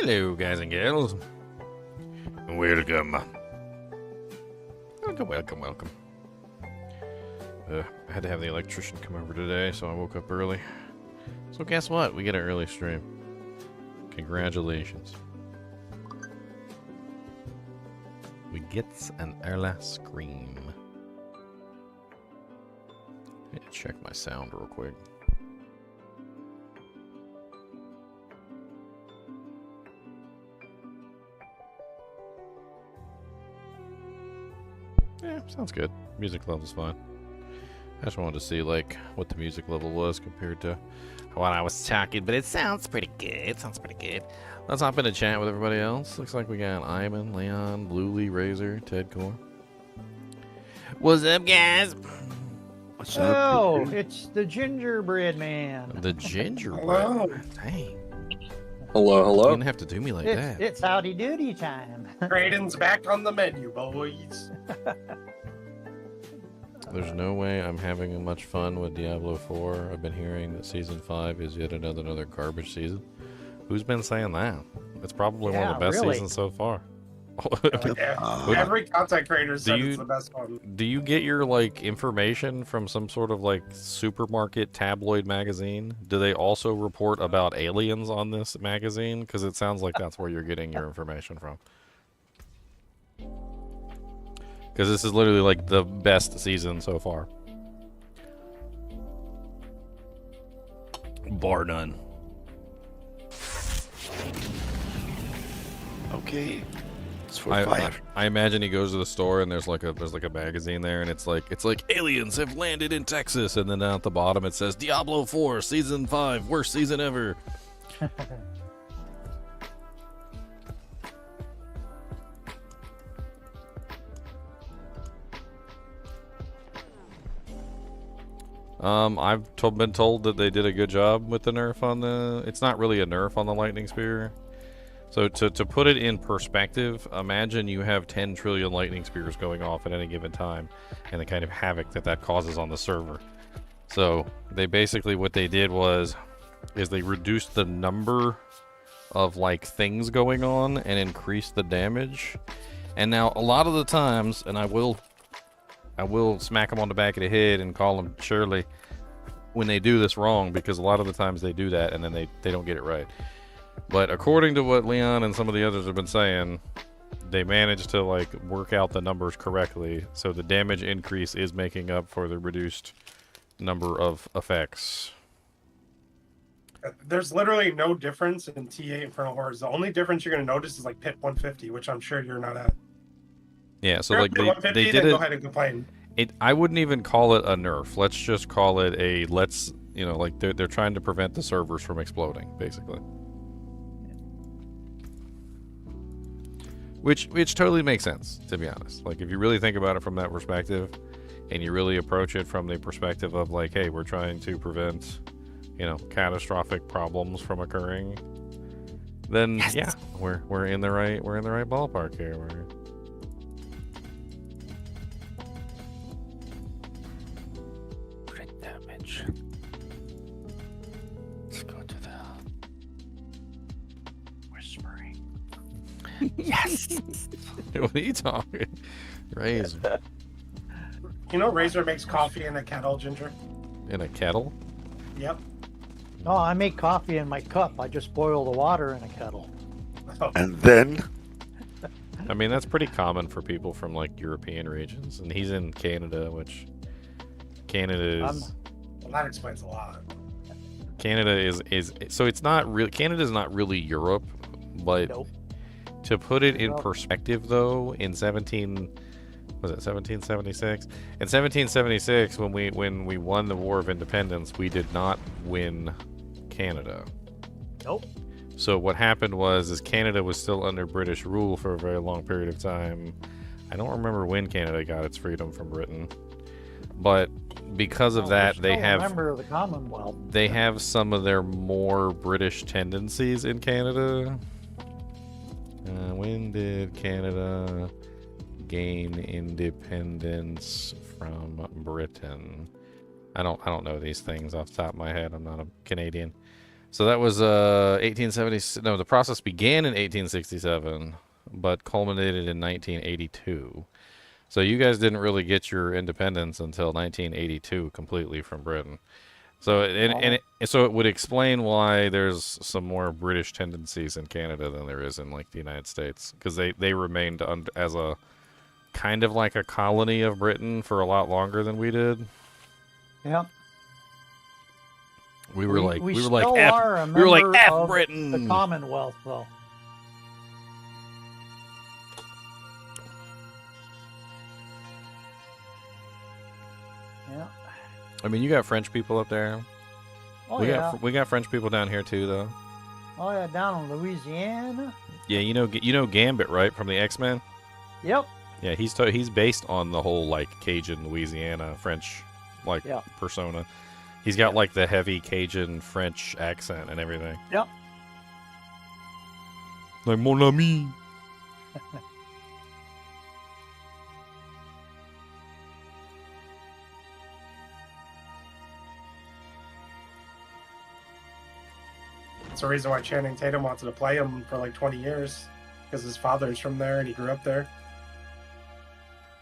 Hello, guys and gals. Welcome. Welcome. I had to have the electrician come over today, so I woke up early. So guess what? We get an early stream. Congratulations. We get an early stream. I need to check my sound real quick. Yeah, sounds good. Music level's fine. I just wanted to see, like, what the music level was compared to what I was talking, but it sounds pretty good. Let's hop into chat with everybody else. Looks like we got Ivan, Leon, Bluely, Razor, Ted Core. What's up, guys? What's up? Oh, it's the gingerbread man. The gingerbread? Dang. Hello. You didn't have to do me like that. It's howdy doody time. Kraden's back on the menu, boys. There's no way I'm having much fun with Diablo 4. I've been hearing that Season 5 is yet another garbage season. Who's been saying that? It's probably one of the best seasons so far. Every content creator said it's the best one. Do you get your, like, information from some sort of, like, supermarket tabloid magazine? Do they also report about aliens on this magazine? Because it sounds like that's where you're getting your information from. Because this is literally, like, the best season so far. Bar none. Okay. I imagine he goes to the store and there's like a magazine there and it's like aliens have landed in Texas, and then down at the bottom it says Diablo 4 Season 5 worst season ever. I've been told that they did a good job with the nerf on the... It's not really a nerf on the lightning spear. So to put it in perspective, imagine you have 10 trillion lightning spears going off at any given time, and the kind of havoc that causes on the server. So they basically, what they did is they reduced the number of, like, things going on and increased the damage. And now a lot of the times, and I will smack them on the back of the head and call them Shirley when they do this wrong, because a lot of the times they do that and then they don't get it right. But according to what Leon and some of the others have been saying, they managed to, like, work out the numbers correctly, so the damage increase is making up for the reduced number of effects. There's literally no difference in T8 Infernal Hordes. The only difference you're going to notice is, like, pit 150, which I'm sure you're not at. Yeah, so, like, they did it. Go ahead and complain. I wouldn't even call it a nerf. Let's just call it a like, they're trying to prevent the servers from exploding, basically. Which totally makes sense, to be honest. Like, if you really think about it from that perspective, and you really approach it from the perspective of, like, hey, we're trying to prevent, catastrophic problems from occurring, then yes. Yeah, we're in the right ballpark here. Crit damage. Let's go to the whispering. Yes. What are you talking? Razor. You know, Razor makes coffee in a kettle, Ginger. In a kettle? Yep. No, I make coffee in my cup. I just boil the water in a kettle. And then? I mean, that's pretty common for people from, like, European regions, and he's in Canada, which Canada is. Well, that explains a lot. Canada is so it's not really Canada's not really Europe, but. Nope. To put it in perspective, though, in 1776? In 1776, when we won the War of Independence, we did not win Canada. Nope. So what happened is Canada was still under British rule for a very long period of time. I don't remember when Canada got its freedom from Britain, but because of that, they have a member of the Commonwealth. They have some of their more British tendencies in Canada. When did Canada gain independence from Britain? I don't know these things off the top of my head. I'm not a Canadian. So that was 1870. No, the process began in 1867, but culminated in 1982. So you guys didn't really get your independence until 1982 completely from Britain. So so it would explain why there's some more British tendencies in Canada than there is in like the United States, because they remained as a kind of like a colony of Britain for a lot longer than we did. Yeah. We were like we like still F, are a we were like member F of Britain. the Commonwealth, though. Yeah. I mean, you got French people up there. Oh we yeah. we got French people down here too, though. Oh yeah, down in Louisiana. Yeah, you know Gambit, right, from the X-Men? Yep. Yeah, he's based on the whole like Cajun Louisiana French like persona. He's got like the heavy Cajun French accent and everything. Yep. Like mon ami. That's the reason why Channing Tatum wanted to play him for like 20 years, because his father's from there and he grew up there.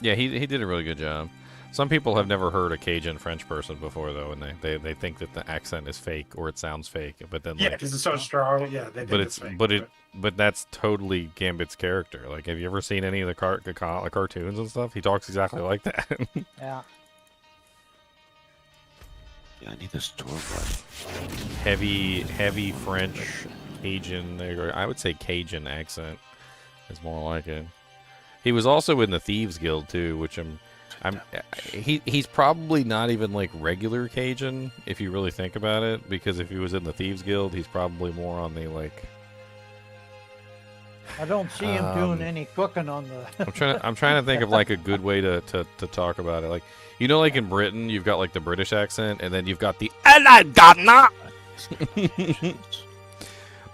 Yeah, he did a really good job. Some people have never heard a Cajun French person before, though, and they think that the accent is fake or it sounds fake. But then, Yeah, like, because it's so strong. Yeah, they think fake, but that's totally Gambit's character. Like, have you ever seen any of the cartoons and stuff? He talks exactly like that. Yeah. Yeah, I need this door button. Heavy French Cajun. I would say Cajun accent is more like it. He was also in the Thieves Guild too, which he's probably not even like regular Cajun if you really think about it, because if he was in the Thieves Guild, he's probably more on the like. I don't see him doing any cooking on the. I'm trying to think of like a good way to talk about it. Like, you know, like in Britain, you've got like the British accent, and then you've got the "Hello,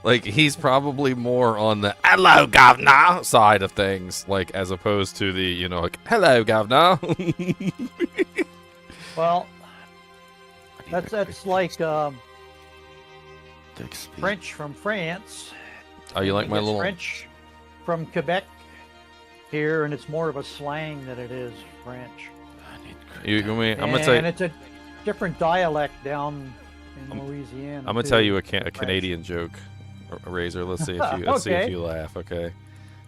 like, he's probably more on the "Hello, governor" side of things, like, as opposed to the, you know, like, "Hello, governor." Well, that's like French from France. Oh, you like my little French from Quebec here, and it's more of a slang than it is French. I'm gonna tell you. And it's a different dialect down in Louisiana. I'm gonna tell you a Canadian joke, Razor. Let's see if you let's see if you laugh. Okay,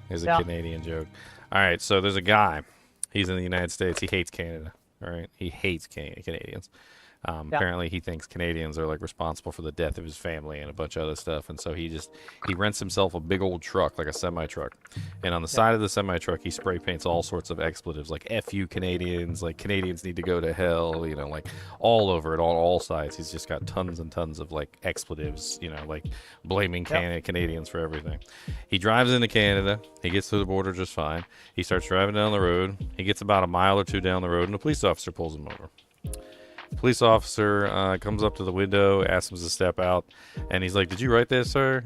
here's a Canadian joke. All right, so there's a guy. He's in the United States. He hates Canada. All right, he hates Canadians. Apparently, he thinks Canadians are like responsible for the death of his family and a bunch of other stuff, and so he rents himself a big old truck, like a semi truck, and on the side of the semi truck he spray paints all sorts of expletives, like "F you Canadians," like "Canadians need to go to hell," you know, like all over it, on all sides. He's just got tons and tons of like expletives, you know, like blaming Canadians for everything. He drives into Canada. He gets to the border just fine. He starts driving down the road. He gets about a mile or two down the road, and a police officer pulls him over. Police officer comes up to the window, asks him to step out, and he's like, "Did you write this, sir?"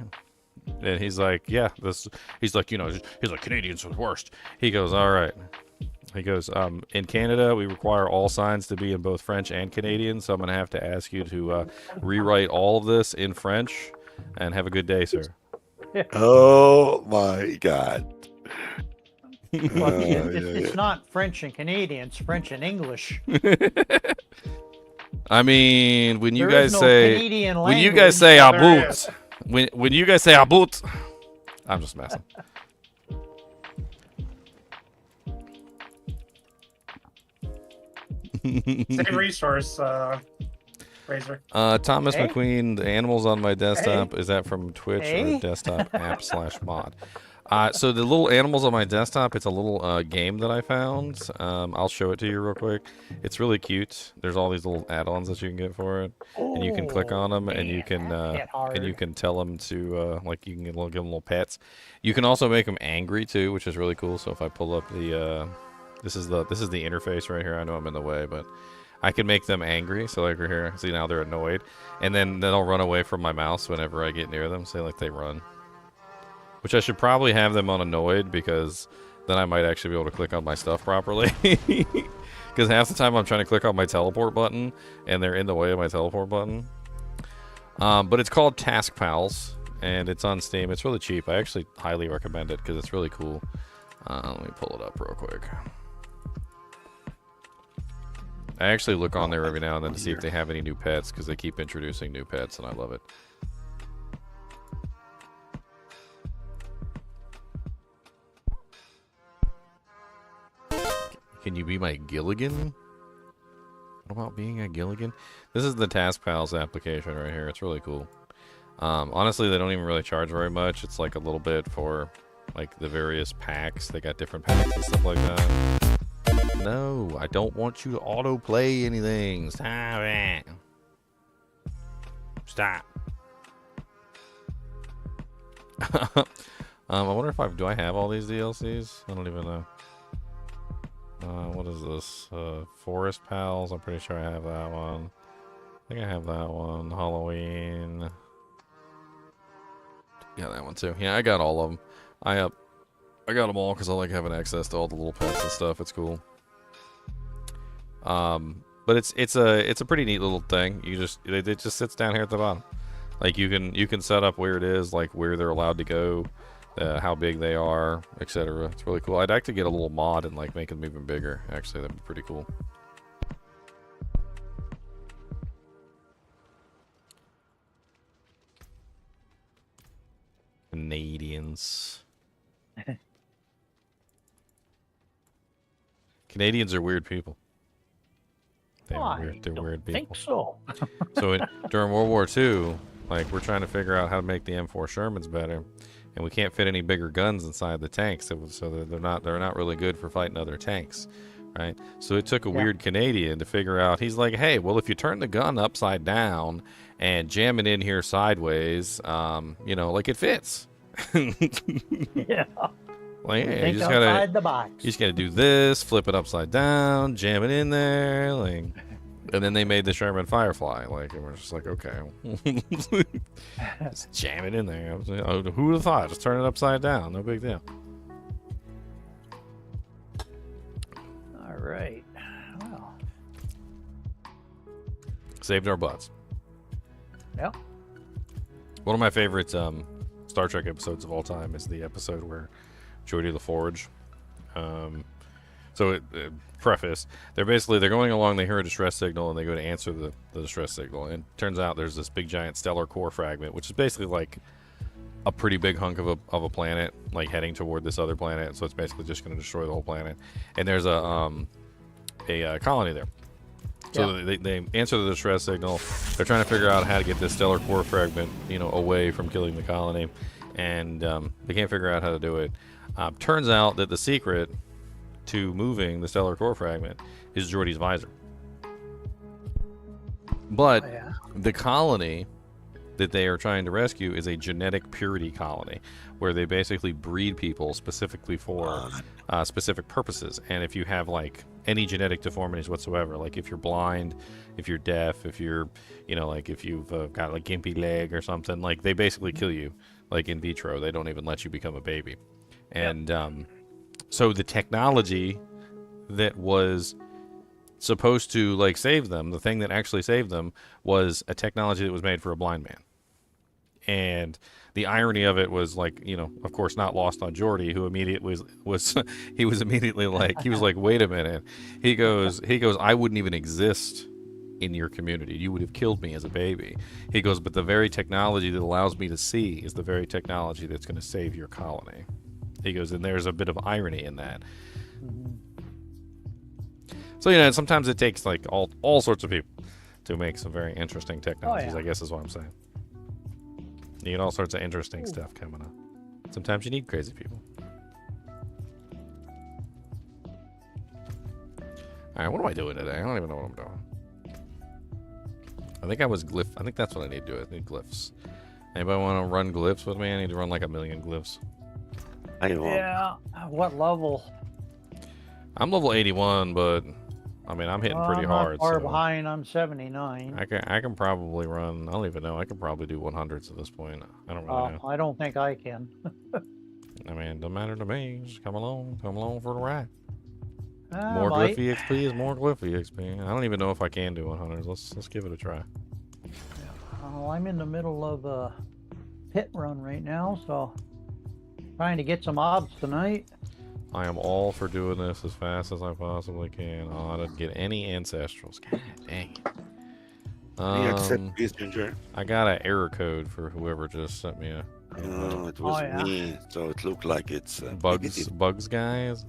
And he's like, "Yeah, this." He's like, he's like, "Canadians are the worst." He goes, "All right." He goes, "In Canada, we require all signs to be in both French and Canadian, so I'm going to have to ask you to rewrite all of this in French, and have a good day, sir." Oh my God. Well, it's not French and Canadian, it's French and English. I mean, when you There guys is no say Canadian when you language. guys say There "aboot," is. when you guys say "aboot," I'm just messing. Same resource, Razor. Thomas Hey? McQueen, the animals on my desktop, is that from Twitch Hey? or desktop app /mod? So the little animals on my desktop, it's a little game that I found. I'll show it to you real quick. It's really cute. There's all these little add-ons that you can get for it, and you can click on them, and you can tell them to like, you can give them little pets. You can also make them angry too, which is really cool. So if I pull up the this is the interface right here. I know I'm in the way, but I can make them angry. So like right here, see, now they're annoyed, and then they'll run away from my mouse whenever I get near them. Say like they run. Which I should probably have them on annoyed, because then I might actually be able to click on my stuff properly. Because half the time I'm trying to click on my teleport button, and they're in the way of my teleport button. But it's called Task Pals, and it's on Steam. It's really cheap. I actually highly recommend it because it's really cool. Let me pull it up real quick. I actually look on there every now and then to see if they have any new pets, because they keep introducing new pets, and I love it. Can you be my Gilligan? What about being a Gilligan? This is the Task Pals application right here. It's really cool. Honestly, they don't even really charge very much. It's like a little bit for like the various packs. They got different packs and stuff like that. No, I don't want you to auto-play anything. Stop it. Stop. I wonder if do I have all these DLCs? I don't even know. What is this? Forest Pals. I'm pretty sure I have that one. I think I have that one. Halloween. Yeah, that one too. Yeah, I got all of them. I got them all because I like having access to all the little pets and stuff. It's cool. But it's a pretty neat little thing. It just sits down here at the bottom. Like you can set up where it is, like where they're allowed to go, how big they are, etc. It's really cool. I'd like to get a little mod and like make them even bigger. Actually, that'd be pretty cool. Canadians. Canadians are weird people. They're weird people. Think so. So during World War II, like we're trying to figure out how to make the M4 Shermans better, and we can't fit any bigger guns inside the tanks, so they're not really good for fighting other tanks, right? So it took a weird Canadian to figure out. He's like, hey, well, if you turn the gun upside down and jam it in here sideways, you know, like it fits. Yeah. Like, hey, Think you outside the box. just gotta do this, flip it upside down, jam it in there, like, and then they made the Sherman Firefly, like, and we're just like, okay, just jam it in there. Who would have thought? Just turn it upside down, no big deal. All right. Well. Saved our butts. Yep. One of my favorite Star Trek episodes of all time is the episode where Geordi LaForge. Preface: they're going along. They hear a distress signal and they go to answer the distress signal. And it turns out there's this big giant stellar core fragment, which is basically like a pretty big hunk of a planet, like heading toward this other planet. So it's basically just going to destroy the whole planet. And there's a colony there. So they answer the distress signal. They're trying to figure out how to get this stellar core fragment, you know, away from killing the colony, and they can't figure out how to do it. Turns out that the secret to moving the stellar core fragment is Geordi's visor. But the colony that they are trying to rescue is a genetic purity colony, where they basically breed people specifically for specific purposes. And if you have like any genetic deformities whatsoever, like if you're blind, if you're deaf, if you're, you know, like if you've got like gimpy leg or something, like they basically kill you, like in vitro. They don't even let you become a baby. And so the technology that was supposed to like save them, the thing that actually saved them, was a technology that was made for a blind man. And the irony of it was, like, you know, of course not lost on Geordi, who immediately was he was immediately like, he was like, wait a minute. He goes, I wouldn't even exist in your community. You would have killed me as a baby. He goes, but the very technology that allows me to see is the very technology that's going to save your colony. He goes, and there's a bit of irony in that. So, you know, sometimes it takes like all sorts of people to make some very interesting technologies, I guess is what I'm saying. You get all sorts of interesting stuff coming up. Sometimes you need crazy people. Alright, what am I doing today? I don't even know what I'm doing. I think I was glyph. I think that's what I need to do. I need glyphs. Anybody want to run glyphs with me? I need to run like 1,000,000 glyphs. Yeah. What level? I'm level 81, but I mean, I'm hitting pretty hard. Far so behind. I'm 79. I can probably run. I don't even know. I can probably do 100s at this point. I don't really know. I don't think I can. I mean, it doesn't matter to me. Just come along for the ride. I More might. Glyphy XP is more Glyphy XP. I don't even know if I can do 100s. Let's give it a try. Well, I'm in the middle of a pit run right now, so trying to get some obs tonight. I am all for doing this as fast as I possibly can. Oh, I didn't get any ancestrals. God dang it. Can you accept this, Ginger? I got an error code for whoever just sent me a Oh, it was yeah. me. So it looked like it's bugs guys.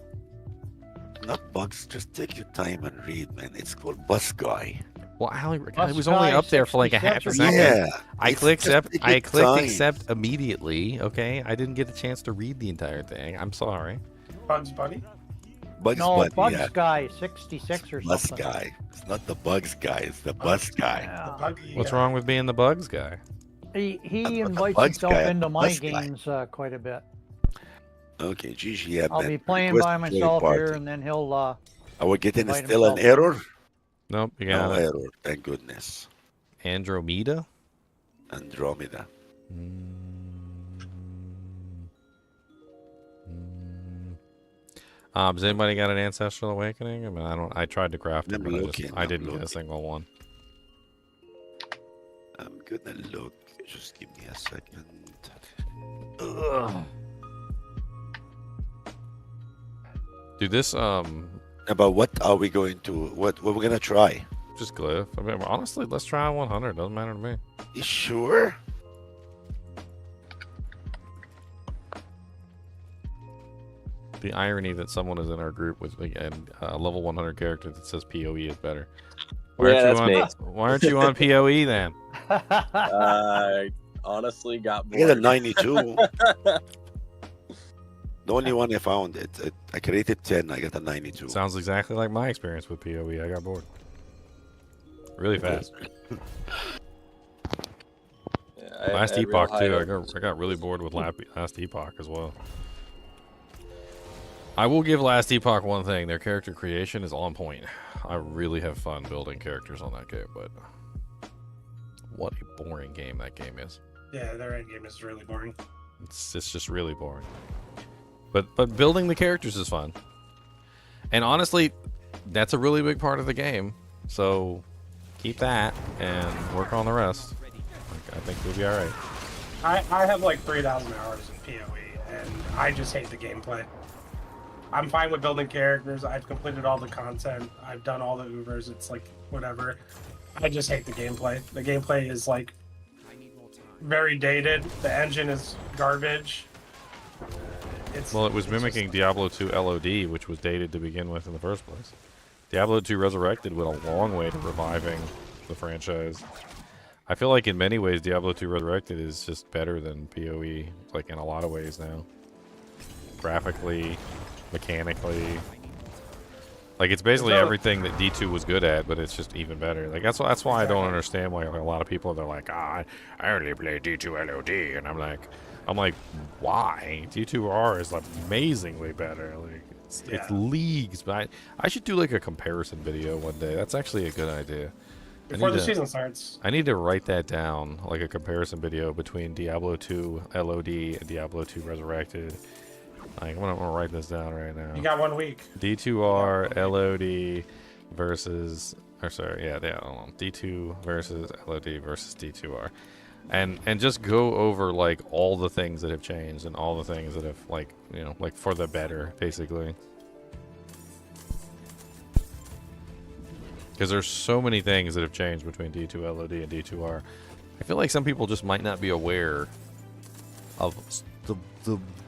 not bugs. Just take your time and read, man. It's called Bus Guy. Well, I Bus was only guy, up there for like a half a 66 second. Yeah. I it's clicked just accept. take I your clicked time. accept immediately. Okay, I didn't get a chance to read the entire thing. I'm sorry. Bugs Bunny. Bugs No, Bunny, Bugs yeah. Guy 66 or Bus something. Guy. It's not the Bugs Guy. It's the Bus Guy. The Yeah. buggy. What's wrong with being the bugs guy? He the invites Bugs himself guy, into my Bus guy. games quite a bit. Okay, Gigi, yeah, I'll man. be playing Request by to join myself party. here, and then he'll Are we getting invite still an himself. error? Nope, you got No it. error. Thank goodness. Andromeda. Andromeda. Has anybody got an ancestral awakening? I mean, I don't. I tried to craft it, I'm but looking, I I'm didn't get a looking. single one. I'm gonna look. Just give me a second. Dude, this About what are we going to? What we're gonna try? just glyph. I mean, honestly, let's try 100. Doesn't matter to me. You sure? The irony that someone is in our group with a level 100 character that says POE is better. Yeah, that's me. Why aren't you on POE then? I honestly got I got a bored. 92. The only one I found, I created 10. I got a 92. Sounds exactly like my experience with POE. I got bored. Really fast. Yeah, Last I had real Epoch high too. hopes. I got really bored with Last Epoch as well. I will give Last Epoch one thing: their character creation is on point. I really have fun building characters on that game, but what a boring game that game is. Yeah, their end game is really boring. It's just really boring. But building the characters is fun. And honestly, that's a really big part of the game. So keep that and work on the rest. I think we'll be all right. I have like 3,000 hours in PoE, and I just hate the gameplay. I'm fine with building characters. I've completed all the content. I've done all the Ubers. It's like whatever. I just hate the gameplay. The gameplay is like very dated. The engine is garbage. Well, it was it's mimicking Diablo 2 LOD, which was dated to begin with in the first place. Diablo 2 Resurrected went a long way to reviving the franchise. I feel like in many ways Diablo 2 Resurrected is just better than PoE, like in a lot of ways now. Graphically, mechanically. Like it's basically everything that D2 was good at, but it's just even better. Like that's why I don't understand why a lot of people are like, I only play D2 LOD, and I'm like, why? D2R is like amazingly better. Like it's leagues. But I should do like a comparison video one day. That's actually a good idea. before the season starts. I need to write that down, like a comparison video between Diablo 2 LOD and Diablo 2 Resurrected. Like, I'm gonna write this down right now. You got 1 week. D2R LOD versus, or sorry, hold on. D2 versus LOD versus D2R, and just go over like all the things that have changed and all the things that have like for the better, basically. Because there's so many things that have changed between D2 LOD and D2R. I feel like some people just might not be aware of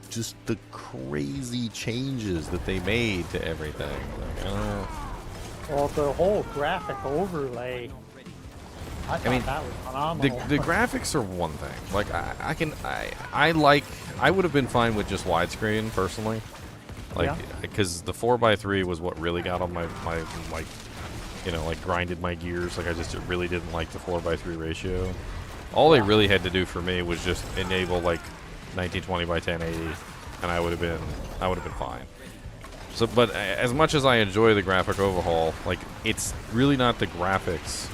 just the crazy changes that they made to everything. Like, I don't know. Well, the whole graphic overlay, I thought mean, that was phenomenal. The graphics are one thing. Like I would have been fine with just widescreen personally. Like because the 4x3 was what really got on my like like grinded my gears. Like I just really didn't like the 4x3 ratio. All they really had to do for me was just enable like 1920 by 1080, and I would have been fine. So, but as much as I enjoy the graphic overhaul, like it's really not the graphics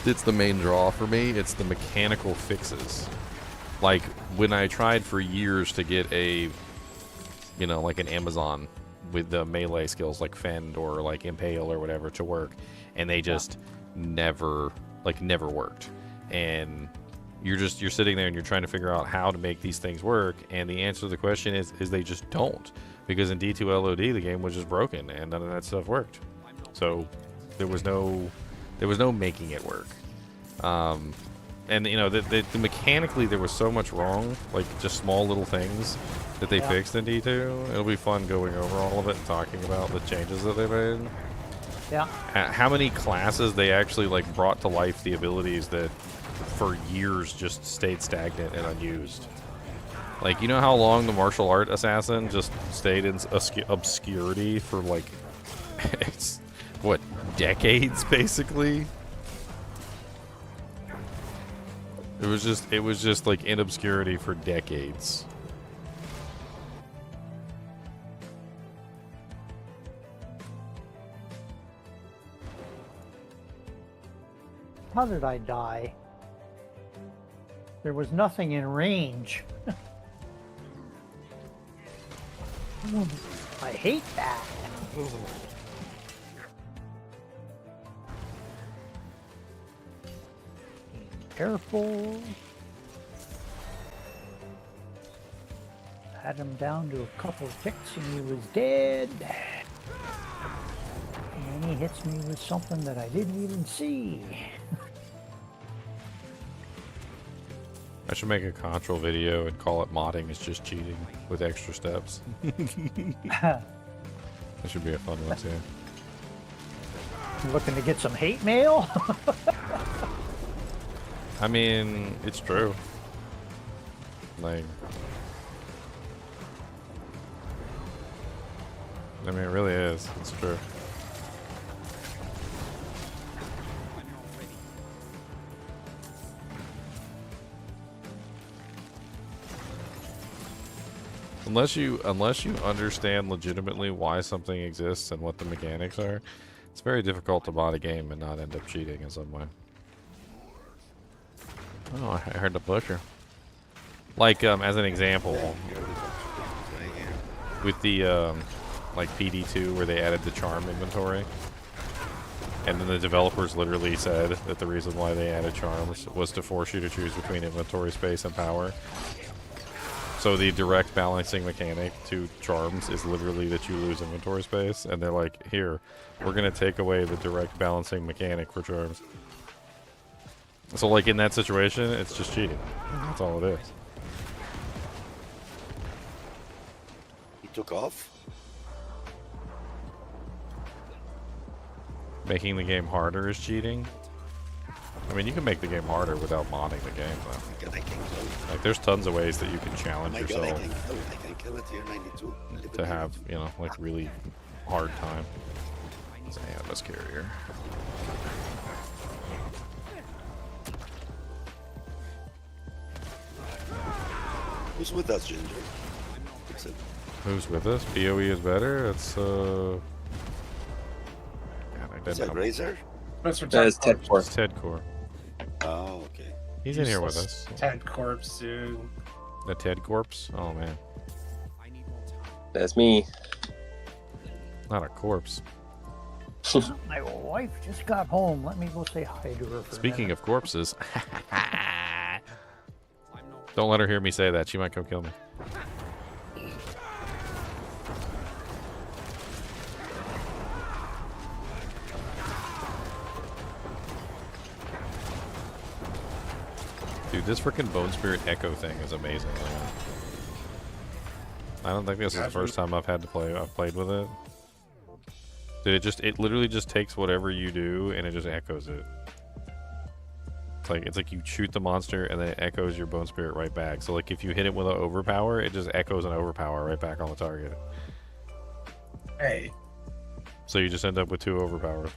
that's the main draw for me. It's the mechanical fixes. Like when I tried for years to get a, like an Amazon with the melee skills like Fend or like Impale or whatever to work, and they just never worked. and you're sitting there and you're trying to figure out how to make these things work, and the answer to the question is they just don't, because in D2 LOD the game was just broken and none of that stuff worked. So there was no making it work. And you know, the mechanically there was so much wrong, like just small little things that they fixed in D2. It'll be fun going over all of it and talking about the changes that they made. Yeah. How many classes they actually like brought to life the abilities that for years just stayed stagnant and unused. Like, you know how long the martial art assassin just stayed in obscurity for like it's what, decades basically? It was just like in obscurity for decades. How did I die? There was nothing in range. I hate that. Careful. Had him down to a couple of ticks and he was dead. And then he hits me with something that I didn't even see. I should make a control video and call it modding is just cheating with extra steps. That should be a fun one too. Looking to get some hate mail? I mean, it's true. Like, I mean, it really is. It's true. Unless you understand legitimately why something exists and what the mechanics are, it's very difficult to mod a game and not end up cheating in some way. Oh, I heard the butcher. Like, as an example, with the, like PD2 where they added the charm inventory, and then the developers literally said that the reason why they added charms was to force you to choose between inventory space and power. So the direct balancing mechanic to charms is literally that you lose inventory space, and they're like, here, we're going to take away the direct balancing mechanic for charms. So like in that situation, it's just cheating. That's all it is. He took off. Making the game harder is cheating. I mean, you can make the game harder without modding the game, though. Oh my god, I can kill it. Like, there's tons of ways that you can Oh challenge my god, yourself I can kill it here, 92. to have, you know, like really hard time. It's an Atlas carrier. Who's with us, Ginger? Fix it. Who's with us? BOE is better? It's, God, I Is didn't that know. Razor? Mr. That is Ted Ted Corpse. It's Ted Core. Oh, okay. He's in here with us. Ted Corpse, dude. The Ted Corpse? Oh, man. That's me. Not a corpse. My wife just got home. Let me go say hi to her for Speaking a minute. of corpses, don't let her hear me say that. She might come kill me. Dude, this freaking Bone Spirit Echo thing is amazing. I don't think this is the first time I've played with it. Dude, it literally just takes whatever you do and it just echoes it. It's like you shoot the monster and then it echoes your Bone Spirit right back. So like if you hit it with an overpower, it just echoes an overpower right back on the target. Hey. So you just end up with 2 overpowers.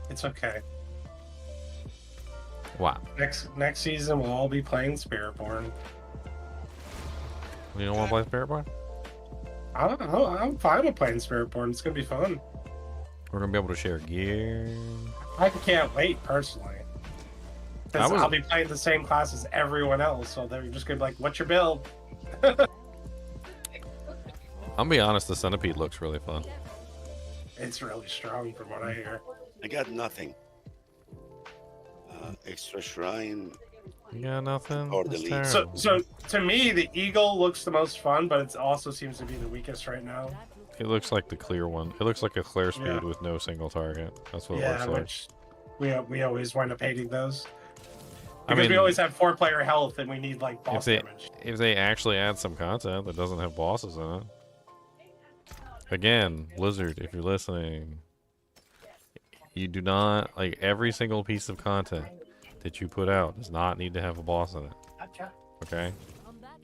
It's okay. Wow. Next season we'll all be playing Spiritborn. You don't want to play Spirit Boy? I'm fine with playing Spiritborn. It's gonna be fun. We're gonna be able to share gear. I can't wait personally. Because I'll be playing the same class as everyone else, so they're just gonna be like, "What's your build?" I'm gonna be honest, the Centipede looks really fun. It's really strong from what I hear. I got nothing. Extra shrine. You got nothing? Or That's delete. terrible. So to me, the eagle looks the most fun, but it also seems to be the weakest right now. It looks like the clear one. It looks like a clear speed Yeah. with no single target. That's what it Yeah, looks like. which we always wind up hating those. I Because mean, we always have 4-player health and we need like boss damage. if they actually add some content that doesn't have bosses in it. Again, Blizzard, if you're listening, you do not, like, every single piece of content that you put out does not need to have a boss in it. Okay?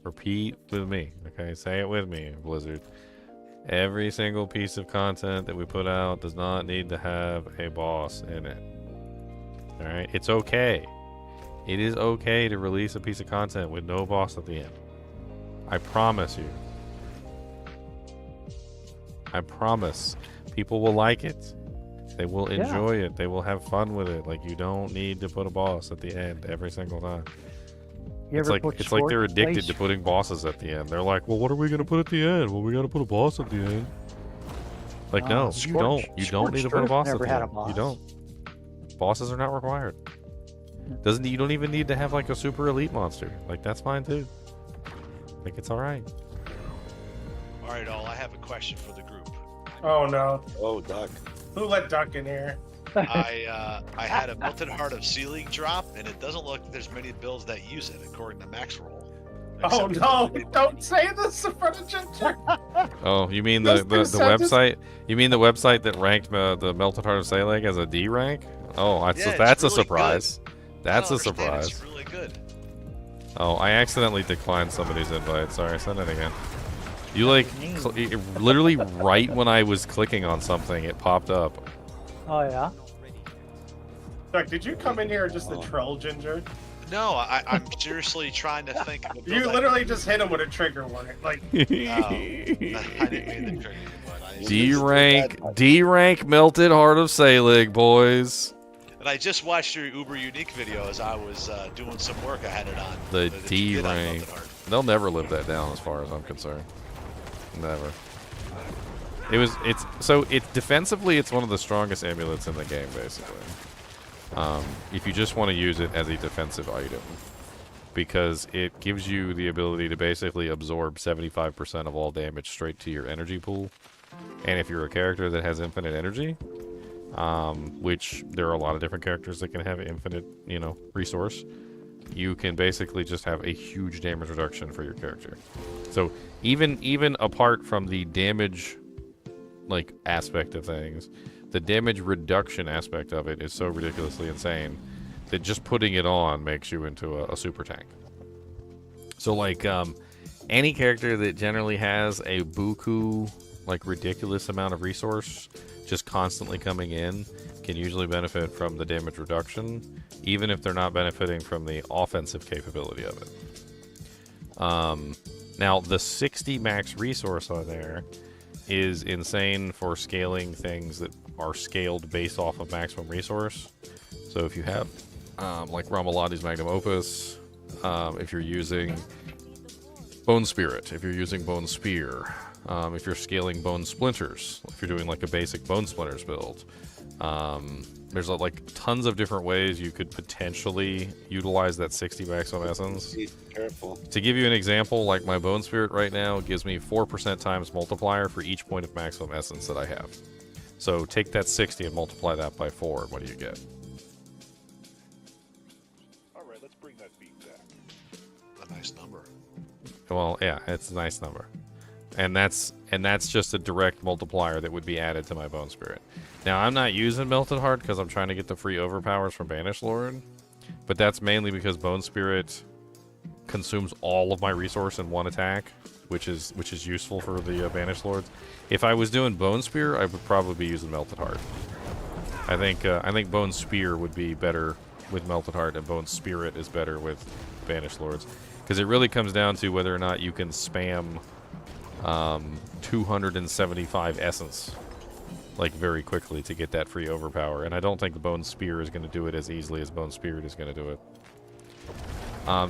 Repeat with me. Okay? Say it with me, Blizzard. Every single piece of content that we put out does not need to have a boss in it. Alright? It's okay. It is okay to release a piece of content with no boss at the end. I promise you. I promise. People will like it. They will enjoy it. They will have fun with it. Like, you don't need to put a boss at the end every single time. It's like they're addicted to putting bosses at the end. They're like, well, what are we gonna put at the end? Well, we gotta put a boss at the end. Like, no, you don't. You don't need to put a boss at the end. You don't. Bosses are not required. You don't even need to have like a super elite monster. Like, that's fine too. Like, it's all right. All right, all. I have a question for the group. Oh no. Oh, Duck. Who let Duck in here? I had a melted heart of ceiling drop, and it doesn't look like there's many builds that use it according to max roll. Oh no! Don't say this in front of Ginger. Oh, you mean the website? You mean the website that ranked the Melted Heart of Selig as a D rank? Oh, that's a really surprise. That's a surprise. It's really good. Oh, I accidentally declined somebody's invite. Sorry, send it again. You like literally right when I was clicking on something, it popped up. Oh yeah. Duck, did you come in here just to troll Ginger? No, I'm seriously trying to think of a build. You literally just hit him with a trigger warning. Like, I didn't mean the trigger, but D rank Melted Heart of Selig, boys. And I just watched your Uber Unique video as I was doing some work. I had it on. The D rank. They'll never live that down, as far as I'm concerned. Never. Defensively, it's one of the strongest amulets in the game, basically. If you just want to use it as a defensive item, because it gives you the ability to basically absorb 75% of all damage straight to your energy pool. And if you're a character that has infinite energy, which there are a lot of different characters that can have infinite, resource, you can basically just have a huge damage reduction for your character. So even apart from the damage aspect of things, the damage reduction aspect of it is so ridiculously insane that just putting it on makes you into a super tank. So any character that generally has a buku, ridiculous amount of resource just constantly coming in can usually benefit from the damage reduction, even if they're not benefiting from the offensive capability of it. Now, the 60 max resource on there is insane for scaling things that are scaled based off of maximum resource. So if you have, Ramaladi's Magnum Opus, if you're using Bone Spirit, if you're using Bone Spear, if you're scaling Bone Splinters, if you're doing a basic Bone Splinters build, there's tons of different ways you could potentially utilize that 60 maximum essence. Be careful. To give you an example, my Bone Spirit right now gives me 4% times multiplier for each point of maximum essence that I have. So take that 60 and multiply that by 4, and what do you get? Alright, let's bring that beat back. A nice number. Well, yeah, it's a nice number. And that's just a direct multiplier that would be added to my Bone Spirit. Now, I'm not using Melted Heart because I'm trying to get the free overpowers from Banished Lord, but that's mainly because Bone Spirit consumes all of my resource in one attack, which is useful for the Banished Lords. If I was doing Bone Spear, I would probably be using Melted Heart. I think Bone Spear would be better with Melted Heart, and Bone Spirit is better with Banished Lords, because it really comes down to whether or not you can spam 275 essence very quickly to get that free overpower, and I don't think the Bone Spear is going to do it as easily as Bone Spirit is going to do it.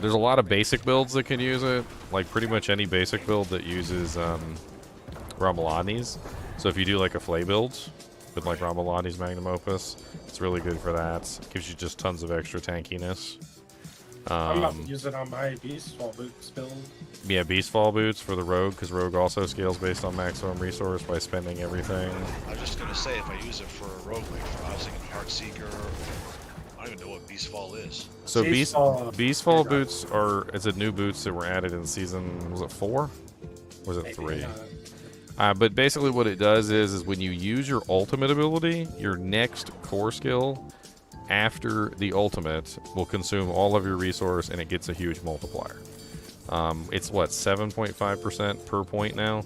There's a lot of basic builds that can use it, pretty much any basic build that uses Ramalani's. So if you do a Flay build, with like Ramalati's Magnum Opus. It's really good for that. Gives you just tons of extra tankiness. I'm about to use it on my Beast Fall Boots build. Yeah, Beast Fall Boots for the Rogue, because Rogue also scales based on maximum resource by spending everything. I was just gonna say, if I use it for a rogue, like I was thinking Heartseeker, I don't even know what Beast Fall is. So Beast Beast Fall Boots is a new boots that were added in season, was it 4? Or was it 3? But basically what it does is when you use your ultimate ability, your next core skill after the ultimate will consume all of your resource, and it gets a huge multiplier. It's what, 7.5% per point now,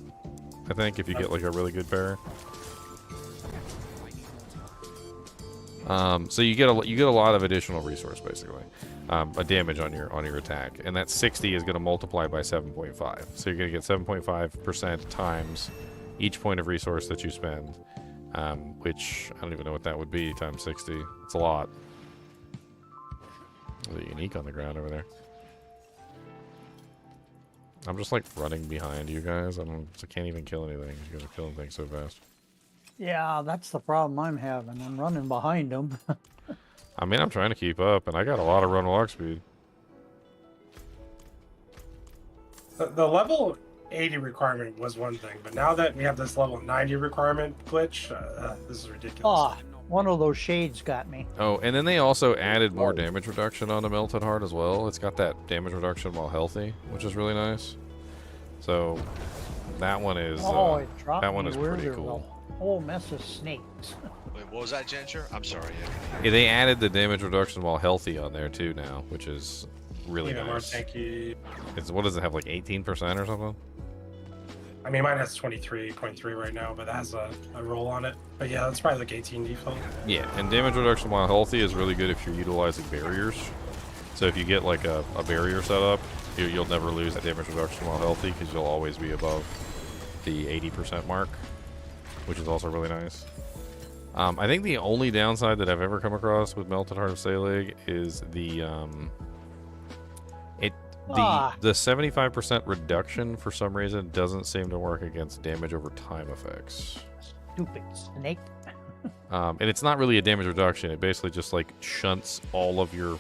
I think, if you get like a really good pair. So you get a lot of additional resource, basically, a damage on your attack, and that 60 is going to multiply by 7.5. So you're going to get 7.5% times each point of resource that you spend, which I don't even know what that would be times 60. It's a lot. There's a unique on the ground over there. I'm just like running behind you guys. I can't even kill anything. You guys are killing things so fast. Yeah, that's the problem I'm having. I'm running behind them. I mean, I'm trying to keep up, and I got a lot of run walk speed. The level 80 requirement was one thing, but now that we have this level 90 requirement glitch, this is ridiculous. Oh, one of those shades got me. Oh, and then they also added more damage reduction on the Melted Heart as well. It's got that damage reduction while healthy, which is really nice. So that one is it dropped that one me is where pretty there's cool. a whole mess of snakes. Wait, what was that, Ginger? I'm sorry. Yeah, they added the damage reduction while healthy on there too now, which is really Even more nice. tanky. What does it have, like 18% or something? I mean, mine has 23.3 right now, but it has a roll on it. But yeah, that's probably like 18 default. Yeah, and damage reduction while healthy is really good if you're utilizing barriers. So if you get like a barrier set up, you'll never lose that damage reduction while healthy, because you'll always be above the 80% mark, which is also really nice. I think the only downside that I've ever come across with Melted Heart of Selig is the 75% reduction for some reason doesn't seem to work against damage over time effects. Stupid snake. And it's not really a damage reduction. It basically just like shunts all of your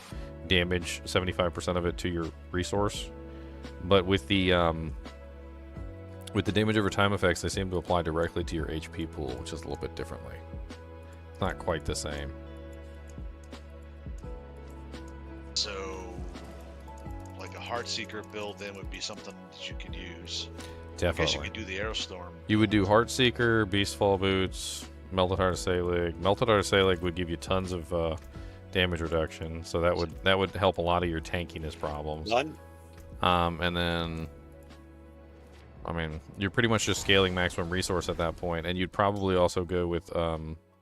damage, 75% of it, to your resource. But with the damage over time effects, they seem to apply directly to your HP pool, which is a little bit differently. It's not quite the same. So, like a Heartseeker build then would be something that you could use. Definitely. I guess you could do the Aerostorm. You would do Heartseeker, Beastfall Boots, Melted Heart of Selig. Melted Heart of Selig would give you tons of damage reduction, so that would help a lot of your tankiness problems. None. And then, I mean, you're pretty much just scaling maximum resource at that point, and you'd probably also go with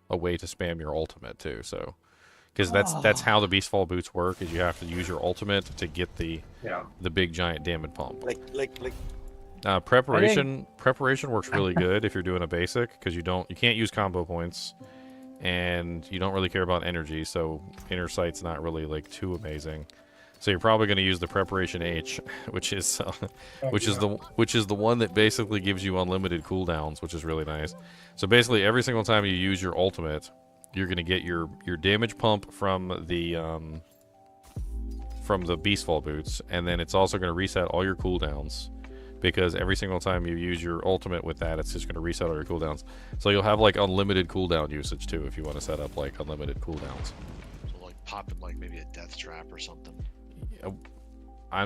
a way to spam your ultimate too. So, because that's how the Beastfall Boots work, is you have to use your ultimate to get the big giant damage pump. Preparation works really good if you're doing a basic, because you can't use combo points, and you don't really care about energy, so inner sight's not really like too amazing. So you're probably going to use the preparation H, which is the one that basically gives you unlimited cooldowns, which is really nice. So basically every single time you use your ultimate, you're going to get your damage pump from the Beastfall Boots, and then it's also going to reset all your cooldowns, because every single time you use your ultimate with that, it's just going to reset all your cooldowns. So you'll have like unlimited cooldown usage too, if you want to set up like unlimited cooldowns. So like popping like maybe a death trap or something.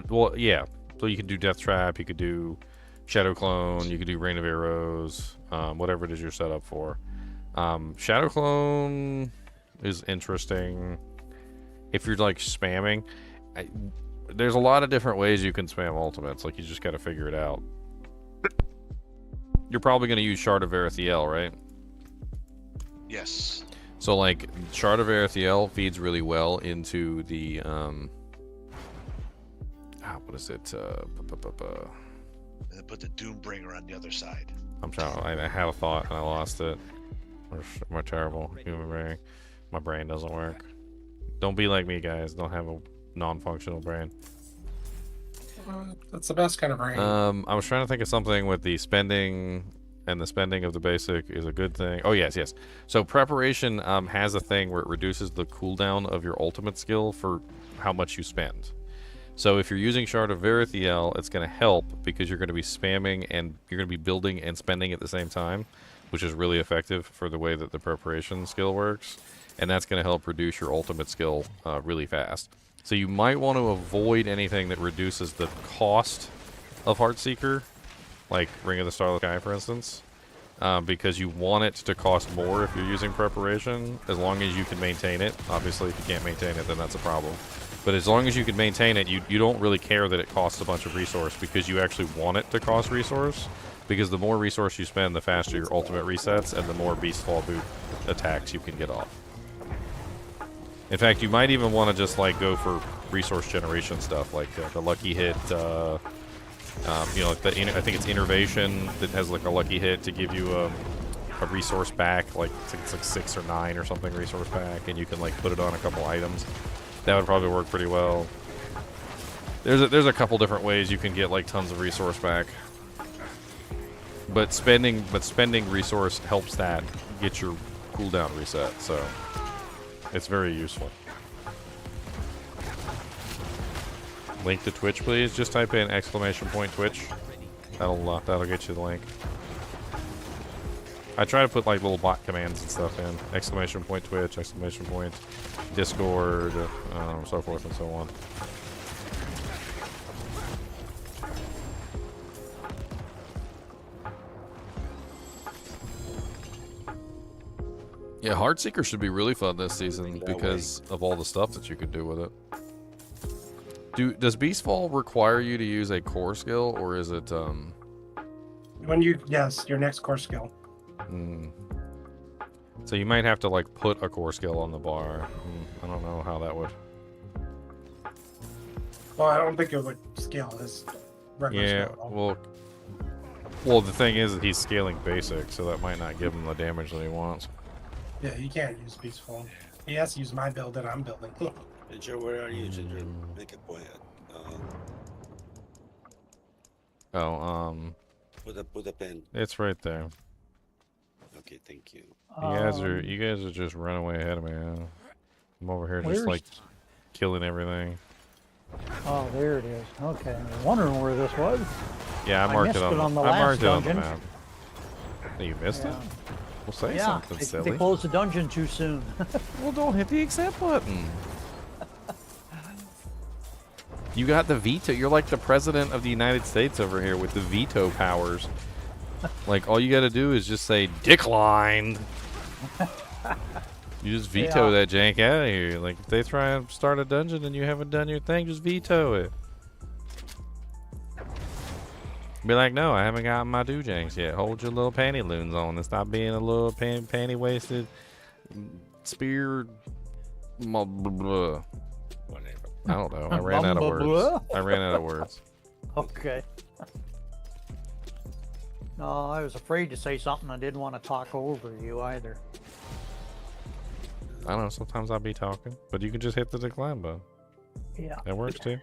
Well, yeah. So you can do Death Trap, you could do Shadow Clone, you could do Rain of Arrows, whatever it is you're set up for. Shadow Clone is interesting if you're like spamming. There's a lot of different ways you can spam ultimates. Like, you just got to figure it out. You're probably going to use Shard of Arethiel, right? Yes. So like Shard of Arethiel feeds really well into the what is it? And then put the Doombringer on the other side. I'm trying. I had a thought and I lost it. Am I terrible? Human brain. My brain doesn't work. Don't be like me, guys. Don't have a non-functional brain. That's the best kind of brain. I was trying to think of something with the spending and the spending of the basic is a good thing. Oh, yes, yes. So preparation has a thing where it reduces the cooldown of your ultimate skill for how much you spend. So if you're using Shard of Verithiel, it's going to help because you're going to be spamming and you're going to be building and spending at the same time, which is really effective for the way that the preparation skill works. And that's going to help reduce your ultimate skill really fast. So you might want to avoid anything that reduces the cost of Heartseeker, like Ring of the Starlit Sky, for instance, because you want it to cost more if you're using preparation, as long as you can maintain it. Obviously, if you can't maintain it, then that's a problem. But as long as you can maintain it, you don't really care that it costs a bunch of resource, because you actually want it to cost resource, because the more resource you spend, the faster your ultimate resets, and the more Beastfall boot attacks you can get off. In fact, you might even want to just like go for resource generation stuff, like the lucky hit, you know, like I think it's Innervation that has like a lucky hit to give you a resource back, like it's like 6 or 9 or something resource back, and you can like put it on a couple items. That would probably work pretty well. There's a couple different ways you can get like tons of resource back, but spending resource helps that get your cooldown reset, so it's very useful. Link to Twitch, please. Just type in !Twitch. That'll get you the link. I try to put like little bot commands and stuff in. !Twitch, Discord, so forth and so on. Yeah, Heartseeker should be really fun this season because of all the stuff that you can do with it. Does Beastfall require you to use a core skill, or is it Yes, your next core skill. So you might have to like put a core skill on the bar. I don't know how that would. Well, I don't think it would scale his regular Yeah, skill. well, the thing is that he's scaling basic, so that might not give him the damage that he wants. Yeah, he can't use Beastfall. He has to use my build that I'm building. Ginger, where are you, Ginger? Make a point. Put a pen. It's right there. Okay, thank you. You guys are just running way ahead of me. I'm over here just like killing everything. Oh, there it is. Okay, I was wondering where this was. Yeah, I marked it on the map. Oh, you missed it? Well, say something silly. They closed the dungeon too soon. Well, don't hit the accept button. You got the veto. You're like the president of the United States over here with the veto powers. Like, all you got to do is just say, declined. You just veto that jank out of here. Like, if they try and start a dungeon and you haven't done your thing, just veto it. Be like, no, I haven't gotten my do-janks yet. Hold your little panty loons on and stop being a little panty-wasted spear. Whatever. I don't know. I ran out of words. Okay. No, I was afraid to say something. I didn't want to talk over you either. I don't know. Sometimes I'll be talking, but you can just hit the decline button. Yeah. That works too.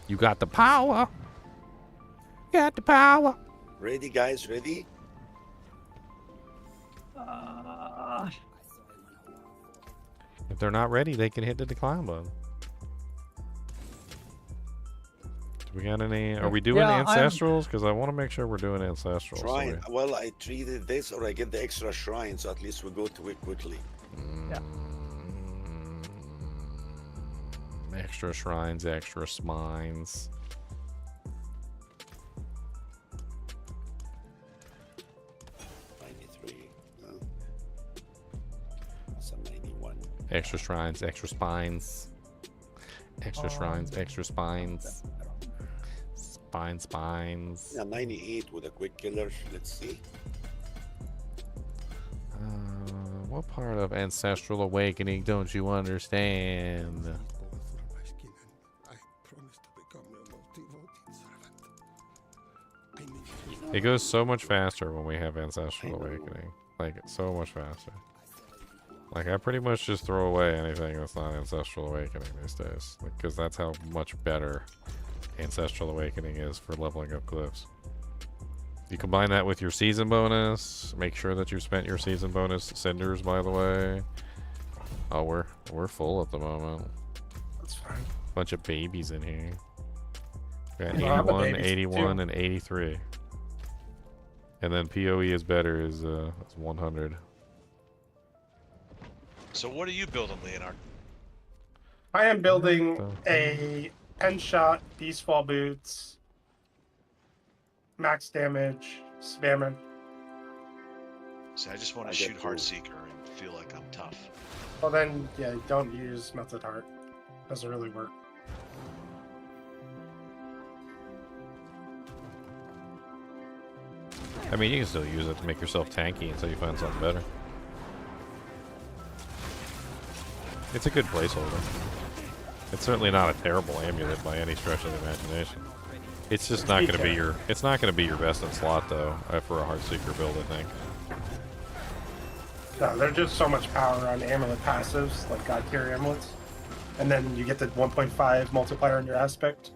You got the power. Got the power. Ready, guys? Ready? If they're not ready, they can hit the decline button. Do we got any? Are we doing ancestrals? Because I want to make sure we're doing ancestrals. Shrine. Well, I treated this, or I get the extra shrine, so at least we go to it quickly. Yeah. Extra shrines, extra spines. Extra shrines, extra spines. Extra shrines, extra spines. Spines. Yeah, 98 with a quick killer. Let's see. What part of Ancestral Awakening don't you understand? It goes so much faster when we have Ancestral Awakening. Like, so much faster. Like, I pretty much just throw away anything that's not Ancestral Awakening these days. Because that's how much better Ancestral Awakening is for leveling up glyphs. You combine that with your season bonus. Make sure that you've spent your season bonus cinders, by the way. Oh, we're full at the moment. That's fine. Bunch of babies in here. We got Well, I'm a 81, baby 81, too. and 83. And then PoE is better is 100. So what are you building, Leonard? I am building a 10-shot Beastfall Boots, max damage, spammer. See, I just want to I get shoot Heart two. Seeker and feel like I'm tough. Well then, yeah, don't use Melted Heart. Doesn't really work. I mean, you can still use it to make yourself tanky until you find something better. It's a good placeholder. It's certainly not a terrible amulet by any stretch of the imagination. It's just not going to be your. It's not going to be your best in slot though for a Heartseeker build, I think. No, there's just so much power on amulet passives, like God Tier amulets. And then you get the 1.5 multiplier on your aspect.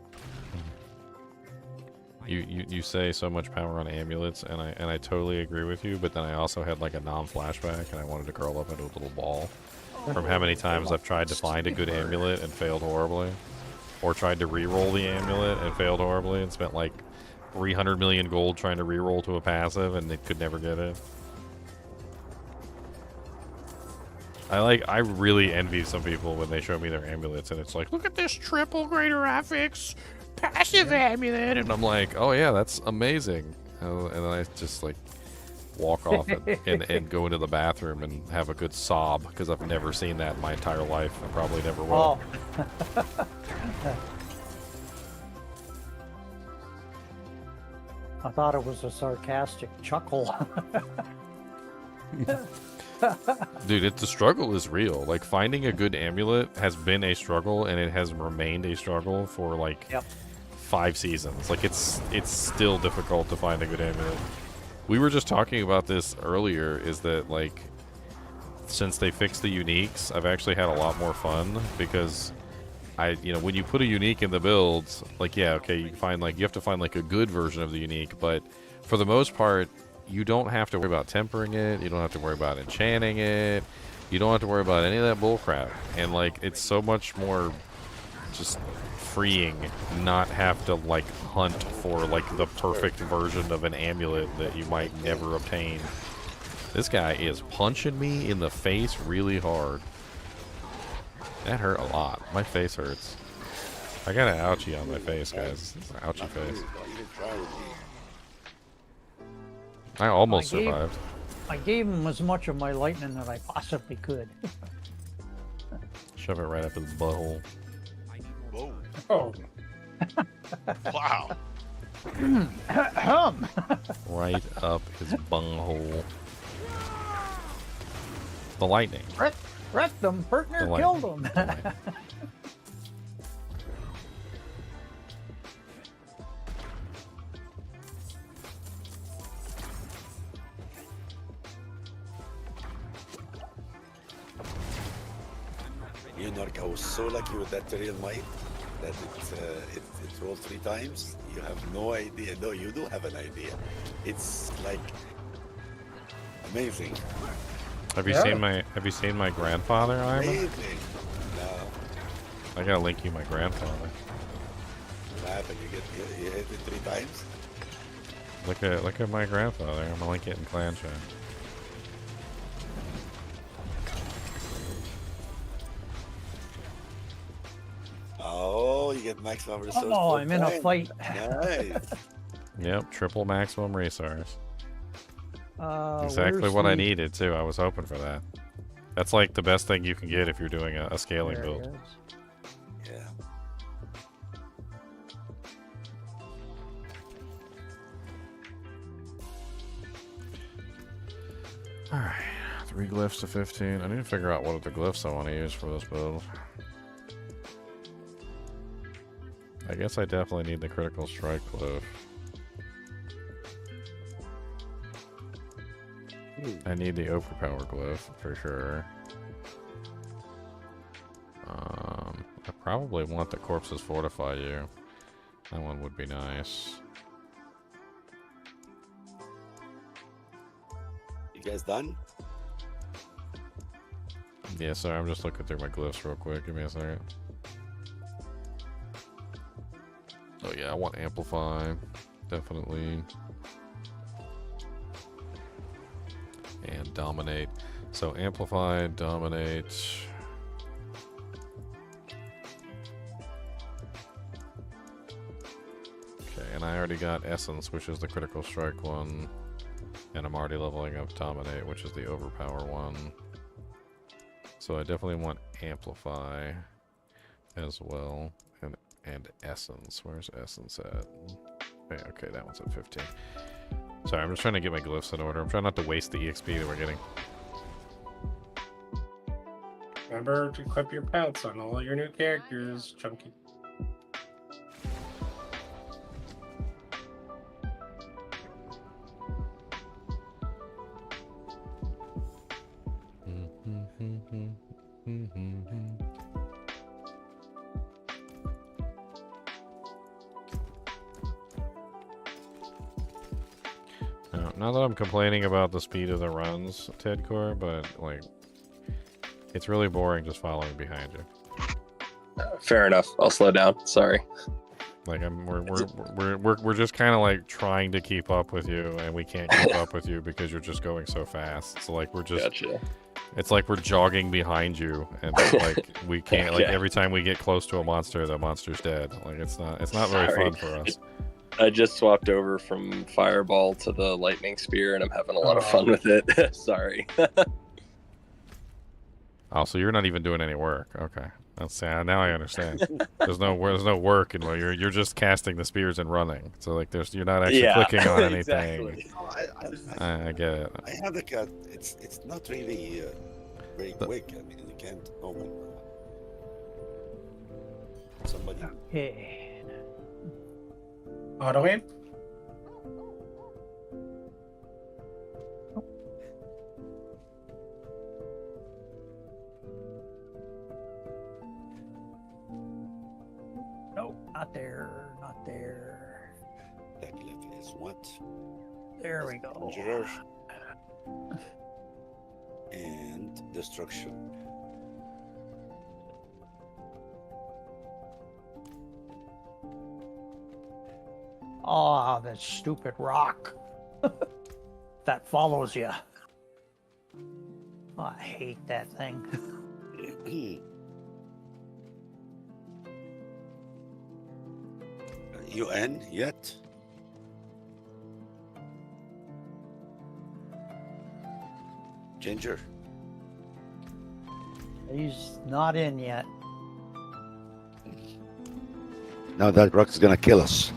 You say so much power on amulets, and I totally agree with you. But then I also had like a non-flashback, and I wanted to curl up into a little ball. From how many times I've tried to find a good amulet and failed horribly, or tried to re-roll the amulet and failed horribly, and spent like 300 million gold trying to re-roll to a passive, and they could never get it. I really envy some people when they show me their amulets, and it's like, look at this triple greater affix passive amulet, and I'm like, oh yeah, that's amazing, and then I just like walk off and go into the bathroom and have a good sob because I've never seen that in my entire life. I probably never will. Oh. I thought it was a sarcastic chuckle. Dude, the struggle is real. Like, finding a good amulet has been a struggle, and it has remained a struggle for like 5 seasons. Like, it's still difficult to find a good amulet. We were just talking about this earlier, is that like, since they fixed the uniques, I've actually had a lot more fun because when you put a unique in the builds, like, yeah, okay, you have to find like a good version of the unique, but for the most part, you don't have to worry about tempering it, you don't have to worry about enchanting it, you don't have to worry about any of that bullcrap, and like, it's so much more just freeing not have to like hunt for like the perfect version of an amulet that you might never obtain. This guy is punching me in the face really hard. That hurt a lot. My face hurts. I got an ouchie on my face, guys. It's an ouchie face. I almost survived. I gave him as much of my lightning that I possibly could. Shove it right up his butthole. Whoa. Oh, Wow. Right up his bunghole. The lightning. Wrecked them, partner, The killed lightning. them. The lightning. I was so lucky with that real might that it rolled 3 times. You have no idea. No, you do have an idea. It's like amazing. Have you seen my grandfather, Ivan? Amazing. No, I gotta link you my grandfather. what happened? You hit it 3 times? Look at my grandfather. I'm gonna link it in clan chat. Oh, you get maximum resource. Oh, per I'm in a time. fight. Nice. Yep, triple maximum resource. Exactly Where's what I the- needed too. I was hoping for that. That's like the best thing you can get if you're doing a scaling There build. it is. Yeah. Alright, 3 glyphs to 15. I need to figure out what are the glyphs I want to use for this build. I guess I definitely need the critical strike glyph. I need the overpower glyph for sure. I probably want the corpses fortify you. That one would be nice. You guys done? Yeah, sorry, I'm just looking through my glyphs real quick. Give me a second. Oh yeah, I want amplify. Definitely. And dominate. So amplify, dominate. Okay, and I already got essence, which is the critical strike one. And I'm already leveling up dominate, which is the overpower one. So I definitely want amplify as well. And essence. Where's essence at? Hey, okay, that one's at 15. Sorry, I'm just trying to get my glyphs in order. I'm trying not to waste the EXP that we're getting. Remember to equip your pets on all your new characters, Chunky. Not that I'm complaining about the speed of the runs, Tedcore, but like, it's really boring just following behind you. Fair enough. I'll slow down. Sorry. Like we're just kind of like trying to keep up with you, and we can't keep up with you because you're just going so fast. So like we're just, Gotcha. it's like we're jogging behind you, and like we can't. Like Yeah. every time we get close to a monster, the monster's dead. Like it's not very Sorry. fun for us. I just swapped over from fireball to the lightning spear, and I'm having a lot of fun with it. Sorry. Oh, so you're not even doing any work. Okay, that's sad. Now I understand. There's no work, and you're just casting the spears and running. So like you're not actually clicking on anything. Exactly. I get it. I have the cat. It's not really very quick. I mean, you can't open somebody. Okay. Auto aim? Nope, not there. Not there. That glyph is what? There we go. Conjurer. And destruction. Oh, that stupid rock that follows you. Oh, I hate that thing. You in yet? Ginger. He's not in yet. Now that rock's gonna kill us.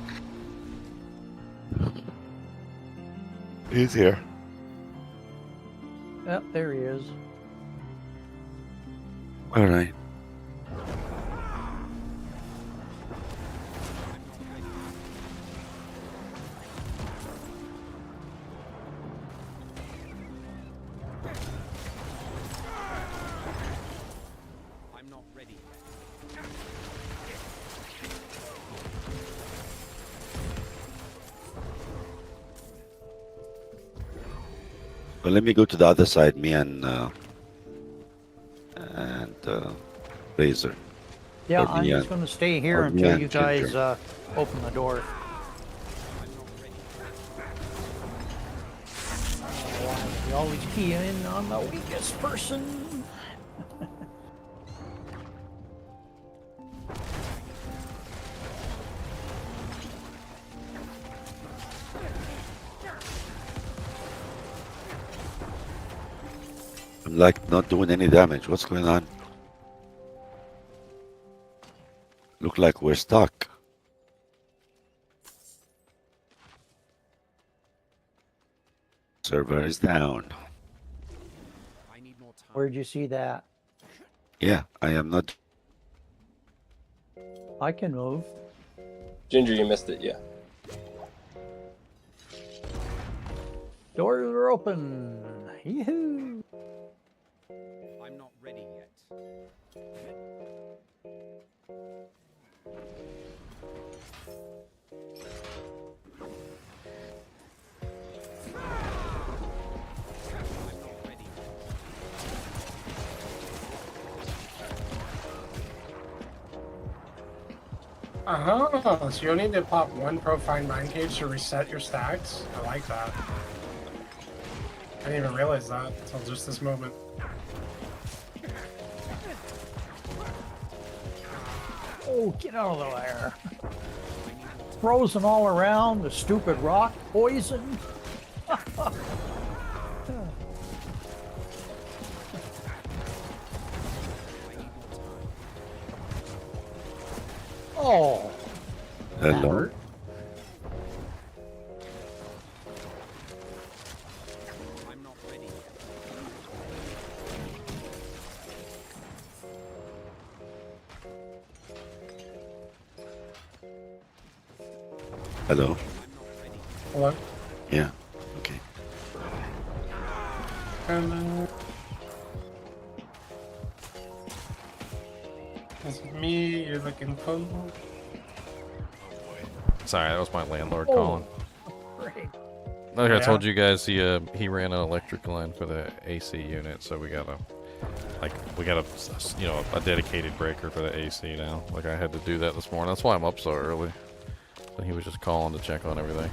He's here. Yep, there he is. All right. I'm not ready. Well, let me go to the other side, me and Razor. Yeah, Or I'm me just and- going to stay here or me until and you guys Ginger. open the door. You always key in on the weakest person. I'm like not doing any damage. What's going on? Look like we're stuck. Server is down. I need more time. Where'd you see that? Yeah, I am not. I can move. Ginger, you missed it. Yeah. Doors are open. Yee-hoo. I'm not ready yet. Oh, so you only need to pop one profound mind cage to reset your stacks? I like that. I didn't even realize that until just this moment. Oh, get out of the air. Frozen all around, the stupid rock poison. Oh. Hello. I'm not ready. Hello. Hello? Yeah. Okay. Hello. Is it me you're looking for? Sorry, that was my landlord Oh. calling. Great. Like I Yeah. told you guys, he ran an electric line for the AC unit, so we got a dedicated breaker for the AC now. Like I had to do that this morning. That's why I'm up so early. So he was just calling to check on everything.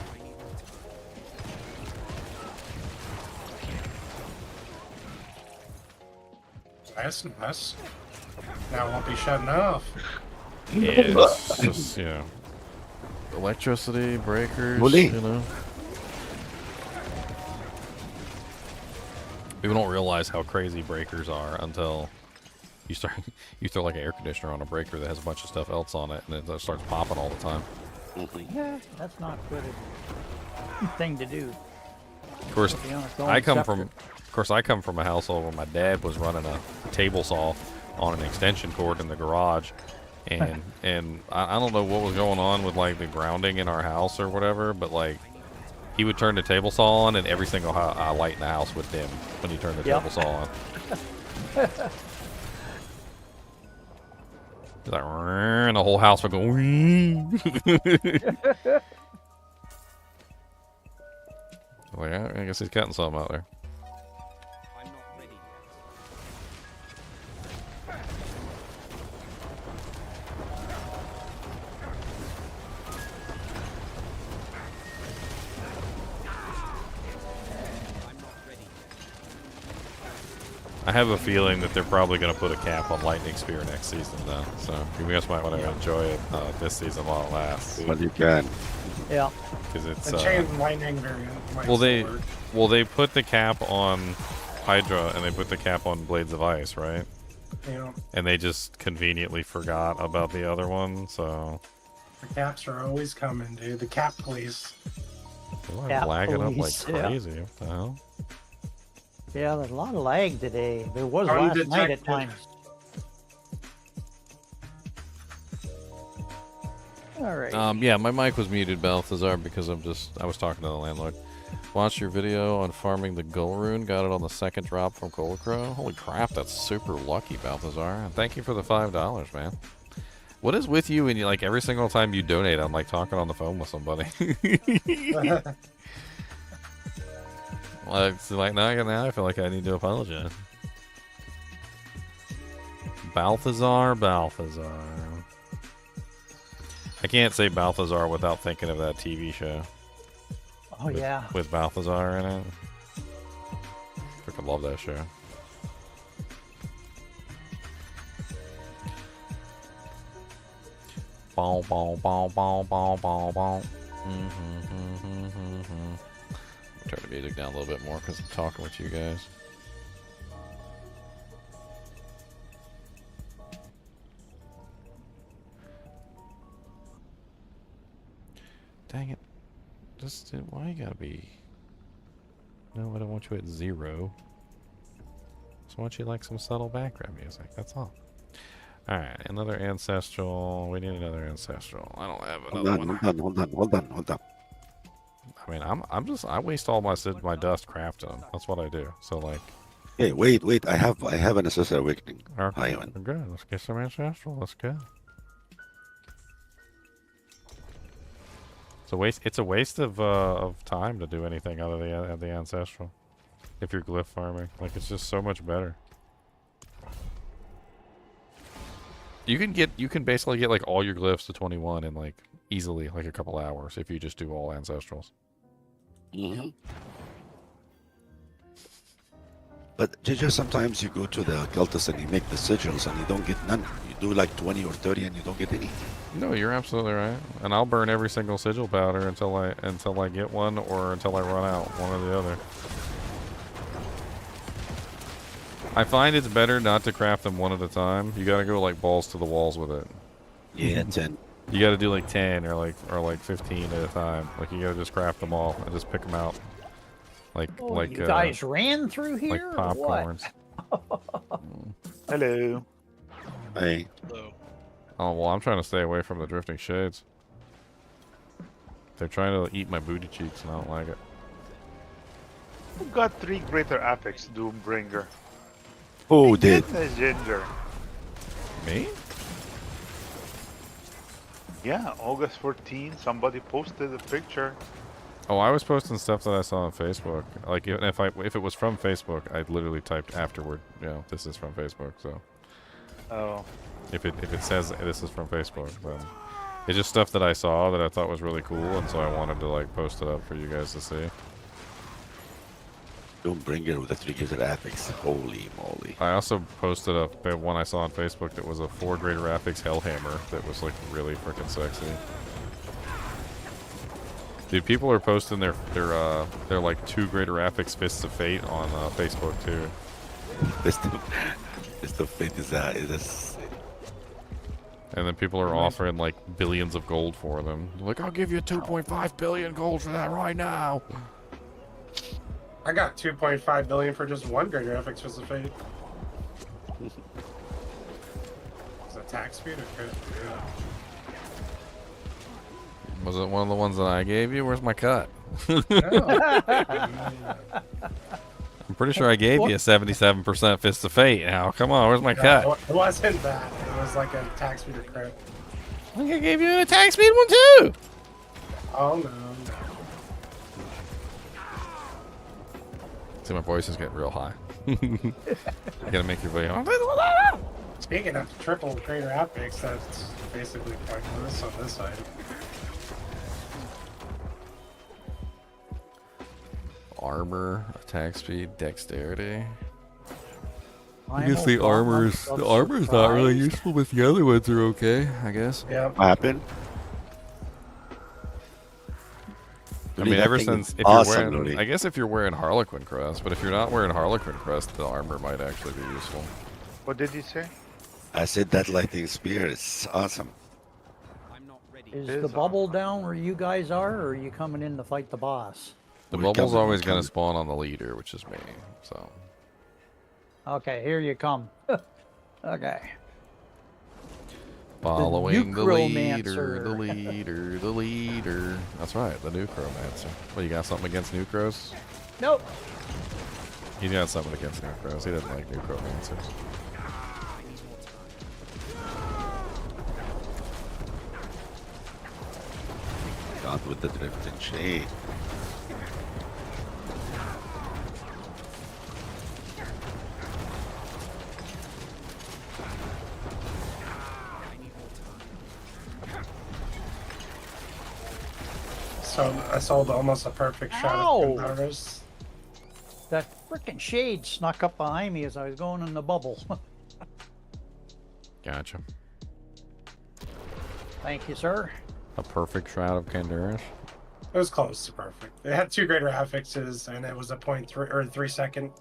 Nice. Now it won't be shutting off. Yeah, it's just electricity breakers. Bully. You know, people don't realize how crazy breakers are until you throw like an air conditioner on a breaker that has a bunch of stuff else on it, and it starts popping all the time. Yeah, that's not good thing to do. Of course, To be honest, don't I come accept from, it. of course, I come from a household where my dad was running a table saw on an extension cord in the garage, and I don't know what was going on with like the grounding in our house or whatever, but like he would turn the table saw on, and every single light in the house would dim when he turned the Yep. table saw on. He's like, and the whole house would go. Like, I guess he's cutting something out there. I'm not ready yet. I'm not ready yet. I have a feeling that they're probably going to put a cap on Lightning Spear next season, though. So you guys might want to enjoy it this season while it lasts. Well, you can. Yeah. Because it's The chain lightning variant. might well, still work. they put the cap on Hydra and they put the cap on Blades of Ice, right? Yeah. And they just conveniently forgot about the other one. So The caps are always coming, dude. The cap police. I'm Cap lagging up like police, yeah. crazy. What the hell? Yeah, there's a lot of lag today. There was last night at Undetected. times. All right. Yeah, my mic was muted, Balthazar, because I was talking to the landlord. Watched your video on farming the Gull Rune. Got it on the second drop from Golacrow. Holy crap, that's super lucky, Balthazar. And thank you for the $5, man. What is with you and you, like, every single time you donate, I'm like talking on the phone with somebody. like now I feel like I need to apologize. Balthazar. I can't say Balthazar without thinking of that TV show. Oh yeah. With Balthazar in it. Freaking love that show. Bow, bow, bow, bow, bow, bow, bow. Turn the music down a little bit more because I'm talking with you guys. Dang it. Just why you gotta be. No, I don't want you at 0. Just want you like some subtle background music. That's all. Alright, another ancestral. We need another ancestral. I don't have another one. Hold on. I mean, I waste all my dust crafting them. That's what I do. So like, Hey, wait. I have an ancestral awakening. okay, Hi, Ivan. we're good. Let's get some ancestral. Let's go. It's a waste of time to do anything other than the ancestral. If you're glyph farming, like it's just so much better. You can basically get like all your glyphs to 21 in like easily like a couple hours if you just do all ancestrals. Mm-hmm. But just sometimes you go to the cultists and you make the sigils and you don't get none. You do like 20 or 30 and you don't get any. No, you're absolutely right. And I'll burn every single sigil powder until I get one or until I run out, one or the other. I find it's better not to craft them one at a time. You gotta go like balls to the walls with it. Yeah, 10. You gotta do like 10 or like 15 at a time. Like you gotta just craft them all and just pick them out. Like you guys ran through like here? popcorns. Hello. Hey. So, Oh well, I'm trying to stay away from the drifting shades. They're trying to eat my booty cheeks and I don't like it. Who got 3 greater affix, Doombringer? Who did? Goodness, Ginger. Me? Yeah, August 14, somebody posted a picture. Oh, I was posting stuff that I saw on Facebook. Like if it was from Facebook, I literally typed afterward, you know, this is from Facebook. So Oh. if it says this is from Facebook, then it's just stuff that I saw that I thought was really cool, and so I wanted to like post it up for you guys to see. Don't bring it with the 3 greater affix. Holy moly. I also posted up one I saw on Facebook that was a 4 greater affix Hellhammer that was like really freaking sexy. Dude, people are posting their like 2 greater affix Fists of Fate on Facebook too. Fist of Fate is a And then people are offering like billions of gold for them. Like, I'll give you 2.5 billion gold for that right now. I got 2.5 billion for just 1 greater affix for the fate. It's attack speed or crit? Yeah. Was it one of the ones that I gave you? Where's my cut? Yeah. I'm pretty sure I gave you a 77% Fist of Fate. Now, come on, where's my cut? It wasn't that. It was like an attack speed or crit. I think I gave you an attack speed one too. Oh no. See, my voice is getting real high. I gotta make your video. Speaking of triple greater affix, that's basically pointless on this side. Armor, attack speed, dexterity. I Primal guess the armor's not really surprise. useful, but the other ones are okay, I guess. Yeah. What happened? I mean, ever since if awesome, you're wearing, Rudy. I guess if you're wearing Harlequin crest, but if you're not wearing Harlequin crest, the armor might actually be useful. What did you say? I said that lightning spear is awesome. I'm not ready. Is It the is bubble down where you guys are, or are you coming in to fight the boss? The We're bubble's coming, always we're gonna coming. spawn on the leader, which is me. So Okay, here you come. Okay. following the leader, Necromancer. the leader, the leader. That's right, the Necromancer. Well, you got something against Necros? Nope. He got something against Necros. He doesn't like Necromancers. God with the drifting shade. So I sold almost a perfect shot Ow! of Andaseat. That frickin' shade snuck up behind me as I was going in the bubble. Gotcha. Thank you, sir. A perfect shroud of Candaris. It was close to perfect. It had 2 greater affixes, and it was a 0.3 or 3 second.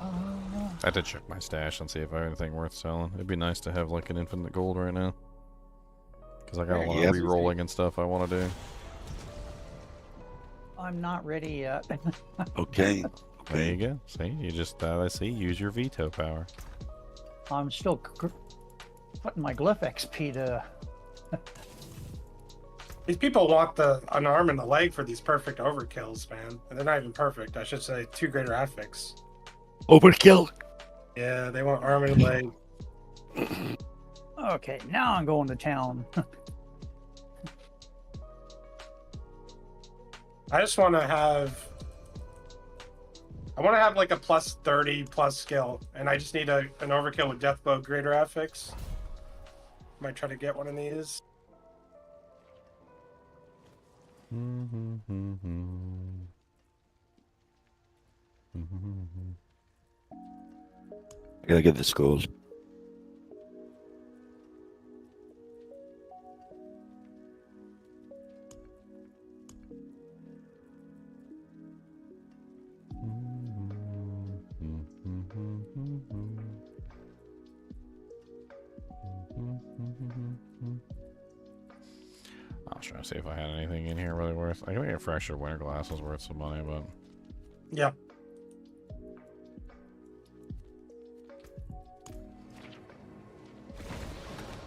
I had to check my stash and see if I have anything worth selling. It'd be nice to have like an infinite gold right now. Because I got a lot Yeah. of re-rolling and stuff I want to do. I'm not ready yet. Okay. There you Okay. go. See, you just, I see, use your veto power. I'm still putting my glyph XP to. These people want an arm and a leg for these perfect overkills, man. And they're not even perfect. I should say 2 greater affix. Overkill. Yeah, they want arm and leg. Okay, now I'm going to town. I just want to have I want to have like a plus 30 plus skill, and I just need an overkill with Deathbow Greater Affix. Might try to get one of these. I gotta get the scrolls. I was trying to see if I had anything in here really worth. I can make a fresher winter glasses worth some money, but Yeah.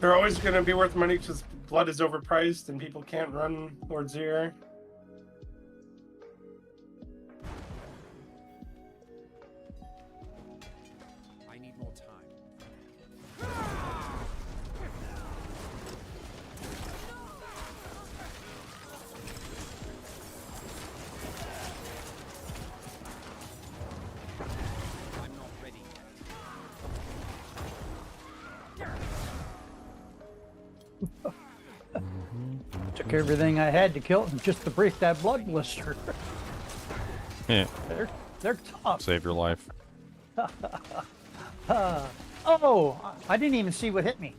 They're always going to be worth money because blood is overpriced and people can't run Lord Zero. I need more time. I'm not ready yet. Took everything I had to kill him just to break that blood blister. yeah, They're tough. save your life. Oh, I didn't even see what hit me.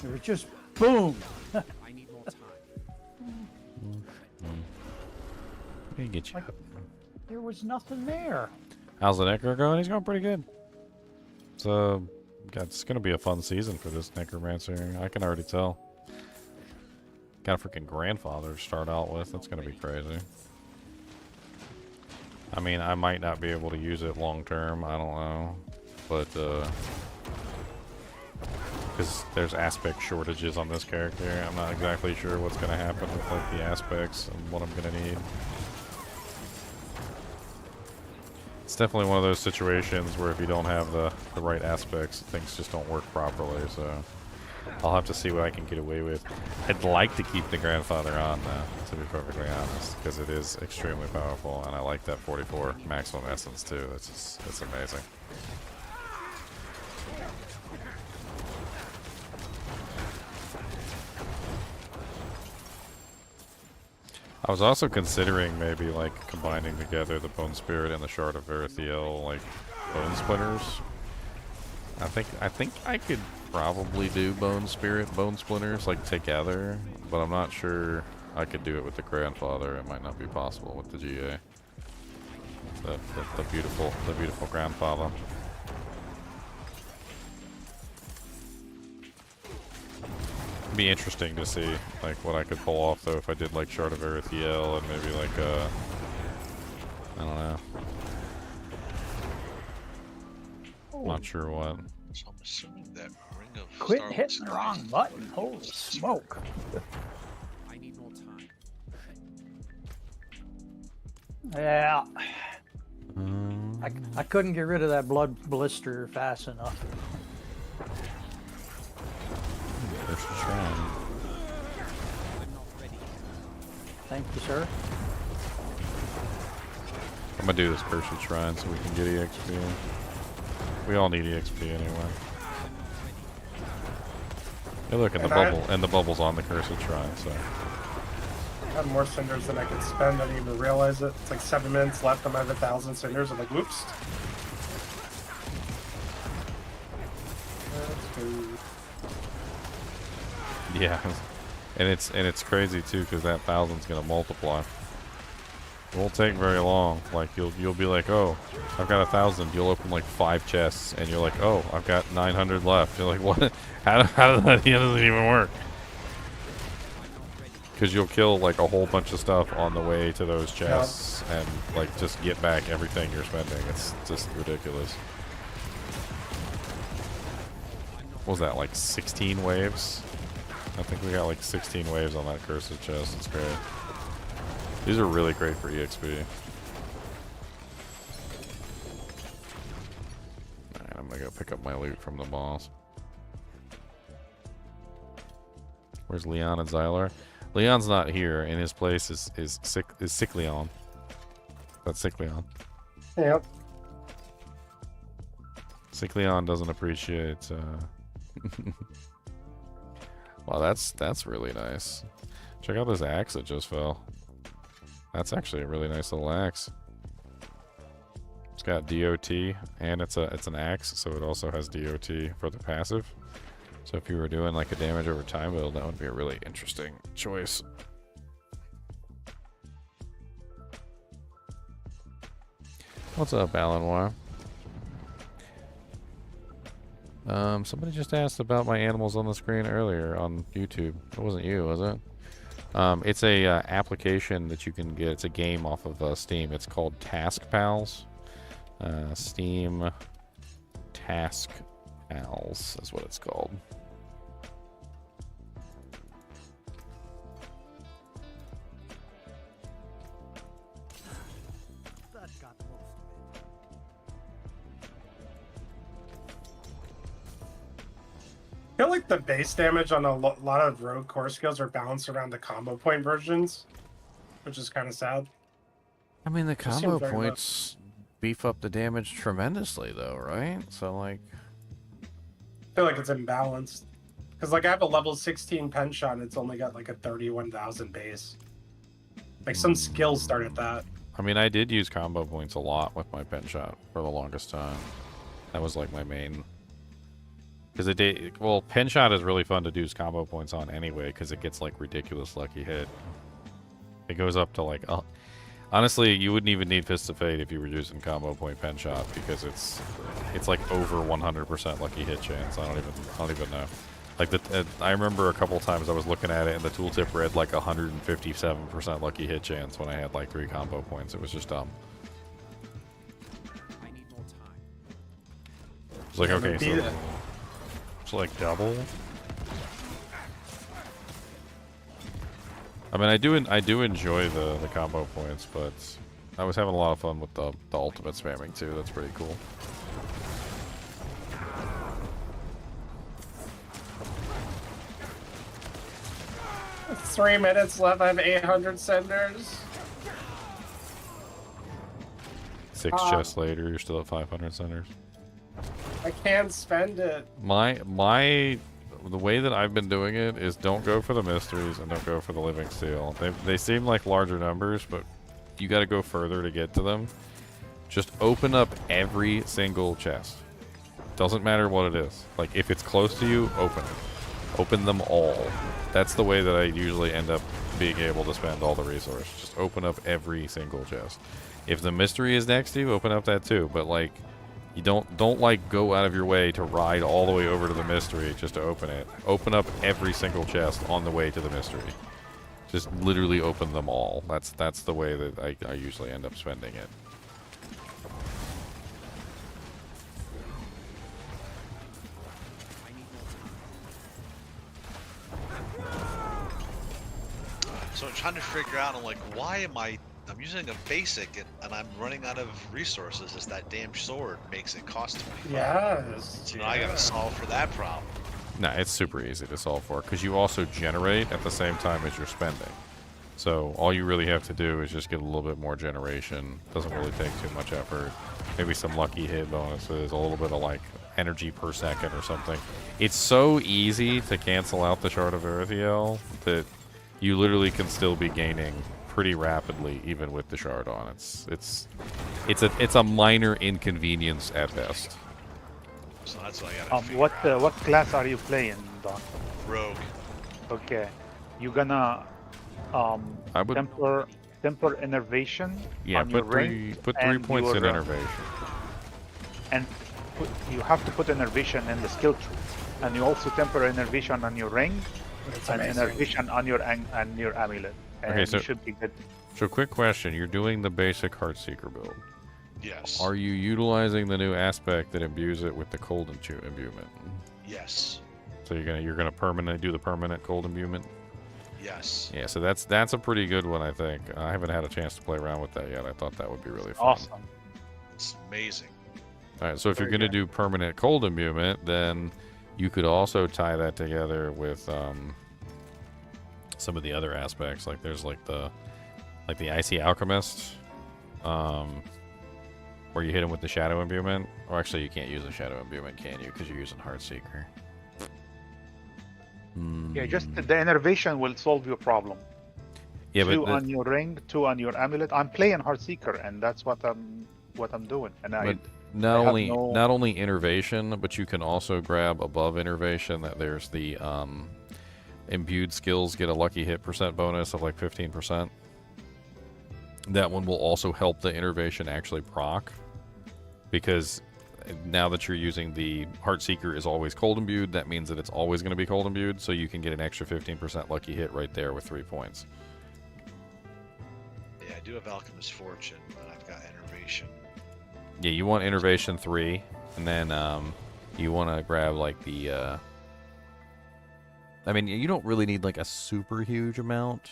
It was just boom. I need more time. Let me get you. Like, there was nothing there. How's the Necro going? He's going pretty good. So, it's going to be a fun season for this Necromancer. I can already tell. Got a freaking grandfather to start out with. That's going to be crazy. I mean, I might not be able to use it long term. I don't know. But, because there's aspect shortages on this character. I'm not exactly sure what's going to happen with, like, the aspects and what I'm going to need. It's definitely one of those situations where if you don't have the right aspects, things just don't work properly, so I'll have to see what I can get away with. I'd like to keep the grandfather on, to be perfectly honest, because it is extremely powerful, and I like that 44 maximum essence too. It's amazing. I was also considering maybe like combining together the Bone Spirit and the Shard of Verithiel, like Bone Splinters. I think I could probably do Bone Splinters like together, but I'm not sure I could do it with the grandfather. It might not be possible with the GA. The beautiful grandfather. It'd be interesting to see like what I could pull off though if I did like Shard of Verithiel and maybe like I don't know. Not sure what. So I'm assuming that Ring of Quit Starless hitting the wrong button. Holy smoke. I need more time. Yeah. I couldn't get rid of that blood blister fast enough. There's a shrine. I'm not ready. Thank you, sir. I'm gonna do this cursed shrine so we can get EXP. We all need EXP anyway. Hey, look, and the bubble's on the cursed shrine. So I have more cinders than I can spend. I didn't even realize it. It's like 7 minutes left. I'm at 1,000 cinders. I'm like, whoops. That's good. yeah, and it's crazy too because that 1,000's gonna multiply. It won't take very long. Like you'll be like, oh, I've got 1,000. You'll open like 5 chests, and you're like, oh, I've got 900 left. You're like, what? How does that even work? Because you'll kill like a whole bunch of stuff on the way to those chests, and like just get back everything you're spending. It's just ridiculous. What was that, like 16 waves? I think we got like 16 waves on that cursed chest. It's great. These are really great for EXP. Alright, I'm gonna go pick up my loot from the boss. Where's Leon and Xylar? Leon's not here. In his place is Sick Leon. That's Sick Leon. Yep. Cycleon doesn't appreciate. Wow, that's really nice. Check out this axe that just fell. That's actually a really nice little axe. It's got DOT and it's an axe, so it also has DOT for the passive. So if you were doing like a damage over time build, that would be a really interesting choice. What's up, Alan? Somebody just asked about my animals on the screen earlier on YouTube. It wasn't you, was it? It's a application that you can get. It's a game off of Steam. It's called Task Pals. Steam Task Pals is what it's called. I feel like the base damage on a lot of rogue core skills are balanced around the combo point versions, which is kind of sad. I mean, the Just combo seems very points beef up the damage tremendously, though, right? So, like... I feel like it's imbalanced. Because, like, I have a level 16 pen shot, and it's only got, like, a 31,000 base. Like, some skills start at that. I mean, I did use combo points a lot with my pen shot for the longest time. That was, like, my main... Because well, pen shot is really fun to do combo points on anyway, because it gets, like, ridiculous lucky hit. It goes up to, like... honestly, you wouldn't even need Fist of Fate if you were using combo point pen shot, because it's like over 100% lucky hit chance. I don't even know. Like I remember a couple times I was looking at it and the tooltip read like 157% lucky hit chance when I had like 3 combo points. It was just dumb. I need more time. It's like, okay, so it's like double. I mean, I do enjoy the combo points, but I was having a lot of fun with the ultimate spamming too. That's pretty cool. It's 3 minutes left. I have 800 senders. 6 chests later, you're still at 500 centers. I can't spend it. The way that I've been doing it is don't go for the mysteries and don't go for the living steel. They seem like larger numbers, but you got to go further to get to them. Just open up every single chest. Doesn't matter what it is. Like, if it's close to you, open it. Open them all. That's the way that I usually end up being able to spend all the resources. Just open up every single chest. If the mystery is next to you, open up that too. But, like, you don't like go out of your way to ride all the way over to the mystery just to open it. Open up every single chest on the way to the mystery. Just literally open them all. That's the way that I usually end up spending it. So I'm trying to figure out, I'm like, why am I'm using a basic and I'm running out of resources as that damn sword makes it cost 25. Yes. So now I gotta solve for that problem. Nah, it's super easy to solve for because you also generate at the same time as you're spending. So all you really have to do is just get a little bit more generation. Doesn't really take too much effort. Maybe some lucky hit bonuses, a little bit of like energy per second or something. It's so easy to cancel out the Shard of Erethiel that you literally can still be gaining pretty rapidly even with the shard on. It's a minor inconvenience at best. So that's what I gotta What class are you playing, Don? Rogue. Okay, you gonna I would temper innervation. yeah on your put ring three and points in your, innervation. And you have to put innervation in the skill tree, and you also temper innervation on your ring It's and amazing. innervation on your amulet. And Okay, so- you should be good. So quick question, you're doing the basic Heartseeker build. Yes. Are you utilizing the new aspect that imbues it with the cold imbuement? Yes. So you're gonna do the permanent cold imbuement? Yes. Yeah, so that's a pretty good one, I think. I haven't had a chance to play around with that yet. I thought that would be really fun. Awesome. It's amazing. Alright, so if you're Very going to good. do permanent cold imbuement, then you could also tie that together with some of the other aspects. Like there's like the Icy Alchemist. where you hit him with the shadow imbuement. Or actually, you can't use a shadow imbuement, can you? Because you're using Heartseeker. Yeah, just the innervation will solve your problem. Yeah, Two but on your ring, 2 on your amulet. I'm playing Heartseeker, and that's what I'm doing. And but I not have only no- not only innervation, but you can also grab above innervation that there's the imbued skills get a lucky hit percent bonus of like 15%. That one will also help the innervation actually proc, because now that you're using the Heartseeker is always cold imbued, that means that it's always going to be cold imbued, so you can get an extra 15% lucky hit right there with 3 points. Yeah, I do have Alchemist Fortune, and I've got Innervation. Yeah, you want innervation 3, and then you want to grab like the I mean, you don't really need like a super huge amount.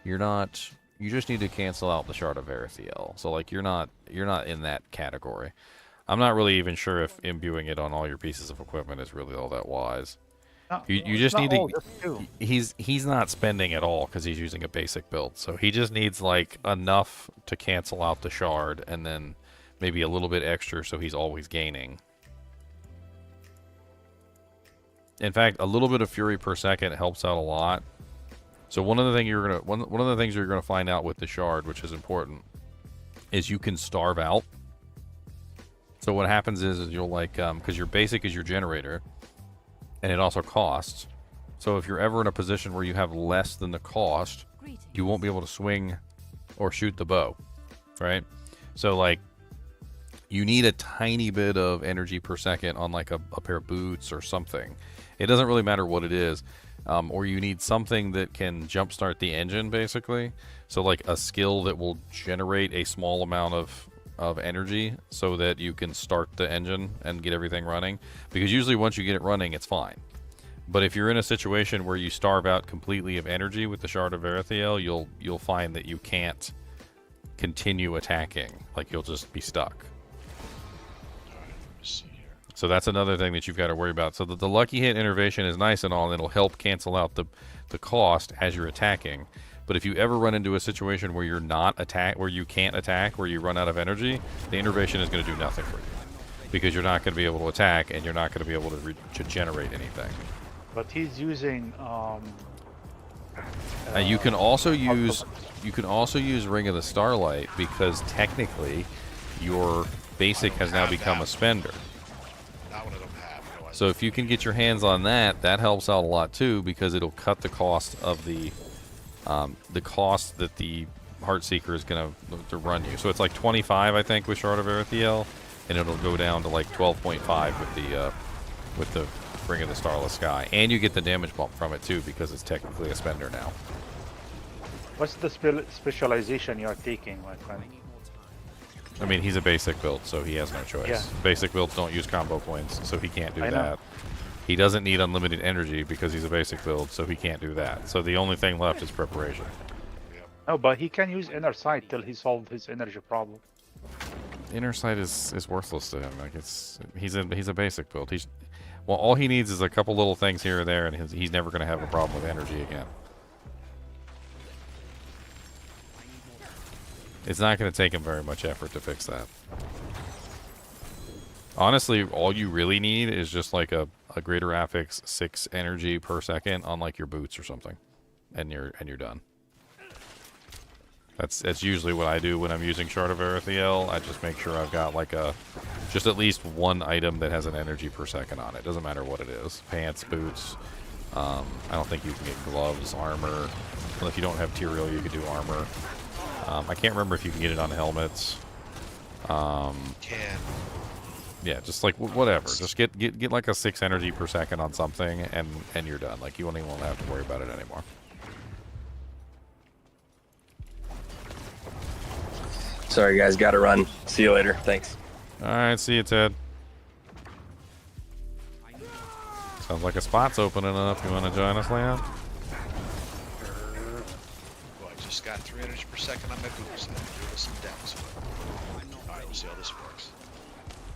You just need to cancel out the Shard of Verithiel. So like you're not in that category. I'm not really even sure if imbuing it on all your pieces of equipment is really all that wise. No, You just not need all, to. just 2. He's not spending at all because he's using a basic build. So he just needs like enough to cancel out the shard, and then maybe a little bit extra so he's always gaining. In fact, a little bit of fury per second helps out a lot. So one of the things you're gonna find out with the shard, which is important, is you can starve out. So what happens is you'll like because your basic is your generator, and it also costs. So if you're ever in a position where you have less than the cost, you won't be able to swing or shoot the bow, right? So like you need a tiny bit of energy per second on like a pair of boots or something. It doesn't really matter what it is. Or you need something that can jumpstart the engine, basically. So like a skill that will generate a small amount of energy so that you can start the engine and get everything running. Because usually once you get it running, it's fine. But if you're in a situation where you starve out completely of energy with the Shard of Verithiel, you'll find that you can't continue attacking. Like you'll just be stuck. So that's another thing that you've got to worry about. So the lucky hit innervation is nice and all, and it'll help cancel out the cost as you're attacking. But if you ever run into a situation where you're not where you can't attack, where you run out of energy, the innervation is going to do nothing for you, because you're not going to be able to attack, and you're not going to be able to generate anything. But he's using You can also use Ring of the Starlight, because technically your basic has now become a spender. That one I don't have. No, So if you can get your hands on that, that helps out a lot too, because it'll cut the cost of the cost that the Heartseeker is going to run you. So it's like 25, I think, with Shard of Verithiel, and it'll go down to like 12.5 with the Ring of the Starless Sky, and you get the damage bump from it too, because it's technically a spender now. What's the specialization you're taking, my friend? I mean, he's a basic build, so he has no choice. Yeah. Basic builds don't use combo points, so he can't do I know. that. He doesn't need unlimited energy because he's a basic build, so he can't do that. So the only thing left is preparation. No, but he can use inner sight till he solved his energy problem. Inner sight is worthless to him. Like he's a basic build. All he needs is a couple little things here or there, and he's never going to have a problem with energy again. It's not going to take him very much effort to fix that. Honestly, all you really need is just like a greater affix 6 energy per second on like your boots or something, and you're done. That's usually what I do when I'm using Shard of Verithiel. I just make sure I've got like just at least one item that has an energy per second on it. Doesn't matter what it is. Pants, boots. I don't think you can get gloves, armor. Well, if you don't have Tyrael, you could do armor. I can't remember if you can get it on helmets. Can. Yeah, just like whatever. Just get like a 6 energy per second on something, and you're done. Like you won't even have to worry about it anymore. Sorry, guys, gotta run. See you later. Thanks. All right, see you, Ted. Sounds like a spot's opening up. You want to join us, Leon? Well, I just got 3 energy per second on my boots. And I'm doing some decks. Alright, we'll see how this works.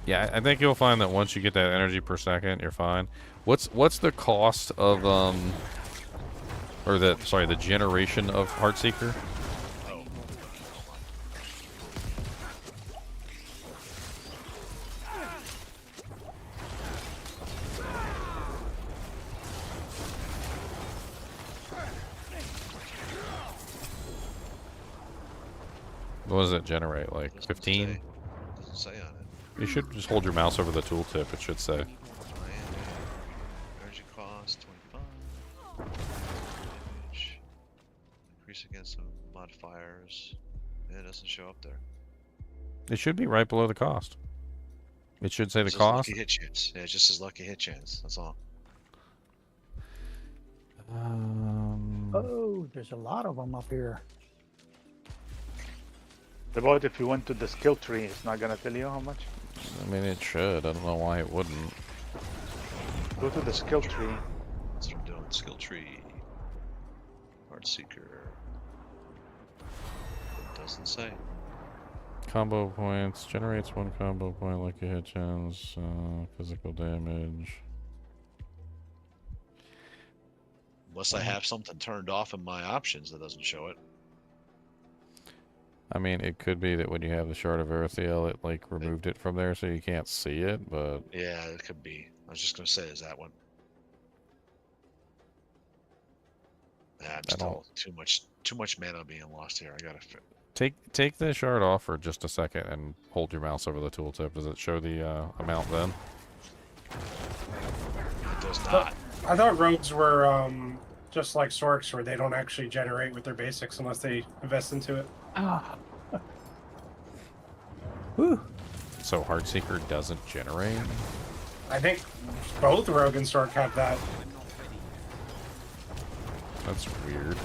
Yeah, I think you'll find that once you get that energy per second, you're fine. What's the cost of the generation of Heartseeker? What does it generate? Like Doesn't 15? say. Doesn't say on it. You should just hold your mouse over the tooltip. It should say. Energy cost 25. Damage. Increase against some modifiers. Yeah, it doesn't show up there. It should be right below the cost. It should say the It says cost. Lucky hit chance. Yeah, it just says lucky hit chance. That's all. Oh, there's a lot of them up here. About if you went to the skill tree, it's not gonna tell you how much. I mean, it should. I don't know why it wouldn't. Go to the skill tree. That's what I'm doing. Skill tree. Heart seeker. It doesn't say. Combo points. Generates 1 combo point, lucky hit chance, physical damage. Unless I have something turned off in my options that doesn't show it. I mean, it could be that when you have the Shard of Earthiel, it like removed it from there so you can't see it, but Yeah, it could be. I was just gonna say, is that one? Yeah, I'm still too much mana being lost here. I gotta. take the shard off for just a second and hold your mouse over the tooltip. Does it show the amount then? It does not. I thought rogues were just like sorks, where they don't actually generate with their basics unless they invest into it. Ah. Whew. So Heartseeker doesn't generate? I think both rogue and sork have that. That's weird.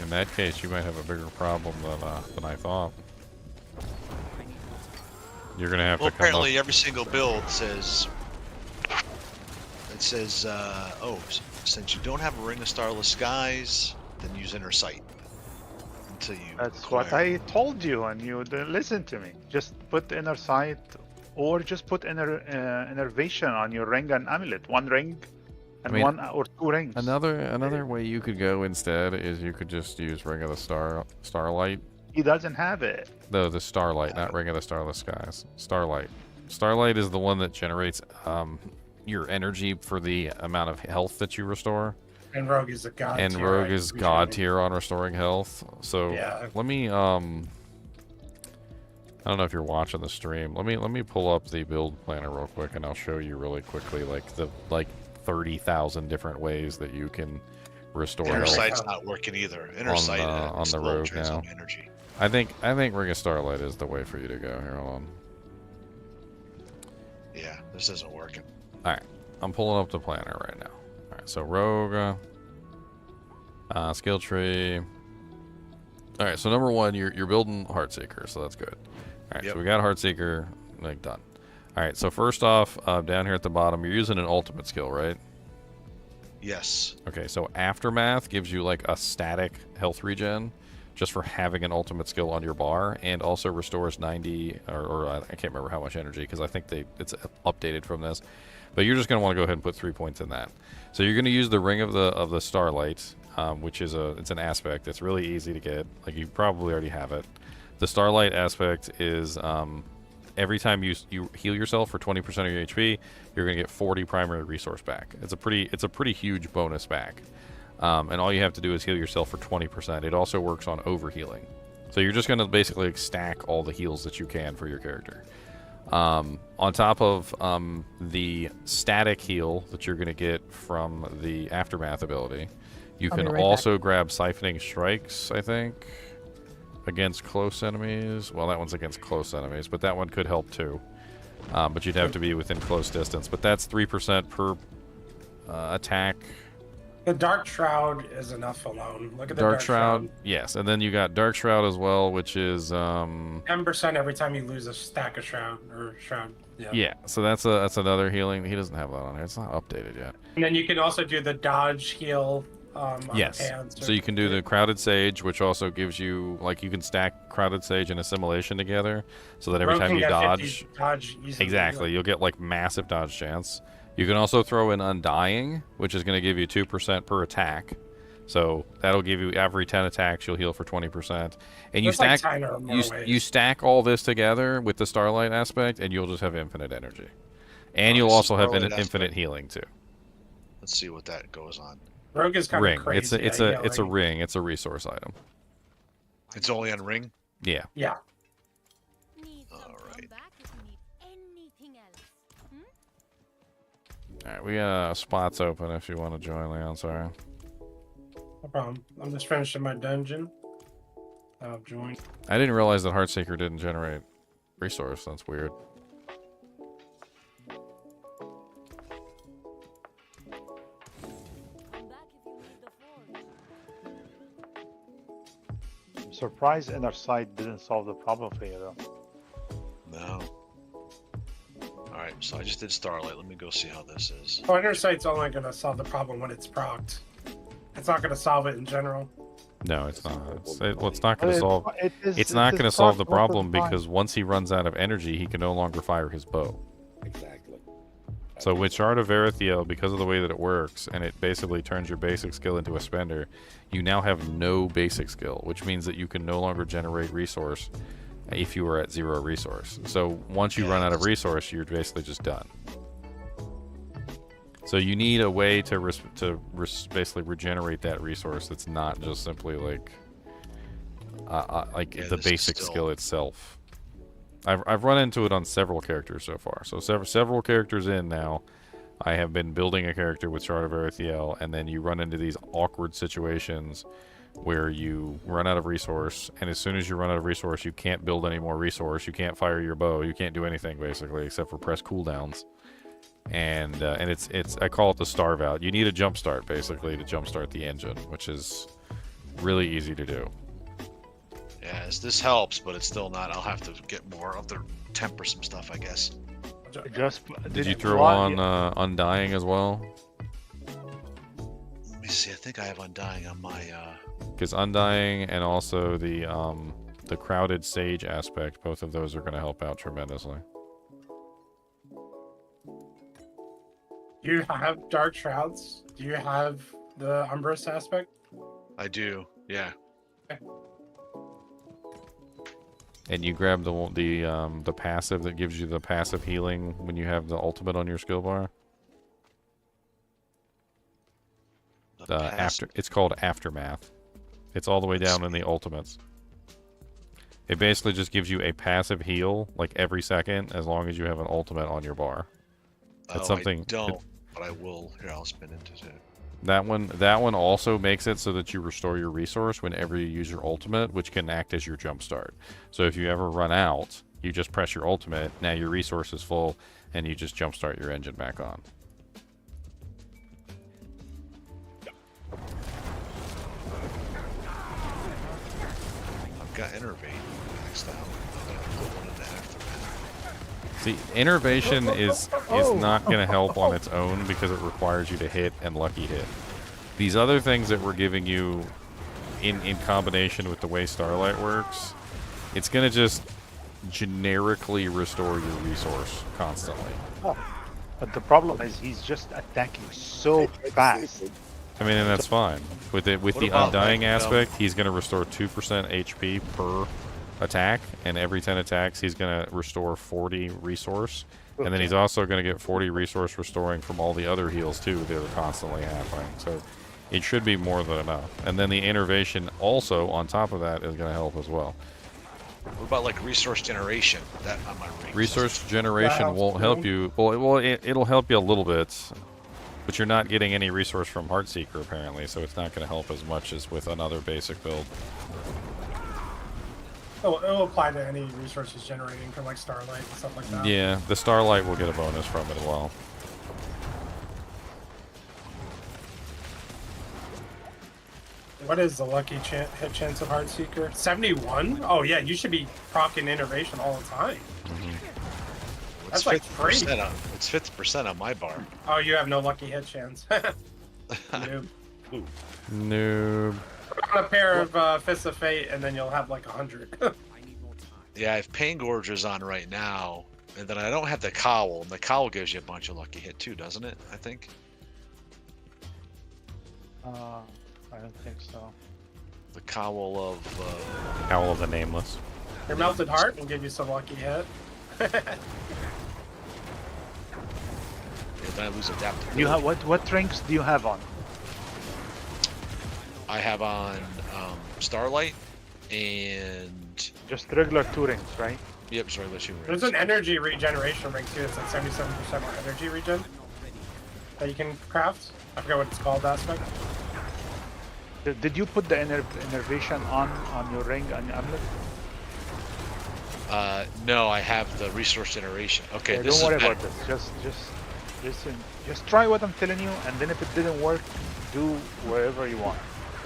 In that case, you might have a bigger problem than I thought. You're gonna have Well, to come apparently up. every single build says. It says, oh, since you don't have a Ring of Starless Skies, then use Inner Sight until you. That's what I told you, and you didn't listen to me. Just put inner sight, or just put innervation on your ring and amulet. One ring, and I mean, 1 or 2 rings. Another way you could go instead is you could just use Ring of the Starlight. He doesn't have it. No, the Starlight, not Ring of the Starless Skies. Starlight. Starlight is the one that generates your energy for the amount of health that you restore. And rogue is a god. And tier, Rogue right? is god tier on restoring health. So Yeah. let me I don't know if you're watching the stream. Let me pull up the build planner real quick and I'll show you really quickly like the 30,000 different ways that you can restore Inner health. Sight's not working either. Inner on Sight the Rogue now. Energy. I think Ring of Starlight is the way for you to go. Here, hold on. Yeah, this isn't working. Alright, I'm pulling up the planner right now. Alright, so Rogue, skill tree. Alright, so number 1, you're building Heartseeker, so that's good. Alright, Yep. so we got Heartseeker, like, done. Alright, so first off, down here at the bottom, you're using an ultimate skill, right? Yes. Okay, so Aftermath gives you like a static health regen just for having an ultimate skill on your bar, and also restores 90 or I can't remember how much energy because I think it's updated from this. But you're just going to want to go ahead and put 3 points in that. So you're going to use the Ring of the Starlight, which is it's an aspect. It's really easy to get. Like you probably already have it. The Starlight aspect is every time you heal yourself for 20% of your HP, you're going to get 40 primary resource back. It's a pretty huge bonus back. And all you have to do is heal yourself for 20%. It also works on overhealing. So you're just going to basically stack all the heals that you can for your character. On top of the static heal that you're going to get from the Aftermath ability, you I'll be can right also grab Siphoning Strikes, I think, against close enemies. Well, that one's against close enemies, but that one could help too. But you'd have to be within close distance. But that's 3% per attack. The Dark Shroud is enough alone. Look at the Dark Shroud, yes, and then you got Dark Shroud as well, which is 10% every time you lose a stack of Shroud or Shroud. Yeah. yeah. So that's another healing. He doesn't have that on here. It's not updated yet. And then you can also do the dodge heal. On Yes. hands So you can do the Crowded Sage, which also gives you like you can stack Crowded Sage and Assimilation together, so that every Rogue time can you get dodge, 50 dodge easily. exactly, you'll get like massive dodge chance. You can also throw in Undying, which is going to give you 2% per attack. So that'll give you every 10 attacks you'll heal for 20%. And you There's like stack 10 or more you ways. stack all this together with the Starlight aspect, and you'll just have infinite energy. And you'll this also have Starlight infinite aspect. healing too. Let's see what that goes on. Rogue is kind Ring. of crazy. It's a ring. It's a resource item. It's only on ring. Yeah. Yeah. Alright. Alright, we got spots open if you want to join, Leon. Sorry. No problem. I'm just finishing my dungeon. I'll join. I didn't realize that Heartseeker didn't generate resource. That's weird. I'm surprised inner sight didn't solve the problem for you though. No. Alright, so I just did Starlight. Let me go see how this is. Oh, Inner Sight's only going to solve the problem when it's procced. It's not going to solve it in general. No, it's not. It's not going to solve. It's It's not going to solve the proc most of problem the time. because once he runs out of energy, he can no longer fire his bow. Exactly. So with Shard of Verithiel, because of the way that it works, and it basically turns your basic skill into a spender, you now have no basic skill, which means that you can no longer generate resource if you were at 0 resource. So once you run out of resource, you're basically just done. So you need a way to basically regenerate that resource that's not just simply like Yeah, the this is basic still- skill itself. I've run into it on several characters so far. So several characters in now, I have been building a character with Shard of Verithiel, and then you run into these awkward situations where you run out of resource, and as soon as you run out of resource, you can't build any more resource, you can't fire your bow, you can't do anything basically except for press cooldowns. And it's I call it the starve out. You need a jump start basically to jumpstart the engine, which is really easy to do. Yes, this helps, but it's still not. I'll have to get more of the temper some stuff, I guess. Just Did you throw on Undying as well? Let me see. I think I have Undying on my. Because Undying and also the crowded sage aspect, both of those are going to help out tremendously. Do you have Dark Shrouds? Do you have the Umbrous aspect? I do. Yeah. And you grab the passive that gives you the passive healing when you have the ultimate on your skill bar. It's called Aftermath. It's all the way down in the ultimates. It basically just gives you a passive heal like every second as long as you have an ultimate on your bar. That's something. I don't, but I will. Here, I'll spin into it. That one also makes it so that you restore your resource whenever you use your ultimate, which can act as your jump start. So if you ever run out, you just press your ultimate, now your resource is full, and you just jump start your engine back on. I've got Innervate next out. I'm gonna put one in the Aftermath. See, Innervation is not going to help on its own because it requires you to hit and lucky hit. These other things that we're giving you in combination with the way Starlight works, it's going to just generically restore your resource constantly. Oh, but the problem is he's just attacking so fast. I mean, and that's fine. With the about, Undying like, aspect, he's going to restore 2% HP per attack, and every 10 attacks he's going to restore 40 resource, and then he's also going to get 40 resource restoring from all the other heals too that are constantly happening. So it should be more than enough. And then the Innervation also on top of that is going to help as well. What about like resource generation? That on my ring. Resource generation helps won't help too. you. It'll help you a little bit, but you're not getting any resource from Heartseeker apparently, so it's not going to help as much as with another basic build. It'll apply to any resources generating from like Starlight and stuff like that. Yeah, the Starlight will get a bonus from it as well. What is the lucky hit chance of Heartseeker? 71? Oh yeah, you should be proccing Innervation all the time. It's That's like 50% on. It's 50% on my bar. Oh, you have no lucky hit chance. Noob. Noob. Put on a pair of Fists of Fate, and then you'll have like 100. I need more time. Yeah, I have Pain Gorgers on right now, and then I don't have the Cowl. And the Cowl gives you a bunch of lucky hit too, doesn't it? I think. I don't think so. The Cowl of. Owl of the Nameless. Your Melted Heart will give you some lucky hit. Then I lose adaptability. You have what ranks do you have on? I have on Starlight, And Just regular 2 rings, right? yep, sorry, let you. There's an energy regeneration ring too. It's like 77% more energy regen that you can craft. I forget what it's called. Aspect. Did you put the innervation on your ring and amulet? No, I have the resource generation. Okay, Yeah, this don't worry is about better. this. Just listen. Just try what I'm telling you, and then if it didn't work, do wherever you want.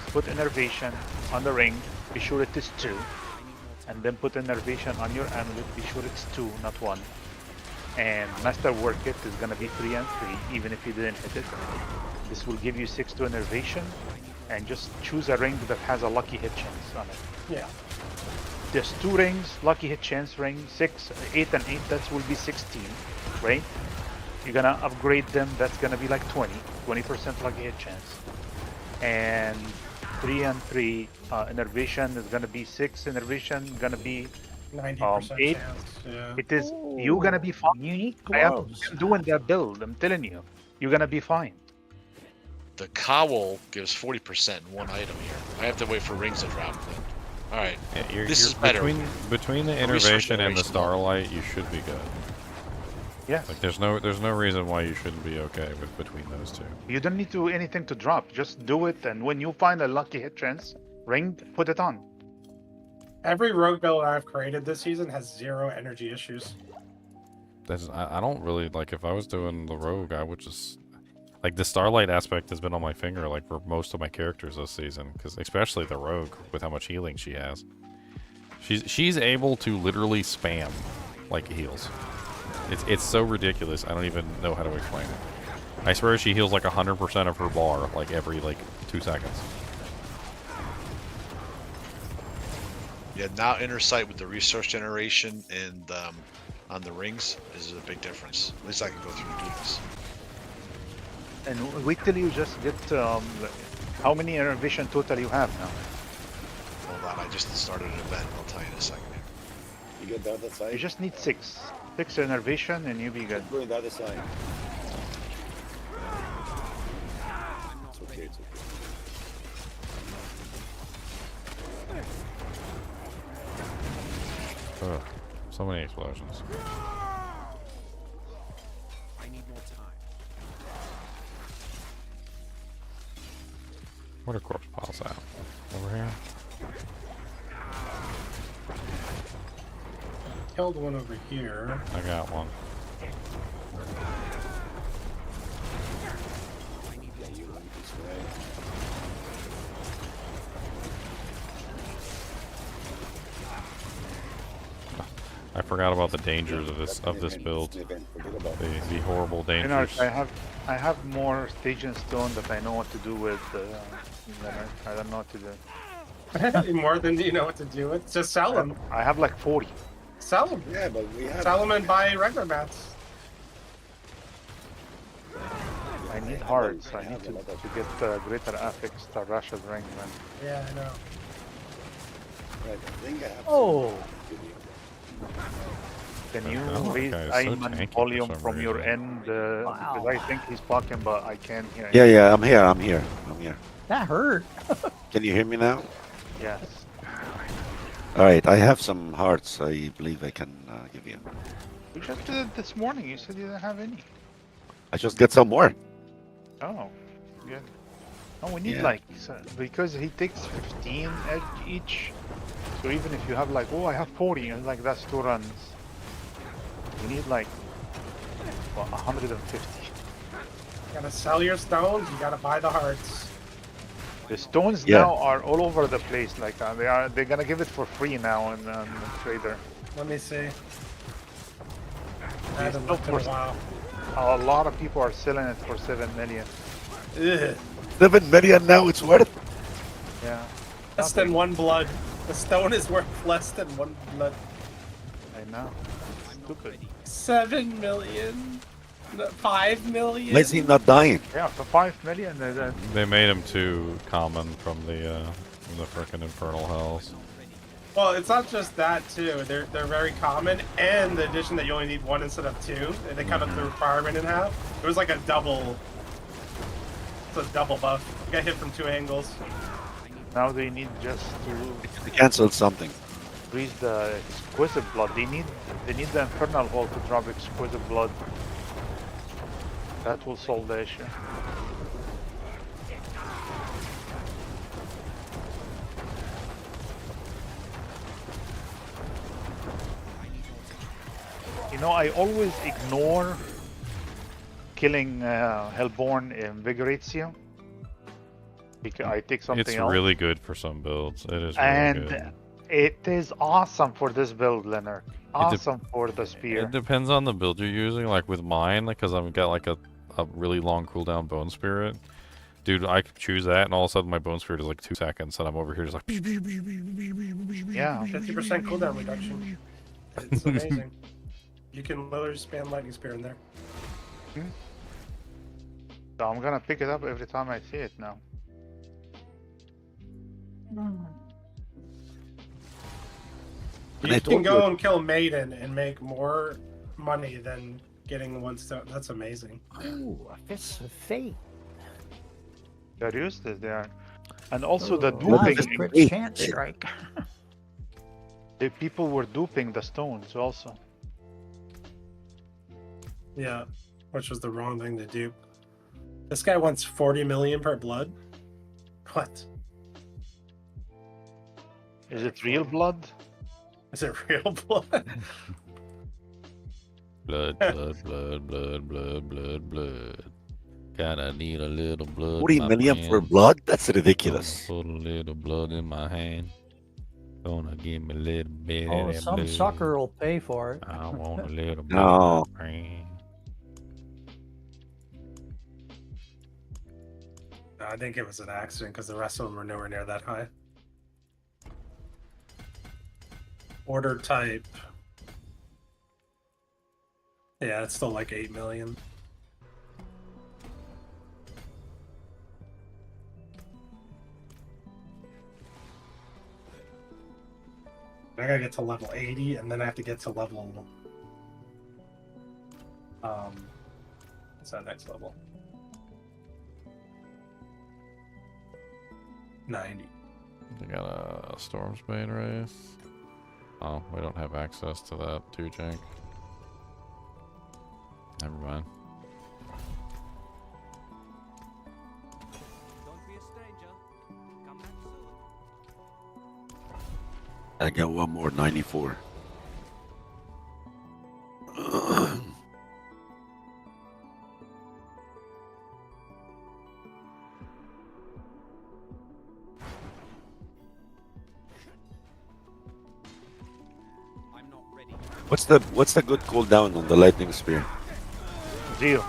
Put innervation on the ring. Be sure it is 2, and then put innervation on your amulet. Be sure it's 2, not 1. And master work it is gonna be 3 and 3, even if you didn't hit it. This will give you 6 to innervation, and just choose a ring that has a lucky hit chance on it. Yeah. There's 2 rings, lucky hit chance ring, 6, 8 and 8, that will be 16, right? You're gonna upgrade them, that's gonna be like 20% lucky hit chance. And 3 and 3, innervation is gonna be 6, innervation gonna be 90% 8. chance. Yeah. It is, you're gonna be fine. Unique I am gloves. doing that build, I'm telling you. You're gonna be fine. The cowl gives 40% in one item here. I have to wait for rings to drop. All right, Yeah, this is better. Between the The resource innervation and the generation. starlight, you should be good. Yes. Like there's no reason why you shouldn't be okay with between those two. You don't need to anything to drop, just do it, and when you find a lucky hit chance ring, put it on. Every rogue build I've created this season has 0 energy issues. I don't really like if I was doing the rogue, I would just like the starlight aspect has been on my finger like for most of my characters this season, because especially the rogue with how much healing she has. She's able to literally spam like heals. It's so ridiculous. I don't even know how to explain it. I swear she heals like 100% of her bar like every like 2 seconds. Yeah, now inner sight with the resource generation and on the rings is a big difference. At least I can go through and do this. And wait till you just get how many innervation total you have now. Hold on, I just started an event. I'll tell you in a second. You get the other side. You just need 6 innervation and you'll be good. Go on the other side. It's okay, it's okay. Ugh, so many explosions. I need more time. What are corpse piles out? Over here? Killed one over here. I got one. You want this way. I forgot about the dangers of this build. The horrible dangers. I have more staging stone that I know what to do with. I don't know what to do. More than you know what to do with. Just sell them. I have like 40. Sell them. Yeah, but we have. Sell them and buy regular mats. I need hearts. I need to get greater affix to Russia's ring. Man. Yeah, I know. Right, I think I have. Oh, Can you Oh, raise okay, it's so Ayman tanky volume for some from your reason. end? Because I think he's talking, but I can't hear him. Yeah, yeah, I'm here. that hurt. Can you hear me now? Yes. All right, I have some hearts. I believe I can give you. We just did it this morning. You said you didn't have any. I just get some more. Oh, yeah. Oh, we need Yeah. like because he takes 15 each. So even if you have like, oh, I have 40, and like that's 2 runs. We need like 150. You gotta sell your stones. You gotta buy the hearts. The stones Yeah. now are all over the place. Like they're gonna give it for free now on Trader. Let me see. I haven't still looked in a for- while. A lot of people are selling it for 7 million. Ugh. 7 million now. It's worth. Yeah. Less than 1 blood. The stone is worth less than 1 blood. I know. Stupid. 7 million. 5 million. Why is he not dying? Yeah, for 5 million. They made him too common from the frickin' Infernal Hells. Well, it's not just that too. They're very common, and the addition that you only need 1 instead of 2. They cut up the requirement in half. It was like a double. It's a double buff. You got hit from 2 angles. Now they need just to They canceled something. increase the exquisite blood. They need the infernal hole to drop exquisite blood. That will solve the issue. You know, I always ignore killing Hellborn invigorates you. Because I take something It's else. really good for some builds. It is really And good. it is awesome for this build, Leonard. Awesome for the spear. It depends on the build you're using. Like with mine, because I've got like a really long cooldown bone spirit. Dude, I could choose that, and all of a sudden my bone spirit is like 2 seconds, and I'm over here just like. Yeah. 50% cooldown reduction. It's amazing. You can literally spam lightning spear in there. So I'm gonna pick it up every time I see it now. And I You can told go you- and kill Maiden and make more money than getting one stone. That's amazing. Ooh, a fist of fate. They're used to there. And also the Oh, nice, duping. crit Hey. chance strike. The people were duping the stones also. Yeah, which was the wrong thing to do. This guy wants 40 million per blood. What? Is it real blood? Is it real blood? Blood, blood, blood, blood, blood, blood, blood. Gotta need a little blood. 40 my million for friend. blood? That's ridiculous. Gonna put a little blood in my hand. Gonna give me a little bit Oh, of that some blood. sucker will pay for it. I want a little blood. No. my friend. I think it was an accident because the rest of them were nowhere near that high. Order type. Yeah, it's still like 8 million. I gotta get to level 80 and then I have to get to level what's that next level? 90. We got a Stormspade race. Oh, we don't have access to that too, Jank. Never mind. Don't be a stranger. Come back soon. I got one more 94. I'm not ready. What's the good cooldown on the lightning spear? 0.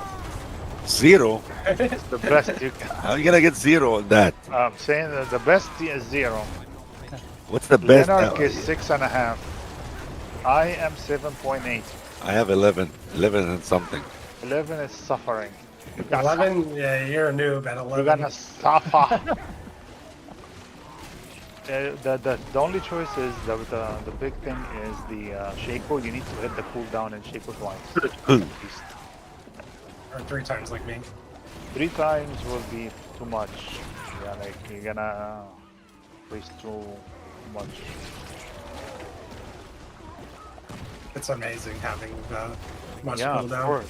0? It's the best you can. How are you gonna get 0 on that? I'm saying that the best is 0. What's the best? Lenark is 6.5. I am 7.8. I have 11 and something. 11 is suffering. You got 11? Yeah, you're a noob at 11. You're gonna suffer. The only choice is the big thing is the Shaco. You need to hit the cooldown and Shaco twice. At least. Or 3 times like me. 3 times will be too much. Yeah, like you're gonna waste too much. It's amazing having much Yeah, of cooldown. course.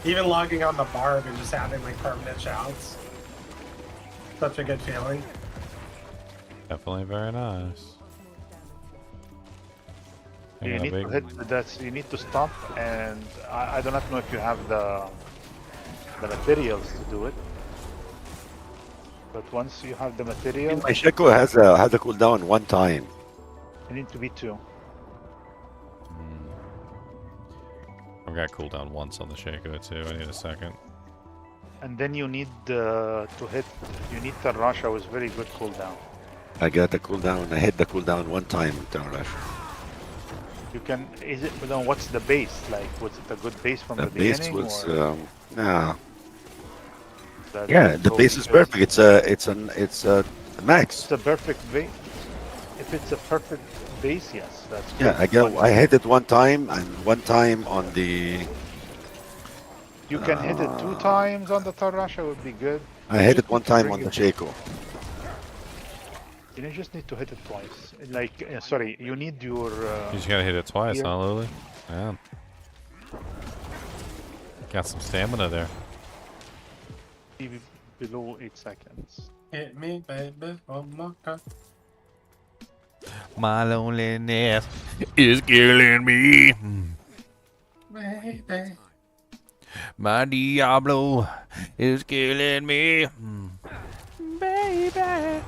Even logging on the barb and just having like permanent shouts. Such a good feeling. Definitely very nice. I You got a need to big- hit that. You need to stop, and I do not know if you have the materials to do it. But once you have the material, My Sheko has a cooldown 1 time. you need to be 2. I've got cooldown once on the Shaco too. I need a second. And then you need to hit. You need the Russia with very good cooldown. I got the cooldown. I hit the cooldown 1 time in Town Rush. You can. Is it? No, what's the base like? Was it a good base from The the base beginning? was or nah. that- Yeah, the so base is because perfect. It's a max. It's a perfect base. If it's a perfect base, yes, that's good. Yeah, I hit it 1 time and 1 time on the. You can hit it 2 times on the Tarasha would be good. I hit it Just 1 to time bring on the it- Shaco. You just need to hit it twice. Like, sorry, you need your. You just gotta hit it twice, here. huh, Lily? Yeah. Got some stamina there. Be below 8 seconds. Hit me, baby, one more time. My loneliness is killing me. Baby. My Diablo is killing me. Baby.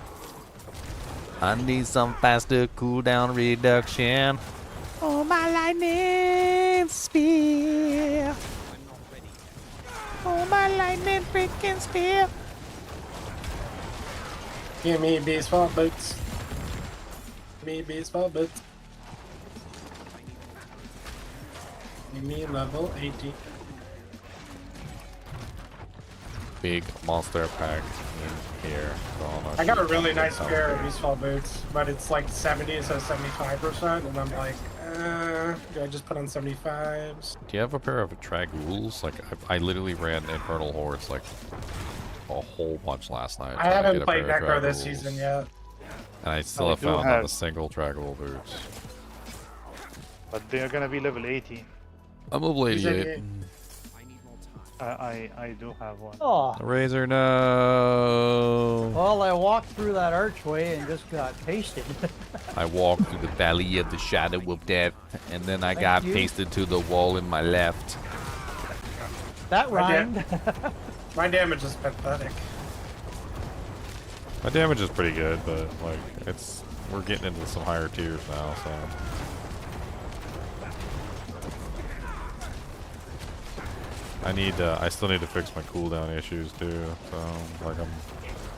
I need some faster cooldown reduction. Oh, my lightning spear. Oh, my lightning freaking spear. Give me baseball boots. Give me baseball boots. Give me level 80. Big monster pack in here. I got a really nice pair of baseball boots, but it's like 70 instead of 75%, and I'm like, do I just put on 75s? Do you have a pair of Dragools? Like, I literally ran Infernal Hordes like a whole bunch last night. I trying to haven't get a played pair of Necro this Dragools, season yet. And I still I have do found have- not a single Dragool boots. But they are gonna be level 80. I'm level He's 88. a- I need more time. I do have one. Oh, Razor, no. well, I walked through that archway and just got pasted. I walked through the valley of the shadow of death, and then I got you. pasted to the wall in my left. That rhymed. My damage is pathetic. My damage is pretty good, but like we're getting into some higher tiers now, so. I still need to fix my cooldown issues too. So like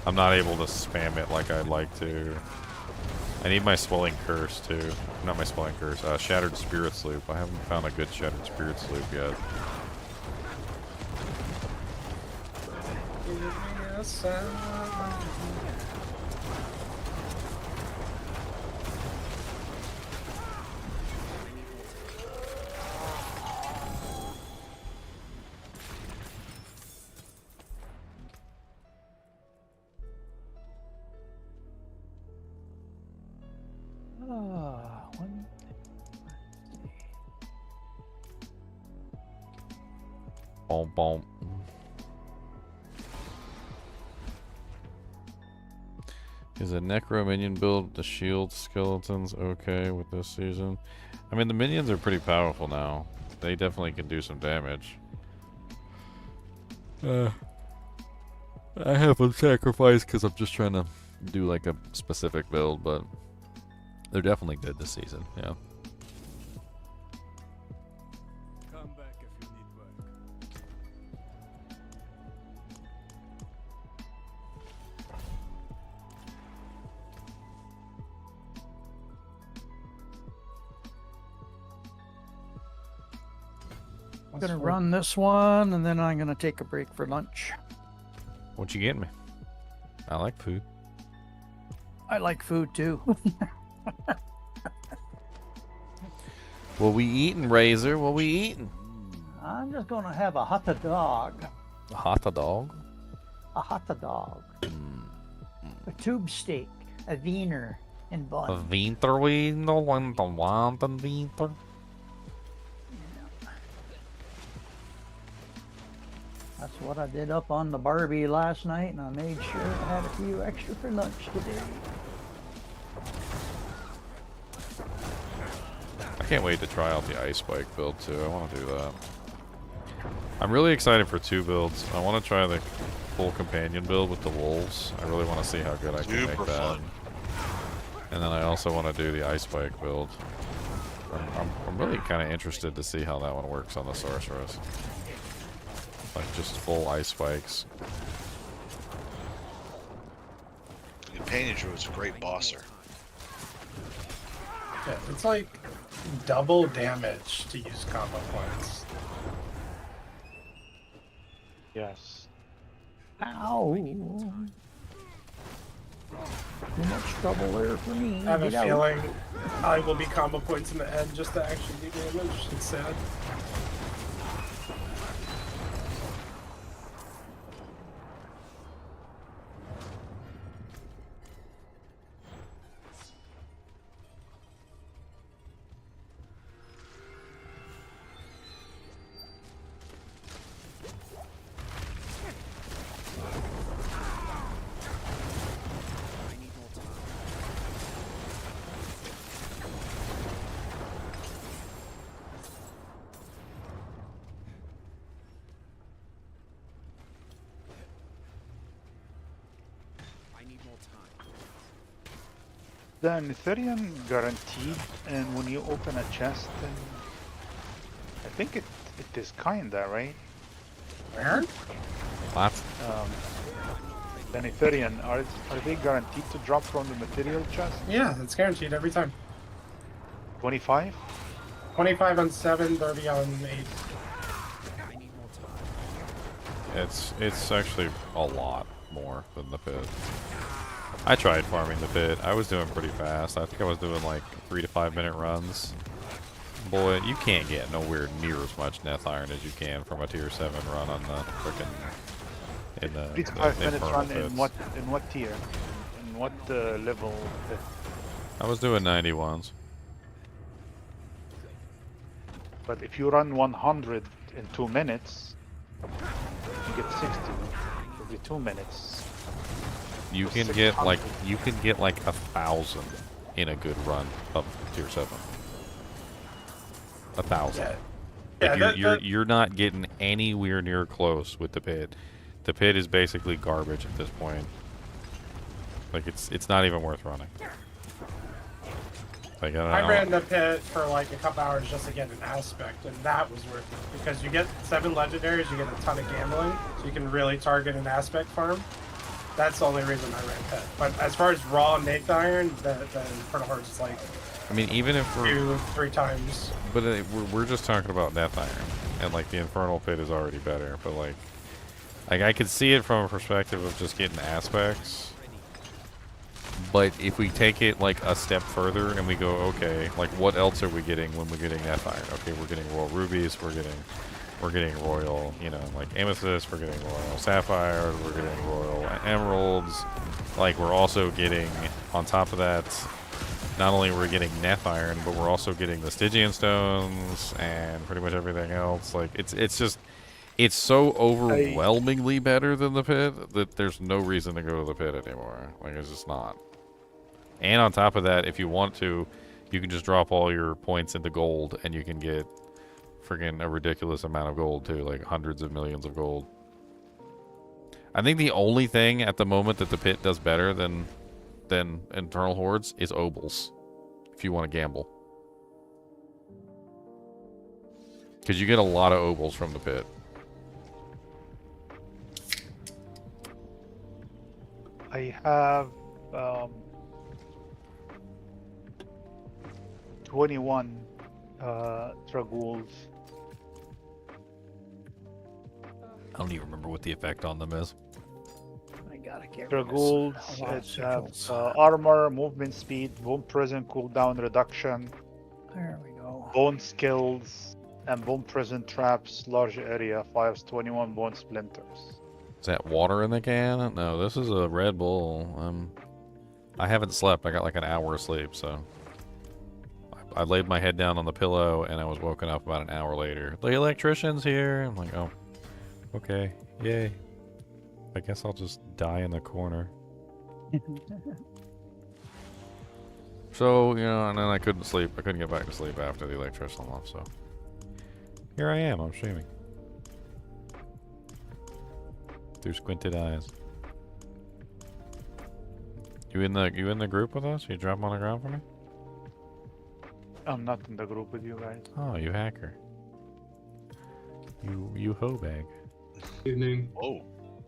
I'm not able to spam it like I'd like to. I need my swelling curse too. Not my swelling curse. Shattered spirits loop. I haven't found a good shattered spirits loop yet. Give me a sign. One. Boom, boom. Is a Necro minion build the shield skeletons okay with this season? I mean, the minions are pretty powerful now. They definitely can do some damage. I have them sacrificed because I'm just trying to do like a specific build, but they're definitely good this season, yeah. Come back if you need work. I'm gonna run this one, and then I'm gonna take a break for lunch. What you getting me? I like food. I like food too. What we eating, Razor? What we eating? I'm just gonna have a hot dog. A hot dog? A hot dog. A tube steak, a wiener, and A bun. vinterwindel and the want and winter. That's what I did up on the Barbie last night, and I made sure I had a few extra for lunch today. I can't wait to try out the ice spike build too. I want to do that. I'm really excited for two builds. I want to try the full companion build with the wolves. I really want to see how good I can make Super that. fun. And then I also want to do the ice spike build. I'm really kind of interested to see how that one works on the sorceress. Like just full ice spikes. Companion druid's a great bosser. Yeah, it's like double damage to use combo points. Yes. Ow! Too much trouble there for me. I have a Get out. feeling I will be combo points in the end just to actually do damage. It's sad. the Ethereum guaranteed, and when you open a chest, and I think it is kinda right. Where? What? The Ethereum are they guaranteed to drop from the material chest? Yeah, it's guaranteed every time. 25. 25 on 7, 30 on 8. It's actually a lot more than the pit. I tried farming the pit. I was doing pretty fast. I think I was doing like 3 to 5 minute runs. Boy, you can't get nowhere near as much Neth Iron as you can from a tier 7 run on the frickin' in the 3 to 5 minutes Infernal run pits. in what tier? In what level pit? I was doing 91s. But if you run 100 in 2 minutes, you get 60 every 2 minutes. You can get like 1,000 in a good run of tier 7. 1,000. Yeah. Like you're not getting anywhere near close with the pit. The pit is basically garbage at this point. Like it's not even worth running. Like I ran the pit for like a couple hours just to get an aspect, and that was worth it because you get 7 legendaries, you get a ton of gambling, so you can really target an aspect farm. That's the only reason I ran pit. But as far as raw Nth Iron, the Infernal Hordes is like, I mean, even if we're 2-3 times. But we're just talking about Neth Iron, and like the Infernal Pit is already better. But like I could see it from a perspective of just getting aspects. But if we take it like a step further and we go, okay, like what else are we getting when we're getting Neth Iron? Okay, we're getting Royal Rubies, we're getting Royal, you know, like Amethyst, we're getting Royal Sapphire, we're getting Royal Emeralds. Like we're also getting, on top of that, not only we're getting Neth Iron, but we're also getting the Stygian Stones and pretty much everything else. Like it's just, it's so overwhelmingly better than the pit that there's no reason to go to the pit anymore. Like it's just not. And on top of that, if you want to, you can just drop all your points into gold and you can get friggin' a ridiculous amount of gold too, like hundreds of millions of gold. I think the only thing at the moment that the pit does better than Internal Hordes is Obols, if you want to gamble. Because you get a lot of Obols from the pit. I have 21 Dragools. I don't even remember what the effect on them is. I gotta get Dragools, rid of it has armor, movement speed, bone prison cooldown reduction, There we go. bone skills, and bone prison traps, large area, fires 21 bone splinters. Is that water in the can? No, this is a Red Bull. I haven't slept. I got like an hour of sleep, so I laid my head down on the pillow and I was woken up about an hour later. The electrician's here. I'm like, oh, okay, yay. I guess I'll just die in the corner. So, you know, and then I couldn't sleep. I couldn't get back to sleep after the electrician left, so here I am. I'm streaming. Through squinted eyes. You in the group with us? You drop 'em on the ground for me? I'm not in the group with you guys. Oh, you hacker. You hoe bag. Evening. Oh.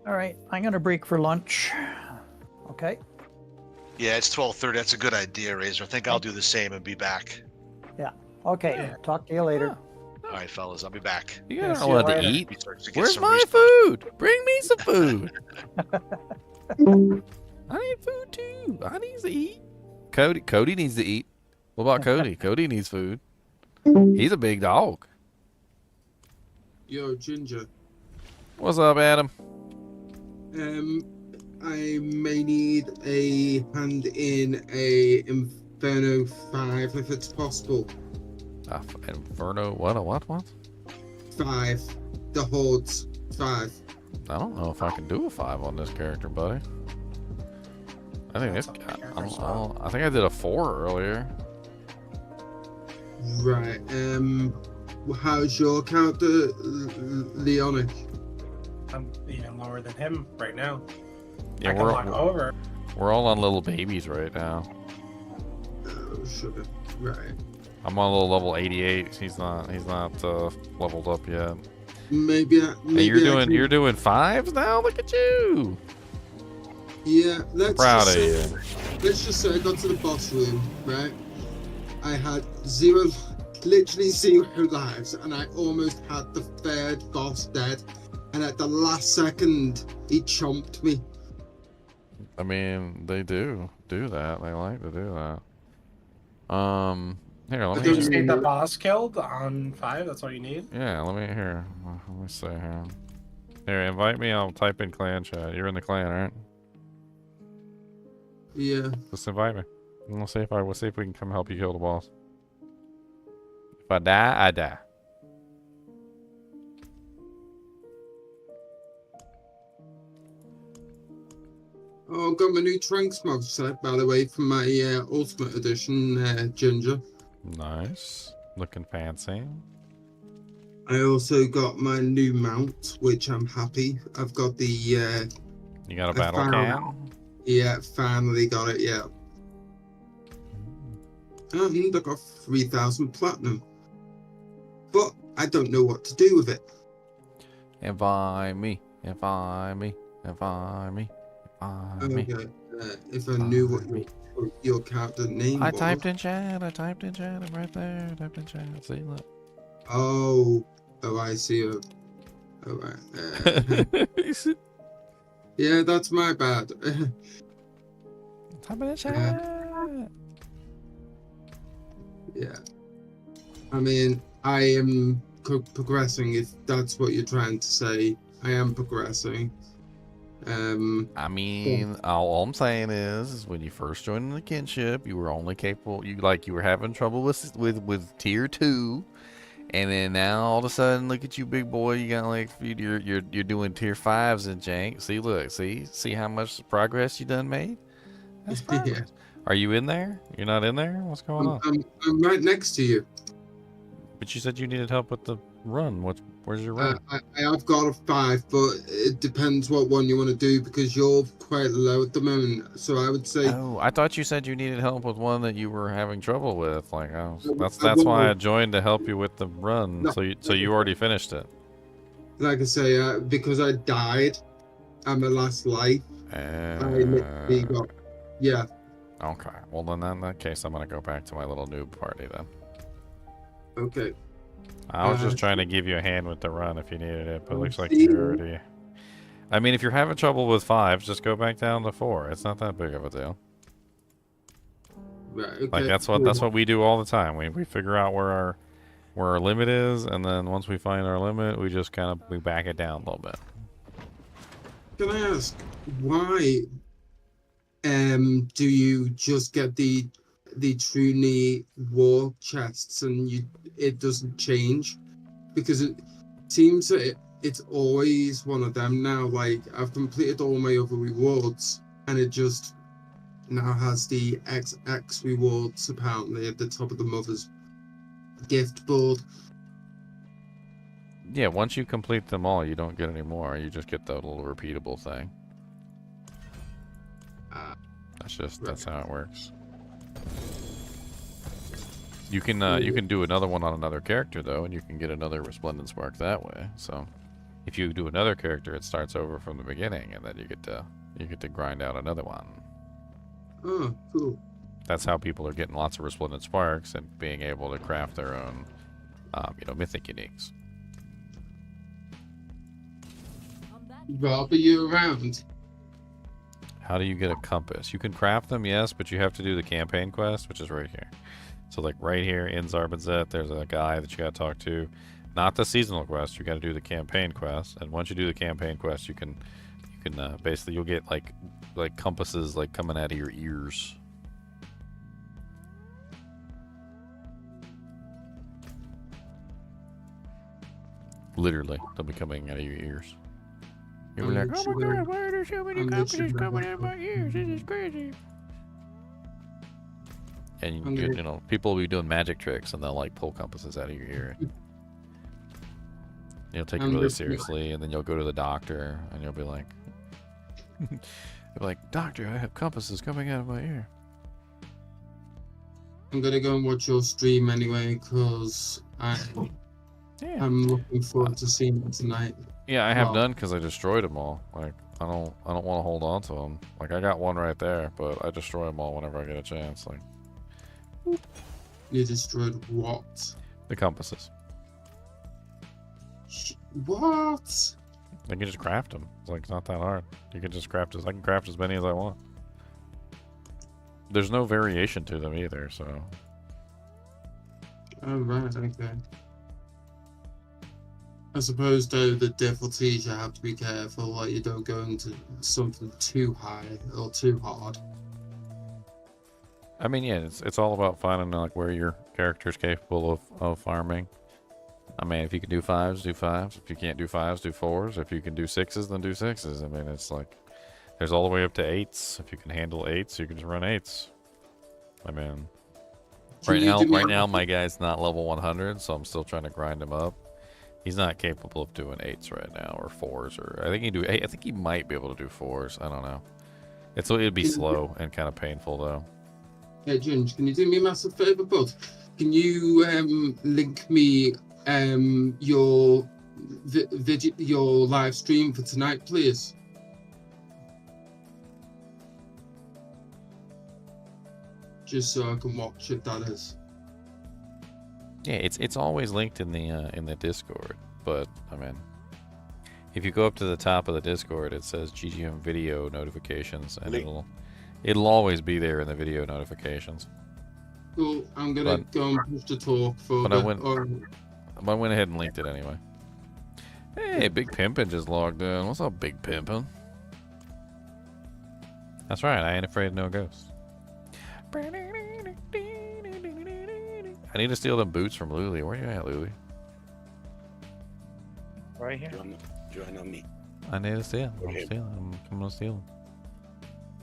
All right, I'm gonna break for lunch. Okay. Yeah, it's 12:30. That's a good idea, Razor. I think I'll do the same and be back. Okay. Yeah. Talk to you later. All right, fellas, I'll be back. You Yeah, guys see are you allowed to later. eat. Research to get Where's some my research. food? Bring me some food. I need food too. I need to eat. Cody needs to eat. What about Cody? Cody needs food. He's a big dog. Yo, Ginger. What's up, Adam? I may need a hand in a Inferno 5 if it's possible. Inferno, what? 5. The hordes. 5. I don't know if I can do a 5 on this character, buddy. I think this. I think I did a 4 earlier. Right. How's your character, Leonic? I'm even lower than him right now. Yeah, I can walk over. we're all on little babies right now. sugar. Right. I'm on a little level 88. He's not leveled up yet. Maybe Hey, you're doing 5s now? Look at you. Yeah, let's Proud just of say, you. let's just say I got to the boss room, right? I had literally 0 lives, and I almost had the 3rd boss dead. And at the last second, he chomped me. I mean, they do that. They like to do that. Here, let me. You just need the boss killed on 5. That's all you need. Yeah, let me see here. Here, invite me. I'll type in clan chat. You're in the clan, right? Yeah. Just invite me. And we'll see if we can come help you kill the boss. If I die, I die. Oh, I got my new Tranks mod set, by the way, from my Ultimate Edition, Ginger. Nice. Looking fancy. I also got my new mount, which I'm happy. I've got the... You got a battle can? Yeah, finally got it, yeah. And I got 3,000 platinum. But I don't know what to do with it. Invite me. Okay, if I knew what your character name was. I typed in chat. I'm right there. I typed in chat. See, look. Oh, I see. Alright. Yeah, that's my bad. Type in chat. Yeah. I mean, I am progressing, if that's what you're trying to say. I am progressing. I mean, all I'm saying is when you first joined the kinship, you were only capable. You were having trouble with tier 2, and then now all of a sudden, look at you, big boy. You got like you're doing tier 5s and jank. See how much progress you done made. That's progress. Yeah. Are you in there? You're not in there? What's going on? I'm right next to you. But you said you needed help with the run. Where's your run? I have got a 5, but it depends what one you want to do because you're quite low at the moment. So I would say. Oh, I thought you said you needed help with one that you were having trouble with. Like, that's why I joined to help you with the run. No, so you already finished it. Like I say, because I died at my last life, I literally got. Yeah. Okay. Well, then in that case, I'm gonna go back to my little noob party then. Okay. I was just trying to give you a hand with the run if you needed it, but it looks like you already... I mean, if you're having trouble with 5s, just go back down to 4. It's not that big of a deal. Right, okay. Like, that's what we do all the time. We figure out where our limit is, and then once we find our limit, we just we back it down a little bit. Can I ask, why do you just get the truly war chests and it doesn't change? Because it seems that it's always one of them now. Like, I've completed all my other rewards and it just now has the XX rewards apparently at the top of the mother's gift board. Yeah, once you complete them all, you don't get any more. You just get that little repeatable thing. That's how it works. You can do another one on another character though, and you can get another resplendent spark that way. So, if you do another character, it starts over from the beginning, and then you get to grind out another one. Oh, cool. That's how people are getting lots of resplendent sparks and being able to craft their own, mythic uniques. Rob, are you around? How do you get a compass? You can craft them, yes, but you have to do the campaign quest, which is right here. So, like, right here in Zarbazet, there's a guy that you gotta talk to. Not the seasonal quest, you gotta do the campaign quest. And once you do the campaign quest, you can basically, you'll get, like compasses, like, coming out of your ears. Literally, they'll be coming out of your ears. You'll be like, oh my god, why are there so many compasses coming out of my ears? This is crazy. And you know, people will be doing magic tricks and they'll like pull compasses out of your ear. You'll take it really seriously, and then you'll go to the doctor and you'll be like, doctor, I have compasses coming out of my ear. I'm gonna go and watch your stream anyway, because Yeah. I'm looking forward to seeing it tonight. Yeah, I have Well, none because I destroyed them all. Like, I don't want to hold on to them. Like, I got one right there, but I destroy them all whenever I get a chance. Like, you destroyed what? the compasses. What? I can just craft them. It's like, it's not that hard. You can just craft I can craft as many as I want. There's no variation to them either, so. Oh, right, okay. I suppose, though, the difficulties, you have to be careful, like you don't go into something too high or too hard. I mean, yeah, it's all about finding like where your character's capable of farming. I mean, if you can do 5s, do 5s. If you can't do 5s, do 4s. If you can do 6s, then do 6s. I mean, it's like, there's all the way up to 8s. If you can handle 8s, you can just run 8s. I mean, right now my guy's not level 100, so I'm still trying to grind him up. He's not capable of doing 8s right now, or 4s, or I think he might be able to do 4s. I don't know. It'd be slow and kind of painful though. Hey, Ginge, can you do me a massive favor, bud? Can you link me your your live stream for tonight, please? Just so I can watch it, that is. Yeah, it's always linked in the Discord, but I mean, if you go up to the top of the Discord, it says GGM video notifications, and it'll always be there in the video notifications. Cool. I'm gonna go and push the talk for. But I went ahead and linked it anyway. Hey, Big Pimpin' just logged in. What's up, Big Pimpin'? That's right. I ain't afraid of no ghosts. I need to steal them boots from Luli. Where you at, Luli? Right here. Join on me. I need to steal. I'm Okay. stealing. I'm gonna steal them.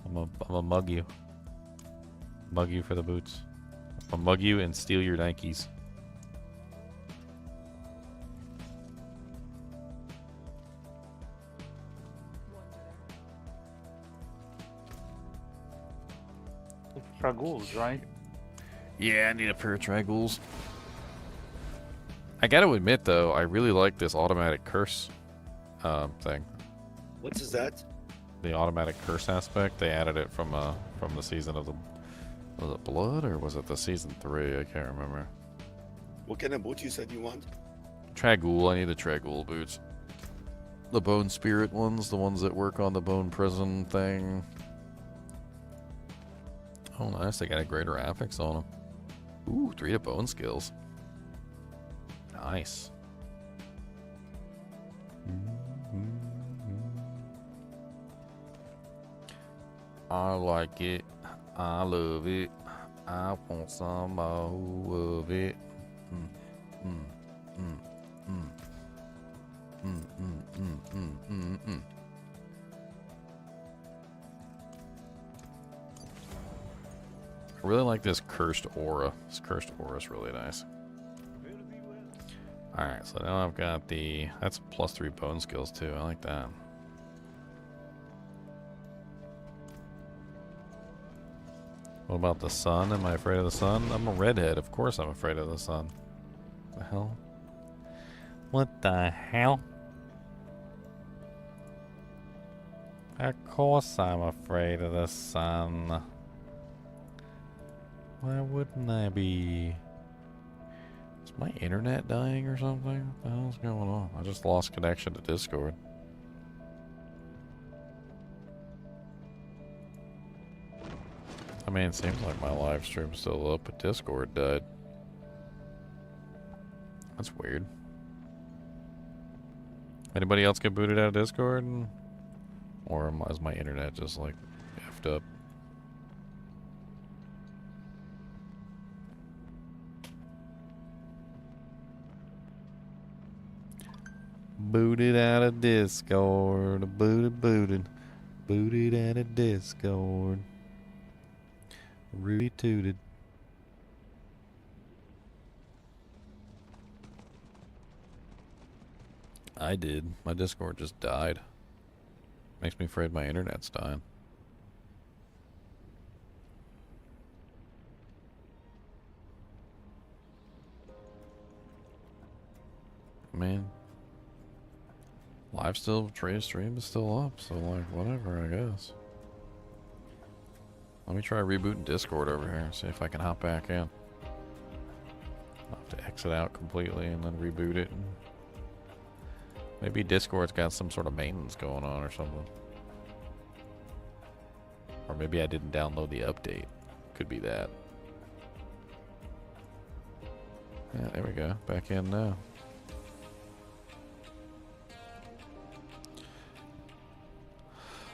I'm gonna mug you. Mug you for the boots. I'll mug you and steal your Nikes. Tragouls, right? Yeah, I need a pair of Tragouls. I gotta admit, though, I really like this automatic curse thing. What is that? The automatic curse aspect. They added it from the season of the... Was it Blood, or was it the season 3? I can't remember. What kind of boot you said you want? Tragoul. I need the Tragoul boots. The Bone Spirit ones. The ones that work on the Bone Prison thing. Oh, nice. They got a greater affix on them. Ooh, 3 to bone skills. Nice. I like it. I love it. I want some more of it. I really like this cursed aura. This cursed aura is really nice. Alright, so now I've got that's +3 bone skills too. I like that. What about the sun? Am I afraid of the sun? I'm a redhead. Of course I'm afraid of the sun. What the hell? What the hell? Of course I'm afraid of the sun. Why wouldn't I be? Is my internet dying or something? What the hell's going on? I just lost connection to Discord. I mean, it seems like my live stream's still up, but Discord died. That's weird. Anybody else get booted out of Discord? Or is my internet just like effed up? Booted out of Discord. Booted out of Discord. Rudy tooted. I did. My Discord just died. Makes me afraid my internet's dying. mean, live still, stream is still up, so like whatever, I guess. Let me try rebooting Discord over here and see if I can hop back in. I'll have to exit out completely and then reboot it. And maybe Discord's got some sort of maintenance going on or something. Or maybe I didn't download the update. Could be that. Yeah, there we go. Back in now.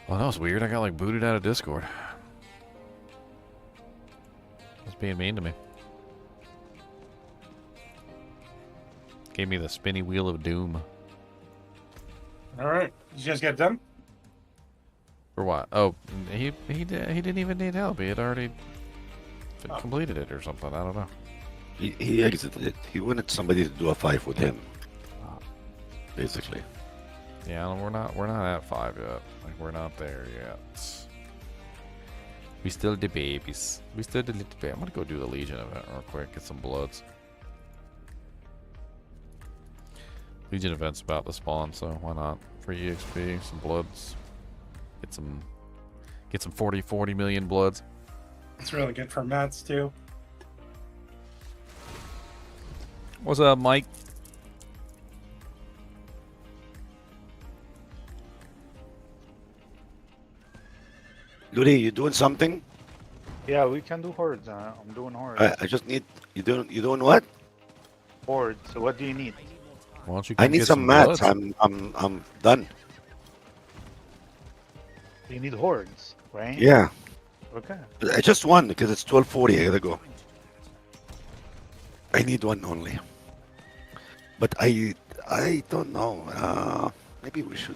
Well, that was weird. I got like booted out of Discord. It's being mean to me. Gave me the spinny wheel of doom. All right, did you guys get done? For what? Oh, he didn't even need help. He had already completed it or something. I don't know. He exited it. He wanted somebody to do a 5 with him. Basically. Yeah, we're not at 5 yet. Like we're not there yet. We still the babies. We still the little baby. I'm gonna go do the Legion event real quick. Get some bloods. Legion event's about to spawn, so why not? Free EXP, some bloods. Get some 40 million bloods. It's really good for mats too. What's up, Mike? Ludi, you doing something? Yeah, we can do hordes. I'm doing hordes. I just need you doing what? Hordes. So what do you need? Why don't you I come need get some mats. bloods? I'm done. You need hordes, right? Yeah. Okay. I just one because it's 12:40. I gotta go. I need one only. But I don't know. Maybe we should.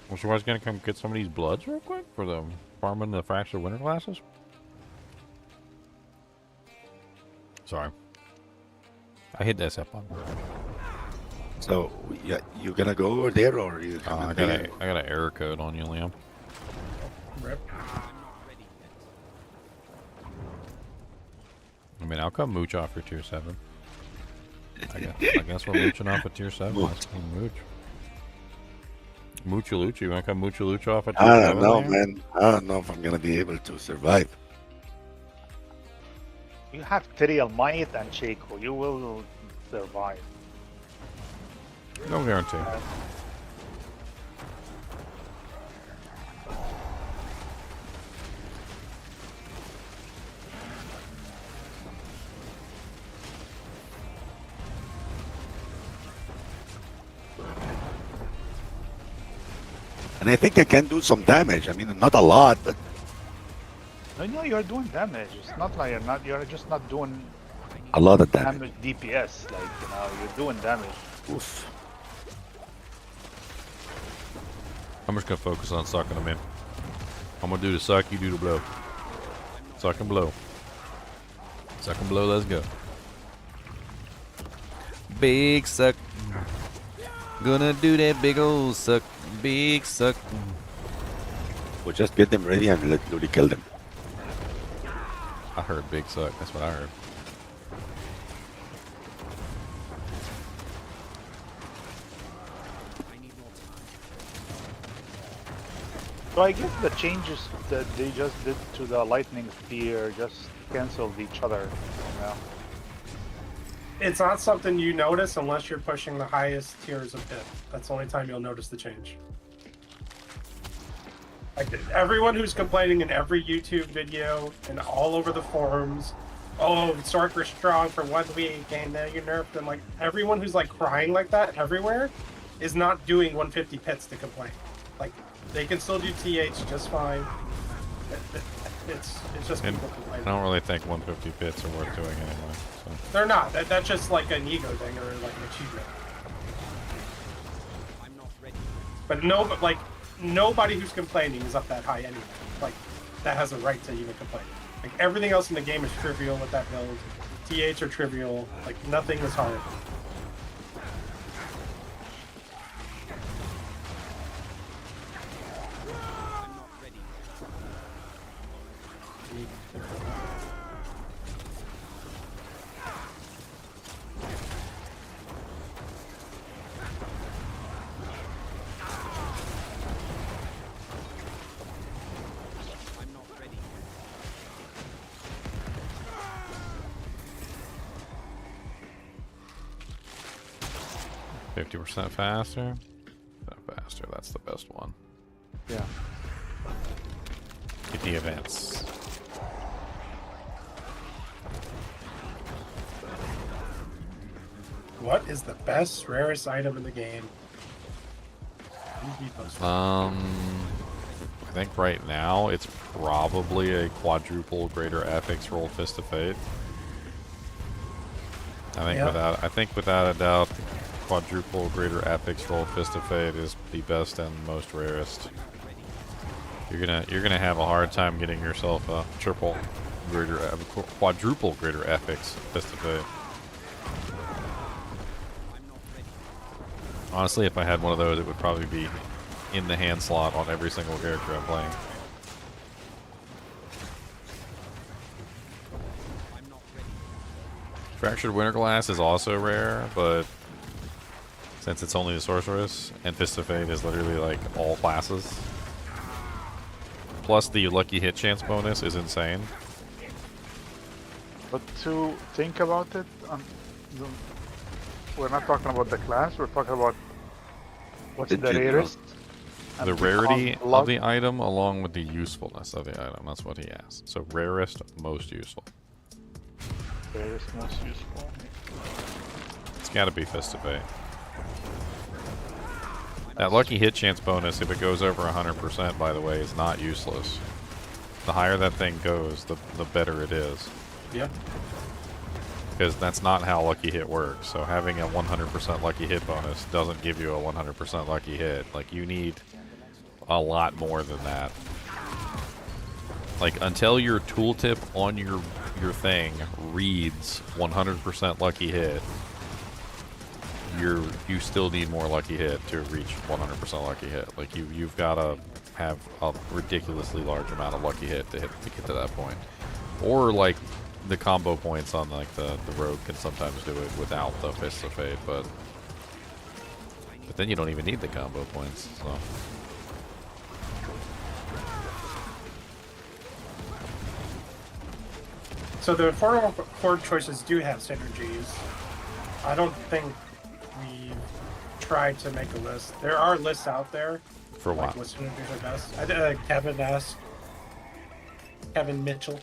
Well, so I was gonna come get some of these bloods real quick for the farming the fractured winter classes. Sorry, I hit that set button. So yeah, you gonna go over there or you? I got an error code on you, Liam. Rip. I mean, I'll come mooch off your tier 7. I guess we're mooching off at tier 7. Let's come mooch. Moochalucha, you wanna come Moochalucha off at tier 7? I don't know, man. I don't know if I'm gonna be able to survive. You have Tyriel, Might, and Shaco. You will survive. No guarantee. And I think I can do some damage. I mean, not a lot, but No, you're doing damage. It's not like you're just not doing a lot of damage. DPS. Like, you're doing damage. Oof. I'm just gonna focus on sucking them in. I'm gonna do the suck, you do the blow. Suck and blow. Suck and blow, let's go. Big suck. Gonna do that big old suck. Big suck. We'll just get them ready and let Ludi kill them. I heard big suck, that's what I heard. So I guess the changes that they just did to the lightning spear just canceled each other. Yeah. It's not something you notice unless you're pushing the highest tiers of hit. That's the only time you'll notice the change. Like everyone who's complaining in every YouTube video and all over the forums, oh, Stark were strong for 1 week and now you nerfed them. Like everyone who's like crying like that everywhere is not doing 150 pits to complain. Like they can still do TH just fine. It's just people I complaining. don't really think 150 bits are worth doing anyway. So. They're not. That's just like an ego thing or like an achievement. But nobody who's complaining is up that high anyway. Like that has a right to even complain. Like everything else in the game is trivial with that build. TH are trivial. Like nothing is hard. 50% faster. Faster, that's the best one. Yeah. Get the events. What is the best, rarest item in the game? I think right now it's probably a quadruple greater affix roll Fist of Fate. I think without a doubt, quadruple greater affix roll Fist of Fate is the best and most rarest. You're gonna have a hard time getting yourself a quadruple greater affix Fist of Fate. Honestly, if I had one of those, it would probably be in the hand slot on every single character I'm playing. Fractured Winterglass is also rare, but since it's only the sorceress, and Fist of Fate is literally like all classes. Plus the lucky hit chance bonus is insane. But to think about it, we're not talking about the class, we're talking about what's the rarest. The rarity of the item along with the usefulness of the item. That's what he asked. So rarest, most useful. Rarest, most useful. It's gotta be Fist of Fate. That lucky hit chance bonus, if it goes over 100%, by the way, is not useless. The higher that thing goes, the better it is. Yep. Because that's not how lucky hit works. So having a 100% lucky hit bonus doesn't give you a 100% lucky hit. Like, you need a lot more than that. Like, until your tooltip on your thing reads 100% lucky hit, you still need more lucky hit to reach 100% lucky hit. Like, you've got to have a ridiculously large amount of lucky hit to get to that point. Or like the combo points on like the rogue can sometimes do it without the Fist of Fate, but then you don't even need the combo points. So the four choices do have synergies. I don't think we've tried to make a list. There are lists out there. For what? Like what synergies are best. I did, Kevin asked. Kevin Mitchell.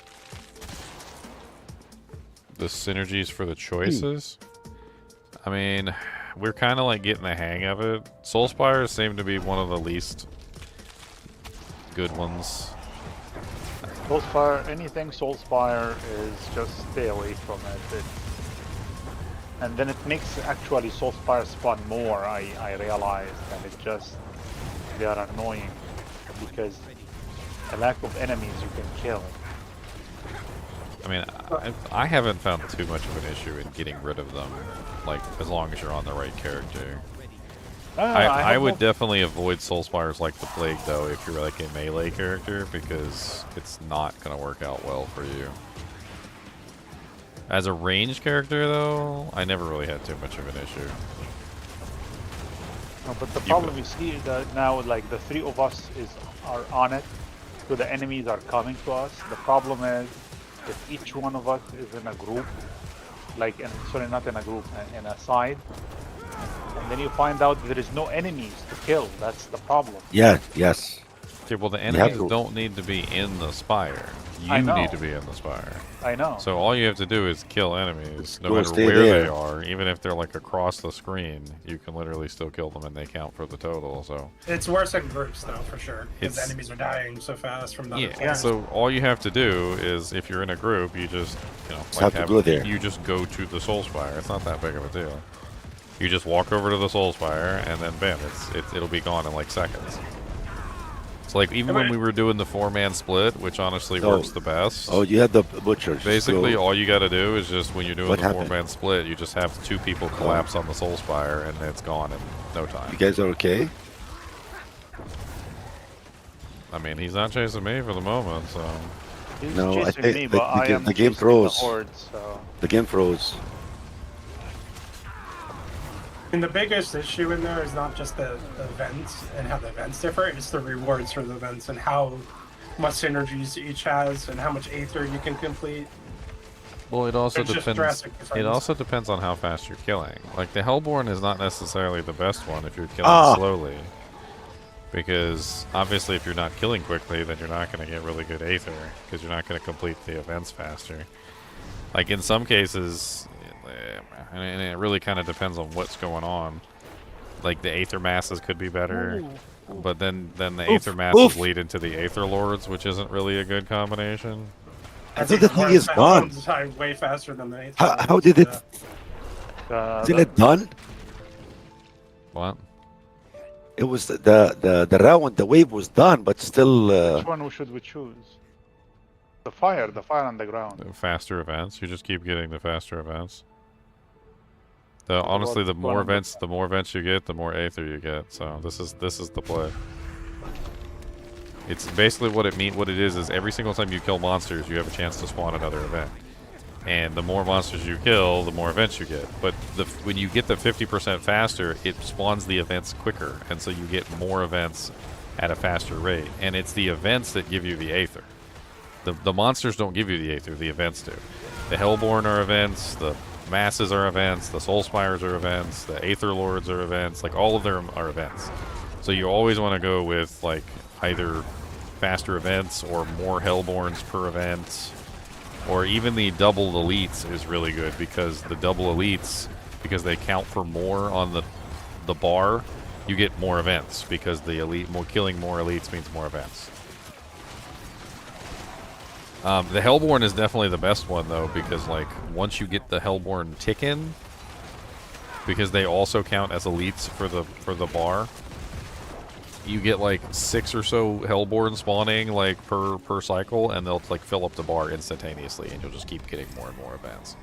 The synergies for the choices? I mean, we're kind of like getting the hang of it. Soulspires seem to be one of the least good ones. Soulspire, anything Soulspire is just stay away from it. And then it makes actually Soulspire spawn more, I realized, and they are annoying because a lack of enemies you can kill. I mean, I haven't found too much of an issue in getting rid of them, like, as long as you're on the right character. I would definitely avoid Soulspires like the Plague, though, if you're like a melee character, because it's not going to work out well for you. As a ranged character, though, I never really had too much of an issue. No, but the problem you see is that now, like, the three of us are on it, so the enemies are coming to us. The problem is, if each one of us is in a group, like, sorry, not in a group, in a side, and then you find out there is no enemies to kill. That's the problem. Yeah, yes. Okay, well, the enemies don't need to be in the spire. You need to be in the spire. I know. So all you have to do is kill enemies, no Go matter stay where there. they are. Even if they're like across the screen, you can literally still kill them and they count for the total. So It's worse in groups, though, for sure. Because It's- enemies are dying so fast from the other yeah. players. So all you have to do is, if you're in a group, you just have to go there. You just go to the Soul Spire. It's not that big of a deal. You just walk over to the Soul Spire and then bam, it'll be gone in like seconds. It's like even when we were doing the 4-man split, which honestly works the best. Oh, you had the butchers. Basically, so all you got to do is just when you're doing What the happened? 4-man split, you just have 2 people collapse on the Soul Spire, and it's gone in no time. you guys are okay? I mean, he's not chasing me for the moment, so. He's No, I chasing think me, the but I game- am the game chasing froze. The hordes, so. The game froze. And the biggest issue in there is not just the events and how the events differ, it's the rewards for the events and how much synergies each has and how much Aether you can complete. Well, it also There's just depends. drastic It difference. also depends on how fast you're killing. Like the Hellborn is not necessarily the best one if you're killing slowly, because obviously if you're not killing quickly, then you're not going to get really good Aether because you're not going to complete the events faster. Like in some cases, and it really kind of depends on what's going on. Like the Aether masses could be better, but then the Aether masses lead into the Aether Lords, which isn't really a good combination. I think the thing is gone. Way faster than the How did it? Isn't it done? What? It was the round, the wave was done, but still. Which one should we choose? The fire on the ground. Faster events. You just keep getting the faster events. Honestly, the more events you get, the more Aether you get. So this is the play. It's basically what it is every single time you kill monsters, you have a chance to spawn another event. And the more monsters you kill, the more events you get. But when you get the 50% faster, it spawns the events quicker, and so you get more events at a faster rate. And it's the events that give you the Aether. The monsters don't give you the Aether, the events do. The Hellborn are events, the Masses are events, the Soulspires are events, the Aether Lords are events, like all of them are events. So you always want to go with like either faster events or more Hellborns per event, or even the double elites is really good because the double elites, because they count for more on the bar, you get more events because the killing more elites means more events. The Hellborn is definitely the best one though, because like once you get the Hellborn tick in, because they also count as elites for the bar, you get like 6 or so Hellborn spawning like per cycle, and they'll like fill up the bar instantaneously, and you'll just keep getting more and more events.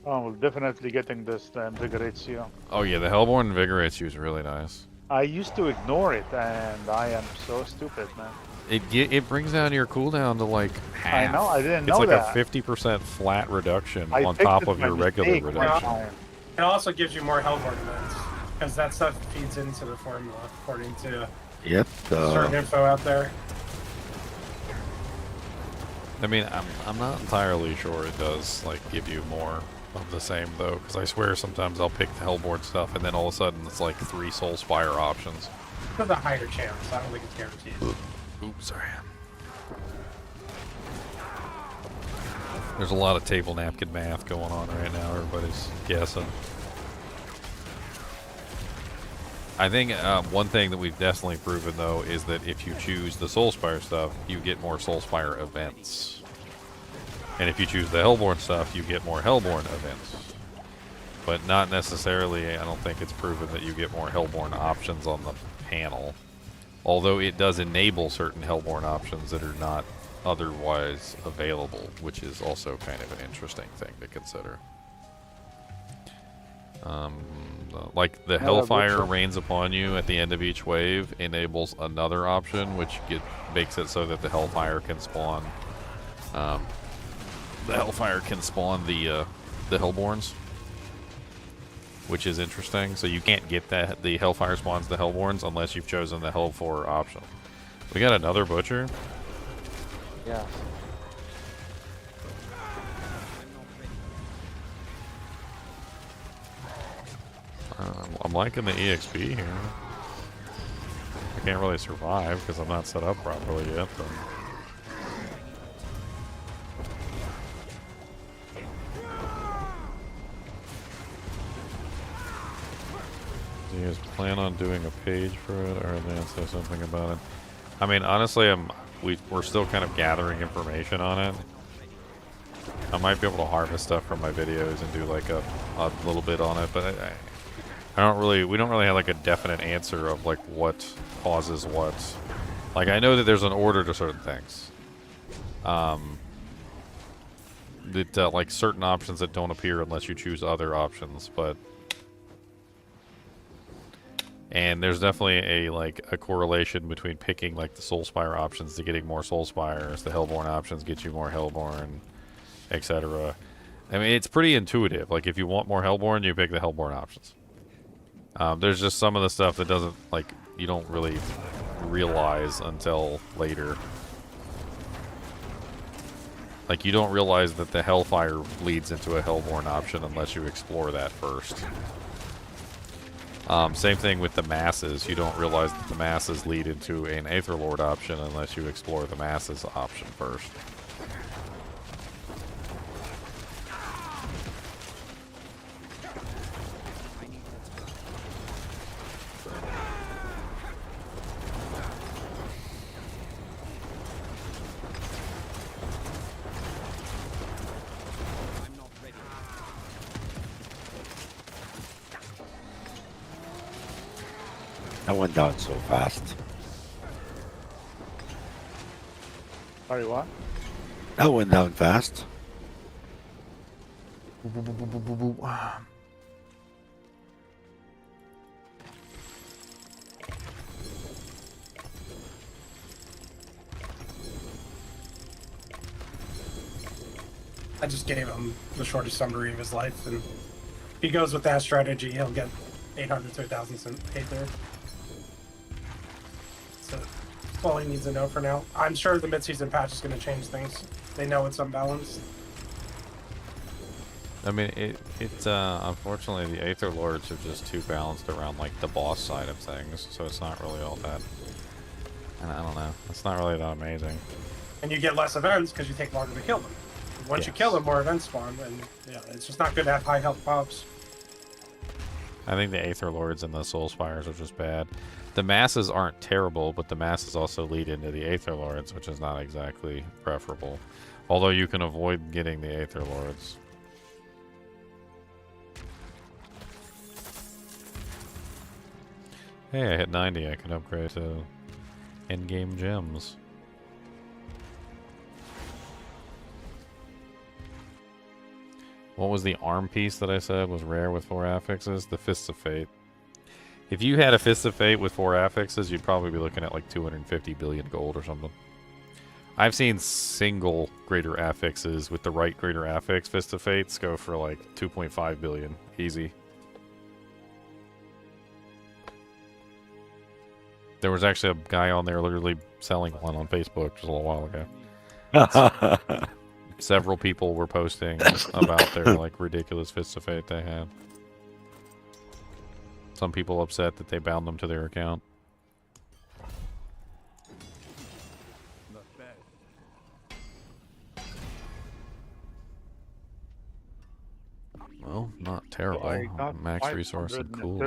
Oh, we're definitely getting this that invigorates you. Oh yeah, the Hellborn invigorates you is really nice. I used to ignore it, and I am so stupid, man. It brings down your cooldown to like half. I know, I didn't know that. that. It's like a 50% flat reduction I on picked top it of by your regular mistake, reduction. It also gives you more Hellborn events, because that stuff feeds into the formula, according to certain info out there. I mean, I'm not entirely sure it does like give you more of the same though, because I swear sometimes I'll pick the Hellborn stuff and then all of a sudden it's like 3 Soulspire options. There's a higher chance. I don't think it's guaranteed. Oops, sorry. There's a lot of table napkin math going on right now. Everybody's guessing. I think one thing that we've definitely proven though is that if you choose the Soulspire stuff, you get more Soulspire events. And if you choose the Hellborn stuff, you get more Hellborn events. But not necessarily, I don't think it's proven that you get more Hellborn options on the panel. Although it does enable certain Hellborn options that are not otherwise available, which is also kind of an interesting thing to consider. Like the Hellfire rains upon you at the end of each wave enables another option, which makes it so that the Hellfire can spawn. The Hellfire can spawn the Hellborns, which is interesting. So you can't get that the Hellfire spawns the Hellborns unless you've chosen the Hell4 option. We got another butcher. Yeah. I'm liking the EXP here. I can't really survive because I'm not set up properly yet, but... Do you guys plan on doing a page for it, or then say something about it? I mean, honestly, we're still kind of gathering information on it. I might be able to harvest stuff from my videos and do like a little bit on it, but we don't really have like a definite answer of like what causes what. Like I know that there's an order to certain things. That like certain options that don't appear unless you choose other options, and there's definitely a correlation between picking like the Soulspire options to getting more Soulspires, the Hellborn options get you more Hellborn, etc. I mean, it's pretty intuitive. Like if you want more Hellborn, you pick the Hellborn options. There's just some of the stuff that doesn't, like, you don't really realize until later. Like, you don't realize that the Hellfire leads into a Hellborn option unless you explore that first. Same thing with the masses. You don't realize that the masses lead into an Aetherlord option unless you explore the masses option first. I went down so fast. Sorry, what? I went down fast. I just gave him the shortest summary of his life, and if he goes with that strategy, he'll get 800 to 1,000 Aether. So that's all he needs to know for now. I'm sure the mid-season patch is going to change things. They know it's unbalanced. I mean, it's unfortunately the Aether Lords are just too balanced around like the boss side of things, so it's not really all that. And I don't know, it's not really that amazing. And you get less events because you take longer to kill them. Once you kill them, more events spawn, and yeah, it's just not good to have high health pops. I think the Aether Lords and the Soul Spires are just bad. The masses aren't terrible, but the masses also lead into the Aether Lords, which is not exactly preferable. Although you can avoid getting the Aether Lords. Hey, I hit 90. I can upgrade to in-game gems. What was the arm piece that I said was rare with 4 affixes? The Fists of Fate. If you had a Fists of Fate with 4 affixes, you'd probably be looking at like 250 billion gold or something. I've seen single greater affixes with the right greater affix Fists of Fates go for like 2.5 billion. Easy. There was actually a guy on there literally selling one on Facebook just a little while ago. Several people were posting about their like ridiculous Fists of Fate they had. Some people upset that they bound them to their account. Well, not terrible. I got Max resource and cool.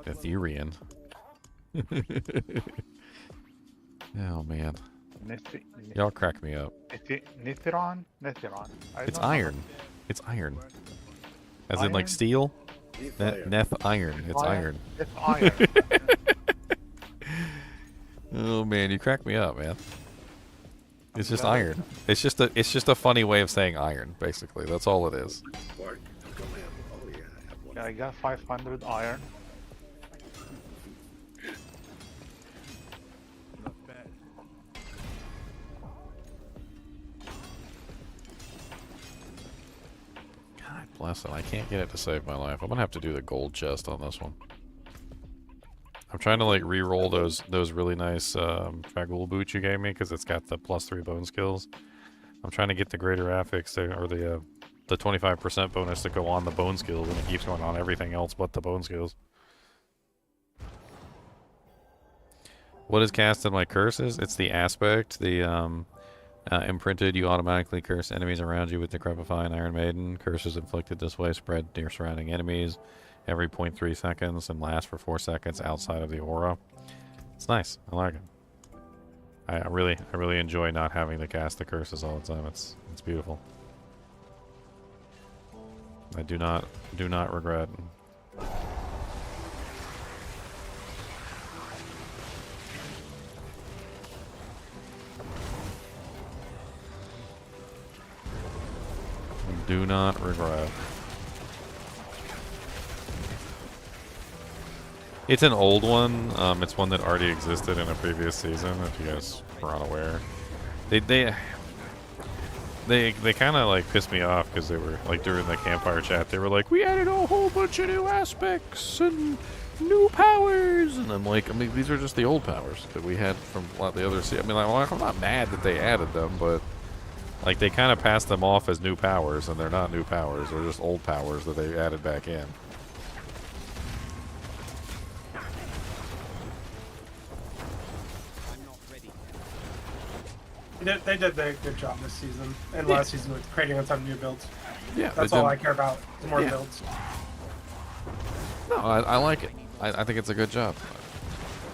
Etherean. Oh man. Y'all crack me up. Nithron? It's iron. It's iron. As in like steel? Neth iron. It's iron. It's iron. Oh man, you crack me up, man. It's just iron. It's just a funny way of saying iron, basically. That's all it is. Yeah, I got 500 iron. Bless it. I can't get it to save my life. I'm gonna have to do the gold chest on this one. I'm trying to like re-roll those really nice Dragul boots you gave me because it's got the +3 bone skills. I'm trying to get the greater affix to, or the 25% bonus to go on the bone skills, and it keeps going on everything else but the bone skills. What is cast in my curses? It's the aspect, the imprinted, you automatically curse enemies around you with the Decrepifying Iron Maiden. Curses inflicted this way spread near surrounding enemies every 0.3 seconds and last for 4 seconds outside of the aura. It's nice. I like it. I really enjoy not having to cast the curses all the time. It's beautiful. I do not regret. Do not regret. It's an old one. It's one that already existed in a previous season, if you guys were unaware. They kind of like pissed me off because they were like during the campfire chat they were like, we added a whole bunch of new aspects and new powers, and I'm like, I mean, these are just the old powers that we had from a lot of the other. I mean, like, I'm not mad that they added them, but like they kind of passed them off as new powers, and they're not new powers. They're just old powers that they added back in. They did a good job this season and last season with creating a ton of new builds. Yeah, that's all I care about. The more builds. No, I like it. I think it's a good job.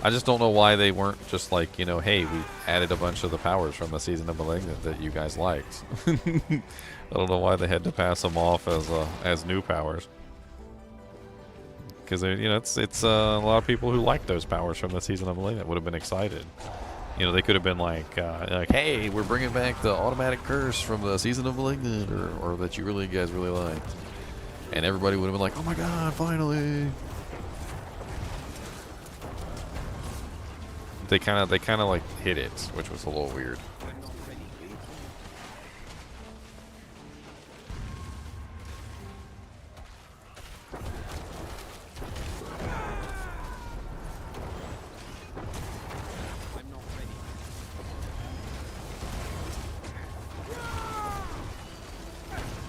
I just don't know why they weren't just like, you know, hey, we added a bunch of the powers from the season of Malignant that you guys liked. I don't know why they had to pass them off as new powers. Because you know, it's a lot of people who like those powers from the season of Malignant would have been excited. You know, they could have been like, hey, we're bringing back the automatic curse from the season of Malignant, or that you guys really liked, and everybody would have been like, oh my god, finally. They kind of like hit it, which was a little weird.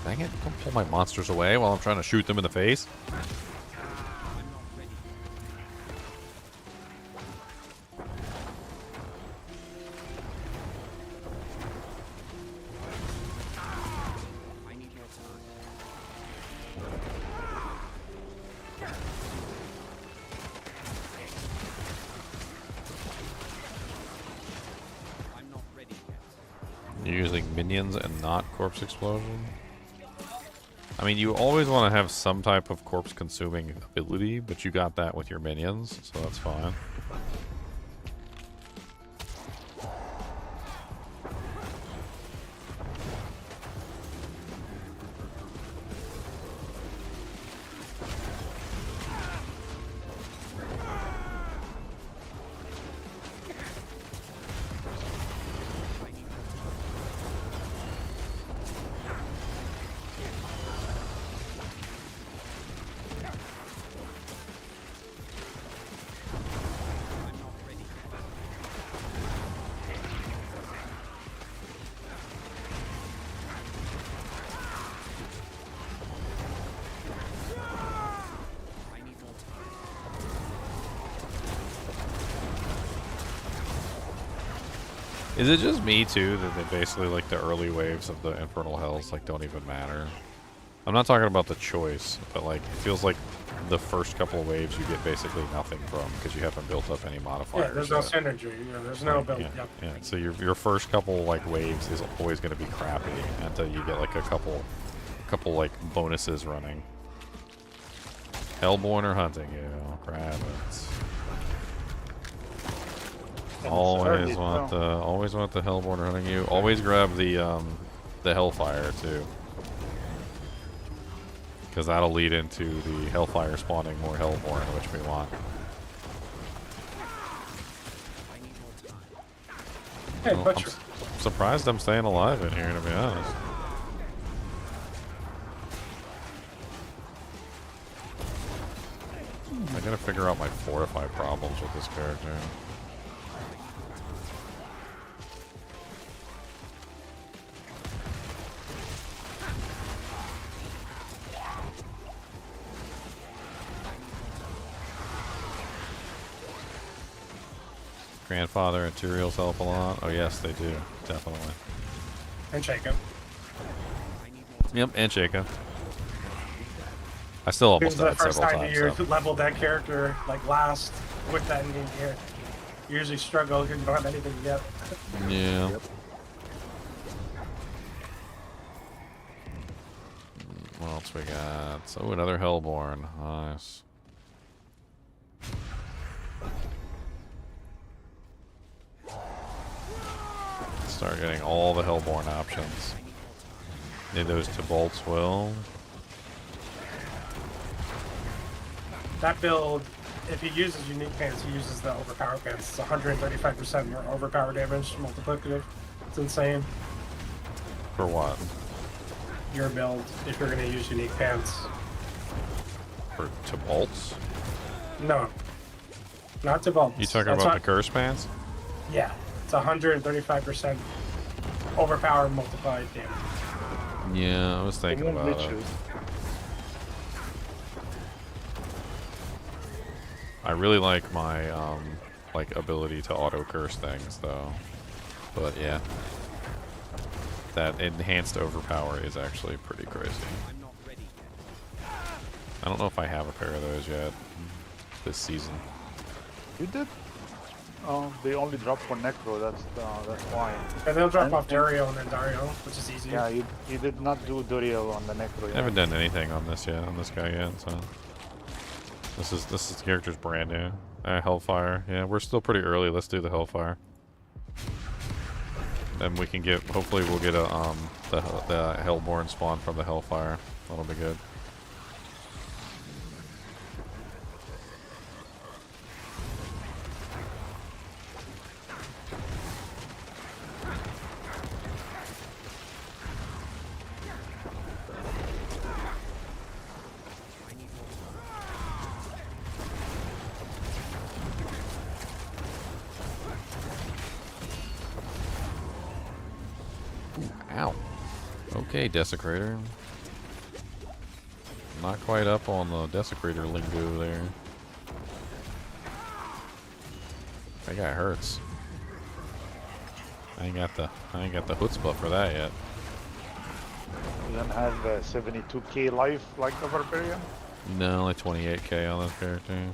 Dang it, don't pull my monsters away while I'm trying to shoot them in the face. You're using minions and not corpse explosion? I mean, you always want to have some type of corpse consuming ability, but you got that with your minions, so that's fine. Is it just me too that they basically like the early waves of the Infernal Hells like don't even matter? I'm not talking about the choice, but like it feels like the first couple of waves you get basically nothing from because you haven't built up any modifiers. Yeah, there's no synergy. Yeah, there's no build. Yeah, yeah. So your first couple like waves is always going to be crappy until you get like a couple like bonuses running. Hellborn or hunting you, grab it. Always want the Hellborn hunting you. Always grab the Hellfire too, because that'll lead into the Hellfire spawning more Hellborn, which we want. Hey, well, I'm surprised I'm staying alive in here, to be honest. I gotta figure out my fortify problems with this character. Grandfather and Tyrael's help a lot. Oh yes, they do, definitely. And Jacob. Yep, and Jacob. I still almost died several times. This is the first time you leveled that character like last with that in-game gear. You usually struggle because you don't have anything yet. Yeah. Yep. What else we got? So another Hellborn. Nice. Start getting all the Hellborn options. Need those to bolts will. That build, if he uses unique pants, he uses the overpower pants. It's 135% more overpower damage, multiplicative. It's insane. For what? Your build, if you're gonna use unique pants. To bolts? No. Not to bolts. You talking That's about not- the curse pants? Yeah. It's 135% overpowered multiplied damage. Yeah, I was thinking They won't about glitch it. you. I really like my like ability to auto curse things though. But yeah. That enhanced overpower is actually pretty crazy. I don't know if I have a pair of those yet this season. You did? Oh, they only drop for Necro. That's why. And they'll drop And- off Dario and then Dario, which is easy. Yeah, you did not do Duriel on the Necro I yet. haven't done anything on this yet, on this guy yet, so this is the character's brand new. Hellfire. Yeah, we're still pretty early. Let's do the Hellfire. Then we can get, hopefully we'll get a the Hellborn spawn from the Hellfire. That'll be good. Ow. Okay, Desecrator. Not quite up on the Desecrator lingo there. That guy hurts. I ain't got the chutzpah for that yet. You don't have 72k life like the Barbarian? No, only 28k on this character.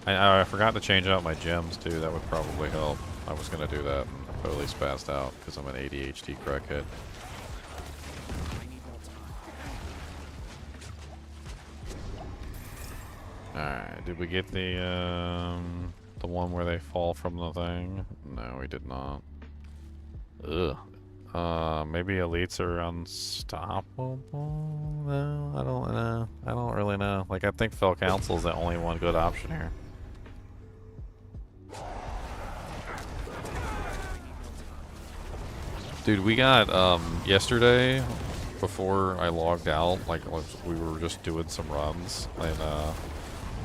I forgot to change out my gems too. That would probably help. I was gonna do that and totally spazzed out because I'm an ADHD crackhead. Alright, did we get the one where they fall from the thing? No, we did not. Ugh. Maybe elites are unstoppable? No, I don't know. I don't really know. Like, I think Fell Council is the only one good option here. Dude, we got, yesterday, before I logged out, like, we were just doing some runs, and,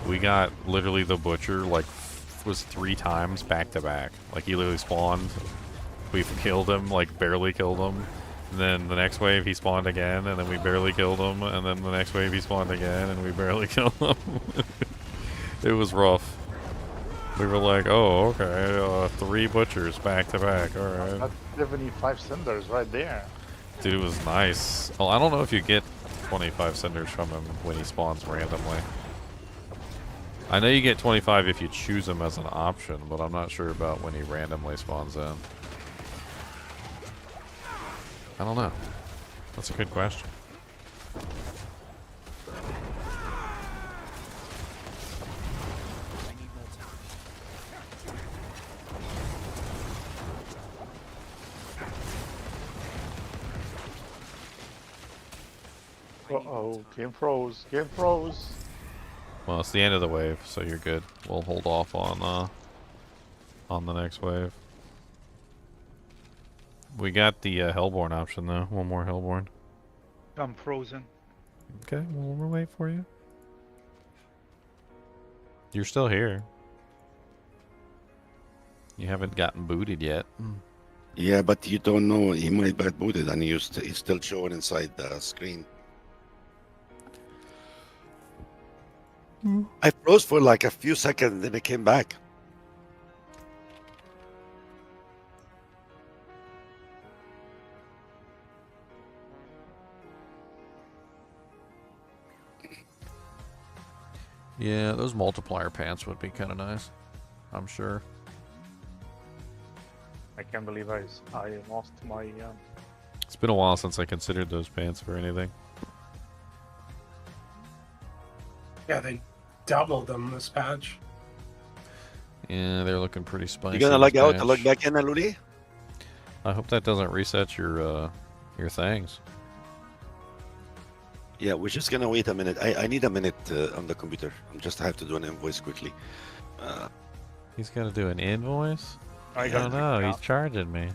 we got literally the Butcher, like, was 3 times back to back. Like, he literally spawned, we killed him, like, barely killed him. And then the next wave he spawned again, and then we barely killed him. And then the next wave he spawned again, and we barely killed him. It was rough. We were like, oh, okay, 3 Butchers back to back, alright. That's 75 cinders right there. Dude, it was nice. Well, I don't know if you get 25 cinders from him when he spawns randomly. I know you get 25 if you choose him as an option, but I'm not sure about when he randomly spawns in. I don't know. That's a good question. Uh-oh, game froze, game froze. Well, it's the end of the wave, so you're good. We'll hold off on the next wave. We got the Hellborn option though. One more Hellborn. I'm frozen. Okay, well, we'll wait for you. You're still here. You haven't gotten booted yet. Yeah, but you don't know. He might get booted and he's still showing inside the screen. I froze for like a few seconds, then it came back. Yeah, those multiplier pants would be kind of nice. I'm sure. I can't believe I lost my... It's been a while since I considered those pants for anything. Yeah, they doubled them this patch. Yeah, they're looking pretty spicy. You gonna log this out patch. to log back in, Ludi? I hope that doesn't reset your things. Yeah, we're just gonna wait a minute. I need a minute on the computer. I have to do an invoice quickly. He's got to do an invoice? I I don't know. He's charging me.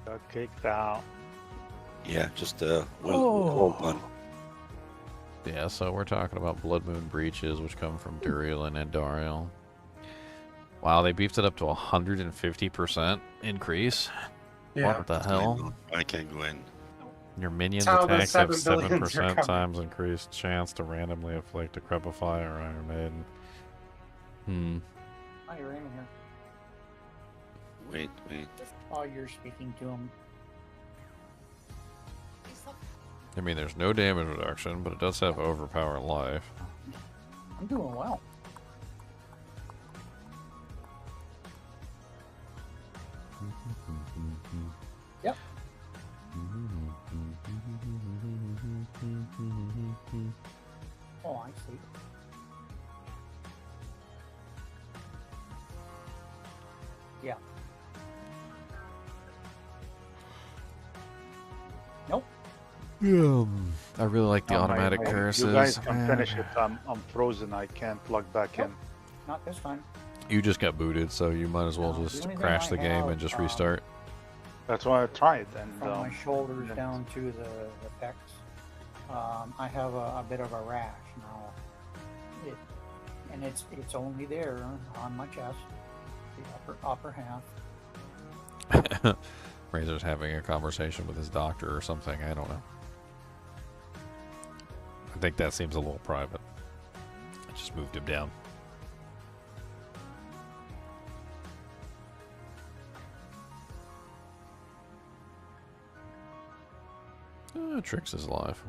Got kicked out. Yeah, just well done. Yeah, so we're talking about Blood Moon breaches, which come from Duriel and Andariel. Wow, they beefed it up to 150% increase. Yeah. What the hell? I can't go in. Your minions' That's how the attacks have 7 billions are 7% coming. times increased chance to randomly afflict a Crepify or Iron Maiden. Oh, you're in here. Wait. Oh, you're speaking to him. I mean, there's no damage reduction, but it does have overpower life. I'm doing well. Yep. Oh, I see. Yeah. Nope. I really like the automatic curses. You guys can finish it. I'm frozen. I can't log back in. Not this time. You just got booted, so you might as well No, the just only thing crash I the game and have, just restart. That's why I tried. And From my shoulders down to the pecs, I have a bit of a rash now. It's only there on my chest, the upper half. Razor's having a conversation with his doctor or something. I don't know. I think that seems a little private. I just moved him down. Trix is alive.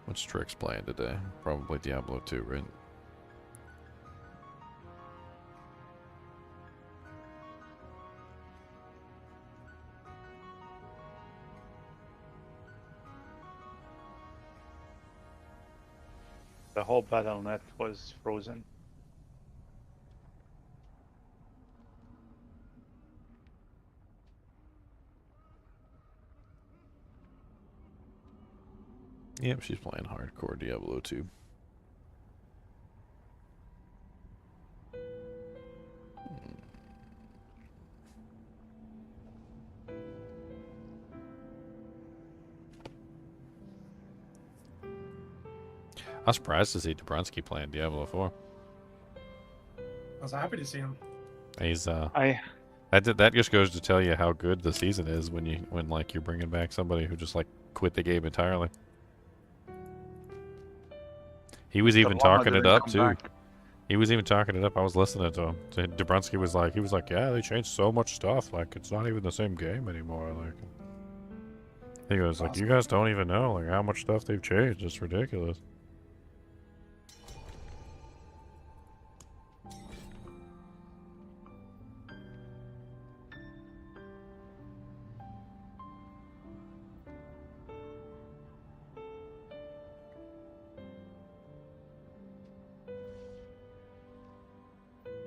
What's Trix playing today? Probably Diablo 2, right? the whole battle.net was frozen. Yep, she's playing hardcore Diablo 2. I was surprised to see Dobronsky playing Diablo 4. I was happy to see him. He's that just goes to tell you how good the season is when like you're bringing back somebody who just like quit the game entirely. He was even talking it up too. He was even talking it up. I was listening to him. Dobronsky was like, yeah, they changed so much stuff. Like it's not even the same game anymore. Like he goes like, you guys don't even know like how much stuff they've changed. It's ridiculous.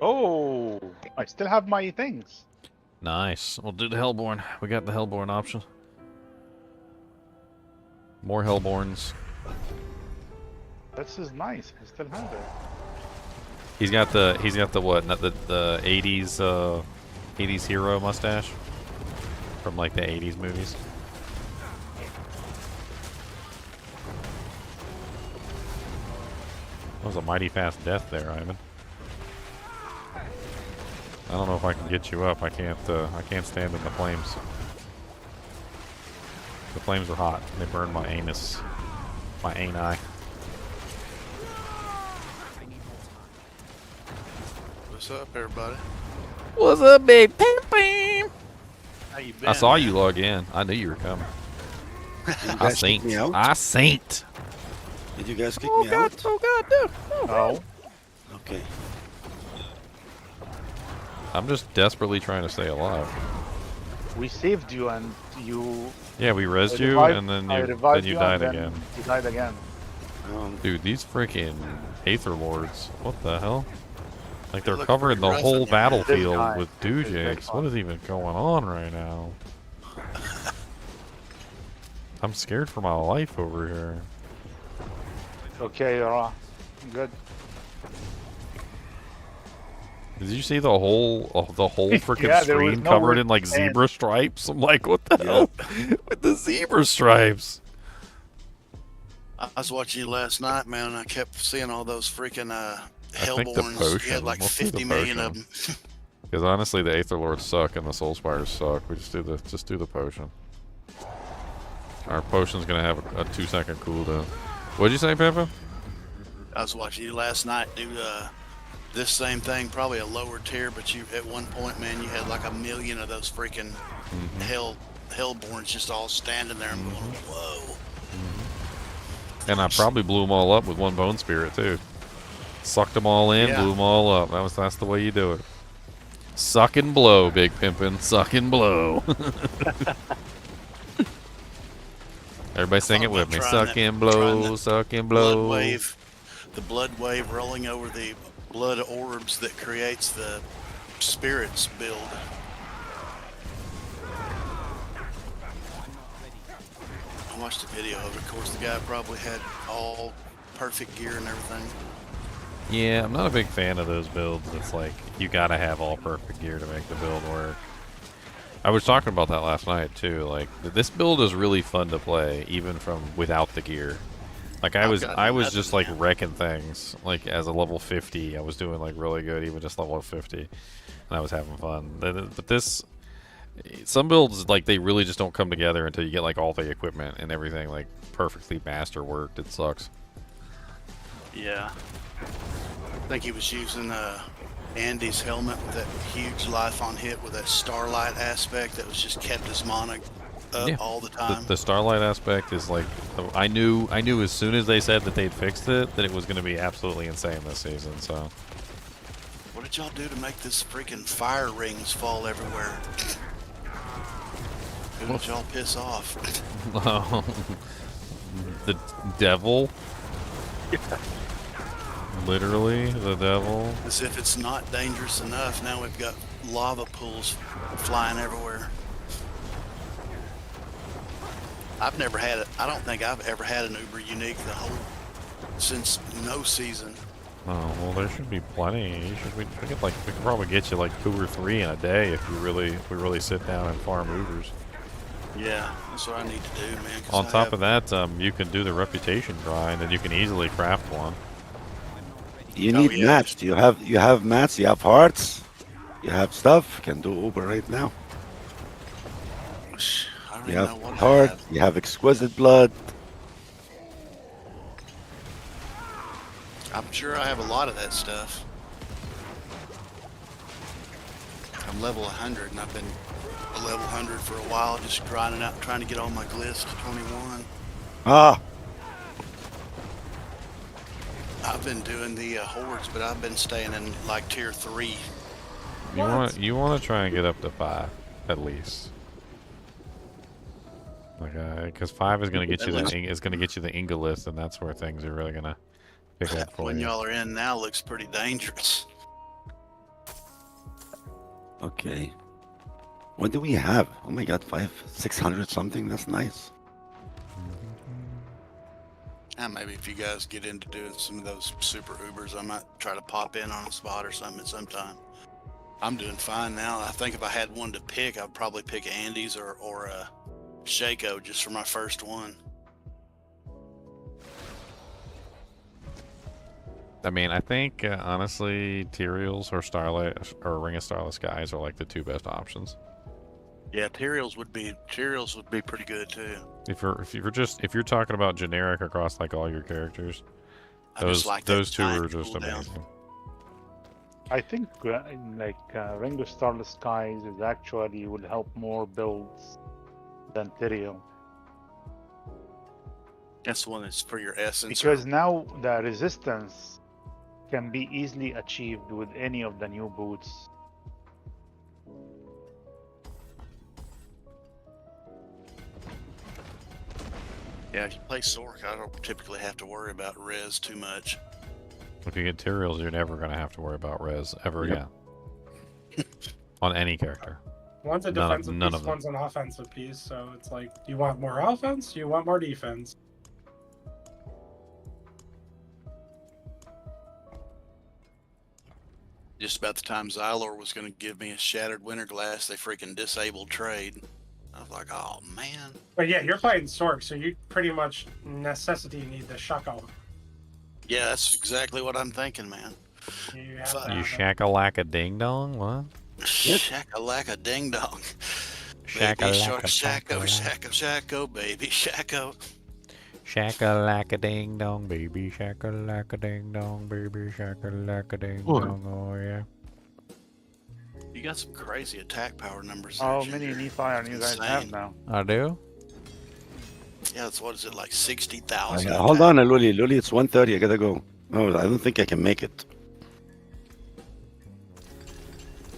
Oh, I still have my things. Nice. We'll do the Hellborn. We got the Hellborn option. More Hellborns. This is nice. I still have it. He's got the what? Not the 80s 80s hero mustache from like the 80s movies. That was a mighty fast death there, Ivan. I don't know if I can get you up. I can't stand in the flames. The flames are hot. They burn my anus. My ani. What's up, everybody? What's up, big pimpin'? How you been? I saw you log in. I knew you were coming. I saint. I saint. Did you guys kick me God, out? oh God, no. No. Okay. I'm just desperately trying to stay alive. We saved you and you... Yeah, we rezzed you and then you died again. You died again. Dude, these freaking Aether Lords. What the hell? Like they're Look covering the pretty whole rough. battlefield with This Dujax. guy. What is even going on right now? I'm scared for my life over here. Okay, you're good. Did you see the whole freaking Yeah, there was screen nowhere covered in to like stand. zebra stripes? I'm like, what the hell with the zebra stripes? I was watching you last night, man, and I kept seeing all those freaking think the Hellborns. You potion. had like We'll do the 50 million of potion. them. Because honestly, the Aether Lords suck and the Soul Spires suck. We just do the potion. Our potion's gonna have a 2-second cooldown. What'd you say, Peppa? I was watching you last night do this same thing, probably a lower tier, but you at one point, man, you had like 1 million of those freaking Hellborns just all standing there and going, whoa. And I probably blew them all up with one Bone Spirit too. Sucked them all in, blew them all up. That's the way you do it. Suck and blow, Big Pimpin'. Suck and blow. Everybody sing it with me. Suck and blow, suck and blow. Blood wave, the blood wave rolling over the blood orbs that creates the spirits build. I watched a video of it. Of course, the guy probably had all perfect gear and everything. Yeah, I'm not a big fan of those builds. It's like, you gotta have all perfect gear to make the build work. I was talking about that last night too. Like, this build is really fun to play, even from without the gear. Like, I was just like wrecking things. Like, as a level 50, I was doing like really good, even just level 50, and I was having fun. But this, some builds, like, they really just don't come together until you get like all the equipment and everything like perfectly master worked. It sucks. Yeah. I think he was using Andy's helmet with that huge life on hit with that starlight aspect that was just kept his mana up all the time. The starlight aspect is like, I knew as soon as they said that they'd fixed it that it was going to be absolutely insane this season. So what did y'all do to make this freaking fire rings fall everywhere? Who did y'all piss off? The devil. Literally, the devil. As if it's not dangerous enough, now we've got lava pools flying everywhere. I've never had it. I don't think I've ever had an Uber unique since no season. Oh well, there should be plenty. We could probably get you like 2 or 3 in a day if we really sit down and farm Ubers. Yeah, that's what I need to do, man. On top of that, you can do the reputation grind, and you can easily craft one. You need mats. You have mats. You have hearts. You have stuff. You can do Uber right now. You have heart. You have exquisite blood. I'm sure I have a lot of that stuff. I'm level 100, and I've been a level 100 for a while, just grinding out, trying to get all my glyphs to 21. Ah. I've been doing the hordes, but I've been staying in like tier 3. You want to try and get up to 5 at least. Like, because 5 is going to get you the Ingolith, and that's where things are really going to pick up for When you. y'all are in now, looks pretty dangerous. Okay. What do we have? Oh my god, 600 something. That's nice. And maybe if you guys get into doing some of those super Ubers, I might try to pop in on a spot or something at some time. I'm doing fine now. I think if I had one to pick, I'd probably pick Andy's or Shaco just for my first one. I mean, I think honestly, Tyraels or Starlight or Ring of Starless Skies are like the 2 best options. Yeah, Tyraels would be pretty good too. If you're talking about generic across like all your characters, those 2 are just amazing. I think Ring of Starless Skies is actually will help more builds than Tyrael. That's the one that's for your essence. Because now the resistance can be easily achieved with any of the new boots. Yeah, if you play Sork, I don't typically have to worry about res too much. If you get Tyraels, you're never going to have to worry about res ever again. On any character. One's a defensive piece, one's an offensive piece, so it's like, do you want more offense? Do you want more defense? Just about the time Xylor was going to give me a shattered winter glass, they freaking disabled trade. I was like, oh man. But yeah, you're playing Stork, so you pretty much necessity need the shuckle. Yeah, that's exactly what I'm thinking, man. You You shakalaka ding dong? What? Shakalaka ding dong. Baby shark shacko, shacko, shacko, baby shacko. Shakalaka ding dong, baby. Shakalaka ding dong, baby. Shakalaka ding dong. Oh, yeah. You got some crazy attack power numbers. How many NiFi you guys have now? I do? Yeah, it's what is it, like 60,000? Hold on, Luli. Luli, it's 1:30. I gotta go. No, I don't think I can make it.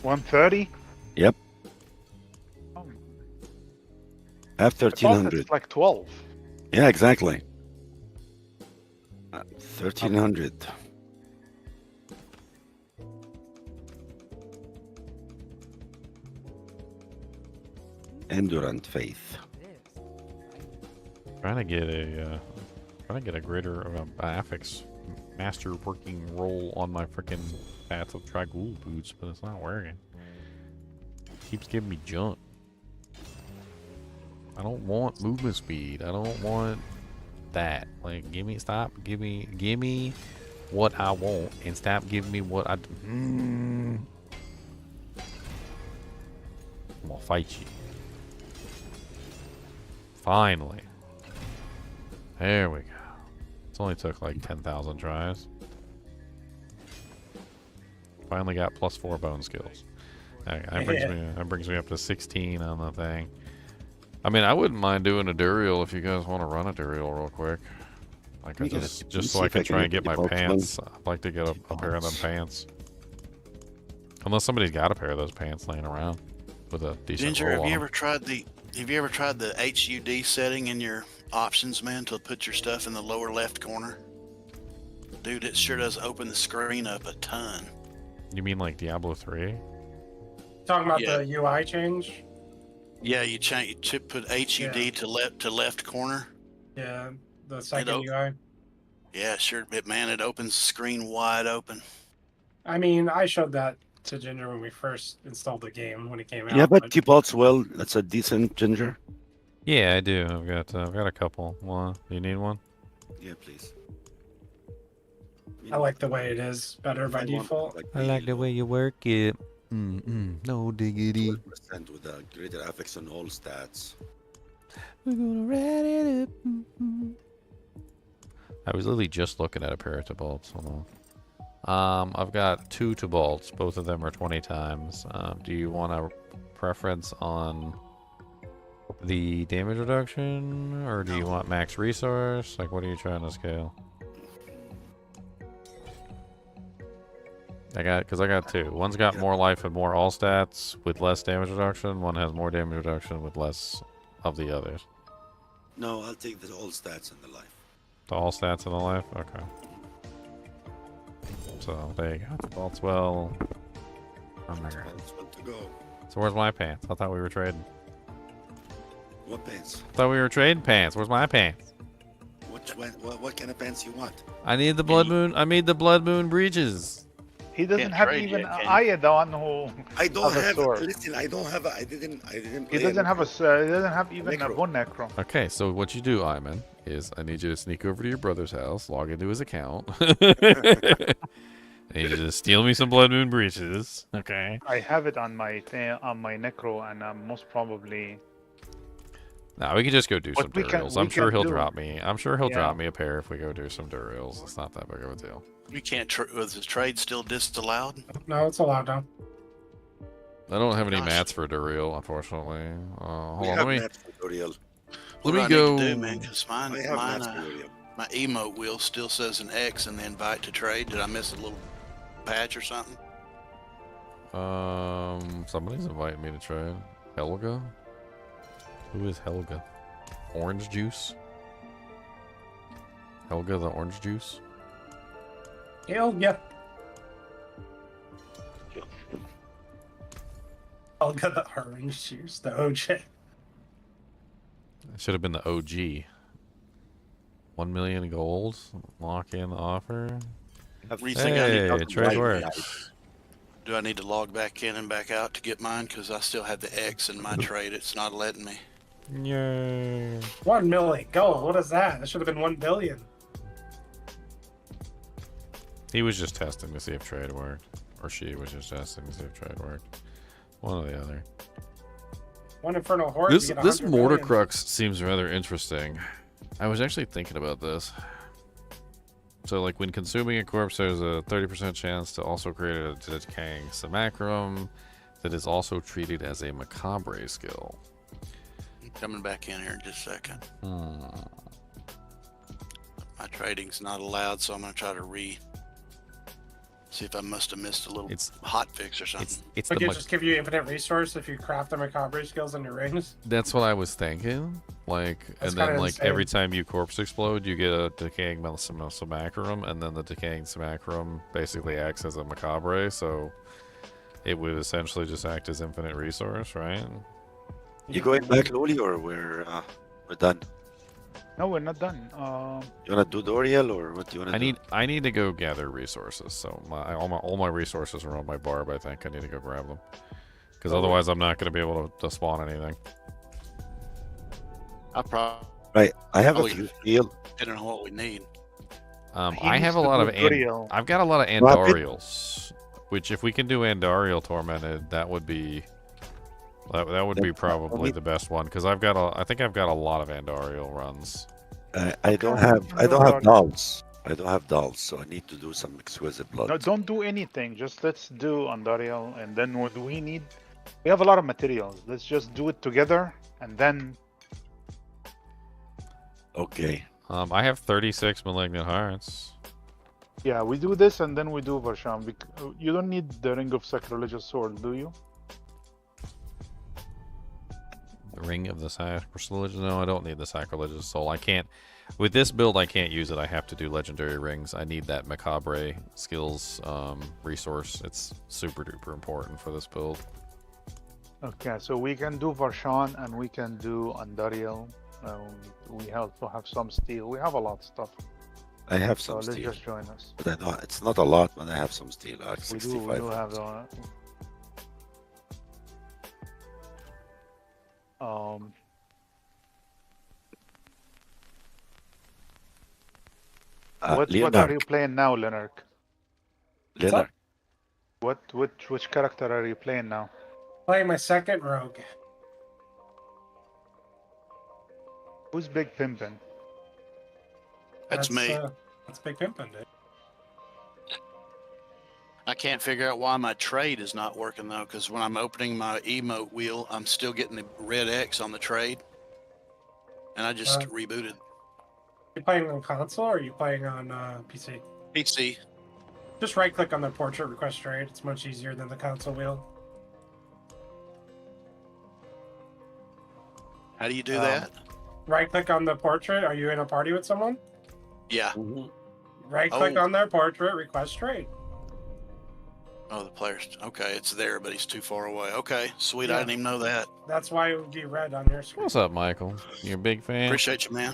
130? Yep. Oh. I have 1,300. It's like 12. Yeah, exactly. 1,300. Endurant faith. Trying to get a greater affix master working role on my freaking Path of Tragul boots, but it's not working. It keeps giving me junk. I don't want movement speed. I don't want that. Like, give me what I want and stop giving me what I. I'm gonna fight you. Finally. There we go. It's only took like 10,000 tries. Finally got +4 bone skills. That brings me up to 16 on the thing. I mean, I wouldn't mind doing a Duriel if you guys want to run a Duriel real quick. Like, just so I can try and get my pants. I'd like to get a pair of them pants. Unless somebody's got a pair of those pants laying around with a decent Ginger, roll have you on ever tried the HUD setting in your options, man, to put your stuff in the lower left corner? Dude, it sure does open the screen up a ton. You mean like Diablo 3? Talking about the UI change? Yeah, you put HUD to left corner. Yeah, the second UI. Yeah, sure, man, it opens the screen wide open. I mean, I showed that to Ginger when we first installed the game when it came out. Yeah, but defaults well. That's a decent Ginger. Yeah, I do. I've got a couple. One. You need one? Yeah, please. I like the way it is better by default. I like the way you work it. No diggity. 12% with a greater affix on all stats. We're gonna write it up. I was literally just looking at a pair of Tibalts. Hold on. I've got 2 Tibalts. Both of them are 20 times. Do you want a preference on the damage reduction, or do you want max resource? Like, what are you trying to scale? I got 2. One's got more life and more all stats with less damage reduction. One has more damage reduction with less of the others. No, I'll take the all stats and the life. The all stats and the life? Okay. So, there you go. Vault's well. To go. So where's my pants? I thought we were trading. What pants? I thought we were trading pants. Where's my pants? What kind of pants you want? I need the blood moon. I need the blood moon breeches. He doesn't have even Iodon who. I don't have. Sword. Listen, I don't have. I didn't. He doesn't have a. He doesn't have even a one necro. Okay, so what you do, Iman, is I need you to sneak over to your brother's house, log into his account. I need you to steal me some blood moon breaches. Okay. I have it on my necro, and most probably. No, we can just go do some Duriels. I'm sure he'll drop me. I'm sure he'll Yeah. drop me a pair if we go do some Duriels. It's not that big of a deal. You can't. Was the trade still disallowed? No, it's allowed now. I don't have any mats for Duriel, unfortunately. Hold on, let me. What me do I go. need to do, man? Because my emote wheel still says an X in the invite to trade. Did I miss a little patch or something? Somebody's inviting me to trade. Helga? Who is Helga? Orange juice? Helga the orange juice? Hell yeah. I'll get the orange juice, the OJ. It should have been the OG. 1 million gold. Lock in the offer. Hey, trade works. Do I need to log back in and back out to get mine? Because I still have the X in my trade. It's not letting me. Yay. 1 million gold. What is that? That should have been 1 billion. He was just testing to see if trade worked. Or she was just testing to see if trade worked. One or the other. One Infernal horde. This mortar crux seems rather interesting. I was actually thinking about this. So, like, when consuming a corpse, there's a 30% chance to also create a decaying simulacrum that is also treated as a macabre skill. I'm coming back in here in just a second. My trading's not allowed, so I'm going to try to see if I must have missed a little hot fix or something. It's Would you just give you infinite resource if you craft the macabre skills in your rings? That's what I was thinking. Like, That's and then kinda like insane. every time you corpse explode, you get a decaying simulacrum, and then the decaying simulacrum basically acts as a macabre, so it would essentially just act as infinite resource, right? You going back, Loli, or we're done? No, we're not done. You wanna do Doriel, or what do you wanna do? I need to go gather resources. So all my resources are on my barb. I think I need to go grab them because otherwise I'm not going to be able to spawn anything. Right, I have a few steel. Depending on what we need. I have a lot of I've got a lot of Andariels, which if we can do Andariel tormented, that would be probably the best one because I think I've got a lot of Andariel runs. I don't have dolls. I don't have dolls, so I need to do some exquisite blood. No, don't do anything. Just let's do Andariel, and then what we have a lot of materials. Let's just do it together, and then. Okay. I have 36 malignant hearts. Yeah, we do this, and then we do Varsham. You don't need the Ring of Sacrilegious Sword, do you? The Ring of the Sacrilegious? No, I don't need the Sacrilegious Soul. I can't. With this build, I can't use it. I have to do Legendary Rings. I need that Macabre skills resource. It's super duper important for this build. Okay, so we can do Varshan, and we can do Andariel. We also have some steel. We have a lot of stuff. I have some so steel. Let's just join us. But I don't, it's not a lot, but I have some steel. Like We 65. do have the. What are you playing now, Leonard? Leonard. Which character are you playing now? Playing my second rogue. Who's Big Pimpin'? That's me. That's Big Pimpin', dude. I can't figure out why my trade is not working though, because when I'm opening my emote wheel, I'm still getting the red X on the trade, and I just rebooted. You playing on console or are you playing on PC? PC. Just right-click on the portrait, request trade. It's much easier than the console wheel. How do you do that? Right-click on the portrait. Are you in a party with someone? Yeah. Right-click on their portrait, request trade. Oh, the player's okay. It's there, but he's too far away. Okay, sweet. Yeah. I didn't even know that. That's why it would be red on your screen. What's up, Michael? You a big fan? Appreciate you, man.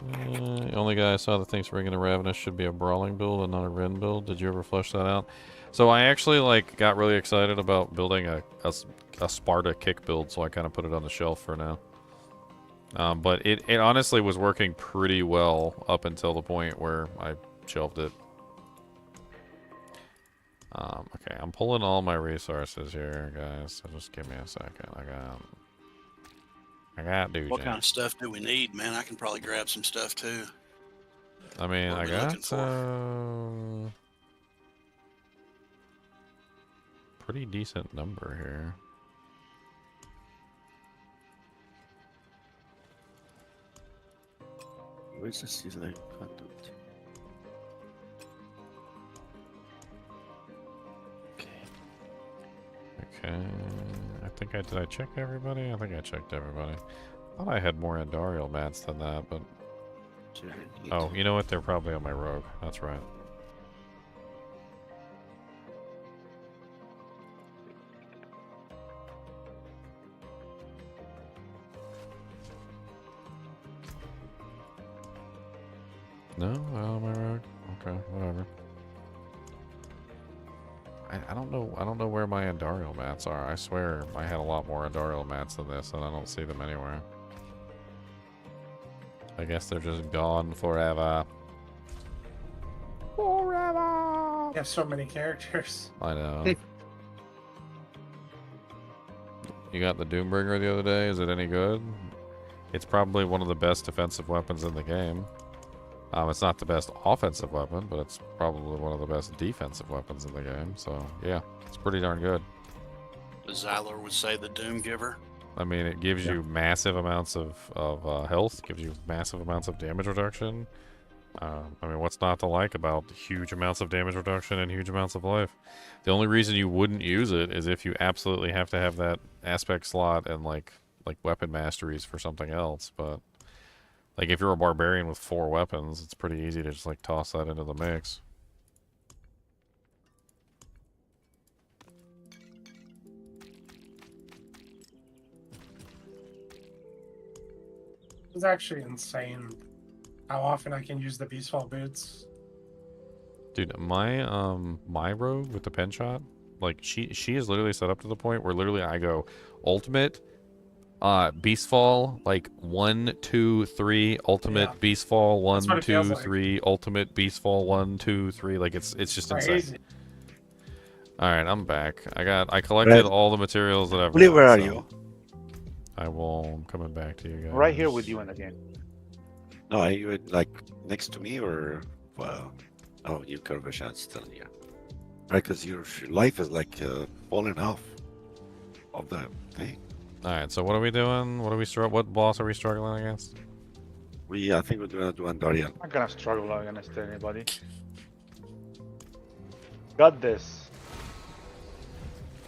The only guy I saw that thinks Ring of the Ravenous should be a brawling build and not a Ren build. Did you ever flesh that out? So I actually got really excited about building a Sparta kick build, so I kind of put it on the shelf for now. But it honestly was working pretty well up until the point where I shelved it. Okay, I'm pulling all my resources here, guys. So just give me a second. I got dudes. What kind of stuff do we need, man? I can probably grab some stuff too. I mean, What are I we got looking pretty decent number here. Where's the season? Can't do it. Okay, did I check everybody? I think I checked everybody. I thought I had more Andariel mats than that, but... Oh, you know what? They're probably on my rogue. That's right. No? Not on my rogue? Okay, whatever. I don't know. I don't know where my Andariel mats are. I swear I had a lot more Andariel mats than this, and I don't see them anywhere. I guess they're just gone forever. Forever. You have so many characters. I know. You got the Doombringer the other day. Is it any good? It's probably one of the best defensive weapons in the game. It's not the best offensive weapon, but it's probably one of the best defensive weapons in the game. So, yeah, it's pretty darn good. The Xylor would say the Doom Giver. I mean, it gives you massive amounts of health, gives you massive amounts of damage reduction. I mean, what's not to like about huge amounts of damage reduction and huge amounts of life? The only reason you wouldn't use it is if you absolutely have to have that aspect slot and like weapon masteries for something else. But like if you're a barbarian with 4 weapons, it's pretty easy to just like toss that into the mix. It's actually insane how often I can use the Beastfall boots. Dude, my rogue with the pen shot, like she is literally set up to the point where literally I go ultimate, Beastfall, like 1, 2, 3, ultimate Beastfall, 1, 2, 3, ultimate Beastfall, 1, 2, 3. Like it's just insane. All right, I'm back. I collected all the materials that I've. Where are you? I'm coming back to you guys. Right here with you in the game. No, are you like next to me or? Well, oh, you curvature still here. Right, because your life is like falling off of the thing. All right, so what are we doing? What boss are we struggling against? I think we're gonna do Andariel. I'm not gonna struggle against anybody. Got this.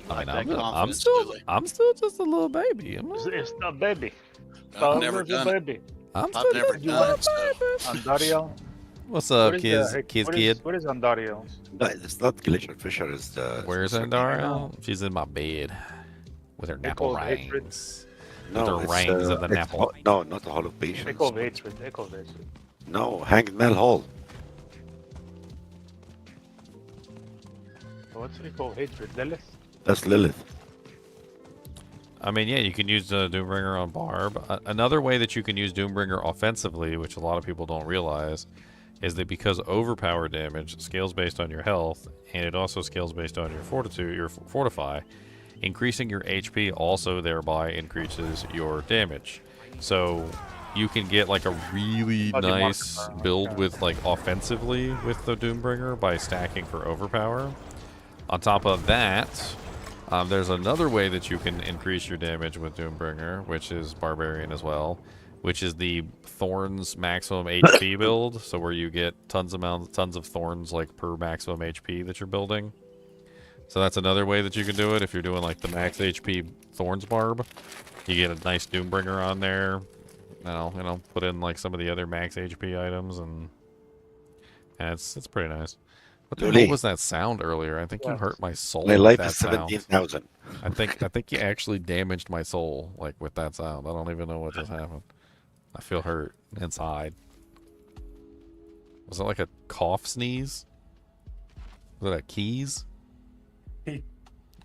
I mean, I'm still just a little baby. It's not baby. I've never done it. baby. I'm I've never done it. So. Andariel. What's up, kids? Kid. What is Andariel? No, it's not Glacier Fisher. It's the. Where's Andariel? She's in my bed with her nipple rings. No, with her rings of the nipple. No, not the Hall of Patience. Echo of Hatred. No, Hanged Mel Hall. What's Echo of Hatred? Lilith? That's Lilith. I mean, yeah, you can use Doombringer on Barb. Another way that you can use Doombringer offensively, which a lot of people don't realize, is that because overpower damage scales based on your health, and it also scales based on your fortitude, your fortify, increasing your HP also thereby increases your damage. So you can get like a really nice build with like offensively with the Doombringer by stacking for overpower. On top of that, there's another way that you can increase your damage with Doombringer, which is Barbarian as well, which is the Thorns maximum HP build, so where you get tons of Thorns like per maximum HP that you're building. So that's another way that you can do it if you're doing like the max HP Thorns Barb. You get a nice Doombringer on there. You know, put in like some of the other max HP items, and it's pretty nice. What the hell was that sound earlier? I think you hurt my soul. My life with is that sound. 17,000. I think you actually damaged my soul, like with that sound. I don't even know what just happened. I feel hurt inside. Was it like a cough sneeze? Was it a keys?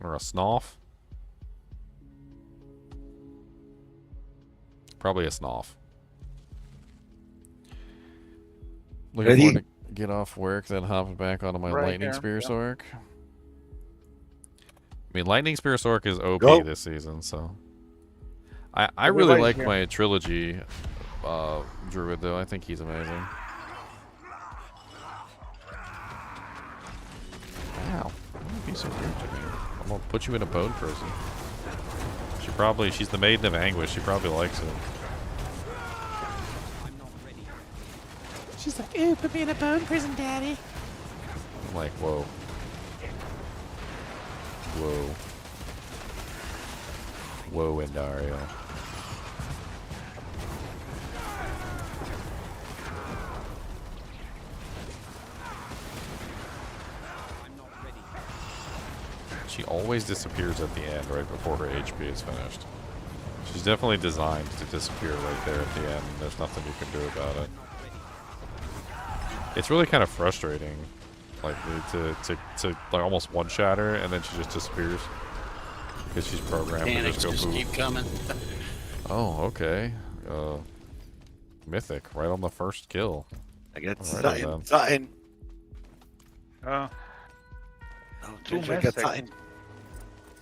Or a snoff? Probably a snoff. Looking forward to get off work, then hop back onto my Lightning Spear Sork. I mean, Lightning Spear Sork is OP this season, so I really like my trilogy druid, though. I think he's amazing. Wow, don't be so rude to me. I'm gonna put you in a bone prison. She's the Maiden of Anguish. She probably likes it. She's like, ooh, put me in a bone prison, daddy. I'm like, whoa. Whoa. Whoa, Endario. She always disappears at the end, right before her HP is finished. She's definitely designed to disappear right there at the end. There's nothing you can do about it. It's really kind of frustrating like to like almost one-shot her, and then she just disappears because she's programmed to Mechanics just go just poof. keep coming. Oh, okay. Mythic, right on the first kill. I got Alrighty then. something. Uh, Oh, Two Chinchilla got mythics. something.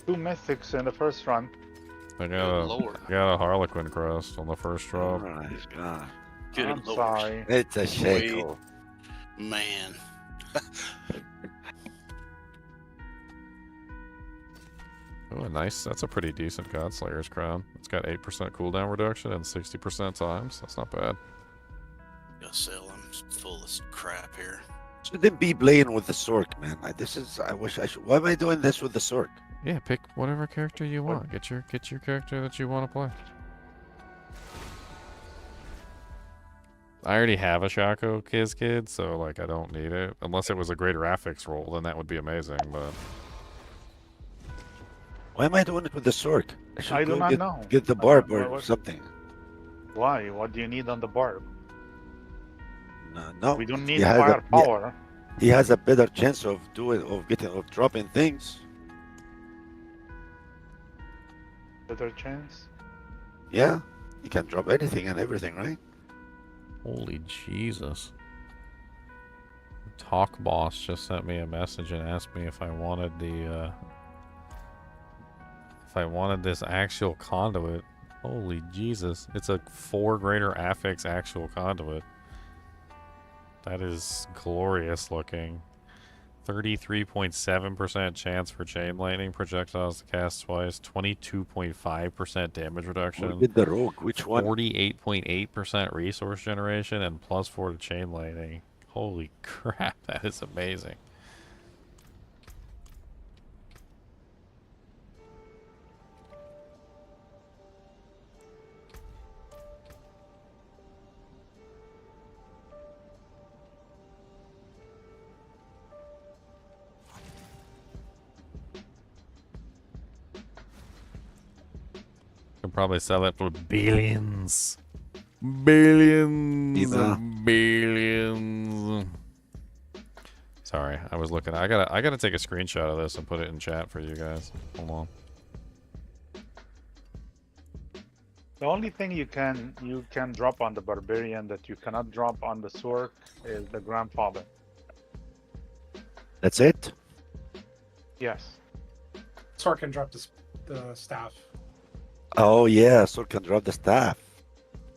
2 mythics in the first run. I got Lord. a Harlequin crest on the first drop. Oh my god. Good I'm Lord. sorry. It's a shako. Man. Oh, nice. That's a pretty decent Godslayer's crown. It's got 8% cooldown reduction and 60% times. That's not bad. Go sell them. Full of crap here. Shouldn't be playing with the Sork, man. I wish I should. Why am I doing this with the Sork? Yeah, pick whatever character you want. Get your character that you want to play. I already have a Shaco Kid, so like I don't need it. Unless it was a greater affix roll, then that would be amazing, but Why am I doing it with the Sork? Should I do go not know. Get the I barb don't know or what- something. Why? What do you need on the barb? No. We don't he need has a- firepower. He has a better chance of dropping things. Better chance? Yeah, he can drop anything and everything, right? holy Jesus. Talk Boss just sent me a message and asked me if I wanted the if I wanted this actual conduit. Holy Jesus. It's a 4 greater affix actual conduit. That is glorious looking. 33.7% chance for chain lightning projectiles to cast twice. 22.5% damage reduction. Who did the rogue? Which one? 48.8% resource generation and +4 to chain lightning. Holy crap, that is amazing. Could probably sell it for billions. Billions. Yeah. Billions. Sorry, I was looking. I gotta take a screenshot of this and put it in chat for you guys. Hold on. The only thing you can drop on the barbarian that you cannot drop on the Sork is the grandfather. That's it? Yes. Sork can drop the staff. Oh yeah, Sork can drop the staff.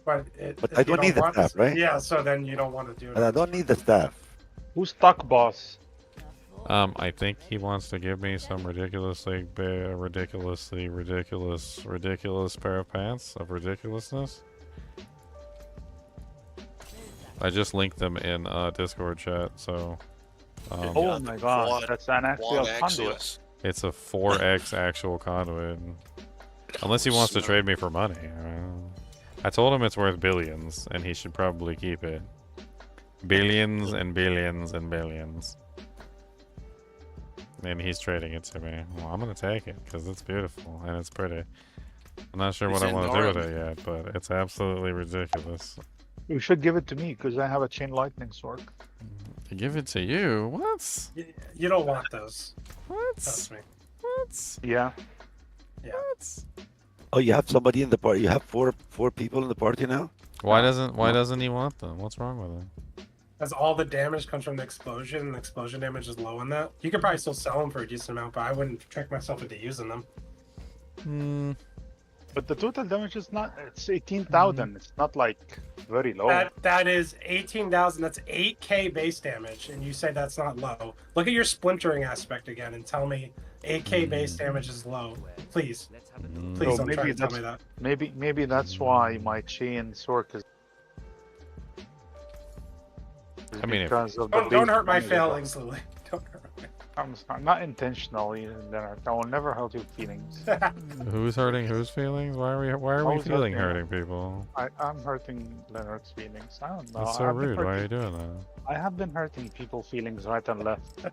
But But if I you don't need the want- staff, right? Yeah, so then you don't want to do it. And I don't need the staff. Who's Talk Boss? I think he wants to give me some ridiculous pair of pants of ridiculousness. I just linked them in Discord chat, so. Oh my god, that's an actual conduit. It's a 4x actual conduit. Unless he wants to trade me for money. I told him it's worth billions, and he should probably keep it. Billions and billions and billions. And he's trading it to me. Well, I'm gonna take it, because it's beautiful, and it's pretty. I'm not sure what I want to do with it yet, but it's absolutely ridiculous. You should give it to me, because I have a chain lightning Sork. To give it to you? What? You don't want those. What? Trust me. What? Yeah. Yeah. What? Oh, you have somebody in the party. You have four people in the party now. Why doesn't he want them? What's wrong with him? As all the damage comes from the explosion, and the explosion damage is low on that. You could probably still sell them for a decent amount, but I wouldn't trick myself into using them. Hmm. But the total damage is not, it's 18,000. It's not like very low. That is 18,000. That's 8k base damage, and you say that's not low. Look at your splintering aspect again and tell me 8k base damage is low. Please. Please So don't try to tell me that. Maybe that's why my chain Sork is. I mean, because of the Don't base hurt my damage. feelings, Lily. Don't hurt my I'm sorry, not intentionally, Leonard. I will never hurt your feelings. Who's hurting whose feelings? Why are we Who's feeling hurting? hurting people? I'm hurting Leonard's feelings. I don't know. That's so I've been rude. Why are you hurting- doing that? I have been hurting people's feelings right and left.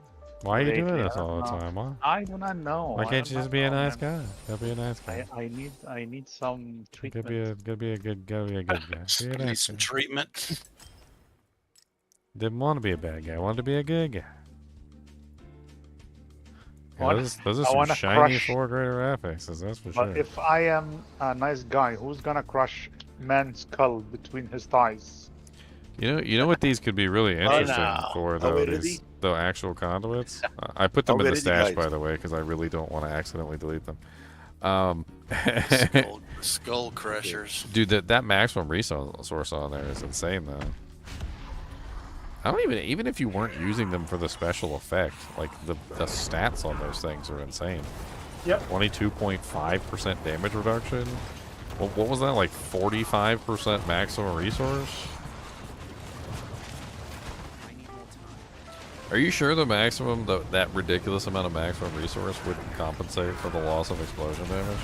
Why are you doing Lately, this I all the don't know. time? Why? I do not know. Why I can't do you just not be a know, nice man. guy? Gotta be a nice guy. I need some treatment. Gotta be a good guy. Be a Need nice some guy. treatment. Didn't want to be a bad guy. Wanted to be a good guy. those are I some wanna shiny crush- 4 greater affixes, that's for But sure. if I am a nice guy, who's gonna crush man's skull between his thighs? You know what these could be really interesting now. for Are though? we These ready? the actual conduits. I put them Are in we the ready, stash, guys? by the way, because I really don't want to accidentally delete them. Skull crushers. Dude, that maximum resource on there is insane, though. I don't even if you weren't using them for the special effect, like the stats on those things are insane. Yep. 22.5% damage reduction. What was that, like 45% maximum resource? Are you sure the maximum, that ridiculous amount of maximum resource would compensate for the loss of explosion damage?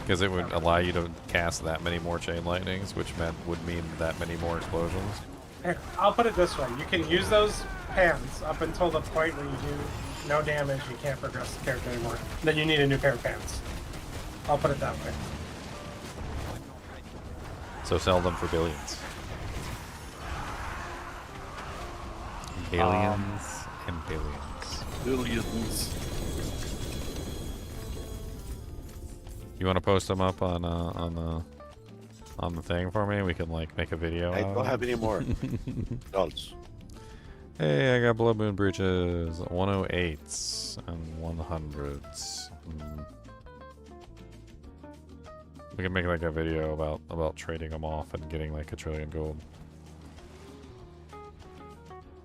Because it would allow you to cast that many more chain lightnings, which would mean that many more explosions. Here, I'll put it this way: you can use those pants up until the point where you do no damage. You can't progress the character anymore. Then you need a new pair of pants. I'll put it that way. So sell them for billions. Billions and billions. Billions. You want to post them up on the thing for me? We can like make a video. I out of don't it. have any more dolls. Hey, I got blood moon breaches, 108s and 100s. We can make like a video about trading them off and getting like 1 trillion gold.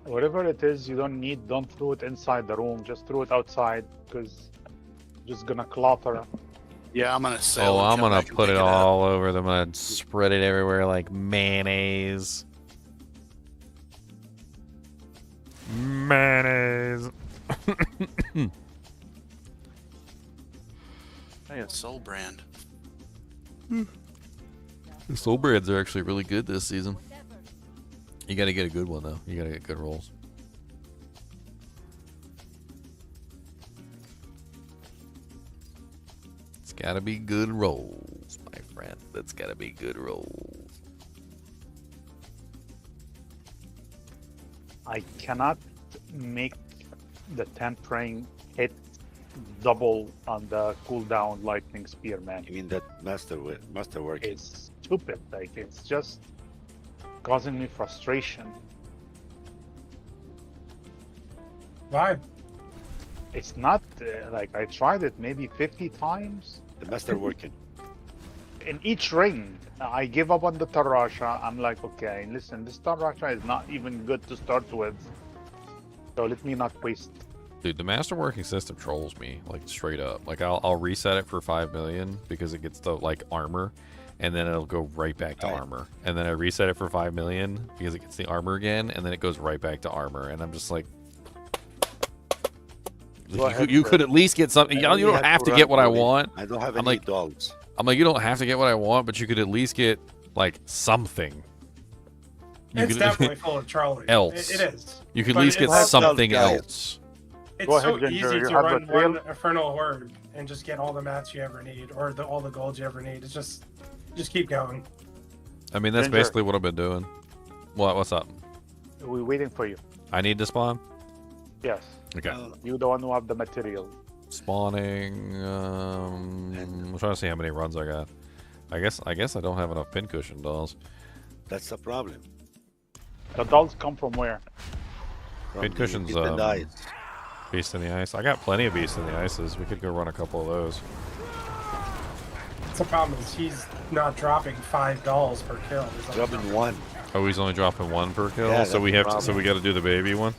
Whatever it is, you don't throw it inside the room. Just throw it outside, because just gonna clutter. Yeah, I'm gonna sell. Oh, and I'm come gonna back and put pick it up. all over them. I'm gonna spread it everywhere like mayonnaise. Mayonnaise. Hey, a soul brand. The soul brands are actually really good this season. You gotta get a good one though. You gotta get good rolls. It's gotta be good rolls, my friend. That's gotta be good rolls. I cannot make the 10th ring hit double on the cooldown lightning spear, man. You mean that masterwork? It's stupid. Like, it's just causing me frustration. Why? It's not like I tried it maybe 50 times. The masterworking. In each ring, I give up on the Tarasha. I'm like, okay, listen, this Tarasha is not even good to start with. So let me not waste. Dude, the masterworking system trolls me, like straight up. Like I'll reset it for 5 million because it gets the like armor, and then it'll go right back to armor. And then I reset it for 5 million because it gets the armor again, and then it goes right back to armor. And I'm just like, you could at least get something. You don't have to get what I want. I don't have I'm any like, dolls. I'm like, you don't have to get what I want, but you could at least get like something. You It's could- definitely full of trolling. else. It is. You could at But least get it's- something else. It's Go so ahead, Ginger, easy you to have run the trail? one Infernal Horde and just get all the mats you ever need, or all the gold you ever need. It's just keep going. I mean, that's Ginger. basically what I've been doing. What's up? We're waiting for you. I need to spawn? Yes. Okay. You're the one who have the material. Spawning. I'm trying to see how many runs I got. I guess I don't have enough pincushion dolls. That's the problem. The dolls come from where? From Pincushions. the Beast and Ice. Beast in the Ice. I got plenty of Beast in the Ices. We could go run a couple of those. The problem is he's not dropping $5 per kill. He's only Dropping one. Oh, he's only dropping 1 per kill. Yeah, so we that's have the to. So we got to do the baby one.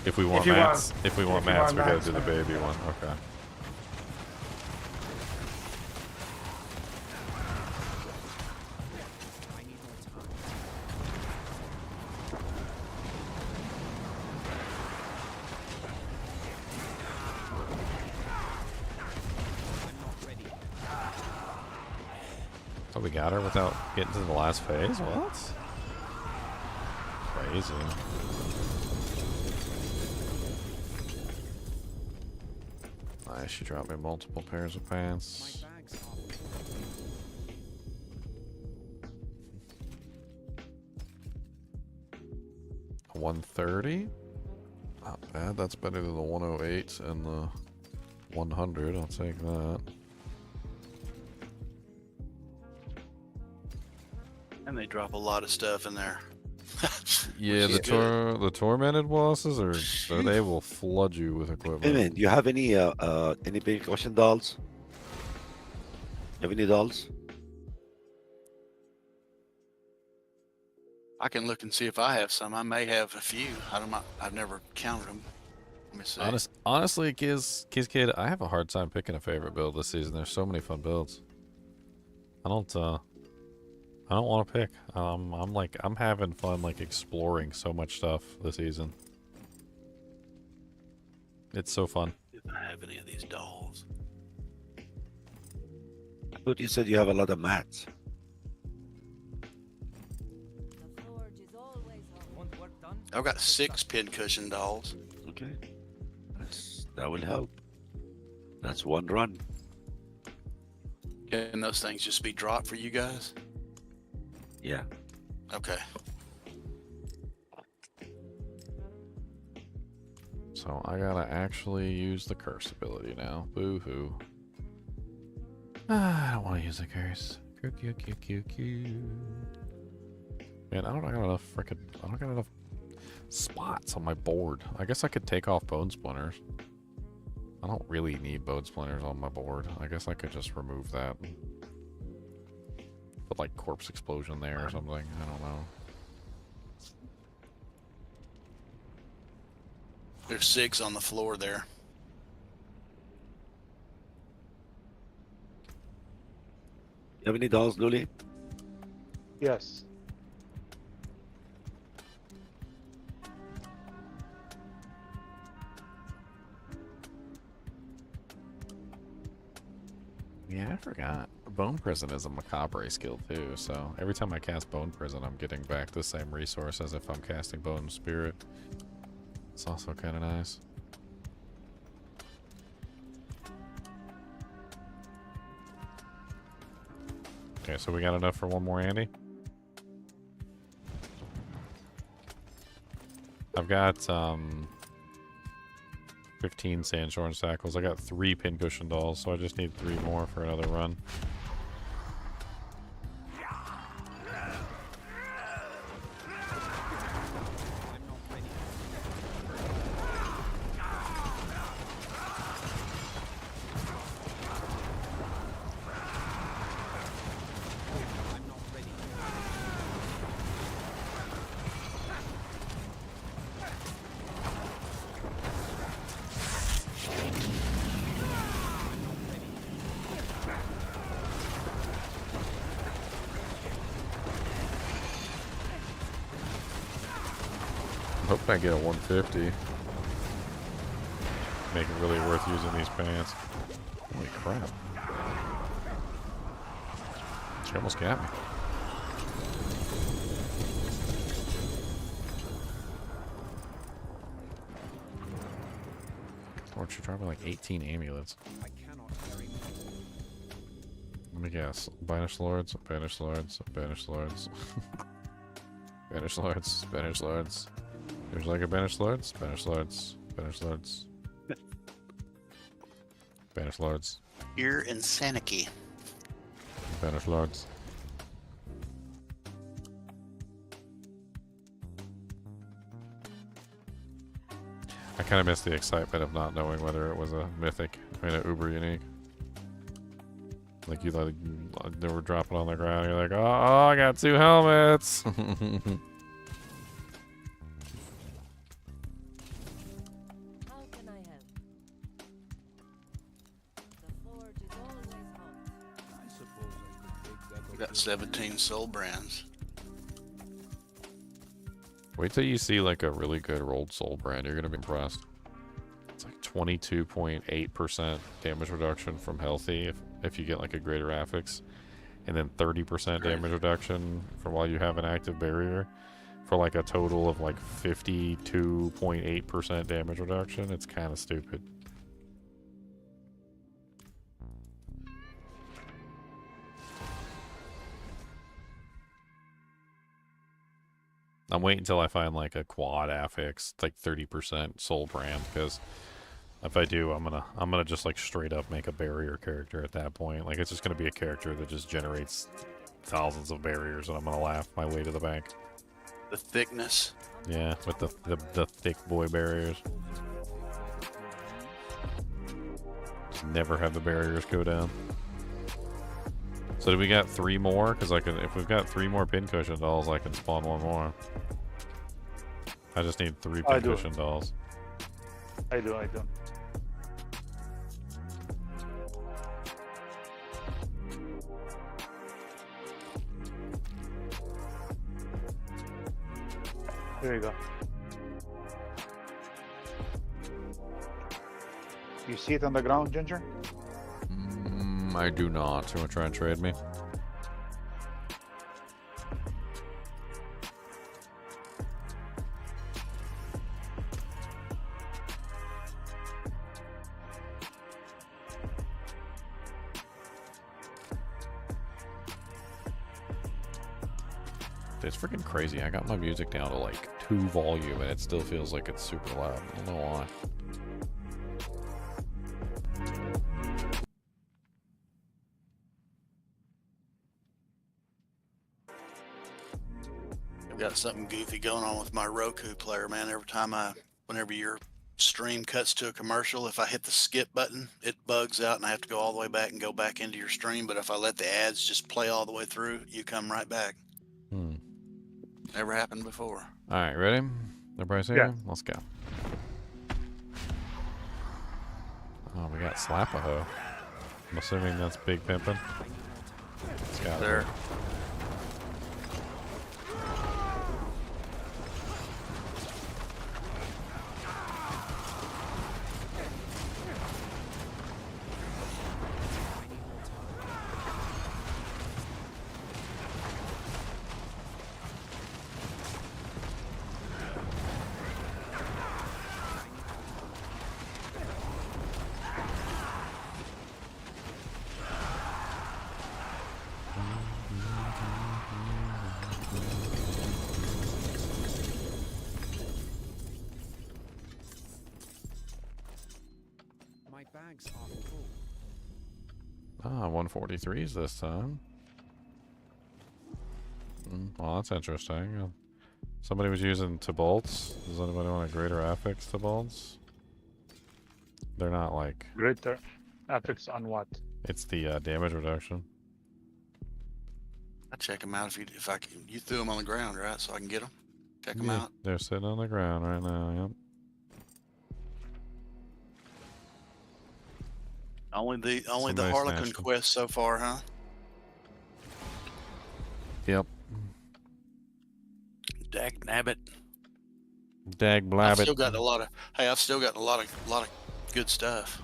If we want you want- mats, if we want mats, we got mats, to do the baby one. Okay. So we got her without getting to the last phase? What? Crazy. Nice, she dropped me multiple pairs of pants. 130? Not bad. That's better than the 108 and the 100. I'll take that. And they drop a lot of stuff in there. Yeah, the tormented bosses they will flood you with Hey equipment. man, do you have any big caution dolls? You have any dolls? I can look and see if I have some. I may have a few. I've never counted them. Let me see. Honestly, Kiz Kid, I have a hard time picking a favorite build this season. There's so many fun builds. I don't want to pick. I'm having fun like exploring so much stuff this season. It's so fun. If I have any of these dolls. I thought you said you have a lot of mats. I've got 6 pincushion dolls. Okay. That will help. That's one run. Can those things just be dropped for you guys? Yeah. Okay. So I gotta actually use the curse ability now. Boo hoo. I don't want to use the curse. Man, I don't got enough spots on my board. I guess I could take off bone splinters. I don't really need bone splinters on my board. I guess I could just remove that. Put like corpse explosion there or something. I don't know. There's 6 on the floor there. You have any dolls, Luli? Yes. Yeah, I forgot. Bone Prison is a macabre skill too, so every time I cast Bone Prison, I'm getting back the same resource as if I'm casting Bone Spirit. It's also kind of nice. Okay, so we got enough for one more Andy? I've got 15 Sandshorn Shackles. I got 3 Pincushion Dolls, so I just need 3 more for another run. Hope I get a 150. Make it really worth using these pants. Holy crap. She almost got me. Or she dropped me like 18 amulets. Let me guess. Banish lords, banish lords, banish lords. Banish lords, banish lords. There's like a banish lords, banish lords, banish lords. Banish lords. You're insanity. Banish lords. I kind of missed the excitement of not knowing whether it was a mythic, an uber unique. Like you thought they were dropping on the ground, you're like, oh, I got 2 helmets. Got 17 soul brands. Wait till you see like a really good rolled soul brand. You're gonna be impressed. It's like 22.8% damage reduction from healthy if you get like a greater affix, and then 30% damage reduction for while you have an active barrier, for like a total of like 52.8% damage reduction. It's kind of stupid. I'm waiting until I find like a quad affix, like 30% soul brand, because if I do, I'm gonna just like straight up make a barrier character at that point. Like it's just gonna be a character that just generates thousands of barriers, and I'm gonna laugh my way to the bank. The thickness. Yeah, with the thick boy barriers. Just never have the barriers go down. So do we got 3 more? Because I can, if we've got 3 more pincushion dolls, I can spawn 1 more. I just need 3 pincushion dolls. I do. Here you go. You see it on the ground, Ginger? I do not. You want to try and trade me? It's freaking crazy. I got my music down to like 2 volume and it still feels like it's super loud. I don't know why. I've got something goofy going on with my Roku player, man. Whenever your stream cuts to a commercial, if I hit the skip button, it bugs out and I have to go all the way back and go back into your stream. But if I let the ads just play all the way through, you come right back. Never happened before. All right, ready? Everybody's here? Yeah. Let's go. Oh, we got Slap-a-Ho. I'm assuming that's Big Pimpin'. It's got There. Bags are full. Ah, 143s this time. Well, that's interesting. Somebody was using Tibolts. Does anybody want a greater affix Tibolts? They're not like... Greater affix on what? It's the damage reduction. I check them out if I can. You threw them on the ground, right? So I can get them. Check them Yeah, out. they're sitting on the ground right now, yep. Only the Somebody Harlequin snatched them. quest so far, huh? Yep. Dag nabbit. Dag I've blabbit. still got a lot of good stuff.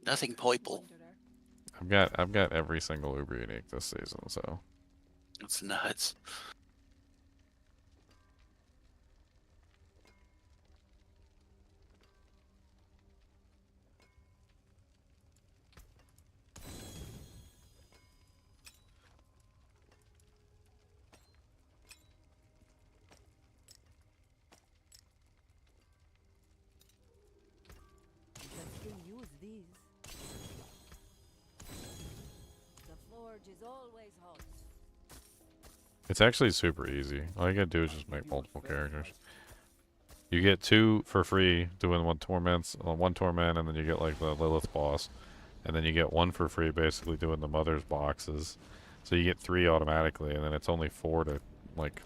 Nothing purple. I've got every single Uber unique this season, so It's nuts. it's actually super easy. All you gotta do is just make multiple characters. You get 2 for free doing one torment, and then you get like the Lilith boss, and then you get 1 for free basically doing the mother's boxes. So you get 3 automatically, and then it's only 4 to like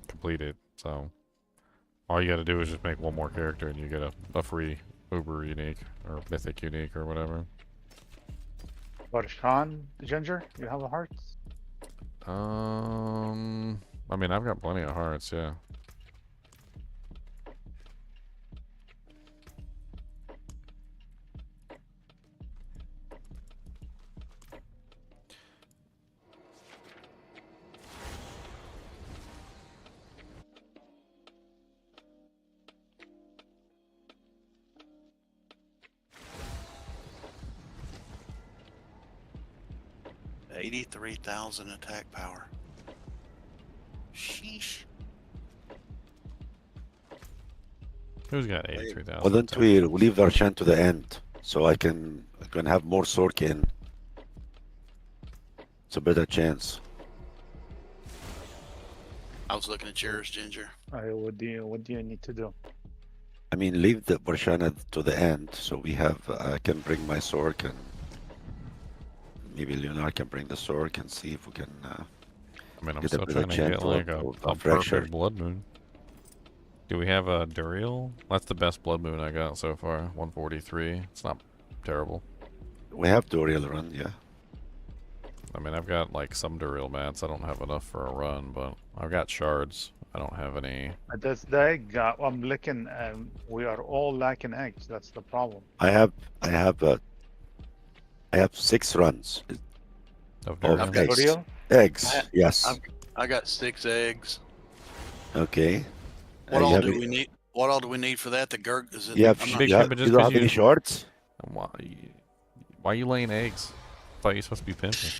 complete it. So all you gotta do is just make 1 more character, and you get a free Uber unique or mythic unique or whatever. Barshan, Ginger, you have a heart? I mean, I've got plenty of hearts, yeah. 83,000 attack power. Sheesh. Who's got 83,000? Why don't we leave our chant to the end so I can have more Sork in? It's a better chance. I was looking at yours, Ginger. What do you need to do? I mean, leave the Barshana to the end so we have. I can bring my Sork and maybe Leonard can bring the Sork and see if we can. I mean, I'm get still a trying to chant get like a pressure. perfect blood moon. Do we have a Duriel? That's the best blood moon I got so far. 143. It's not terrible. We have Duriel run, yeah. I mean, I've got like some Duriel mats. I don't have enough for a run, but I've got shards. I don't have any. That's the egg. I'm looking, and we are all lacking eggs. That's the problem. I have 6 runs Of of Duriel? eggs. Duriel? Eggs, yes. I got 6 eggs. Okay. What you all have do any- we need? What all do we need for that? The gurg? Is it? You have, I'm you not Big have, ship, but you just don't 'cause have any you- shards? Why are you laying eggs? I thought you were supposed to be pimping.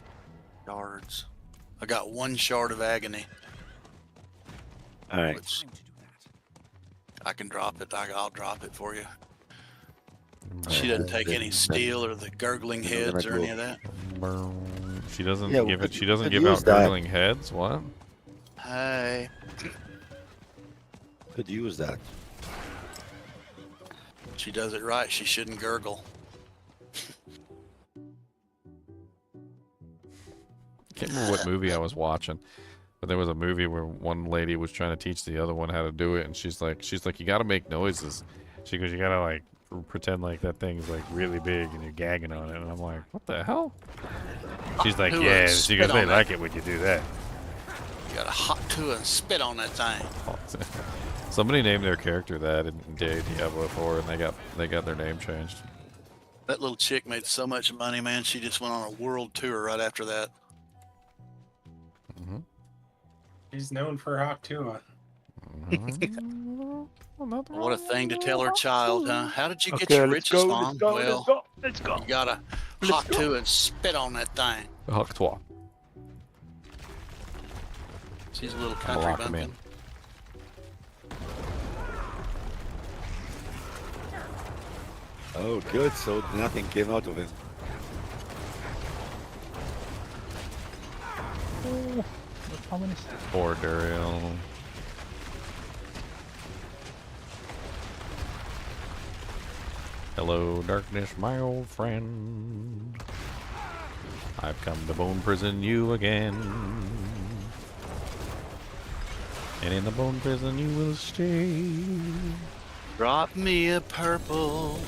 shards. I got 1 shard of agony. All right. Which I can drop it. I'll drop it for you. She doesn't take any steel or the gurgling You're heads gonna or go- any of that. She doesn't Yeah, give we it. She could- doesn't could give use out that. gurgling heads. What? Hey, Could use that. she does it right. She shouldn't gurgle. Can't remember what movie I was watching, but there was a movie where one lady was trying to teach the other one how to do it, and she's like, you got to make noises. She goes, you got to like pretend like that thing's like really big and you're gagging on it, and I'm like, what the hell? She's like, Who yeah. would She goes, spit they on like that? it when you do that. You got to hop to it and spit on that thing. Somebody named their character that in Diablo 4, and they got their name changed. That little chick made so much money, man. She just went on a world tour right after that. She's known for Hawktua. What a thing to tell her child, huh? How did you get Okay, your let's riches, go, Mom? let's go, Well, let's go. you gotta hop to it and spit on that thing. Huck twat. She's a little I'm country gonna lock him bumpkin. in. Oh, good. So nothing came out of it. How many? Poor Duriel. Hello, darkness, my old friend. I've come to bone prison you again. And in the bone prison you will stay. Drop me a purple.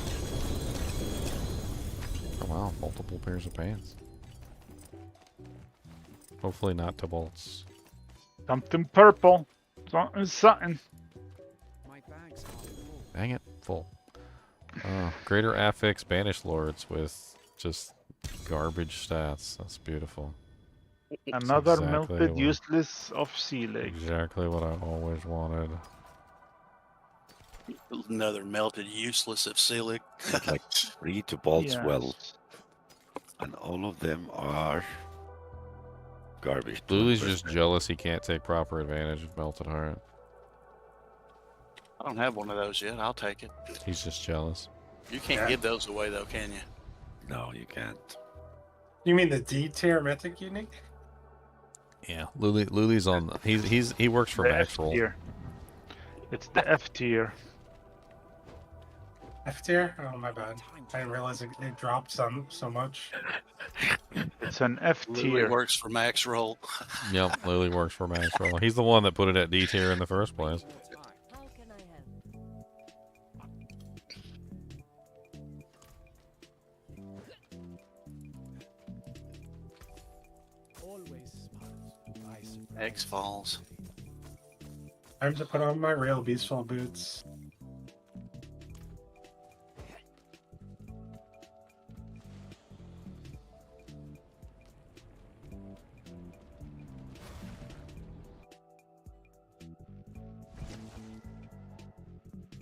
Oh wow, multiple pairs of pants. Hopefully not to bolts. Something purple. Something. My bags are full. Dang it, full. Greater affix banish lords with just garbage stats. That's beautiful. Another exactly melted what- useless of selig. Exactly what I always wanted. Another melted useless of selig. Like 3 to bolts Yes. well. And all of them are garbage. Lulu's just jealous he can't take proper advantage of Melted Heart. I don't have one of those yet. I'll take it. He's just jealous. You can't give those away though, can you? No, you can't. You mean the D tier mythic unique? Yeah, Luli's on. He works for The Max F Roll. tier. It's the F tier. F tier? Oh my bad. I didn't realize it dropped so much. It's an F Lily tier. works for Max Roll. Yep, Lily works for Max Roll. He's the one that put it at D tier in the first place. How can I help? Always smart. By surprise. X Falls. Time to put on my real beastful boots.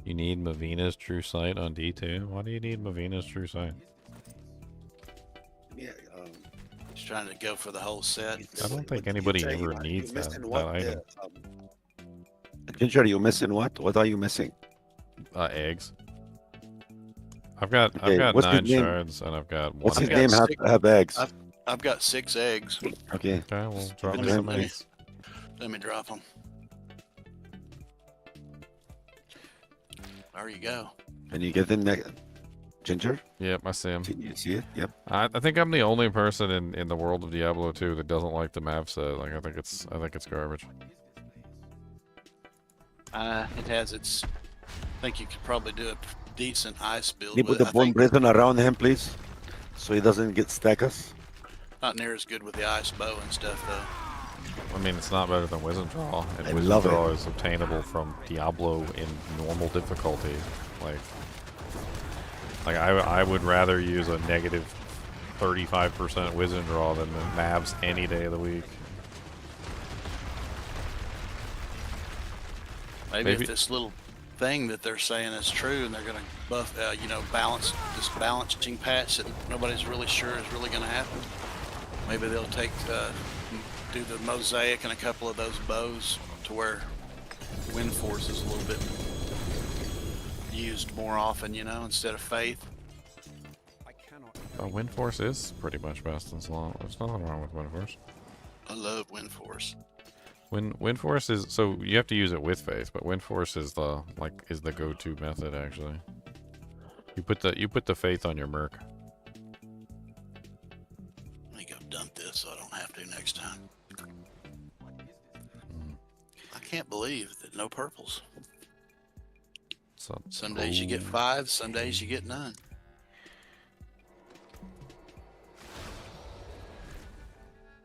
You need Mavina's True Sight on D2? Why do you need Mavina's True Sight? Yeah, trying to go for the whole set. I don't think anybody Ginger, ever you needs that, missing what? item. Ginger, you missing what? What are you missing? Eggs. I've got Okay, 9 what's his name? shards and I've got 1 What's his egg. name? Have eggs. I've got 6 eggs. Okay. Okay, we'll drop Let me me- some let me- eggs. Let me drop them. There you go. Can you get in there, Ginger? Yep, I see him. Can you see it? Yep. I think I'm the only person in the world of Diablo 2 that doesn't like the map set. Like I think it's garbage. It has its. I think you could probably do a decent ice build. Can you put with the it. I bone think prison around him, please, so he doesn't get stack us. not near as good with the ice bow and stuff though. I mean, it's not better than Wizard Draw, and I Wizard love Draw it. is obtainable from Diablo in normal difficulty. Like I would rather use a negative 35% Wizard Draw than the Mavs any day of the week. Maybe if this little thing that they're saying is true, and they're going to buff, balance this balancing patch that nobody's really sure is really going to happen. Maybe they'll do the mosaic and a couple of those bows to where wind force is a little bit used more often, instead of faith. Wind Force is pretty much best in slot. There's nothing wrong with Wind Force. I love wind force. Wind Force is so you have to use it with faith, but Wind Force is the go-to method actually. You put the faith on your merc. Let me go dump this so I don't have to next time. I can't believe that no purples. So Some days you get 5, some days you get none.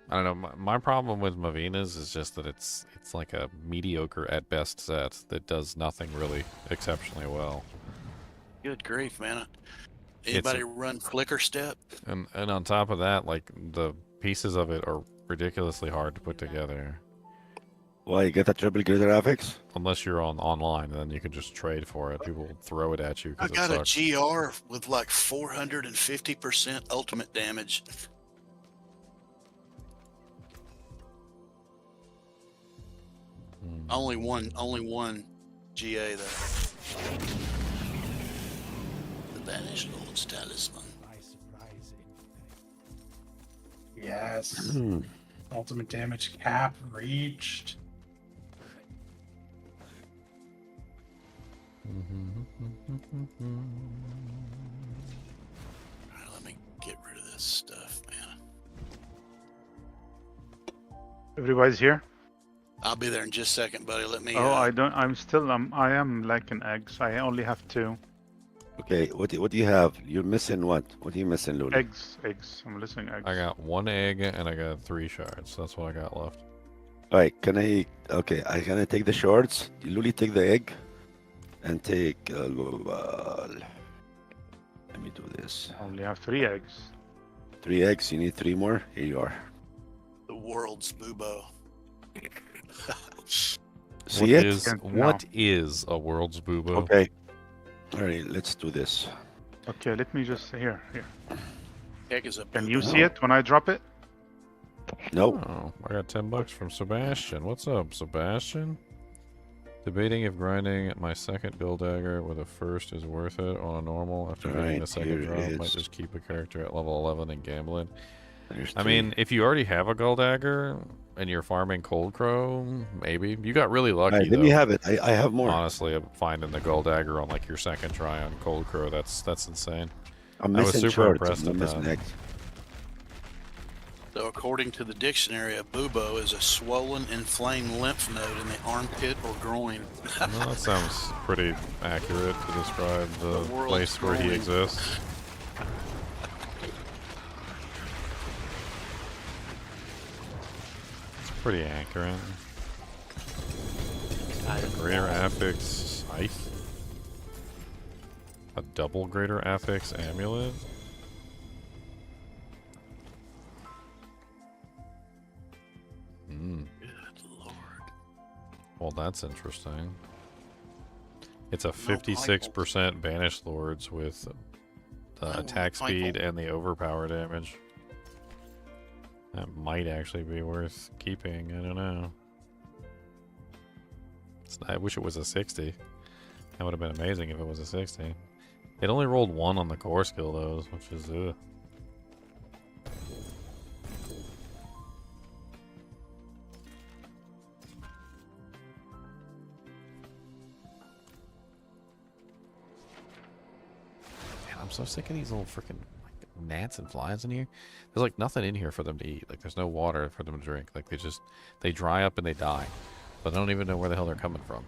I don't know. My problem with Mavinas is just that it's like a mediocre at best set that does nothing really exceptionally well. Good grief, man. Anybody run flicker step? And on top of that, like the pieces of it are ridiculously hard to put together. Why, you get a triple greater affix? Unless you're online, and then you can just trade for it. People will throw it at you I because got it sucks. a GR with like 450% ultimate damage. Only one GA though. The Banished Lord's Talisman. Yes. Ultimate damage cap reached. Alright, let me get rid of this stuff, man. Everybody's here? I'll be there in just a second, buddy. Let me. Oh, I don't. I am lacking eggs. I only have 2 Okay, what do you have? You're missing what? What are you missing, Lulu? eggs. I'm missing eggs. I got 1 egg and I got 3 shards. That's what I got left. All right, can I take the shards? Luli, take the egg, and take. Let me do this. I only have 3 eggs. 3 eggs. You need 3 more. Here you are. The world's boobo. See it? What is a world's boobo? Okay. All right, let's do this. Okay, let me just here. Egg is a Can you see it when I drop it? Nope. Oh, I got $10 from Sebastian. What's up, Sebastian? Debating if grinding my second build dagger with a first is worth it on a normal after getting Alright, the second here drop. it Might is. just keep a character at level 11 and gambling. There's I 3. mean, if you already have a gold dagger and you're farming Cold Crow, maybe. You got really lucky, Alright, let though. me have it. I have more. Honestly, finding the gold dagger on like your second try on Cold Crow, that's insane. I'm I was missing super shards. impressed I'm with missing that. eggs. So according to the dictionary, a bubo is a swollen, inflamed lymph node in the armpit or groin. Well, that sounds pretty accurate to describe the world's place where he growing. exists. It's pretty accurate. Greater affix scythe. A double greater affix amulet. Good lord. Well, that's interesting. It's a 56% banished lords with the attack speed and the overpower damage. That might actually be worth keeping. I don't know. I wish it was a 60. That would have been amazing if it was a 60. It only rolled 1 on the core skill, though, which is ugh. Man, I'm so sick of these little freaking gnats and flies in here. There's like nothing in here for them to eat. Like there's no water for them to drink. Like they dry up and they die. But I don't even know where the hell they're coming from.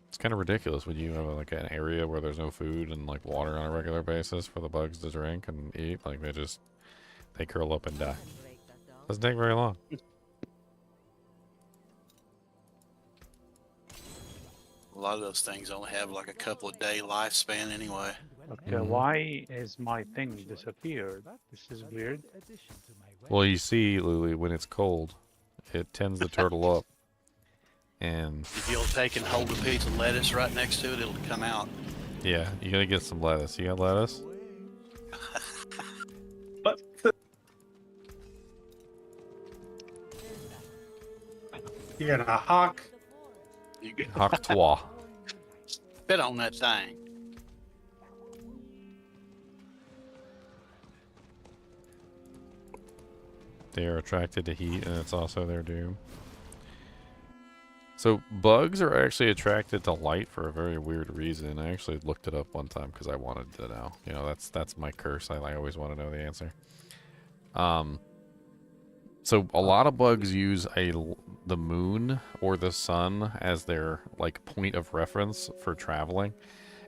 It's kind of ridiculous when you have like an area where there's no food and like water on a regular basis for the bugs to drink and eat. Like they curl up and die. Doesn't take very long. A lot of those things only have like a couple of day lifespan anyway. Okay, why is my thing disappeared? This is weird. Well, you see, Luli, when it's cold, it tends to turtle up. And if you'll take and hold a piece of lettuce right next to it, it'll come out. Yeah, you gotta get some lettuce. You got lettuce? You got a hawk. You get Hawk toi. spit on that thing. They are attracted to heat, and it's also their doom. So bugs are actually attracted to light for a very weird reason. I actually looked it up one time because I wanted to know. You know, that's my curse. I always want to know the answer. So a lot of bugs use the moon or the sun as their like point of reference for traveling.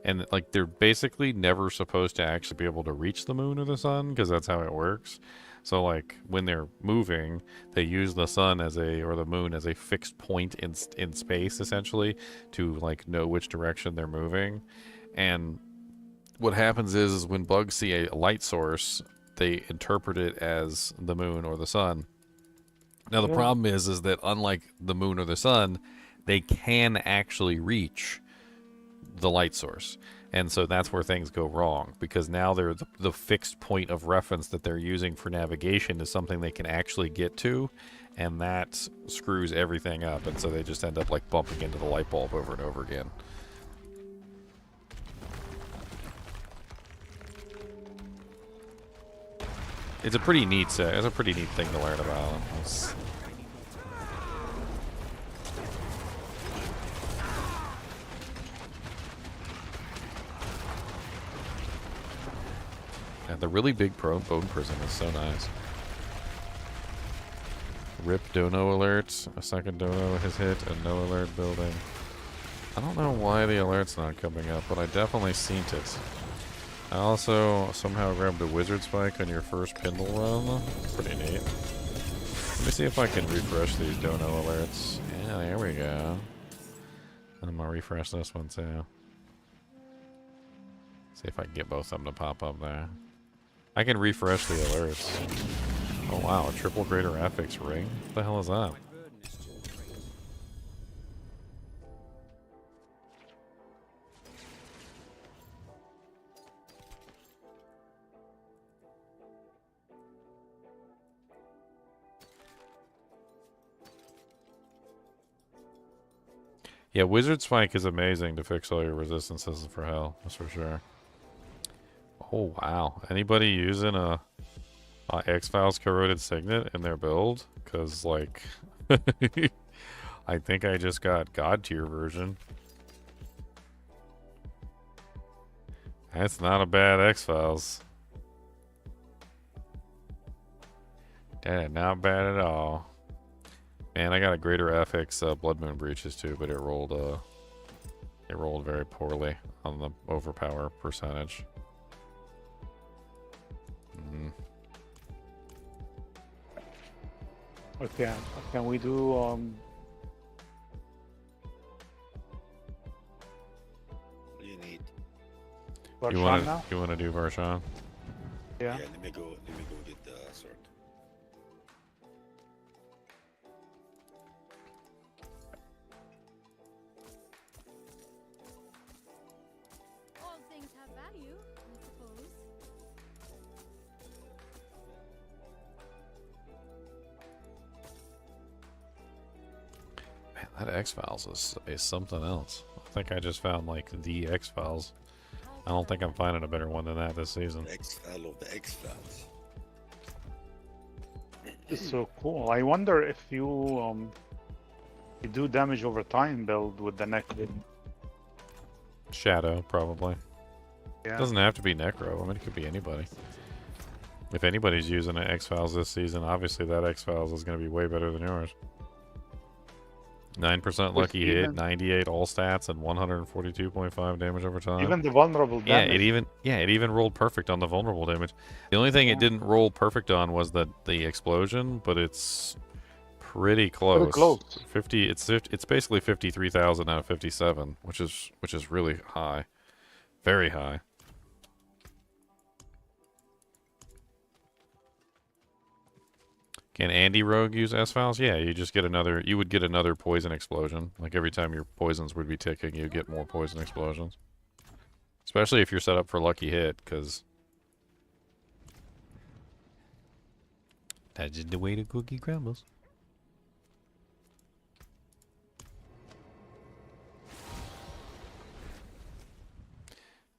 And like they're basically never supposed to actually be able to reach the moon or the sun because that's how it works. So like when they're moving, they use the sun or the moon as a fixed point in space essentially to like know which direction they're moving. And what happens is when bugs see a light source, they interpret it as the moon or the sun. Now the problem is that unlike the moon or the sun, they can actually reach the light source. And so that's where things go wrong, because now they're the fixed point of reference that they're using for navigation is something they can actually get to, and that screws everything up, and so they just end up like bumping into the light bulb over and over again. It's a pretty neat it's a pretty neat thing to learn about. Yeah, the really big bone prison is so nice. Rip dono alert. A second dono has hit and no alert building. I don't know why the alert's not coming up, but I definitely seen it. I also somehow grabbed a wizard spike on your first Pindle run. Pretty neat. Let me see if I can refresh these dono alerts. Yeah, there we go. And I'm gonna refresh this one too. See if I can get both of them to pop up there. I can refresh the alerts. Oh wow, a triple greater affix ring? What the hell is that? Yeah, Wizard Spike is amazing to fix all your resistances for hell, that's for sure. Oh wow, anybody using a X-Files corroded signet in their build? Because like, I think I just got God tier version. That's not a bad X-Files. That is not bad at all. Man, I got a greater affix Blood Moon breaches too, but it rolled very poorly on the overpower percentage. Okay, can we do What do you need? Varshan You wanna do Varshan? Yeah. Let me go get the sword. All things have value, I suppose. Man, that X-Files is something else. I think I just found like the X-Files. I don't think I'm finding a better one than that this season. The X-File of the X-Files. It's so cool. I wonder if you do damage over time build with the Necro. Shadow, probably. Yeah. Doesn't have to be Necro. I mean, it could be anybody. If anybody's using an X-Files this season, obviously that X-Files is going to be way better than yours. 9% lucky hit, 98 all stats, and 142.5 damage over time. Even the vulnerable damage. It even rolled perfect on the vulnerable damage. The only thing it didn't roll perfect on was the explosion, but it's pretty close. Pretty close. 50. It's basically 53,000 out of 57, which is really high, very high. Can Andy Rogue use S-Files? Yeah, you just get another. You would get another poison explosion. Like every time your poisons would be ticking, you get more poison explosions. Especially if you're set up for lucky hit, because that's just the way the cookie crumbles.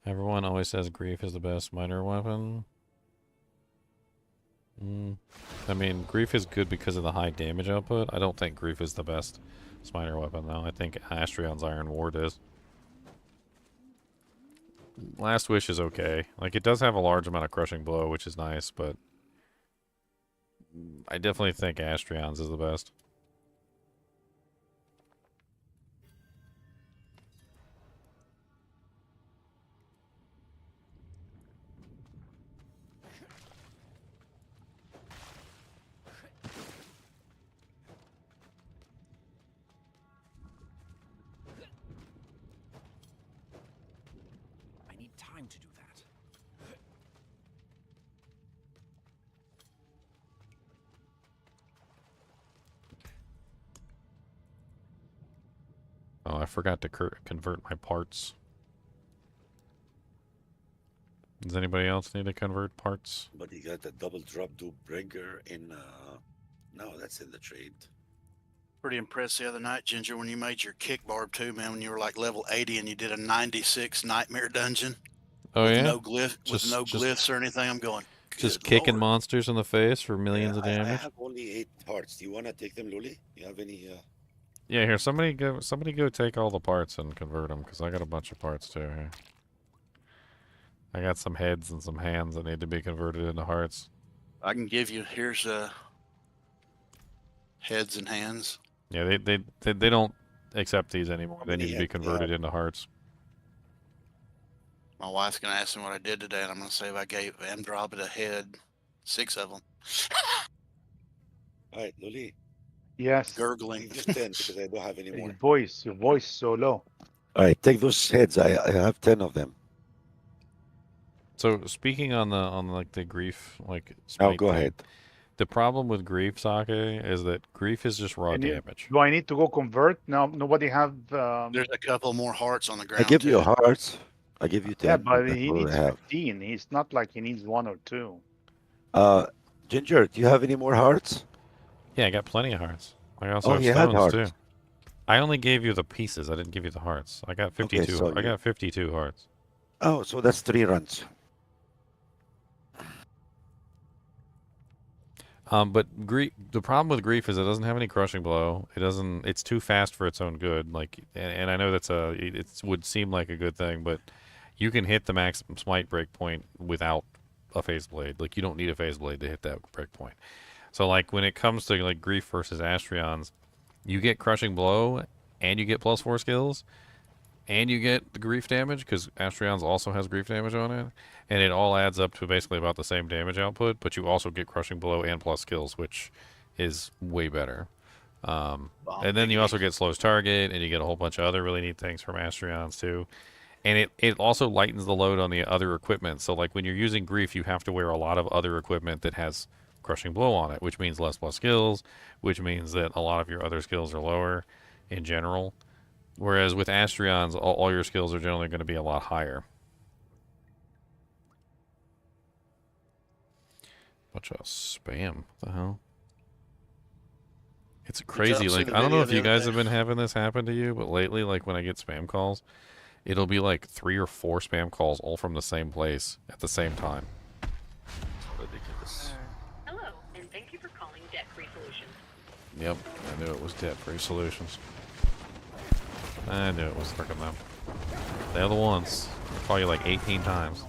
Everyone always says Glyph is the best minor weapon. I mean, Glyph is good because of the high damage output. I don't think Glyph is the best smiter weapon, though. I think Astrion's Iron Ward is. Last Wish is okay. Like, it does have a large amount of crushing blow, which is nice, but I definitely think Astrion's is the best. Time to do that. Oh, I forgot to convert my parts. Does anybody else need to convert parts? But you got the double drop do bringer in no, that's in the trade. Pretty impressed the other night, Ginger, when you made your kick barb too, man, when you were like level 80 and you did a 96 nightmare dungeon. Oh with yeah? No glyph, with no glyphs or anything. I'm going. Just kicking monsters in the face for millions of I damage. have only 8 hearts. Do you want to take them, Luli? You have any? Yeah, here, somebody go take all the parts and convert them, because I got a bunch of parts too here. I got some heads and some hands that need to be converted into hearts. I can give you. Here's heads and hands. Yeah, they don't accept these anymore. They need to be converted into hearts. My wife's gonna ask me what I did today, and I'm gonna say if I gave Andromeda a head, 6 of them. All right, Luli. Yes. Gurgling. Just 10 because I don't have any more. Your voice so low. All right, take those heads. I have 10 of them. So speaking on the grief, like Oh, go ahead. The problem with grief, Sake, is that grief is just raw damage. Do I need to go convert? No, nobody have. There's a couple more hearts on the ground. I give you hearts. I give you 10. Yeah, but That's he all I needs have. 15. He's not like he needs 1 or 2. Ginger, do you have any more hearts? Yeah, I got plenty of hearts. I also have you had stones hearts. too. I only gave you the pieces. I didn't give you the hearts. I got 52. Okay, so I got 52 hearts. Oh, so that's 3 runs. But the problem with grief is it doesn't have any crushing blow. It's too fast for its own good. Like, and I know it would seem like a good thing, but you can hit the maximum smite breakpoint without a phase blade. Like, you don't need a phase blade to hit that breakpoint. So, like, when it comes to like grief versus Astrions, you get crushing blow and you get +4 skills, and you get the grief damage because Astrions also has grief damage on it, and it all adds up to basically about the same damage output. But you also get crushing blow and plus skills, which is way better. And then you also get slows target, and you get a whole bunch of other really neat things from Astrions too. And it also lightens the load on the other equipment. So like when you're using grief, you have to wear a lot of other equipment that has crushing blow on it, which means less plus skills, which means that a lot of your other skills are lower in general. Whereas with Astrions, all your skills are generally going to be a lot higher. Bunch of spam. What the hell? It's crazy. seen Like, the I don't know video if the you other guys day. have been having this happen to you, but lately, like when I get spam calls, it'll be like 3 or 4 spam calls all from the same place at the same time. Ridiculous. Hello, and thank you for calling Debt Free Solutions. Yep, I knew it was debt-free solutions. I knew it was freaking them. They're the ones. I'll call you like 18 times.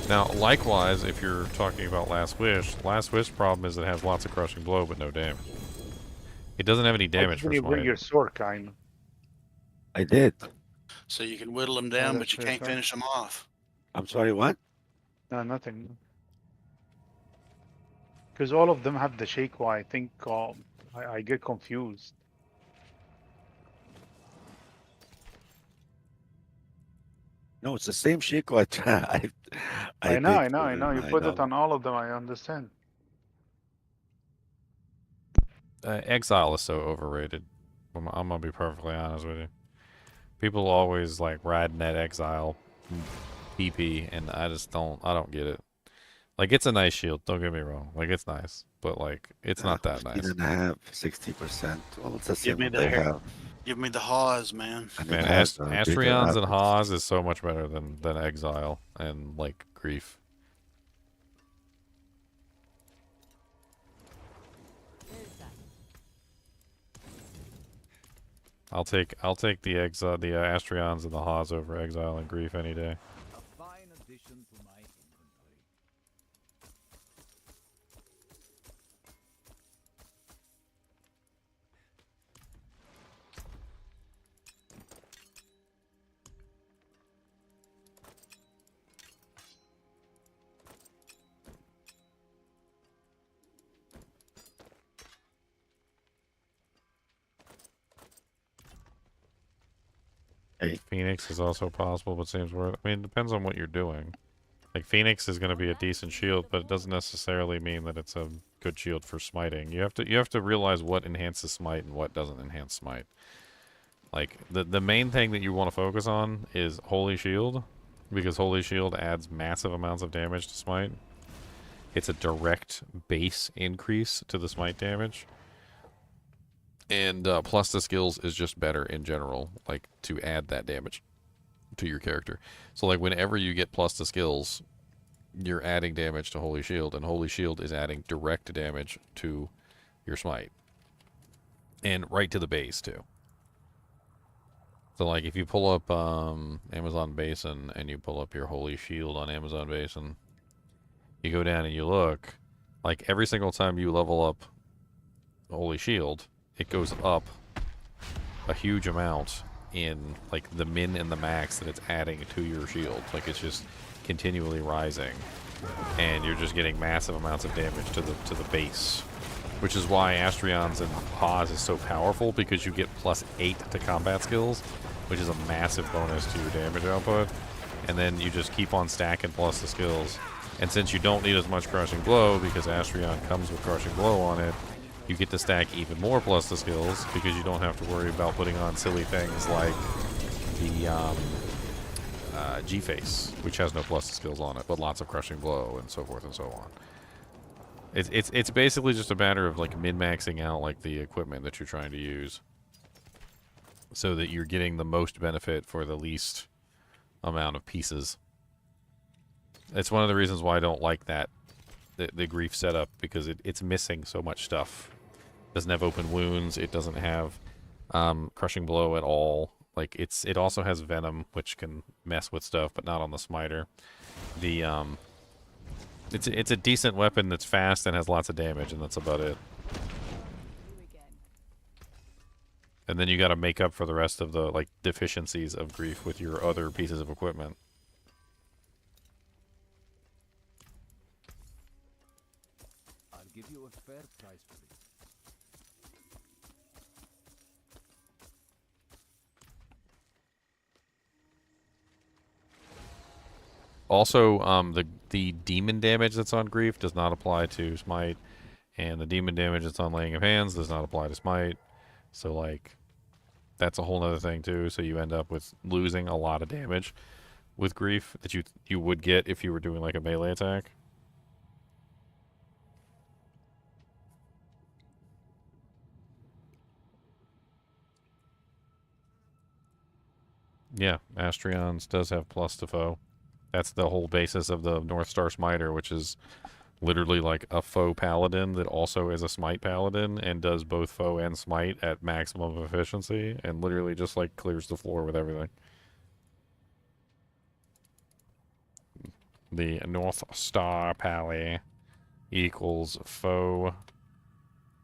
Now, likewise, if you're talking about Last Wish problem is it has lots of crushing blow but no damage. It doesn't have any damage for you bring smite. your sword, kind. I did. So you can whittle them down, but that's you fair, can't sir. finish them off. I'm sorry, what? No, nothing. Because all of them have the shake. I think I get confused. No, it's the same Shiko I know. picked for them, You I put it know. on all of them. I understand. Exile is so overrated. I'm gonna be perfectly honest with you. People always like riding that Exile PP, and I don't get it. Like, it's a nice shield, don't get me wrong. Like, it's nice, but like, it's not that nice. 15.5, 60%. Well, it's the same Give me what the they hair. have. Give me the Haws, man. And Man, it has a bigger Astrions and average. Haws is so much better than Exile and like Glyph. I'll take the Astrions and the Haws over Exile and Glyph any day. A fine addition to my inventory. Phoenix is also possible, but seems worth. I mean, it depends on what you're doing. Like, Phoenix is going to be a decent shield, but it doesn't necessarily mean that it's a good shield for smiting. You have to realize what enhances smite and what doesn't enhance smite. Like, the main thing that you want to focus on is Holy Shield, because Holy Shield adds massive amounts of damage to smite. It's a direct base increase to the smite damage. And plus the skills is just better in general, like, to add that damage to your character. So, like, whenever you get plus the skills, you're adding damage to Holy Shield, and Holy Shield is adding direct damage to your smite. And right to the base, too. So, like, if you pull up Amazon Basin and you pull up your Holy Shield on Amazon Basin, you go down and you look, like, every single time you level up Holy Shield, it goes up a huge amount in, like, the min and the max that it's adding to your shield. Like, it's just continually rising, and you're just getting massive amounts of damage to the base, which is why Astrions and Haws is so powerful, because you get +8 to combat skills, which is a massive bonus to your damage output, and then you just keep on stacking plus the skills. And since you don't need as much crushing blow, because Astrion comes with crushing blow on it, you get to stack even more plus the skills, because you don't have to worry about putting on silly things like the G-Face, which has no plus the skills on it, but lots of crushing blow and so forth and so on. It's basically just a matter of, like, min-maxing out, like, the equipment that you're trying to use, so that you're getting the most benefit for the least amount of pieces. It's one of the reasons why I don't like the Glyph setup, because it's missing so much stuff. It doesn't have open wounds. It doesn't have crushing blow at all. Like, it also has venom, which can mess with stuff, but not on the smiter. It's a decent weapon that's fast and has lots of damage, and that's about it. And then you got to make up for the rest of the, like, deficiencies of Glyph with your other pieces of equipment. I'll give you a fair price for this. Also, the demon damage that's on Glyph does not apply to Smite, and the demon damage that's on Laying of Hands does not apply to Smite. So, like, that's a whole other thing, too. So you end up with losing a lot of damage with Glyph that you would get if you were doing, like, a melee attack. Yeah, Astrion's does have plus to foe. That's the whole basis of the North Star Smiter, which is literally like a foe paladin that also is a smite paladin and does both foe and smite at maximum efficiency and literally just like clears the floor with everything. The North Star Pally equals foe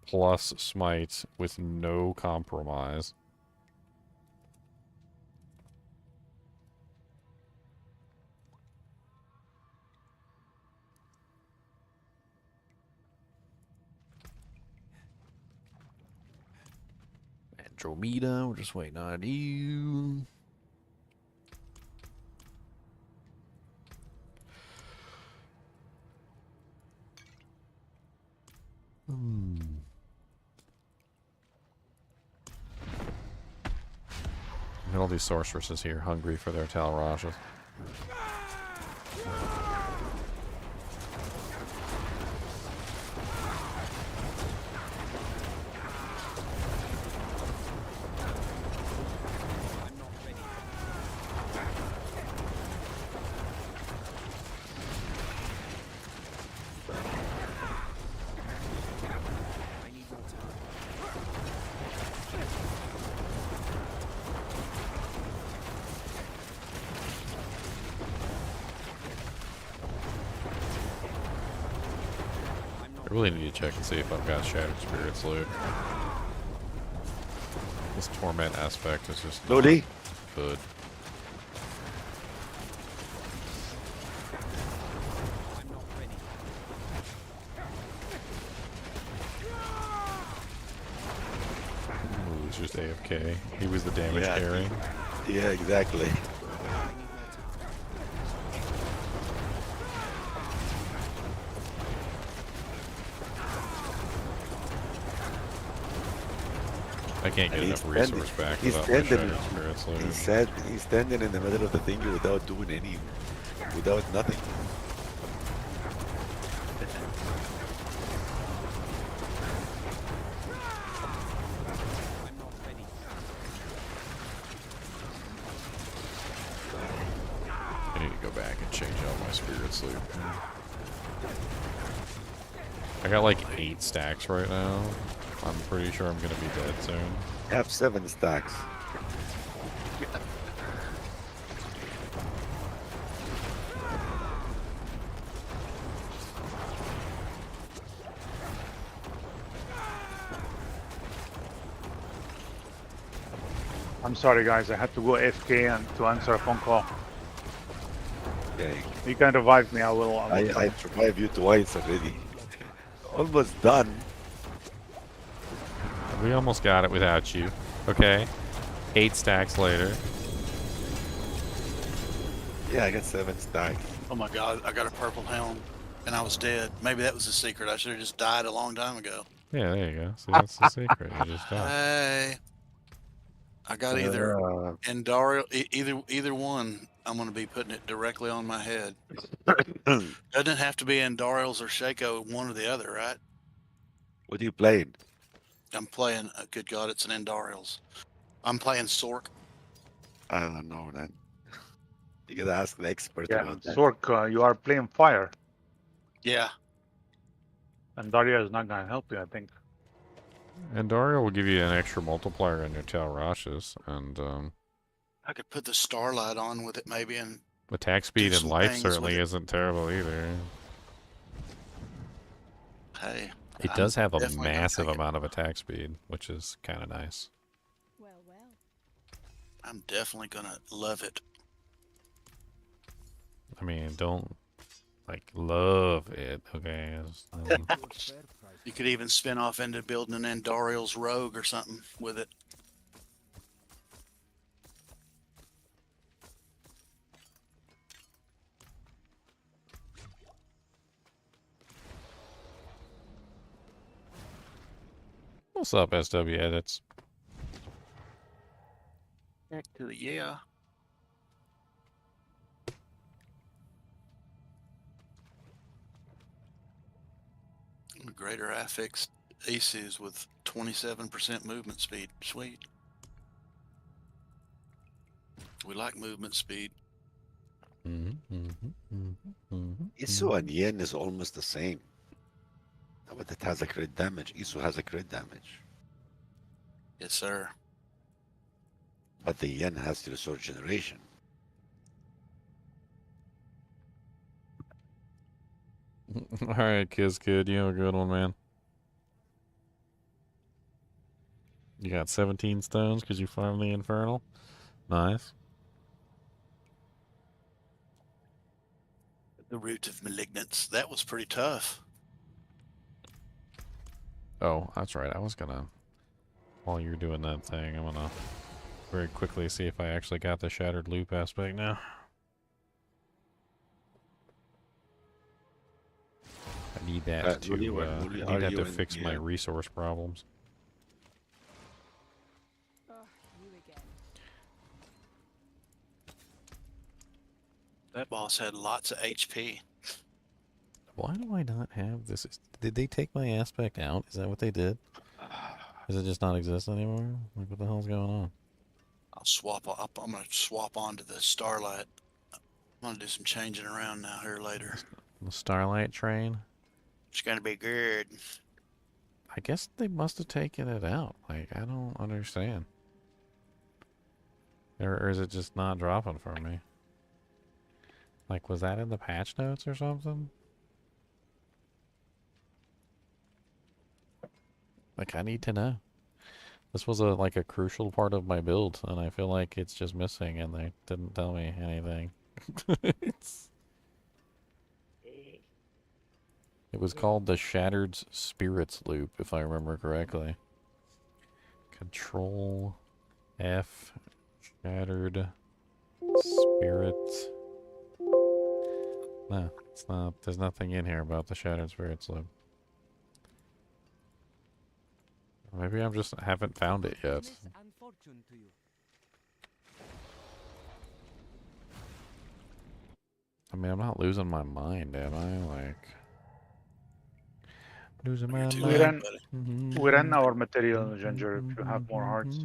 plus smite with no compromise. Andromeda, we're just waiting on you. Look at all these sorceresses here, hungry for their Talrashes. I really need to check and see if I've got Shattered Spirits loot. This Torment aspect is just not Lodi. good. Ooh, he's just AFK. He was the damage carry. Yeah, exactly. I can't get enough resource back without my Shattered Spirits loot. He said he's standing in the middle of the thing without doing without nothing. I need to go back and change out my Spirits loot. I got like 8 stacks right now. I'm pretty sure I'm gonna be dead soon. I have 7 stacks. I'm sorry, guys. I had to go AFK and to answer a phone call. Okay. You can revive me. I will. I survived you twice already. Almost done. We almost got it without you. Okay. 8 stacks later. Yeah, I got 7 stacks. Oh my god, I got a purple helm and I was dead. Maybe that was the secret. I should have just died a long time ago. Yeah, there you go. See, that's the secret. You just died. Hey. I got either Endariel, either one. I'm going to be putting it directly on my head. Doesn't it have to be Endariels or Shaco, one or the other, right? What are you playing? I'm playing, good God, it's an Endariels. I'm playing Sork. I don't know, man. You gotta ask the expert Yeah, about that. Sork, you are playing fire, Yeah. and Daria is not gonna help you, I think. And Dario will give you an extra multiplier in your Talrashes, and I could put the Starlight on with it maybe and attack speed do and some life things certainly with it. isn't terrible either. Hey. It I'm does have a definitely gonna massive take it. amount of attack speed, which is kind of nice. Well, well. I'm definitely going to love it. I mean, don't like love it, okay? You could even spin off into building an Endariel's Rogue or something with it. What's up, SW Edits? Back to the yeah. Greater affix aces with 27% movement speed. Sweet. We like movement speed. Isu and Yen is almost the same. But it has a crit damage. Isu has a crit damage. Yes, sir. But the Yen has to restore generation. Alright, Kiz Kid, you have a good one, man. You got 17 stones because you farmed the Infernal? Nice. The root of malignance. That was pretty tough. Oh, that's right. I was gonna... While you're doing that thing, I'm gonna very quickly see if I actually got the Shattered Loop aspect now. I need that to fix my resource problems. That boss had lots of HP. Why do I not have this? Did they take my aspect out? Is that what they did? Does it just not exist anymore? Like, what the hell's going on? I'll swap up. I'm gonna swap onto the Starlight. I'm gonna do some changing around now here later. The Starlight train? It's gonna be good. I guess they must have taken it out. Like, I don't understand. Or is it just not dropping for me? Like, was that in the patch notes or something? Like, I need to know. This was like a crucial part of my build, and I feel like it's just missing, and they didn't tell me anything. It was called the Shattered Spirits loop, if I remember correctly. Control F, Shattered Spirits. No, it's not. There's nothing in here about the Shattered Spirits loop. Maybe I just haven't found it yet. I mean, I'm not losing my mind, am I? Like, losing my mind. We ran our material, Ginger, if you have more hearts.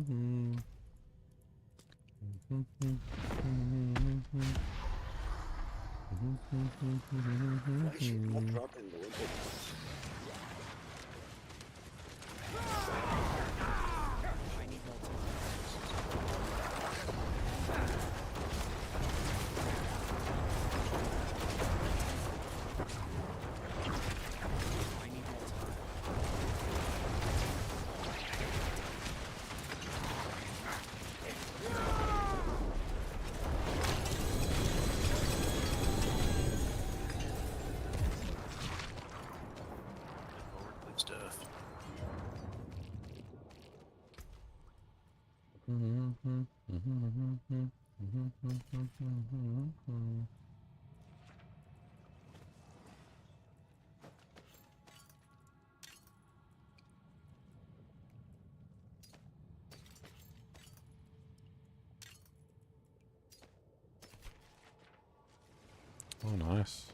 Oh, nice.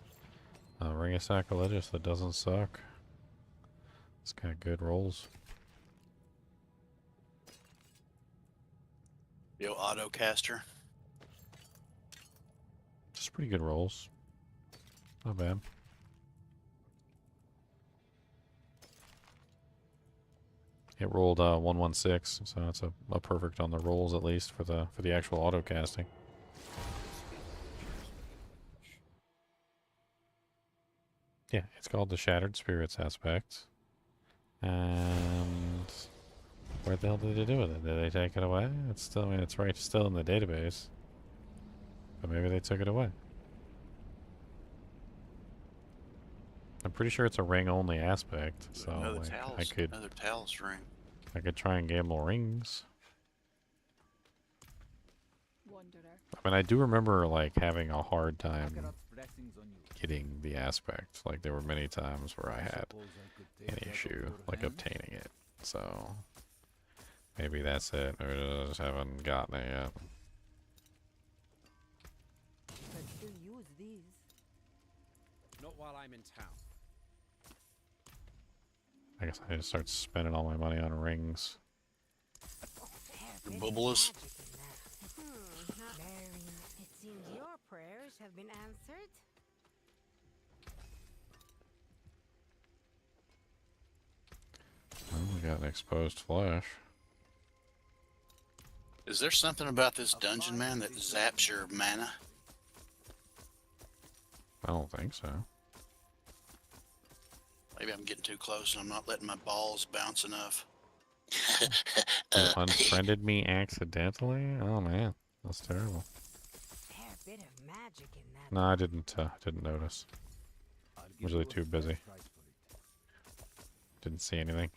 Ring of Sacrilegious that doesn't suck. It's got good rolls. Yo, Autocaster. Just pretty good rolls. Not bad. It rolled 116, so that's a perfect on the rolls at least for the actual auto casting. Yeah, it's called the Shattered Spirits aspect. And where the hell did they do with it? Did they take it away? It's still, I mean, it's right, still in the database. But maybe they took it away. I'm pretty sure it's a ring-only aspect, so Another like, Talos, another Talos ring. I could try and gamble rings. I mean, I do remember like having a hard time getting the aspect. Like there were many times where I had an issue like obtaining it. So maybe that's it. Maybe I just haven't gotten it yet. Can still use these. Not while I'm in town. I guess I need to start spending all my money on rings. Your bubbles. It seems your prayers have been answered. Oh, we got an exposed flesh. Is there something about this dungeon, man, that zaps your mana? I don't think so. Maybe I'm getting too close and I'm not letting my balls bounce enough. You unfriended me accidentally? Oh man, that's terrible. Fair bit of magic in that. No, I didn't notice. I was really too busy. Didn't see anything.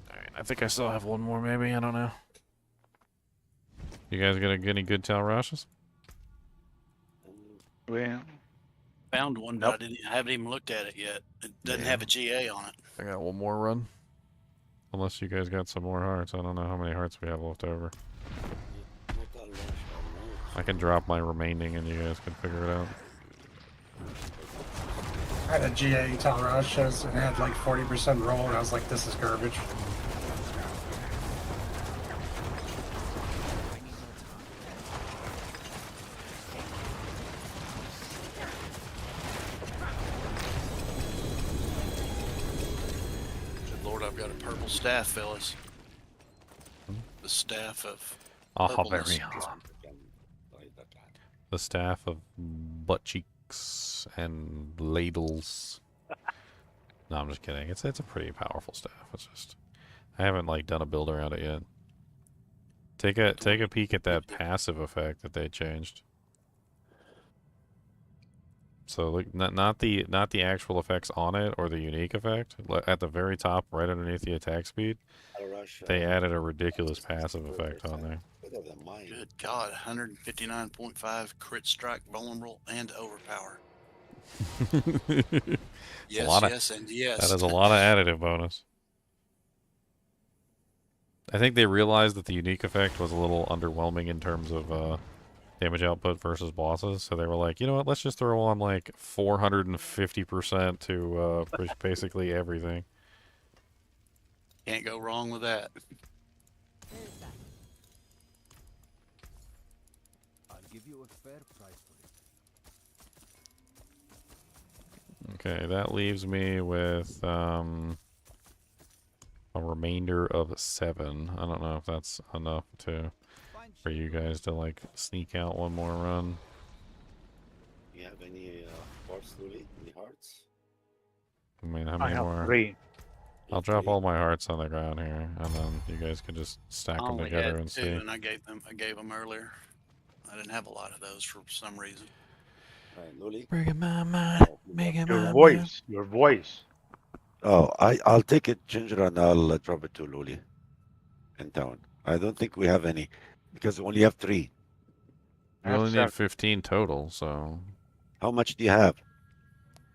Alright, I think I still have one more maybe, I don't know. You guys got any good Tal Rashes? Well, Found one, but I haven't even looked at it yet. It doesn't have a GA on it. I got one more run. Unless you guys got some more hearts. I don't know how many hearts we have left over. I can drop my remaining and you guys can figure it out. I had a GA Talrashas and it had like 40% roll, and I was like, this is garbage. Good Lord, I've got a purple staff, fellas. The staff of very purpleness. The staff of butt cheeks and ladles. No, I'm just kidding. It's a pretty powerful staff. It's just I haven't like done a build around it yet. Take a peek at that passive effect that they changed. So like not the actual effects on it or the unique effect. At the very top, right underneath the attack speed, they added a ridiculous passive effect on there. Good God, 159.5 crit strike, vulnerable, and overpower. Yes, yes, and yes. That is a lot of additive bonus. I think they realized that the unique effect was a little underwhelming in terms of damage output versus bosses, so they were like, you know what, let's just throw on like 450% to basically everything. Can't go wrong with that. I'll give you a fair price for it. Okay, that leaves me with a remainder of 7. I don't know if that's enough for you guys to like sneak out one more run. You have any hearts, Louis? Any hearts? I mean, how many I have more? 3. I'll drop all my hearts on the ground here, and then you guys can just stack I them only together had and 2, see. and I gave them earlier. I didn't have a lot of those for some reason. All right, Louis. Bringing my mind, making my mind. Your voice. Oh, I'll take it, Ginger, and I'll drop it to Luli in town. I don't think we have any because we only have 3. We only need 15 total, so. How much do you have?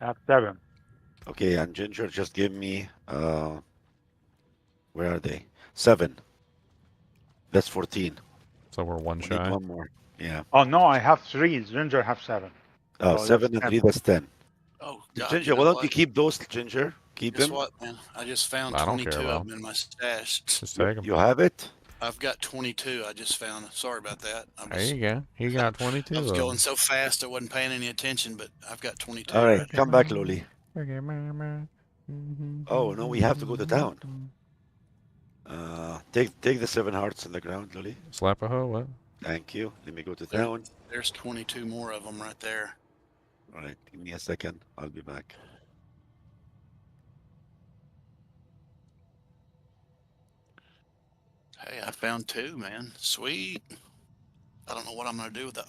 I have 7. Okay, and Ginger, just give me where are they? 7. That's 14. So we're one We need shy. one more. Yeah. Oh no, I have 3. Ginger have 7. Oh, So 7 and that's 3, that's 10. Oh, God, Ginger, you why know don't you what? keep those, Ginger? Keep Guess them. what, man? I just found I don't care 22 about of them in my stash. Just take them. You have it? I've got 22. I just found. Sorry about that. There you go. You got 22 I was of going them. so fast I wasn't paying any attention, but I've got 22. All right, right come now. back, Loli. Oh, no, we have to go to town. Take the 7 hearts on the ground, Loli. Slap a hoe, what? Thank you. Let me go to There- town. There's 22 more of them right there. All right, give me a second. I'll be back. Hey, I found 2, man. Sweet. I don't know what I'm gonna do with the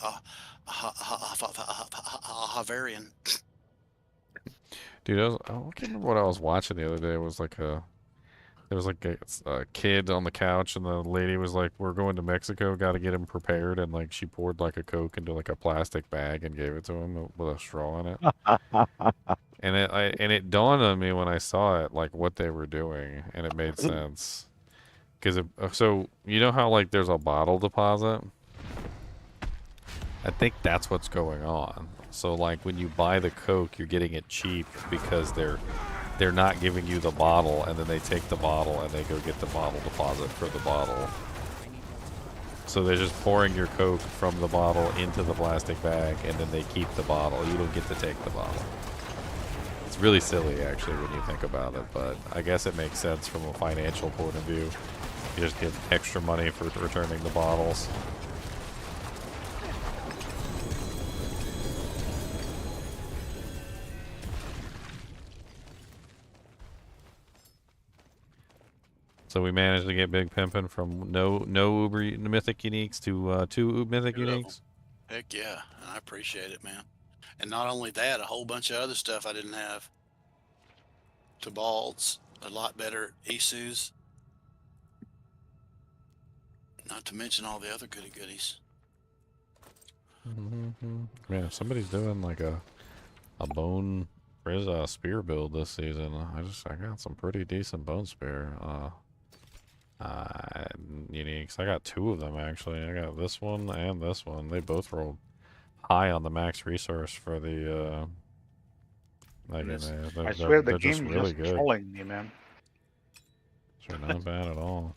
Havarian. Dude, I can't remember what I was watching the other day. It was like a There was like a kid on the couch, and the lady was like, "We're going to Mexico. Got to get him prepared." And like she poured like a Coke into like a plastic bag and gave it to him with a straw in it. And it dawned on me when I saw it, like what they were doing, and it made sense. Because so you know how like there's a bottle deposit. I think that's what's going on. So like when you buy the Coke, you're getting it cheap because they're not giving you the bottle, and then they take the bottle and they go get the bottle deposit for the bottle. So they're just pouring your Coke from the bottle into the plastic bag, and then they keep the bottle. You don't get to take the bottle. It's really silly, actually, when you think about it, but I guess it makes sense from a financial point of view. You just get extra money for returning the bottles. So we managed to get Big Pimpin' from no Uber Mythic Uniques to 2 Mythic Uniques. Heck yeah, and I appreciate it, man. And not only that, a whole bunch of other stuff I didn't have. Tibalds, a lot better Isus. Not to mention all the other goody goodies. Man, if somebody's doing like a bone spear build this season, I got some pretty decent bone spear uniques. I got 2 of them actually. I got this one and this one. They both rolled high on the max resource for the like I swear the they're just game really is good. trolling me, man. Sure, not bad at all.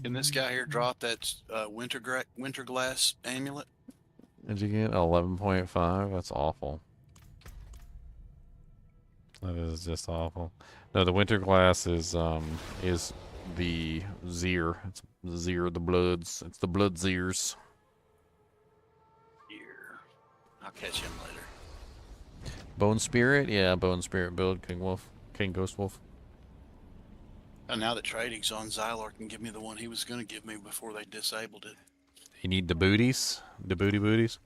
Can this guy here drop that winter glass amulet? Did you get 11.5? That's awful. That is just awful. No, the winter glass is the Zir. It's Zir the Bloods. It's the Blood Zirs. Here. I'll catch him later. Bone Spirit? Yeah, Bone Spirit build, King Ghost Wolf. And now that trading's on, Xylor can give me the one he was going to give me before they disabled it. You need the booties? The booties?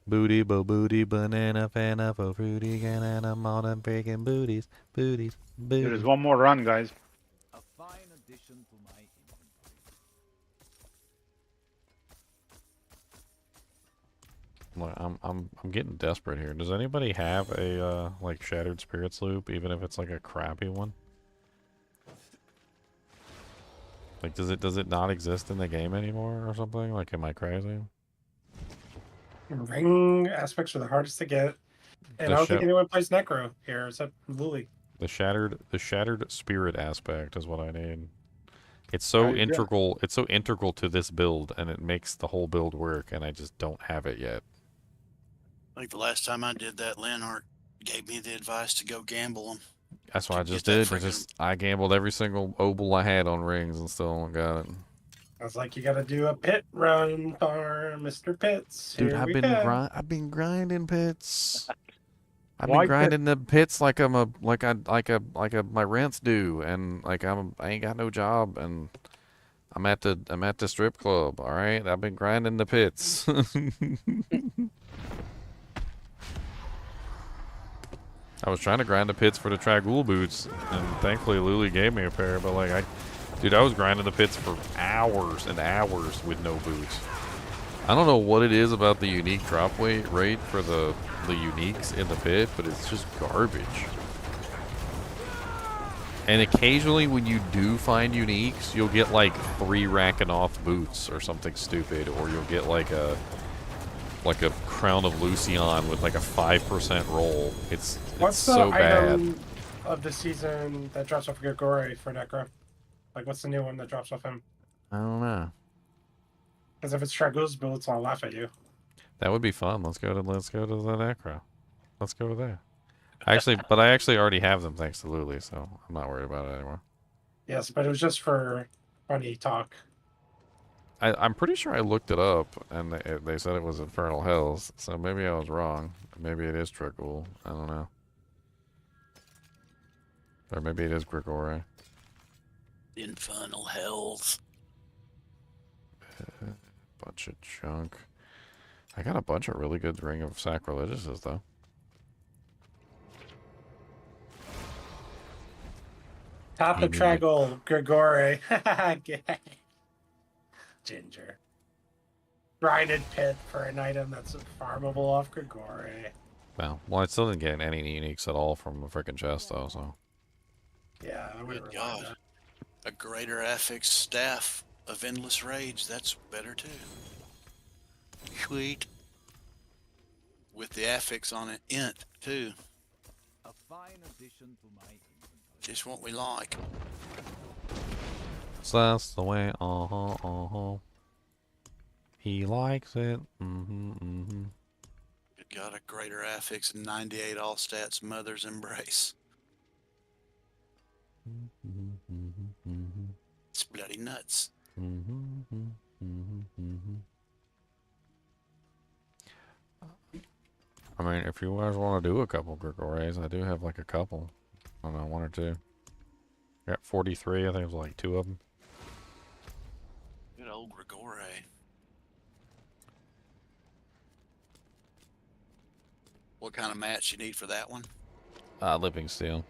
Booty, booty, banana, fana, for fruity, banana, modern bacon, booties. There's one more run, guys. A fine addition to my inventory. I'm getting desperate here. Does anybody have a like Shattered Spirits loop, even if it's like a crappy one? Like, does it not exist in the game anymore or something? Like, am I crazy? Ring aspects are the hardest to get, and I don't think anyone plays Necro here except Luli. The shattered spirit aspect is what I need. It's so integral. It's so integral to this build, and it makes the whole build work. And I just don't have it yet. I think the last time I did that, Leonard gave me the advice to go gamble them. That's what I just did. I gambled every single obel I had on rings and still got it. I was like, you got to do a pit run for Mr. Pitts. Dude, I've been grinding pits. I've been grinding the pits like my rent's due, and like I ain't got no job, and I'm at the strip club. All right, I've been grinding the pits. I was trying to grind the pits for the Tragul boots, and thankfully Luli gave me a pair. But like dude, I was grinding the pits for hours and hours with no boots. I don't know what it is about the unique drop rate for the uniques in the pit, but it's just garbage. And occasionally when you do find uniques, you'll get like 3 racking off boots or something stupid, or you'll get like a Crown of Lucian with like a 5% roll. It's so bad. Item of the season that drops off Grigori for Necro? Like, what's the new one that drops off him? I don't know. Because if it's Tragul's builds, I'll laugh at you. That would be fun. Let's go to the Necro. Let's go there. I actually already have them thanks to Luli, so I'm not worried about it anymore. Yes, but it was just for funny talk. I'm pretty sure I looked it up, and they said it was Infernal Hells, so maybe I was wrong. Maybe it is Tragul. I don't know. Or maybe it is Grigori. Infernal Hells. Bunch of junk. I got a bunch of really good Ring of Sacrilegiouses, though. Top of Traggle, Grigore. Ginger. Grinded pit for an item that's farmable off Grigore. Well, I still didn't get any uniques at all from a freaking chest, though, so. Yeah, I would Good God. A greater affix staff of endless rage. That's better too. Sweet. With the affix on it, int too. A fine addition to my inventory. Just what we like. So that's the way, He likes it. Good God, a greater affix and 98 all stats, mother's embrace. It's bloody nuts. I mean, if you guys want to do a couple Grigores, I do have like a couple. I don't know, one or two. I got 43, I think it was like 2 of them. Good old Grigore. What kind of match you need for that one? Living Steel.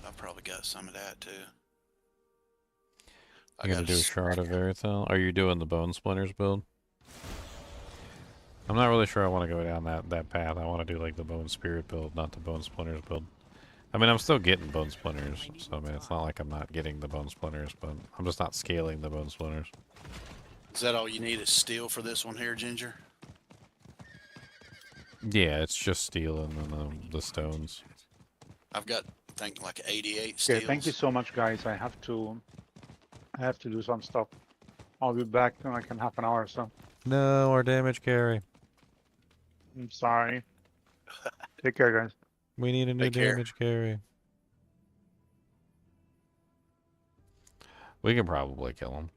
I've probably got some of that too. You gonna do a Shard of Veritel? Are you doing the Bone Splinters build? I'm not really sure I want to go down that path. I want to do like the Bone Spirit build, not the Bone Splinters build. I mean, I'm still getting Bone Splinters, so I mean, it's not like I'm not getting the Bone Splinters, but I'm just not scaling the Bone Splinters. Is that all you need is steel for this one here, Ginger? Yeah, it's just steel and then the stones. I've got, I think, like 88 steels. Okay, thank you so much, guys. I have to do some stuff. I'll be back in like in half an hour or so. No, our damage carry. I'm sorry. Take care, guys. We need a new damage carry. We can probably kill him.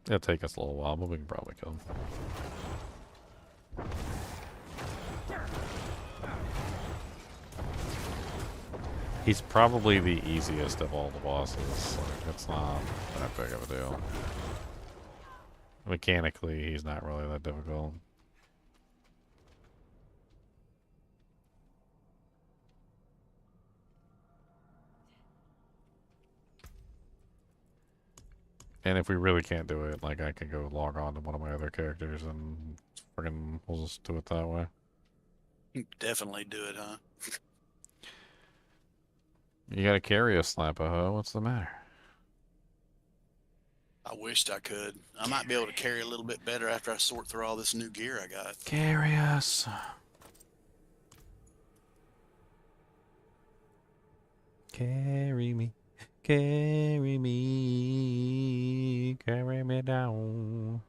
It'll take us a little while, but we can probably kill him. He's probably the easiest of all the bosses. Like, it's not that big of a deal. Mechanically, he's not really that difficult. And if we really can't do it, like, I can go log on to one of my other characters and friggin' we'll just do it that way. Definitely do it, huh? You gotta carry a slapper, huh? What's the matter? I wished I could. I might be able to carry a little bit better after I sort through all this new gear I got. Carry us. Carry me. Carry me. Carry me down.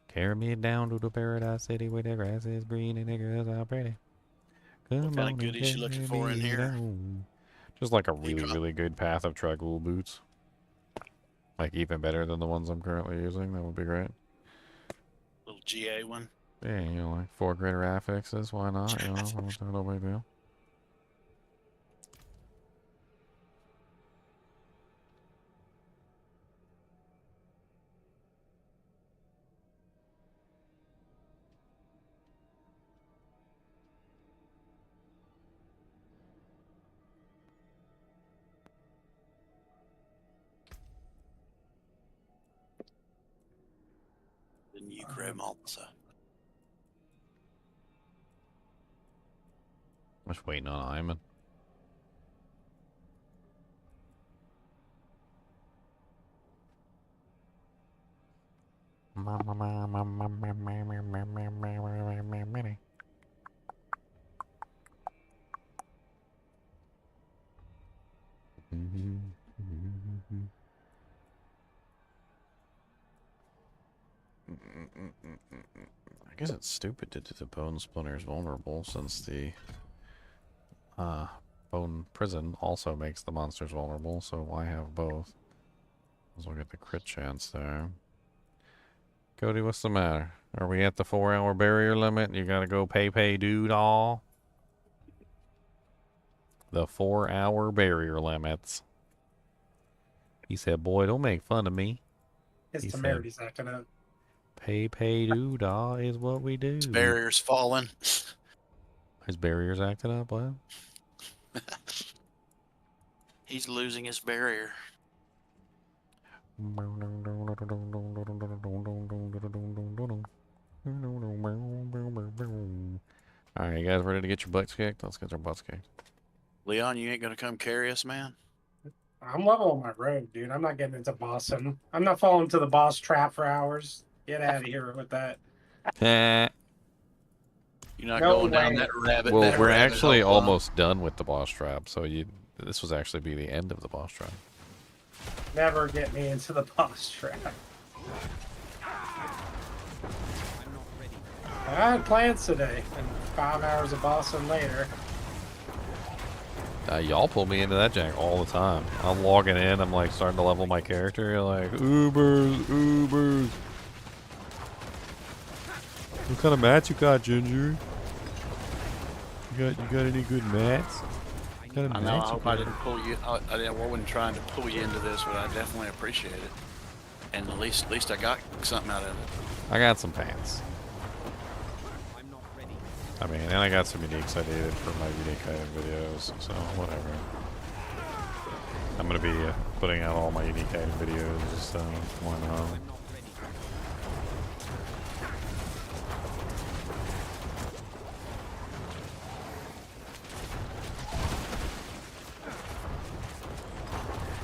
Carry me down to the paradise city where the grass is green and the girls are pretty. What kind of goodies you looking for in here? Just like a really good path of Tragul boots. Like even better than the ones I'm currently using. That would be great. Little GA one. Yeah, you know, like 4 greater affixes. Why not? You know, no big deal. Didn't you grab also? I'm just waiting on Iman. I guess it's stupid to do the bone splinters vulnerable since the bone prison also makes the monsters vulnerable, so why have both? As we'll get the crit chance there. Cody, what's the matter? Are we at the 4-hour barrier limit? You gotta go pay dude all? The 4-hour barrier limits. He said, boy, don't make fun of me. His He temerity's acting up. Pay doodah is what we do. This barrier's falling. His barrier's acting up, what? He's losing his barrier. Alright, you guys ready to get your butts kicked? Let's get our butts kicked. Leon, you ain't gonna come carry us, man? I'm leveling my road, dude. I'm not getting into bossing. I'm not falling to the boss trap for hours. Get out of here with that. You're not No going down way. that rabbit. Well, that we're rabbit actually hole, huh? almost done with the boss trap, so this was actually be the end of the boss trap. Never get me into the boss trap. I had plans today, and 5 hours of bossing later. Y'all pull me into that jack all the time. I'm logging in, I'm like starting to level my character, you're like, Ubers. What kind of mats you got, Ginger? You got any good mats? What kind of I know. I mats you hope I got? didn't pull you. I wasn't trying to pull you into this, but I definitely appreciate it. And at least I got something out of it. I got some pants. I mean, and I got some uniques I needed for my unique item videos, so whatever. I'm gonna be putting out all my unique item videos, so why not?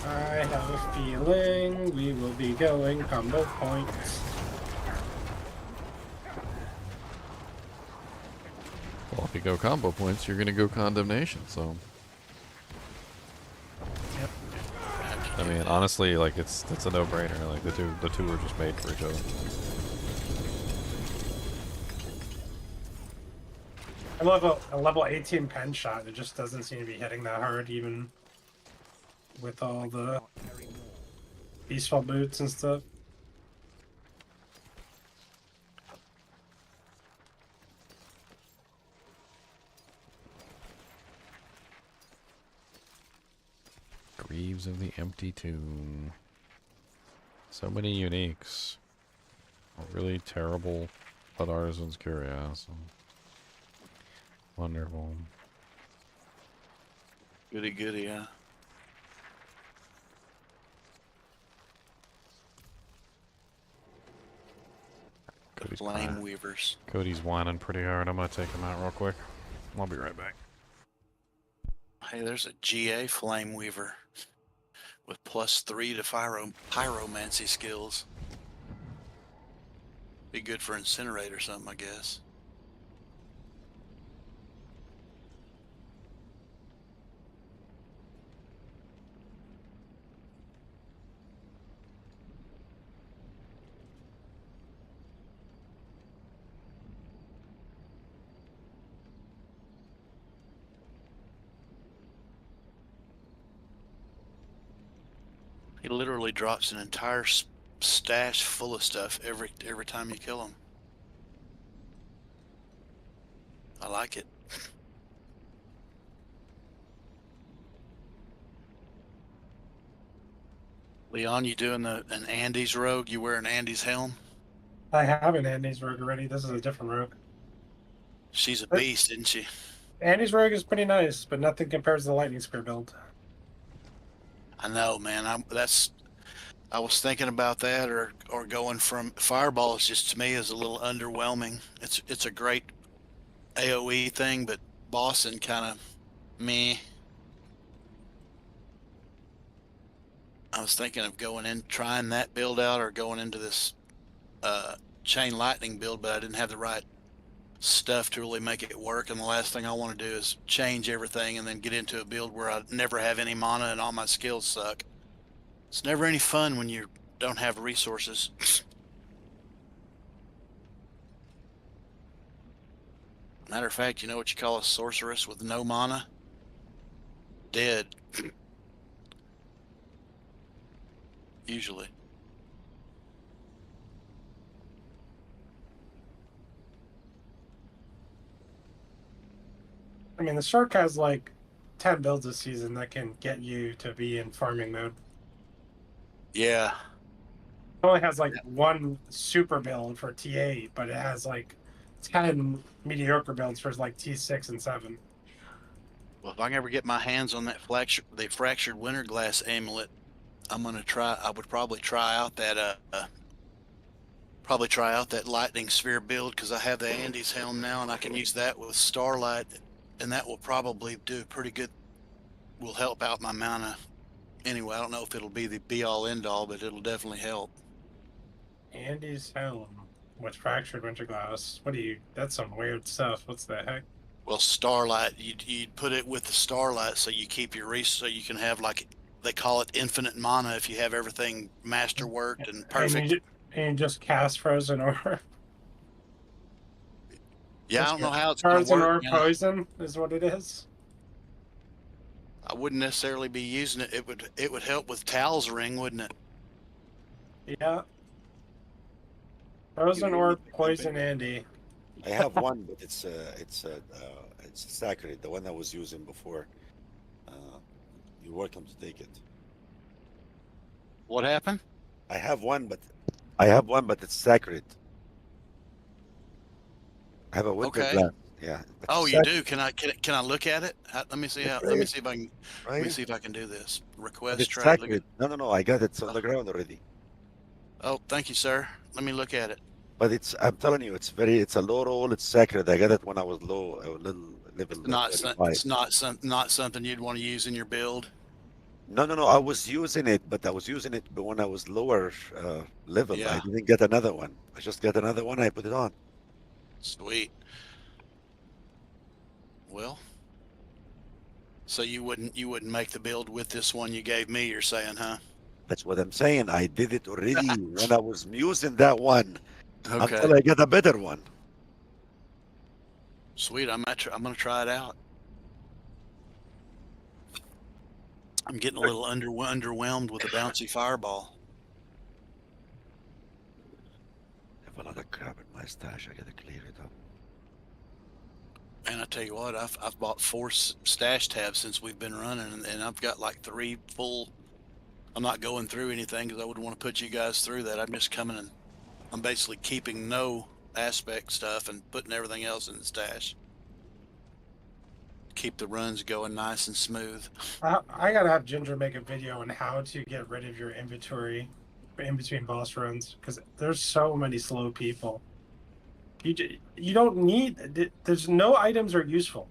I have a feeling we will be going combo points. Well, if you go combo points, you're gonna go condemnation, so. Yep. I mean, honestly, like it's a no-brainer. Like the two are just made for each other. A level 18 pen shot. It just doesn't seem to be hitting that hard, even with all the peaceful boots and stuff. Greaves of the Empty Tomb. So many uniques. A really terrible but artisan's curiosity. Wonderful. Goody goody, yeah. The flame weavers. Cody's whining pretty hard. I'm gonna take him out real quick. I'll be right back. Hey, there's a GA flame weaver with +3 to pyromancy skills. Be good for incinerate or something, I guess. He literally drops an entire stash full of stuff every time you kill him. I like it. Leon, you doing an Andy's rogue? You wearing Andy's helm? I have an Andy's rogue already. This is a different rogue. She's a beast, isn't she? Andy's rogue is pretty nice, but nothing compares to the lightning spear build. I know, man. I was thinking about that, or going from fireball is just to me is a little underwhelming. It's a great AOE thing, but bossing kind of meh. I was thinking of going in, trying that build out, or going into this chain lightning build, but I didn't have the right stuff to really make it work. And the last thing I want to do is change everything and then get into a build where I never have any mana and all my skills suck. It's never any fun when you don't have resources. Matter of fact, you know what you call a sorceress with no mana? Dead. Usually. I mean, the Shark has like 10 builds this season that can get you to be in farming mode. Yeah. It only has like one super build for TA, but it has like 10 mediocre builds for like T6 and 7. Well, if I can ever get my hands on that fractured winter glass amulet, I'm gonna try. I would probably try out that lightning sphere build because I have the Andes helm now, and I can use that with starlight, and that will probably do pretty good. Will help out my mana. Anyway, I don't know if it'll be the be-all end-all, but it'll definitely help. Andy's helm with fractured winter glass. What do you? That's some weird stuff. What's the heck? Well, starlight, you'd put it with the starlight so you keep your so you can have, like, they call it infinite mana if you have everything masterworked and perfect. And just cast frozen orb. Yeah, I don't know how it's going to Frozen work. orb poison is what it is. I wouldn't necessarily be using it. It would help with Tal's ring, wouldn't it? Yeah. Frozen orb poison Andy. I have one, but it's sacred. The one I was using before. You're welcome to take it. What happened? I have one, but it's sacred. I have a winter Okay. glass. Yeah. Oh, you do? Can I look at it? Let me see how. Let me see if I can. Let me Right? see if I can do this. But Request it's trade. Look sacred. at, No. I got it. It's on the ground already. oh, thank you, sir. Let me look at it. But I'm telling you, it's a low roll. It's sacred. I got it when I was low, a little level. It's not something you'd want to use in your build. No. I was using it, but when I was lower level. Yeah. I didn't get another one. I just got another one. I put it on. Sweet. Well, so you wouldn't make the build with this one you gave me, you're saying, huh? That's what I'm saying. I did it already when I was using that one Okay. until I get a better one. Sweet. I'm gonna try it out. I'm getting a little underwhelmed with the bouncy fireball. I have a lot of crap in my stash. I gotta clear it up. And I tell you what, I've bought 4 stash tabs since we've been running, and I've got like 3 full. I'm not going through anything because I wouldn't want to put you guys through that. I'm just coming and I'm basically keeping no aspect stuff and putting everything else in the stash. Keep the runs going nice and smooth. I gotta have Ginger make a video on how to get rid of your inventory in between boss runs because there's so many slow people. You don't need. There's no items are useful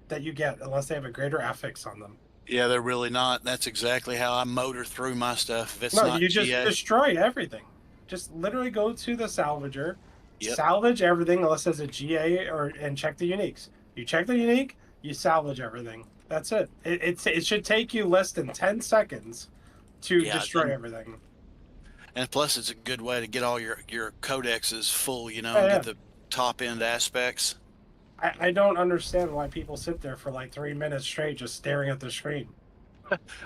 that you get unless they have a greater affix on them. Yeah, they're really not. That's exactly how I motor through my stuff. If it's No, not you just GA, destroy everything. Just literally go to the salvager, Yep. salvage everything unless there's a GA and check the uniques. You check the unique, you salvage everything. That's it. It should take you less than 10 seconds to Yeah, destroy everything. and plus it's a good way to get all your codexes full, Yeah, and yeah. get the top end aspects. I don't understand why people sit there for like 3 minutes straight just staring at the screen.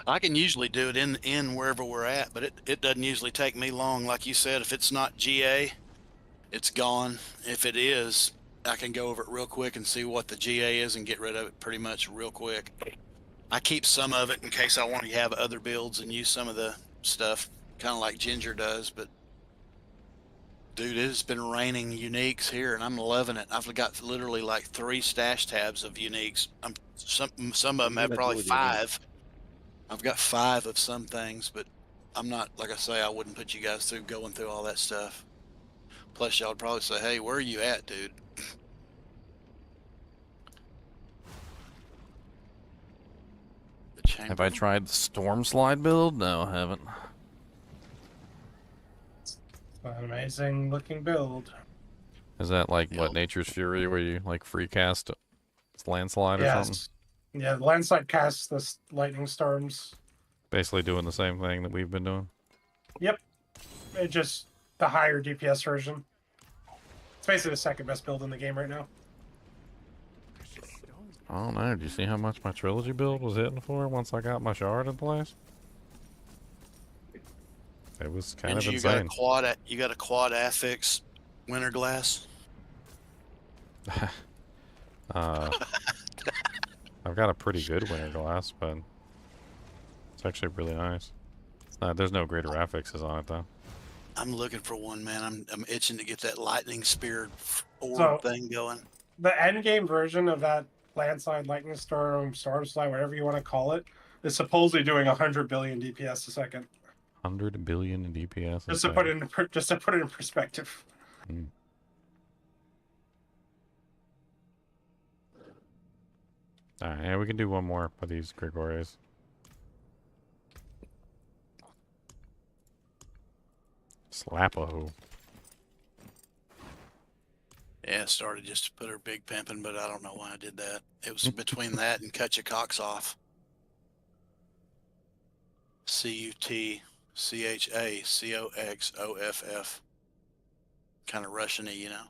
I can usually do it in wherever we're at, but it doesn't usually take me long. Like you said, if it's not GA, it's gone. If it is, I can go over it real quick and see what the GA is and get rid of it pretty much real quick. I keep some of it in case I want to have other builds and use some of the stuff, kind of like Ginger does. But dude, it's been raining uniques here, and I'm loving it. I've got literally like 3 stash tabs of uniques. Some of them have probably 5. I've got 5 of some things, but I'm not, like I say, I wouldn't put you guys through going through all that stuff. Plus, y'all would probably say, "Hey, where are you at, dude?" Have I tried the storm slide build? No, I haven't. An amazing looking build. Is that like what, Nature's Fury, where you like free cast landslide or something? Yes. Yeah, the landslide casts the lightning storms. Basically doing the same thing that we've been doing. Yep. It just the higher DPS version. It's basically the second best build in the game right now. I don't know. Do you see how much my trilogy build was hitting for once I got my shard in place? It was kind of You insane. You got a quad affix winter glass. I've got a pretty good winter glass, but it's actually really nice. It's not, there's no greater affixes on it though. I'm looking for one, man. I'm itching to get that lightning spear orb So- thing going. The end game version of that landslide, lightning storm, storm slide, whatever you want to call it, is supposedly doing 100 billion DPS a second. 100 billion in DPS. Just to put it in perspective. Mm. Alright, yeah, we can do one more for these Grigores. Slap-a-ho. Yeah, started just to put her big pimping, but I don't know why I did that. It was between that and cut your cocks off. CUTCHACOXOFF. Kind of Russian-y, you know.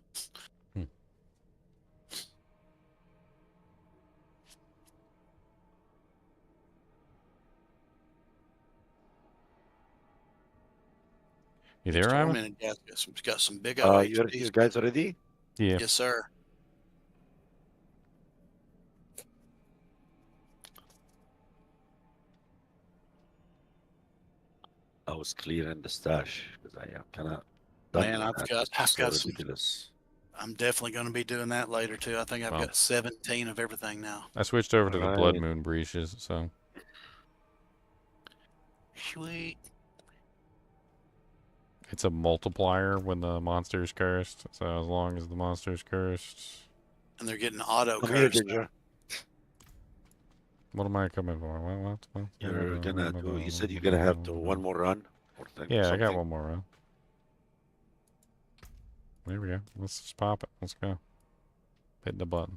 You there, Ivan? Tormented guys got some big You OHPs. guys ready? Yeah. Yes, sir. I was clearing the stash because I am kind of. Man, I've got some. ridiculous. I'm definitely going to be doing that later too. I think I've got 17 of everything now. I switched over to the Blood Alright. Moon breaches, so Sweet. it's a multiplier when the monster is cursed. So as long as the monster is cursed. And they're getting auto Come here, cursed. Ginger. What am I coming for? What? You're gonna do. You said you're gonna have to one more run. Or thing, Yeah, I got something. one more round. There we go. Let's just pop it. Let's go. Hit the button.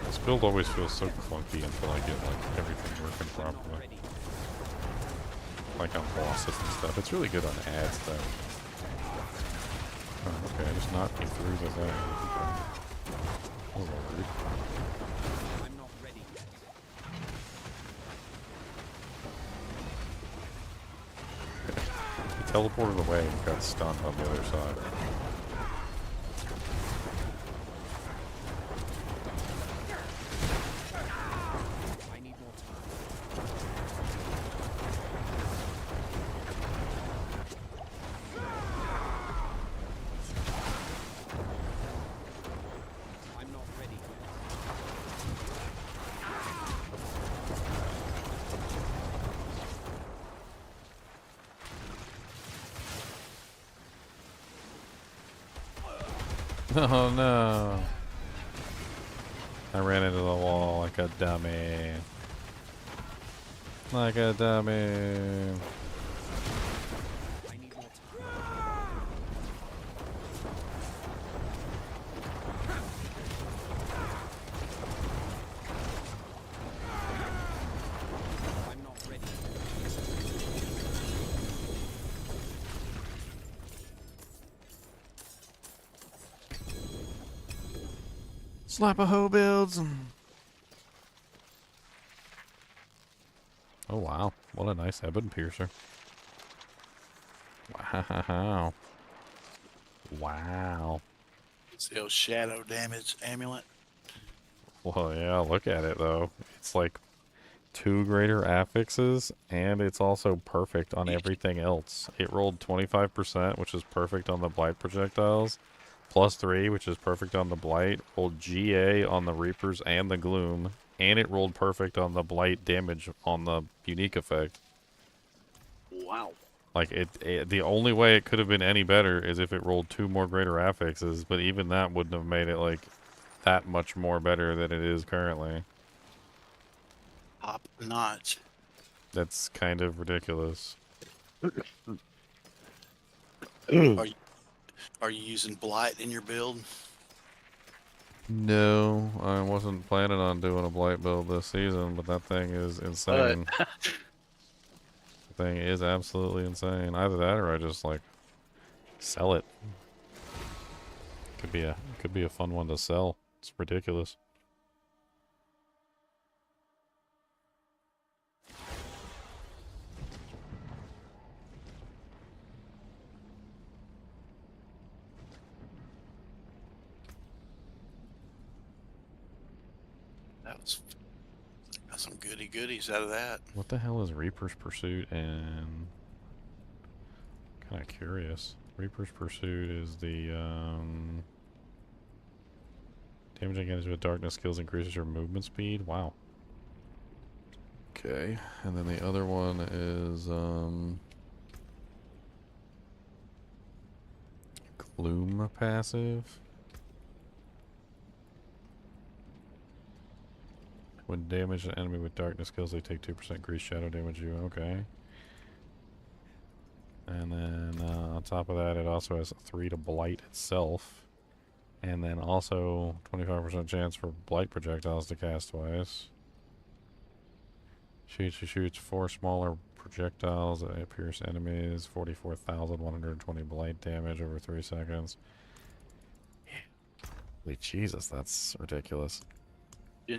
This build always feels so clunky until I get like everything working properly. Like on bosses and stuff. It's really good on ads though. Oh, okay, I just knocked me through the thing. That was a little rude. I'm not ready yet. He teleported away and got stunned on the other side. I need more time. I'm not ready yet. Oh no. I ran into the wall like a dummy. Like a dummy. I need more time. I'm not ready yet. Slap-a-ho builds. Oh wow, what a nice ebon piercer. Wow. Wow. It's the old shadow damage amulet. Well, yeah, look at it though. It's like 2 greater affixes, and it's also perfect on everything else. It rolled 25%, which is perfect on the blight projectiles. +3, which is perfect on the blight. Rolled GA on the reapers and the gloom, and it rolled perfect on the blight damage on the unique effect. Wow. Like the only way it could have been any better is if it rolled 2 more greater affixes, but even that wouldn't have made it like that much more better than it is currently. Top notch. That's kind of ridiculous. Are you using blight in your build? No, I wasn't planning on doing a blight build this season, but that thing is insane. The thing is absolutely insane. Either that or I just like Sell it. Could be a fun one to sell. It's ridiculous. Got some goodies out of that. What the hell is Reaper's Pursuit? And kind of curious. Reaper's Pursuit is the damaging enemies with darkness skills increases your movement speed. Wow. Okay, and then the other one is Gloom passive. When damage an enemy with darkness skills, they take 2% grease shadow damage you. Okay. And then on top of that, it also has 3 to blight itself. And then also 25% chance for blight projectiles to cast twice. Shoots 4 smaller projectiles that pierce enemies. 44,120 blight damage over 3 seconds. Holy Jesus, that's ridiculous.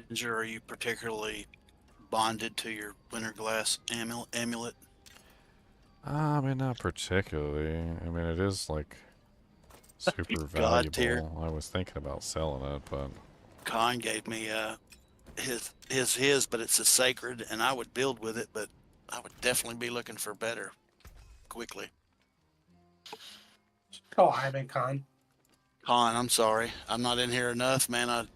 Ginger, are you particularly bonded to your winter glass amulet? I mean, not particularly. I mean, it is like super valuable. I was thinking about selling it, but Khan gave me his, but it's a sacred, and I would build with it, but I would definitely be looking for better quickly. Oh, I'm in Khan. Khan, I'm sorry, I'm not in here enough, man.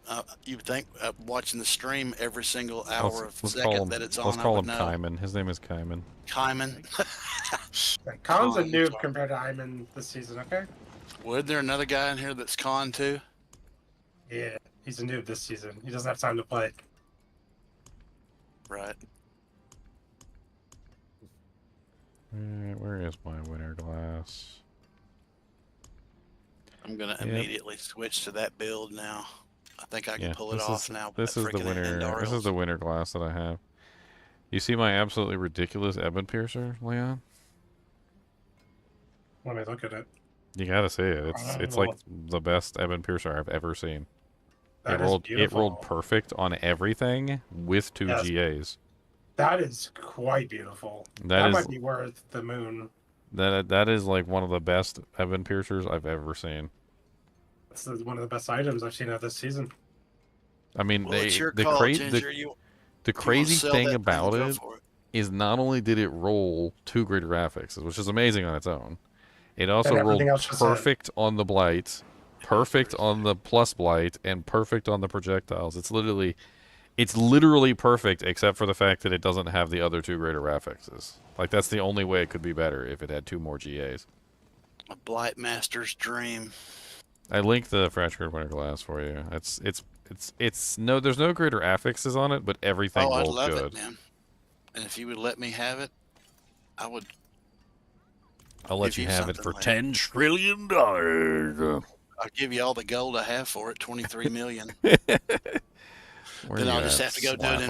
You would think watching the stream every single hour of second that it's on. Let's call him Kaiman. His name is Kaiman. Kaiman. Khan's a noob compared to Iman this season, okay? Wasn't there another guy in here that's Khan too? Yeah, he's a noob this season. He doesn't have time to play. Right. Where is my winter glass? I'm gonna immediately switch to that build now. I think I can pull it off now. This is the winter. This is the winter glass that I have. You see my absolutely ridiculous Ebon Piercer, Leon? Let me look at it. You gotta see it. It's like the best Ebon Piercer I've ever seen. It rolled perfect on everything with 2 GAs. That is quite beautiful. That might be worth the moon. That is like one of the best Ebon Piercers I've ever seen. It's one of the best items I've seen out this season. I mean, the crazy thing about it is not only did it roll 2 greater affixes, which is amazing on its own, it also rolled perfect on the blight, perfect on the plus blight, and perfect on the projectiles. It's literally perfect, except for the fact that it doesn't have the other 2 greater affixes. Like, that's the only way it could be better, if it had 2 more GAs. A Blight Master's dream. I linked the fractured winter glass for you. It's no, there's no greater affixes on it, but everything rolled good. I'd love it, man. And if you would let me have it, I would. I'll let you have it for $10 trillion. I'll give you all the gold I have for it, 23 million. Then I'll just have to go do an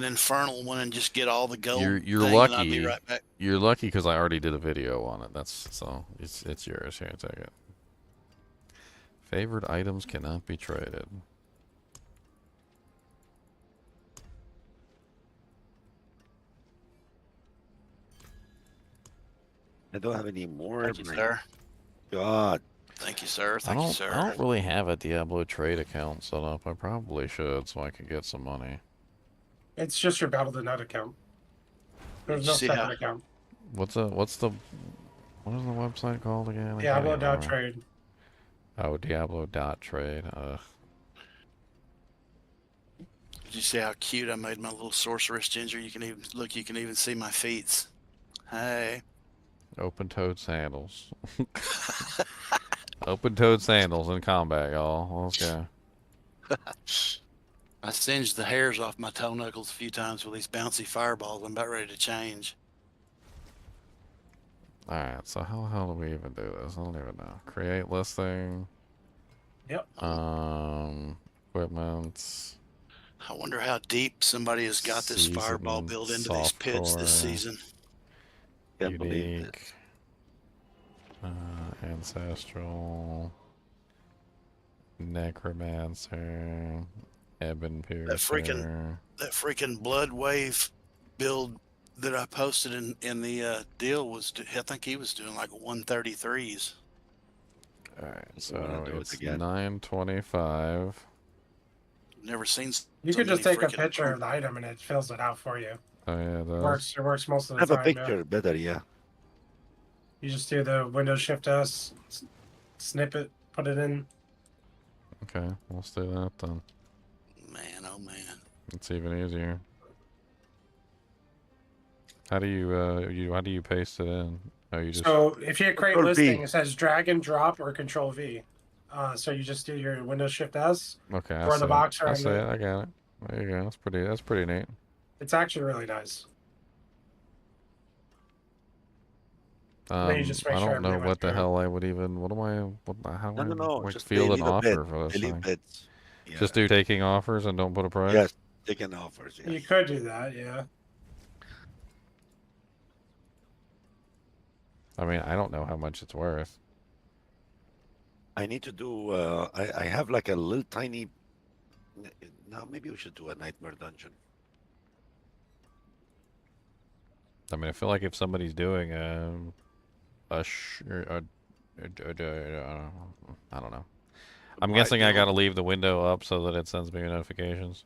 infernal one and just get all the gold. You're lucky. I'll be right back. You're lucky because I already did a video on it. It's yours. Here, take it. Favorite items cannot be traded. I don't have any more. Thank you, sir. God. Thank you, sir. I don't really have a Diablo trade account set up. I probably should, so I could get some money. It's just your Battle.net account. There's no separate account. What is the website called again? Diablo.trade. Oh, Diablo.trade. Did you see how cute I made my little sorceress, Ginger? You can even see my feet. Hey. Open-toed sandals. Open-toed sandals in combat, y'all. Let's go. I singed the hairs off my toe knuckles a few times with these bouncy fireballs. I'm about ready to change. Alright, so how the hell do we even do this? I don't even know. Create listing. Yep. Equipment. I wonder how deep somebody has got this fireball built into these pits this season. Unique. Ancestral, Necromancer, Ebon That freaking blood wave build that I posted in the deal was, I think he was doing like 133s. Alright, so it's 925. Never seen. You could just take a picture of the item and it fills it out for you. Oh yeah, It works most of the Have time. a picture, Yeah. better, yeah. You just do the Windows Shift S, snip it, put it in. Okay, let's do that then. Man, oh man. It's even easier. How do you how do you paste it in? Oh, you just So if you create Control V. listing, it says drag and drop or Control V. So you just do your Windows Shift S. okay. Or the box I around see it. it. I got it. There you go. That's pretty neat. It's actually really nice. Then you just make I sure don't know everybody what the went hell I would even. How No, no, no. I Just field an delete a bid. offer for this Delete thing? bids. Yeah. Just do taking offers and don't put a price. Yes, taking offers. Yes. You could do that, yeah. I mean, I don't know how much it's worth. I need to do. I have like a little tiny. Now maybe we should do a nightmare dungeon. I mean, I feel like if somebody's doing I don't know. I'm guessing I gotta leave the window up so that it sends me notifications.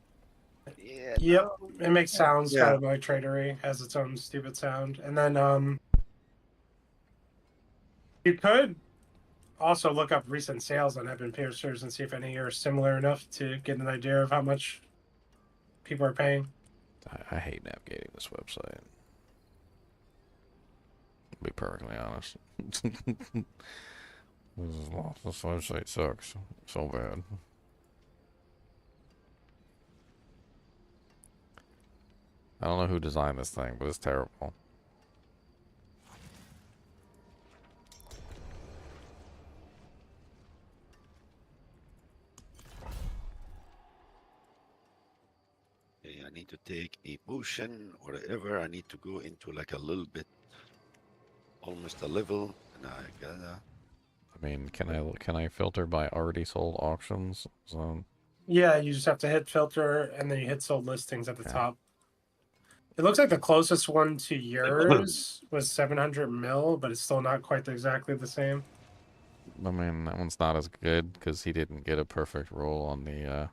Yeah. Yep. It makes sounds Yeah. kind of like tradery, has its own stupid sound. And then you could also look up recent sales on Ebon Piercers and see if any are similar enough to get an idea of how much people are paying. I hate navigating this website. To be perfectly honest. This website sucks so bad. I don't know who designed this thing, but it's terrible. Okay, I need to take a potion or whatever. I need to go into like a little bit, almost a level, and I gotta. I mean, can I filter by already sold auctions? So Yeah, you just have to hit filter and then you hit sold listings at the top. It looks like the closest one to yours was 700 mil, but it's still not quite exactly the same. I mean, that one's not as good because he didn't get a perfect roll on the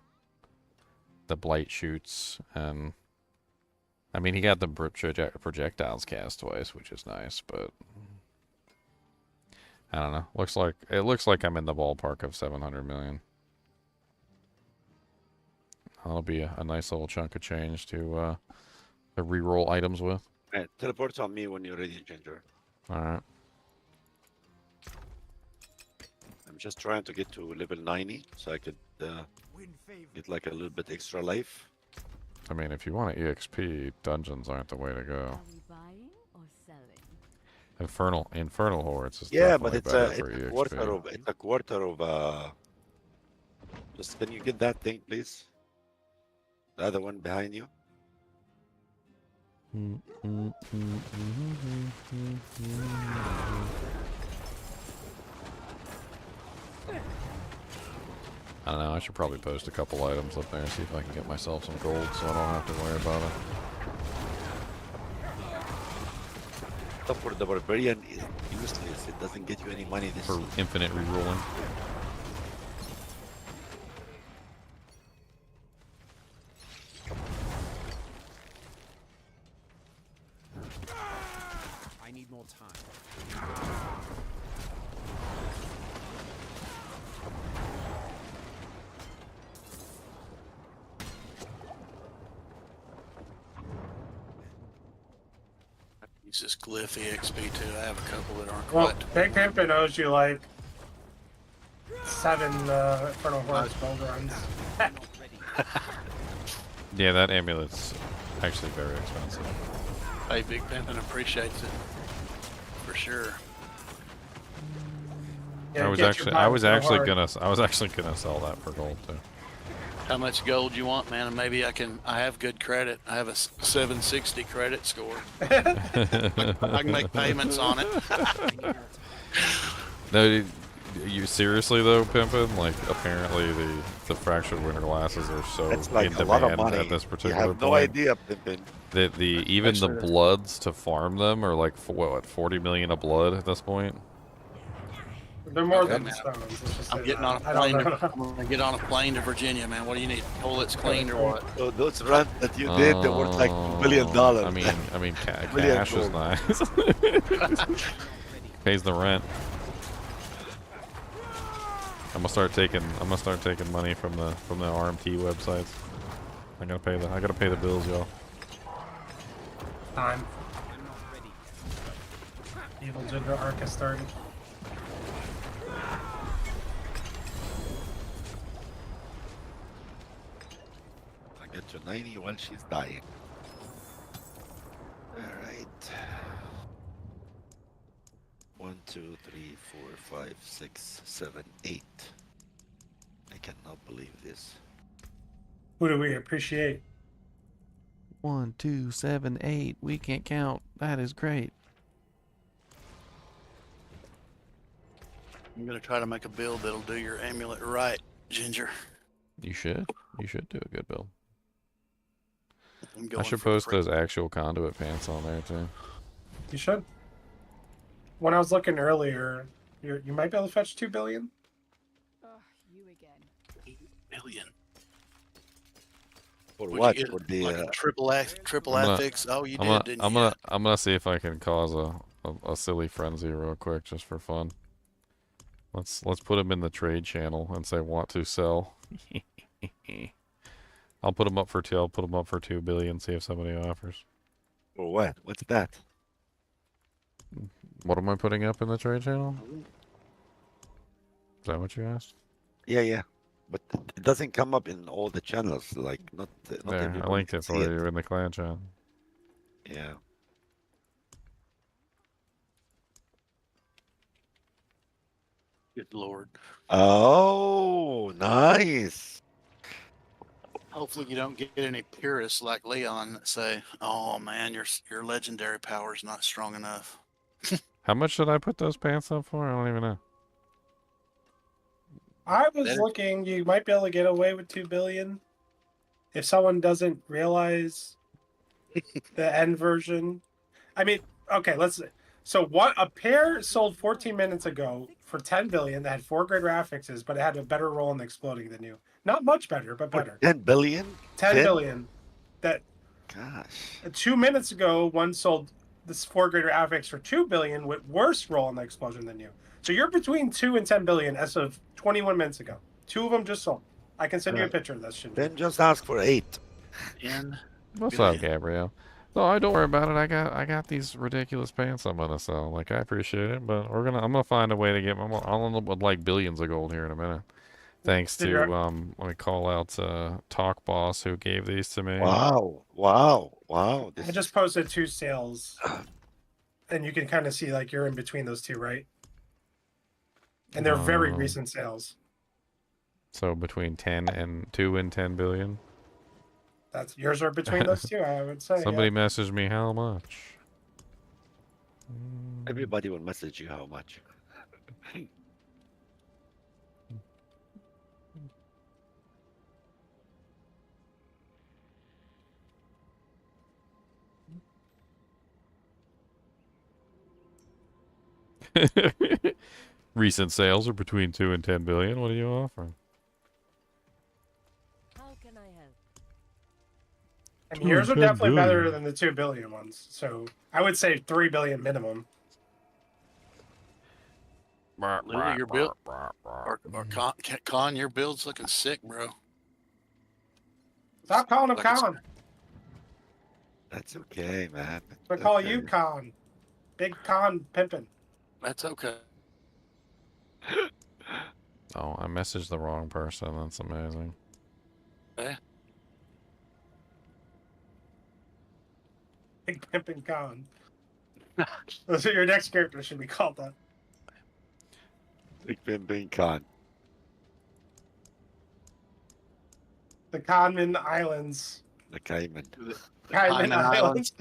blight shoots, and I mean he got the projectiles cast twice, which is nice, but I don't know. It looks like I'm in the ballpark of 700 million. That'll be a nice little chunk of change to re-roll items with. Right, teleport on me when you're ready, Ginger. All right. I'm just trying to get to level 90 so I could get like a little bit extra life. I mean, if you want to EXP, dungeons aren't the way to go. Infernal hordes is Yeah, but definitely it's better for EXP. a quarter of. Just can you get that thing, please? The other one behind you. I don't know, I should probably post a couple items up there, see if I can get myself some gold so I don't have to worry about it. Stuff for the barbarian is useless. It doesn't get you any money. This For infinite rerolling. I need more time. Use this glyph EXP too. I have a couple that aren't Well, quite. Big Pimpin owes you like 7 Infernal Hordes gold runs. Yeah, that amulet's actually very expensive. Hey, Big Pimpin appreciates it for sure. Yeah, I was get your actually diamonds gonna sell that for gold too. How much gold you want, man? And maybe I have good credit. I have a 760 credit score. I can make payments on it. No, you seriously though, Pimpin? Like, apparently the fractured winter glasses are so That's like in a lot of demand money. at this You particular have no point. idea, Pimpin. That even the Actually, that's- bloods to farm them are like what 40 million a blood at this point. They're more Okay, than man. stones. Let's just I'm say getting that. on a I don't plane. know. I'm gonna get on a plane to Virginia, man. What do you need? Toilets cleaned or what? So those runs that you did, they worth like $1 billion. I mean, Million cash is gold. nice. Pays the rent. I'm gonna start taking money from the RMT websites. I gotta pay the bills, y'all. Time. Evil Gender arc has started. I get to 90 while she's dying. Alright. 1, 2, 3, 4, 5, 6, 7, 8. I cannot believe this. Who do we appreciate? 1, 2, 7, 8. We can't count. That is great. I'm gonna try to make a build that'll do your amulet right, Ginger. You should. You should do a good build. I'm I going should for the post those actual conduit pants on there too. You should. When I was looking earlier, you might be able to fetch 2 billion. You again. 8 billion. For Would what? you get For the like a triple affix? Oh, you did, didn't you? I'm gonna see if I can cause a silly frenzy real quick just for fun. Let's put him in the trade channel and say want to sell. I'll put him up for 2. I'll put him up for 2 billion. See if somebody offers. For what? What's that? What am I putting up in the trade channel? Is that what you asked? Yeah. But it doesn't come up in all the channels. Like not There, I everybody linked can it see for you in the clan chat. Yeah. Good lord. Oh, nice. Hopefully you don't get any purists like Leon that say, "Oh man, your legendary power is not strong enough." How much did I put those pants up for? I don't even know. I was looking, you might be able to get away with 2 billion if someone doesn't realize the end version. I mean, okay, so what a pair sold 14 minutes ago for 10 billion that had 4 greater affixes, but it had a better roll in exploding than you. Not much better, but better. 10 billion? 10 billion. That Gosh. 2 minutes ago, one sold this 4 greater affix for 2 billion with worse roll in the explosion than you. So you're between 2 and 10 billion as of 21 minutes ago. 2 of them just sold. I can send you a picture of this. Then just ask for 8. What's up, Gabrielle? No, don't worry about it. I got these ridiculous pants I'm gonna sell. Like, I appreciate it, but I'm gonna find a way to get. I'll end up with like billions of gold here in a minute. Thanks to let me call out Talk Boss who gave these to me. Wow. I just posted 2 sales, and you can kind of see like you're in between those 2, right? And they're very recent sales. So between 2 and 10 billion. That's yours are between those 2, I would say. Somebody messaged me how much. Everybody will message you how much. Recent sales are between 2 and 10 billion. What are you offering? How can I help? And yours are definitely better than the 2 billion ones. So I would say 3 billion minimum. Literally, your build, or Con, your build's looking sick, bro. Stop calling him Like it's- Con. That's okay, man. I call you Con. Big Con pimpin'. That's okay. Oh, I messaged the wrong person. That's amazing. Eh? Big pimpin' Con. So your next character should be called that. Big Pimpin' Con. The Conman Islands. The Cayman. Cayman Islands.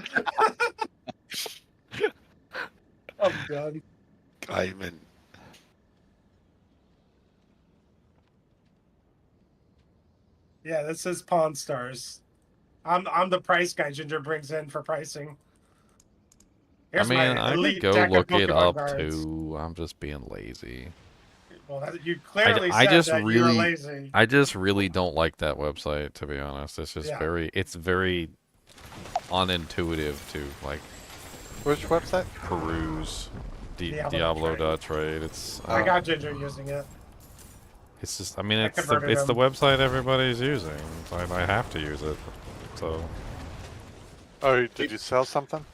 Oh, God. I'm in. Yeah, this is Pawn Stars. I'm the price guy Ginger brings in for pricing. Here's I mean, my I could elite go deck look of it Pokemon up cards. too. I'm just being lazy. Well, you clearly I said just that you were really, lazy. I just really don't like that website, to be honest. It's just it's very unintuitive to like. Which website? Peruse. Diablo Diablo.trade. It's. I got Ginger using it. It's just. I mean, it's the converted him. website everybody's using. I have to use it. So. Oh, did you sell something?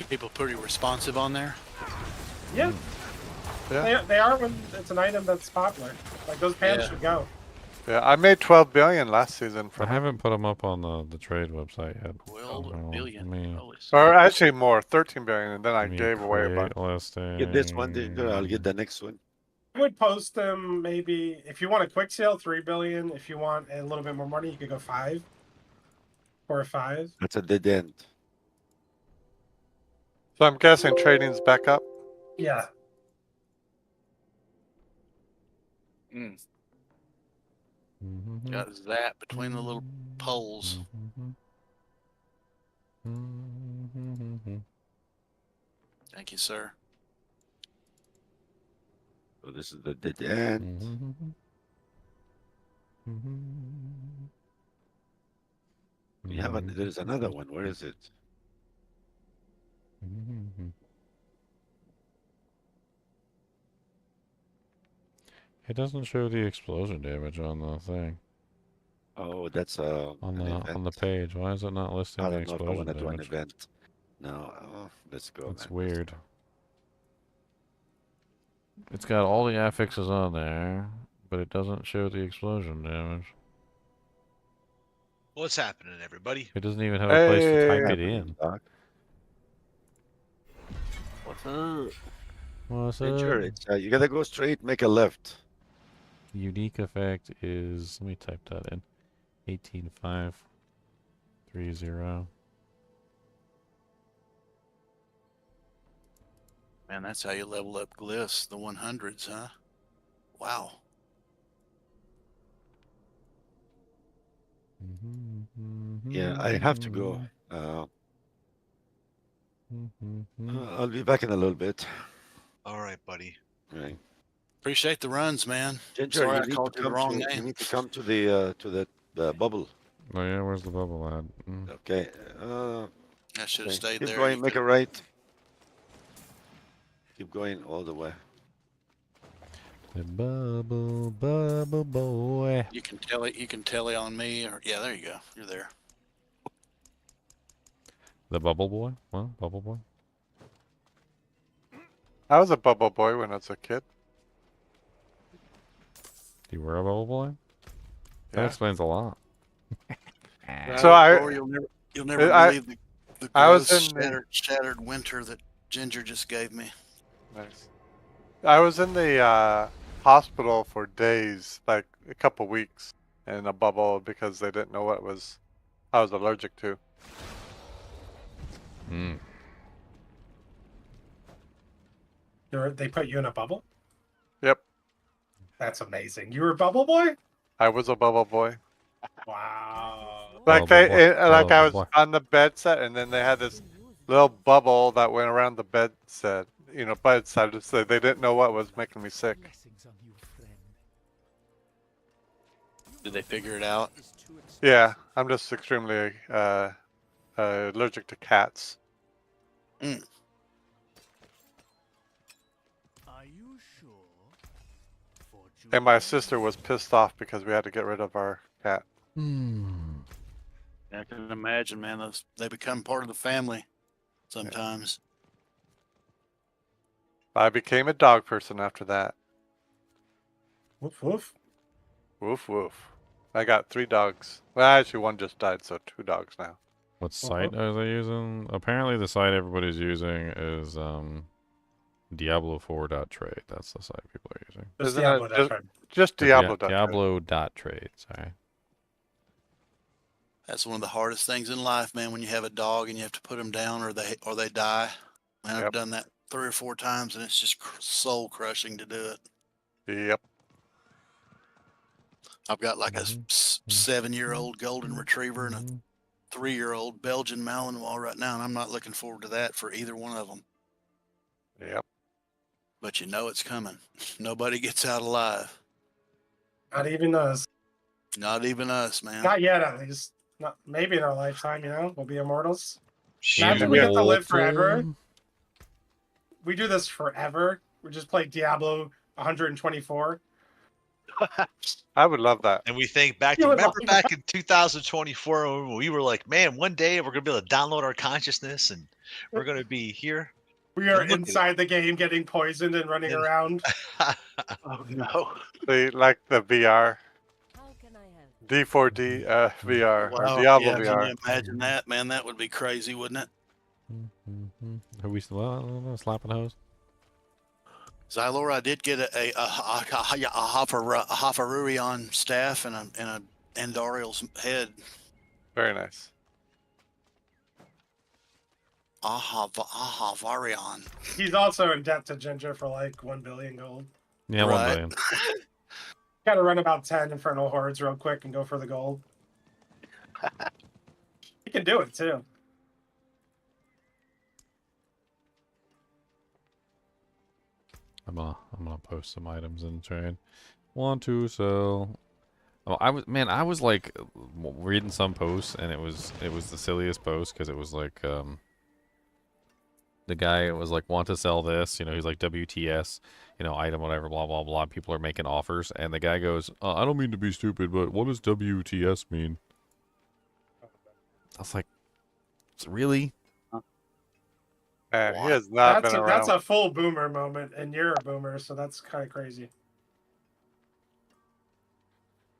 People pretty responsive on there. Yeah. Yeah. They are when it's an item that's popular. Like those pants should go. Yeah, I made 12 billion last season I haven't put them up on the trade website yet. 12 billion. Or actually more, 13 billion, and then I me gave away a bunch. listing. Get this one, I'll get the next one. I would post them maybe if you want a quick sale, 3 billion. If you want a little bit more money, you could go 5. 4 or 5. That's a dead end. So I'm guessing trading's back up. Yeah. Got that between the little poles. Thank you, sir. So this is the dead end. We have there's another one. Where is it? It doesn't show the explosion damage on the thing. Oh, that's on the page. Why is it not listing I the don't know if I explosion want to do an damage? event. No, let's go. That's weird. It's got all the affixes on there, but it doesn't show the explosion damage. What's happening, everybody? It doesn't even have a place to type it in. What's up? What's Sure, up? it's, you gotta go straight, make a left. Unique effect is, let me type that in, 18530. Man, that's how you level up glyphs, the 100s, huh? Wow. Yeah, I have to go. I'll be back in a little bit. All right, buddy. Right. Appreciate the runs, man. Ginger, Sorry I you need called to you the come wrong to, name. you need to come to the bubble. Oh yeah, where's the bubble at? Okay. I should have stayed Keep there. going, You make a could've- right. Keep going all the way. The bubble boy. You can tell it on me, or yeah, there you go. You're there. The bubble boy? Well, bubble boy. I was a bubble boy when I was a kid. You were a bubble boy? That Yeah. explains a lot. So you'll never believe the I was gross in shattered winter that Ginger just gave me. Nice. I was in the hospital for days, like a couple weeks, in a bubble because they didn't know what I was allergic to. They put you in a bubble? Yep. That's amazing. You were a bubble boy? I was a bubble boy. Wow. Like I was on the bed set, and then they had this little bubble that went around the bed set, bedside. So they didn't know what was making me sick. Did they figure it out? Yeah, I'm just extremely allergic to cats. Mm. Are you sure? And my sister was pissed off because we had to get rid of our cat. I can imagine, man. They become part of the family sometimes. I became a dog person after that. Woof woof. Woof woof. I got 3 dogs. Well, actually, one just died, so 2 dogs now. What site are they using? Apparently the site everybody's using is Diablo4.trade. That's the site people are using. Just Diablo.trade. Just Diablo.trade. Diablo.trade, sorry. That's one of the hardest things in life, man. When you have a dog and you have to put them down, or they die. Man, I've done that 3 or 4 times, and it's just soul crushing to do it. Yep. I've got like a 7-year-old golden retriever and a 3-year-old Belgian Malinois right now, and I'm not looking forward to that for either one of them. Yep. But you know it's coming. Nobody gets out alive. Not even us. Not even us, man. Not yet, at least. Not maybe in our lifetime. You know, we'll be immortals. Shit. Imagine we get to live forever. We do this forever. We just play Diablo 124. I would love that. And we think back to remember back in 2024 when we were like, man, one day we're gonna be able to download our consciousness and we're gonna be here. We are inside the game getting poisoned and running around. Oh no. Like the VR. D4D VR. Wow. Or Diablo Yeah, VR. can you imagine that, man? That would be crazy, wouldn't it? Are we still slapping hose? Xylor, I did get a Hafarurion staff and a Andariel's head. Very nice. Ahavarion. He's also in debt to Ginger for like 1 billion gold. Yeah, 1 billion. Got to run about 10 Infernal hordes real quick and go for the gold. You can do it too. I'm gonna post some items in the trade. Want to sell. Oh, I was like reading some posts, and it was the silliest post because it was like the guy was like, want to sell this, you know, he's like WTS, you know, item whatever, blah blah blah. People are making offers, and the guy goes, I don't mean to be stupid, but what does WTS mean? I was like, really? He has not been around. That's a full boomer moment, and you're a boomer, so that's kind of crazy.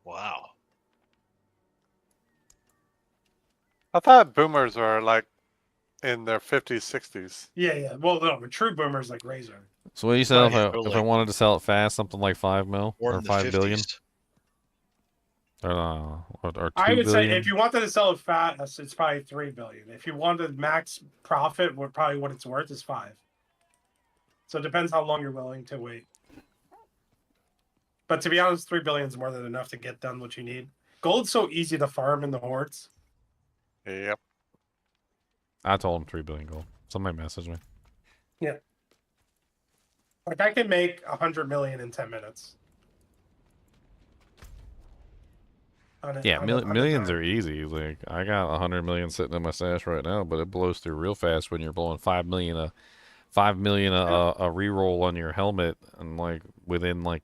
Wow. I thought boomers were like in their 50s, 60s. Yeah. Well, no, but true boomers like Razor. So what do you sell if I wanted to sell it fast, something like 5 mil or 5 billion? Or 2 I would billion? say if you wanted to sell it fast, it's probably 3 billion. If you wanted max profit, probably what it's worth is 5. So it depends how long you're willing to wait. But to be honest, 3 billion is more than enough to get done what you need. Gold's so easy to farm in the hordes. Yep. I told him 3 billion gold. Somebody messaged me. Yeah. Like I can make 100 million in 10 minutes. Yeah, millions are easy. Like I got 100 million sitting in my stash right now, but it blows through real fast when you're blowing 5 million a reroll on your helmet, and like within like,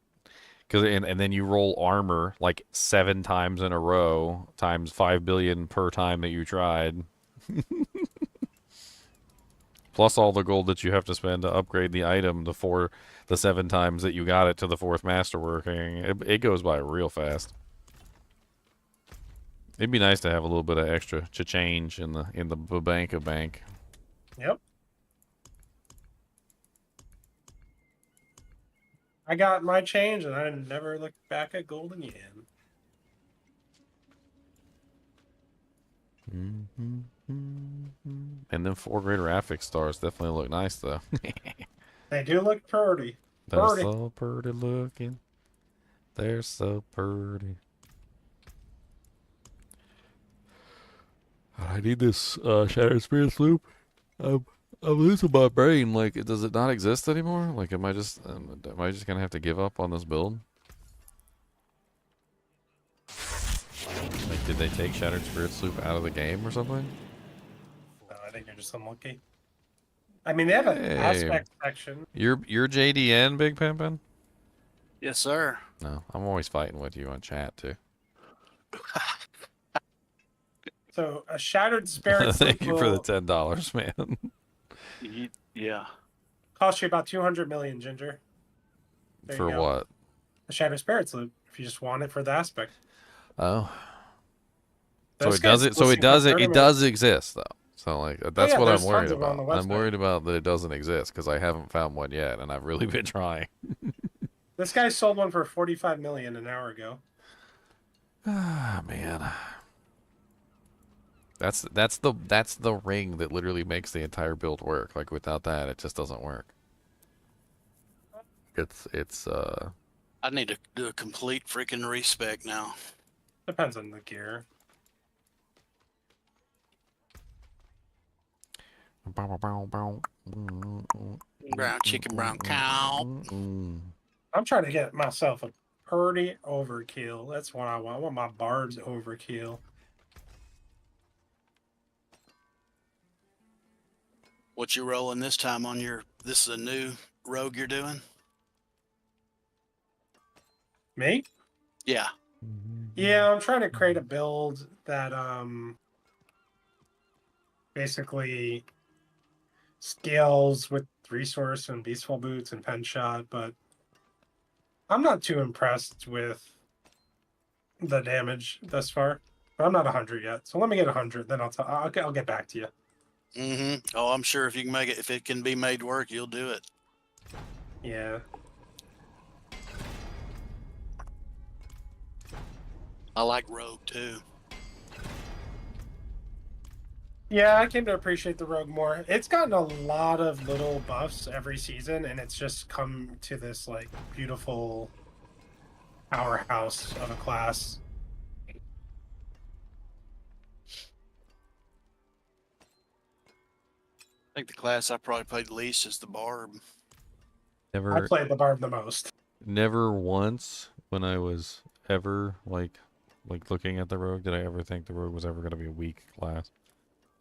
and then you roll armor like 7 times in a row times 5 billion per time that you tried. Plus all the gold that you have to spend to upgrade the item the 7 times that you got it to the 4th masterworking. It goes by real fast. It'd be nice to have a little bit of extra change in the bank of bank. Yep. I got my change, and I never looked back at gold again. And then 4 greater affix stars definitely look nice, though. They do look pretty. They're so pretty looking. They're so pretty. I need this Shattered Spirits loop. I'm losing my brain. Like, does it not exist anymore? Like, am I just gonna have to give up on this build? Like, did they take Shattered Spirits loop out of the game or something? No, I think you're just unlucky. I mean, they have an aspect section. You're JDN, Big Pimpin'? Yes, sir. No, I'm always fighting with you on chat too. So a Shattered Spirit. Thank you for the $10, man. Yeah. Cost you about 200 million, Ginger. There For you go. what? A Shattered Spirits loop. If you just want it for the aspect. Oh. So Those it does guys it. So listen it does for it. It 30 does exist though. So like that's yeah, what I'm there's worried tons of them on about. the I'm website. worried about that it doesn't exist because I haven't found one yet, and I've really been trying. This guy sold one for 45 million an hour ago. Ah man. That's the ring that literally makes the entire build work. Like without that, it just doesn't work. It's I need to do a complete freaking respec now. Depends on the gear. Brown chicken, brown cow. I'm trying to get myself a pretty overkill. That's what I want. I want my barbs overkill. What you rolling this time on your? This is a new rogue you're doing. Me? Yeah. Yeah, I'm trying to create a build that basically scales with resource and beastful boots and pen shot, but I'm not too impressed with the damage thus far. But I'm not 100 yet, so let me get 100, then I'll get back to you. Oh, I'm sure if you can make it, if it can be made work, you'll do it. Yeah. I like rogue too. Yeah, I came to appreciate the rogue more. It's gotten a lot of little buffs every season, and it's just come to this like beautiful powerhouse of a class. I think the class I probably played least is the barb. I played the barb the most. Never once when I was ever like looking at the rogue did I ever think the rogue was ever going to be a weak class.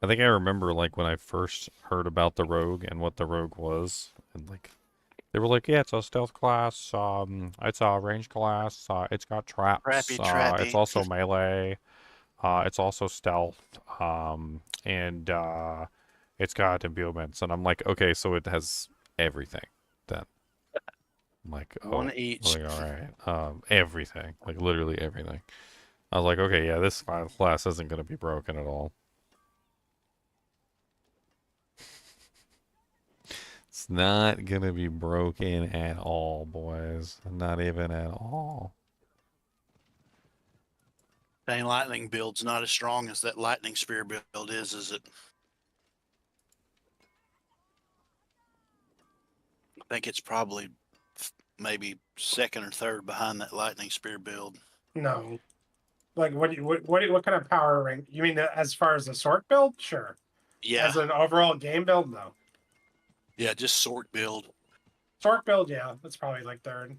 I think I remember like when I first heard about the rogue and what the rogue was, and like they were like, yeah, it's a stealth class, it's a range class, it's got traps, Trappy. it's also melee, it's also stealth, and it's got imbuements, and I'm like, okay, so it has everything then. I'm like, oh, One each. like, all right, everything, like literally everything. I was like, okay, yeah, this class isn't going to be broken at all. It's not going to be broken at all, boys. Not even at all. Dang, lightning build's not as strong as that lightning spear build is it? I think it's probably maybe second or third behind that lightning spear build. No. Like, what kind of power rank? You mean as far as the sort build? Sure. Yeah. As an overall game build, no. Yeah, just sort build. Sort build, yeah, that's probably like third.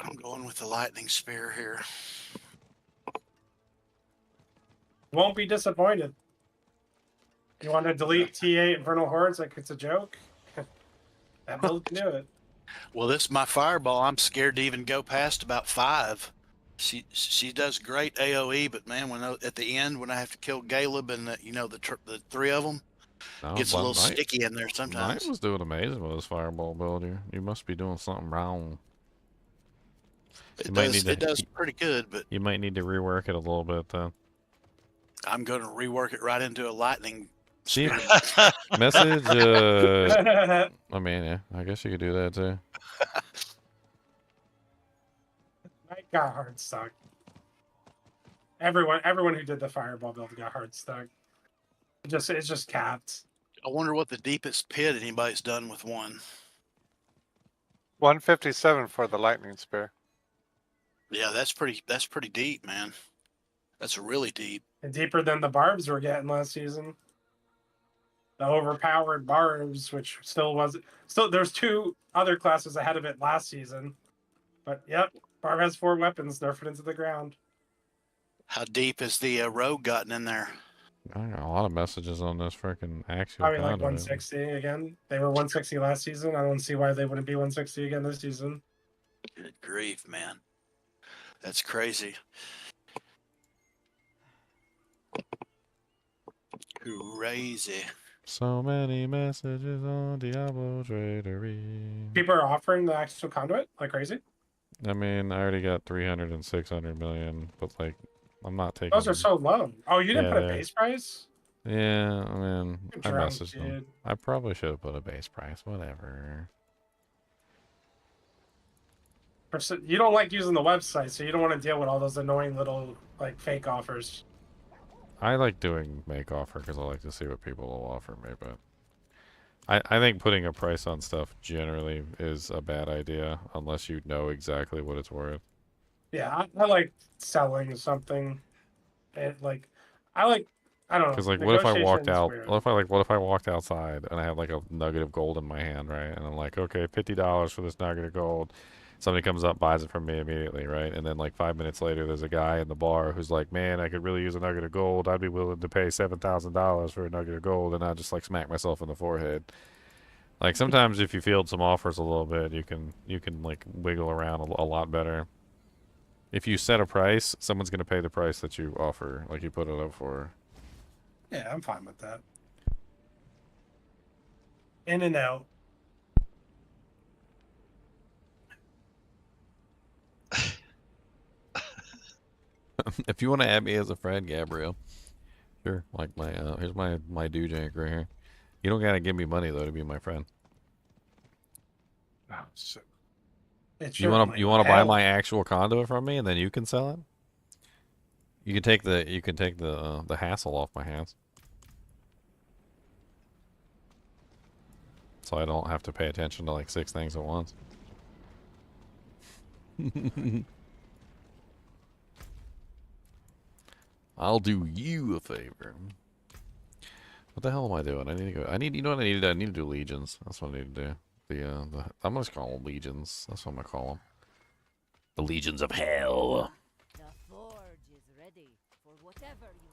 I'm going with the lightning spear here. Won't be disappointed. You want to delete T8 Infernal Hordes like it's a joke? That build can do it. Well, this is my fireball. I'm scared to even go past about 5. She does great AOE, but man, when at the end when I have to kill Caleb and the 3 of them, gets a little sticky in there sometimes. Knight was doing amazing with his fireball build here. You must be doing something wrong. It does pretty good, but you might need to rework it a little bit then. I'm going to rework it right into a lightning. See, message. I mean, yeah, I guess you could do that too. I got hard stuck. Everyone who did the fireball build got hard stuck. It's just capped. I wonder what the deepest pit anybody's done with one. 157 for the lightning spear. Yeah, that's pretty deep, man. That's really deep. And deeper than the barbs were getting last season. The overpowered barbs, which still there's 2 other classes ahead of it last season. But yep, barb has 4 weapons nerfed into the ground. How deep has the rogue gotten in there? I got a lot of messages on this freaking actual. Probably like 160 again. They were 160 last season. I don't see why they wouldn't be 160 again this season. Good grief, man. That's crazy. Crazy. So many messages on Diablo Tradery. People are offering the actual conduit like crazy. I mean, I already got 300 and 600 million, but like, I'm not taking. Those are so low. Oh, you didn't put a base price? Yeah, I mean, I drunk, messaged dude. them. I probably should have put a base price. Whatever. You don't like using the website, so you don't want to deal with all those annoying little like fake offers. I like doing make offer because I like to see what people will offer me, but I think putting a price on stuff generally is a bad idea unless you know exactly what it's worth. Yeah, I like selling something. I like, I don't know. Because like, what if I walked Negotiation's out? weird. What if I walked outside and I had like a nugget of gold in my hand, right? And I'm like, okay, $50 for this nugget of gold. Somebody comes up, buys it from me immediately, right? And then like 5 minutes later, there's a guy in the bar who's like, man, I could really use a nugget of gold. I'd be willing to pay $7,000 for a nugget of gold, and I just like smack myself in the forehead. Like sometimes if you field some offers a little bit, you can like wiggle around a lot better. If you set a price, someone's gonna pay the price that you offer, like you put it up for. Yeah, I'm fine with that. In and out. If you want to add me as a friend, Gabriel, sure. Like my here's my dude jank right here. You don't gotta give me money though to be my friend. Oh, shit. You wanna buy my actual conduit from me and then you can sell it? You can take the hassle off my hands. So I don't have to pay attention to like 6 things at once. I'll do you a favor. What the hell am I doing? I need to go. You know what I need to do? I need to do legions. That's what I need to do. I'm just call them legions. That's what I'm gonna call them. The legions of hell. The forge is ready for whatever you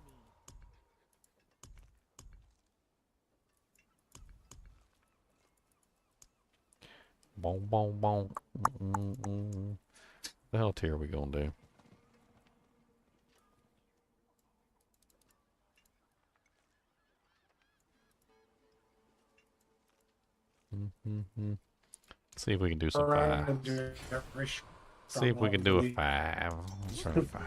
need. Boom, boom, boom. The hell tier are we gonna do? See if we can do some 5. See if we can do a 5. Let's try a 5.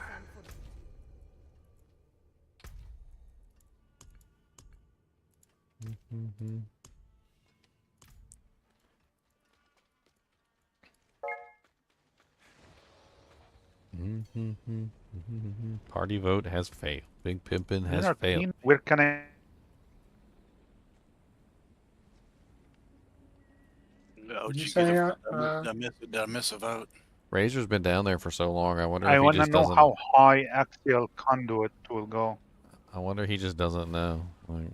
Party vote has failed. Big Pimpin' has failed. Where can I? Oh, Did you did say, did I miss a vote? Razor's been down there for so long. I wonder I if he want to just know doesn't. how high axial conduit will go. I wonder he just doesn't know. Like,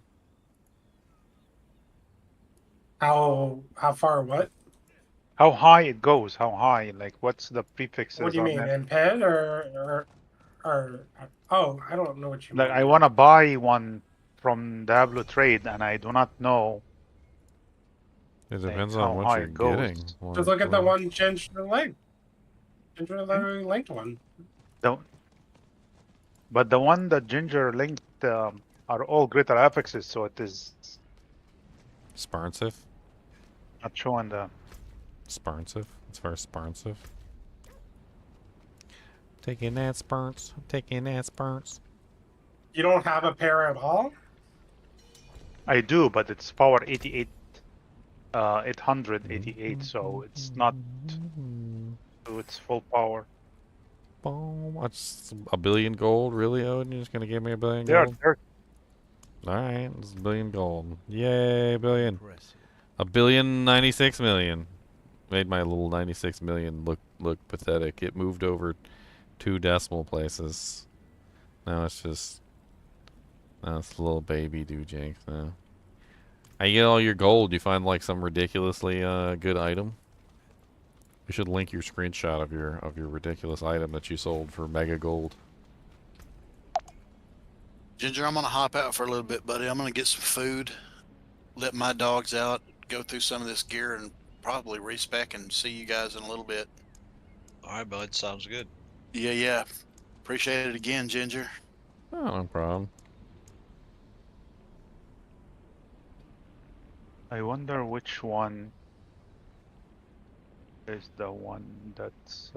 how far? What? How high it goes? How high? Like, what's the prefixes? What do you on mean, it? in pen or? Oh, I don't know what you Like, mean. I want to buy one from Diablo trade, and I do not know. it depends how on what high you're it goes. getting. Just look at the one Ginger linked one. Don't. But the one that Ginger linked are all greater affixes, so it is Sparnsive? not showing the. Sparnsive? It's very Sparnsive. Taking that spurts. Taking that spurts. You don't have a pair at all? I do, but it's power 88, 888, so it's not to its full power. Boom. That's a billion gold, really, Odin? You're just gonna give me a billion They are gold? dirt. Alright, it's a billion gold. Yay, billion. $1,096,000,000. Made my little 96 million look pathetic. It moved over 2 decimal places. Now it's just now it's a little baby doojank now. How you get all your gold? You find like some ridiculously good item? You should link your screenshot of your ridiculous item that you sold for mega gold. Ginger, I'm gonna hop out for a little bit, buddy. I'm gonna get some food, let my dogs out, go through some of this gear, and probably respec and see you guys in a little bit. All right, bud. Sounds good. Yeah. Appreciate it again, Ginger. Oh, no problem. I wonder which one is the one that's.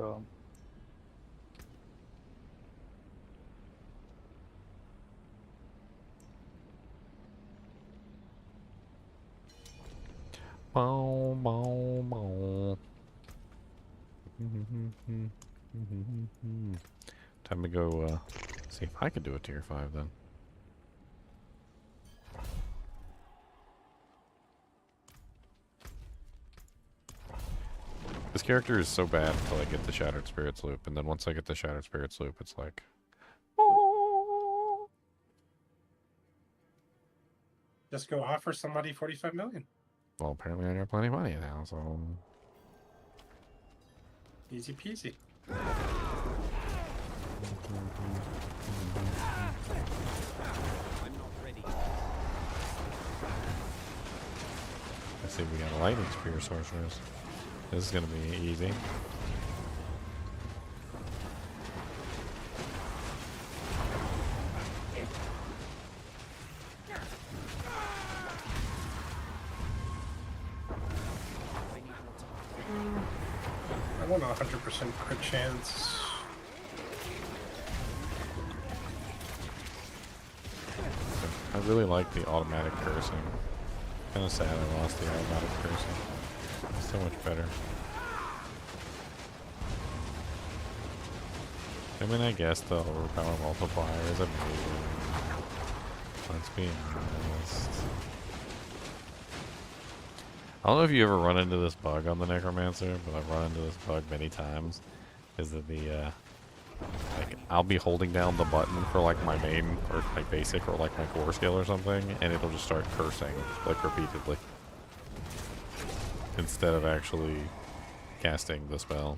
Boom, boom, boom. Time to go see if I can do a tier 5 then. This character is so bad until I get the Shattered Spirits loop, and then once I get the Shattered Spirits loop, it's like... Just go offer somebody 45 million. Well, apparently I got plenty of money now, so... Easy peasy. Let's see, we got a lightning spear sorceress. This is gonna be easy. I want a 100% crit chance. I really like the automatic cursing. Kind of sad I lost the automatic cursing. It's so much better. I mean, I guess the overpower multiplier is amazing. Let's be honest. I don't know if you ever run into this bug on the Necromancer, but I've run into this bug many times. Is that the like I'll be holding down the button for like my main or my basic or like my core skill or something, and it'll just start cursing like repeatedly instead of actually casting the spell.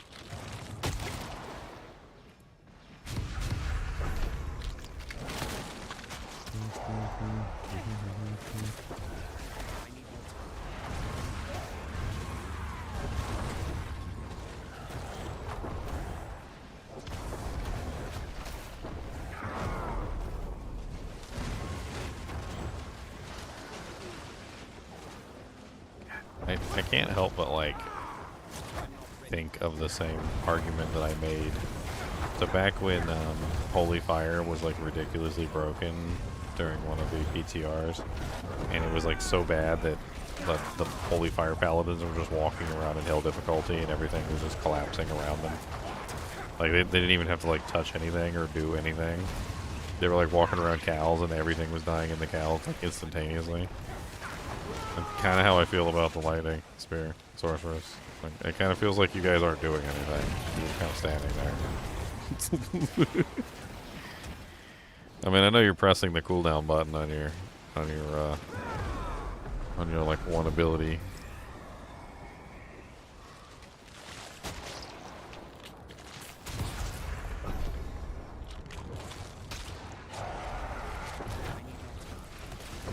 I can't help but like think of the same argument that I made. So back when Holy Fire was like ridiculously broken during one of the PTRs, and it was like so bad that the Holy Fire Paladins were just walking around in hell difficulty and everything was just collapsing around them. Like they didn't even have to like touch anything or do anything. They were like walking around cows and everything was dying in the cows like instantaneously. That's kind of how I feel about the lightning spear sorceress. Like, it kind of feels like you guys aren't doing anything. You're kind of standing there. I mean, I know you're pressing the cooldown button on your like one ability.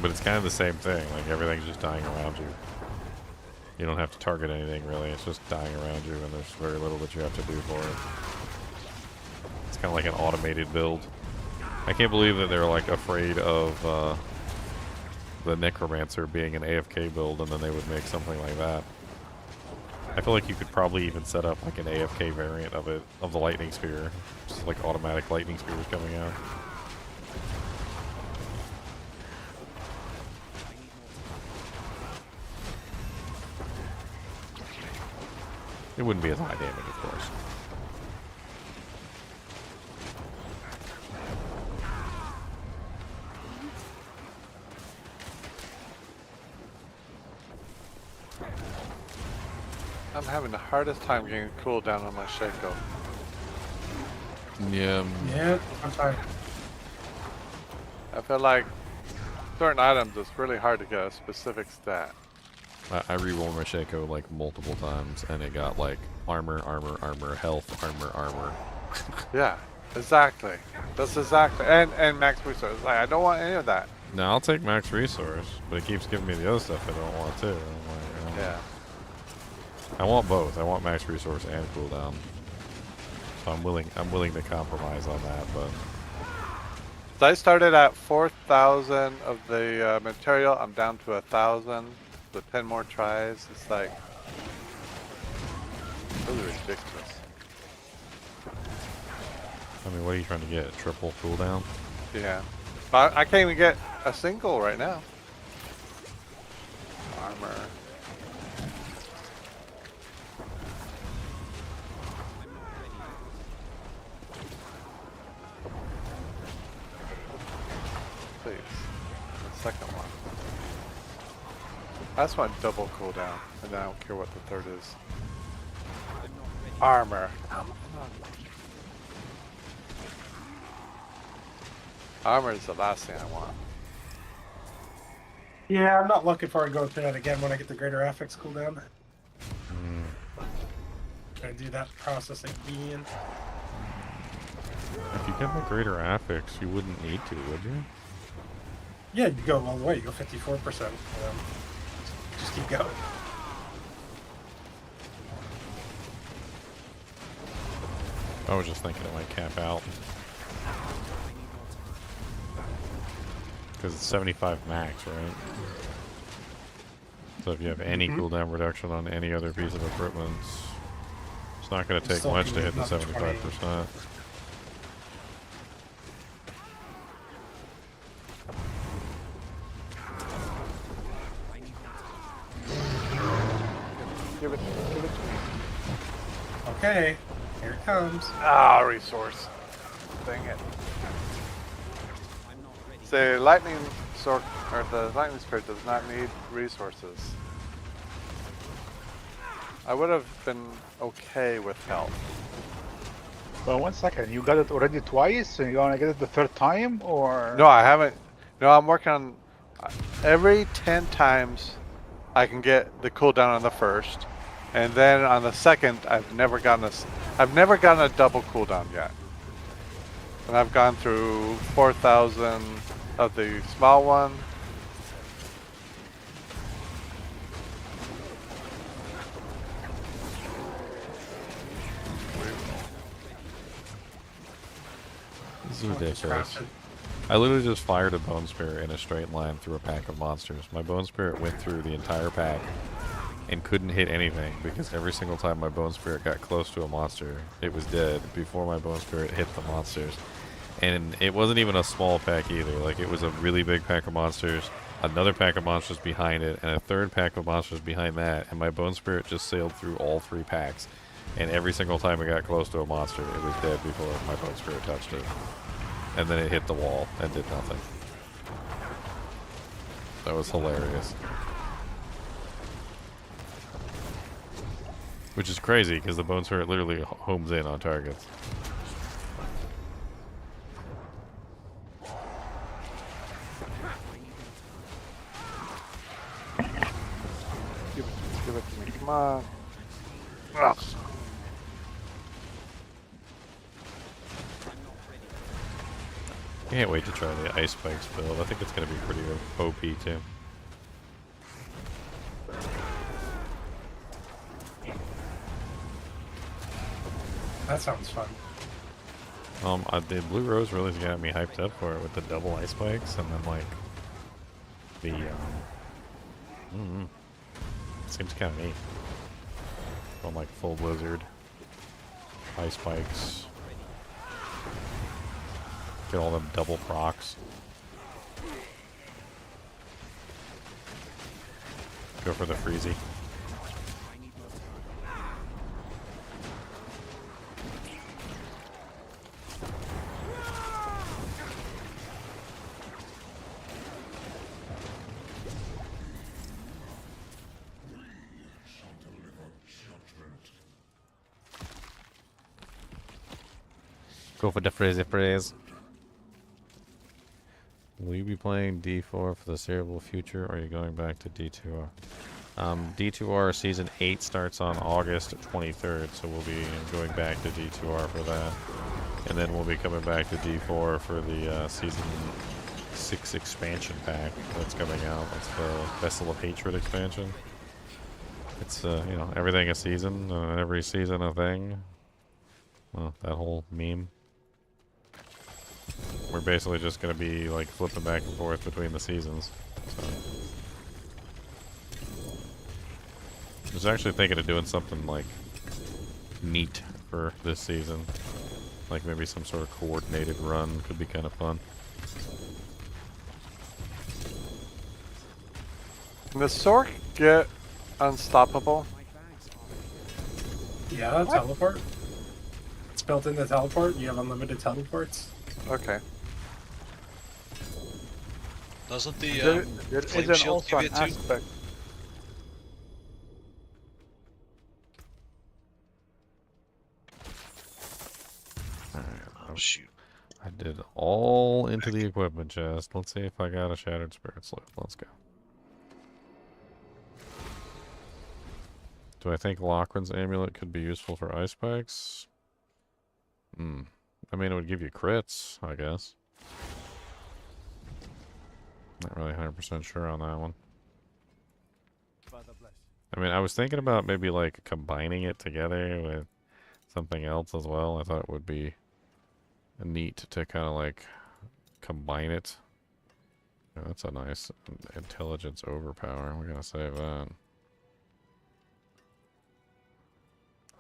But it's kind of the same thing, like everything's just dying around you. You don't have to target anything really, it's just dying around you and there's very little that you have to do for it. It's kind of like an automated build. I can't believe that they're like afraid of the Necromancer being an AFK build and then they would make something like that. I feel like you could probably even set up like an AFK variant of it, of the lightning spear. Just like automatic lightning spears coming out. It wouldn't be as high damage, of course. I'm having the hardest time getting cooldown on my Shaco. Yeah. Yeah, I'm fine. I feel like certain items it's really hard to get a specific stat. I re-rolled my Shaco like multiple times and it got like armor, health, armor. Yeah, exactly. That's exactly. And max resource. Like, I don't want any of that. No, I'll take max resource, but it keeps giving me the other stuff I don't want too. Yeah. I want both. I want max resource and cooldown. So I'm willing to compromise on that, but So I started at 4,000 of the material. I'm down to 1,000. So 10 more tries. It's like really ridiculous. I mean, what are you trying to get? Triple cooldown? Yeah. But I can't even get a single right now. Armor. Please. The second one. That's my double cooldown, and I don't care what the third is. Armor. Armor is the last thing I want. Yeah, I'm not looking forward to going through that again when I get the greater affix cooldown. Gonna do that process again. If you get the greater affix, you wouldn't need to, would you? Yeah, you go all the way. You go 54%. Just keep going. I was just thinking it might cap out. Because it's 75 max, right? So if you have any cooldown reduction on any other piece of equipment, it's not going to take Still much can to get hit the another 75%. Give it to me. Okay, here it comes. Ah, resource. Dang it. The lightning sword or the lightning spear does not need resources. I would have been okay with health. Well, 1 second. You got it already twice, and you want to get it the third time, or? No, I haven't. No, I'm working on every 10 times I can get the cooldown on the first, and then on the second I've never gotten a double cooldown yet. And I've gone through 4,000 of the small one. This is ridiculous. I literally just fired a bone spirit in a straight line through a pack of monsters. My bone spirit went through the entire pack and couldn't hit anything because every single time my bone spirit got close to a monster, it was dead before my bone spirit hit the monsters. And it wasn't even a small pack either. Like, it was a really big pack of monsters, another pack of monsters behind it, and a third pack of monsters behind that. And my bone spirit just sailed through all 3 packs. And every single time it got close to a monster, it was dead before my bone spirit touched it. And then it hit the wall and did nothing. That was hilarious. Which is crazy, because the bone spirit literally homes in on targets. Give it to me. Come on. Ugh. Can't wait to try the ice spikes build. I think it's going to be pretty OP too. That sounds fun. The blue rose really got me hyped up for it with the double ice spikes, and then like the seems kind of neat. On like full blizzard, ice spikes, get all them double procs. Go for the freezy. Go for the freeze. Will you be playing D4 for the foreseeable future, or are you going back to D2R? D2R Season 8 starts on August 23rd, so we'll be going back to D2R for that. And then we'll be coming back to D4 for the Season 6 expansion pack that's coming out. It's the Vessel of Hatred expansion. It's, you know, everything a season, every season a thing. Well, that whole meme. We're basically just going to be like flipping back and forth between the seasons. So. I was actually thinking of doing something like neat for this season. Like maybe some sort of coordinated run could be kind of fun. Can the Sork get unstoppable? Yeah, teleport. It's built into teleport. You have unlimited teleports. Okay. Doesn't the there flame isn't shield also give an it too? aspect. into the equipment chest. Let's see if I got a Shattered Spirit Sloop. Let's go. Do I think Lochran's amulet could be useful for ice spikes? I mean, it would give you crits, I guess. Not really 100% sure on that one. I mean, I was thinking about maybe like combining it together with something else as well. I thought it would be neat to kind of like combine it. Yeah, that's a nice intelligence overpower. We're gonna save that.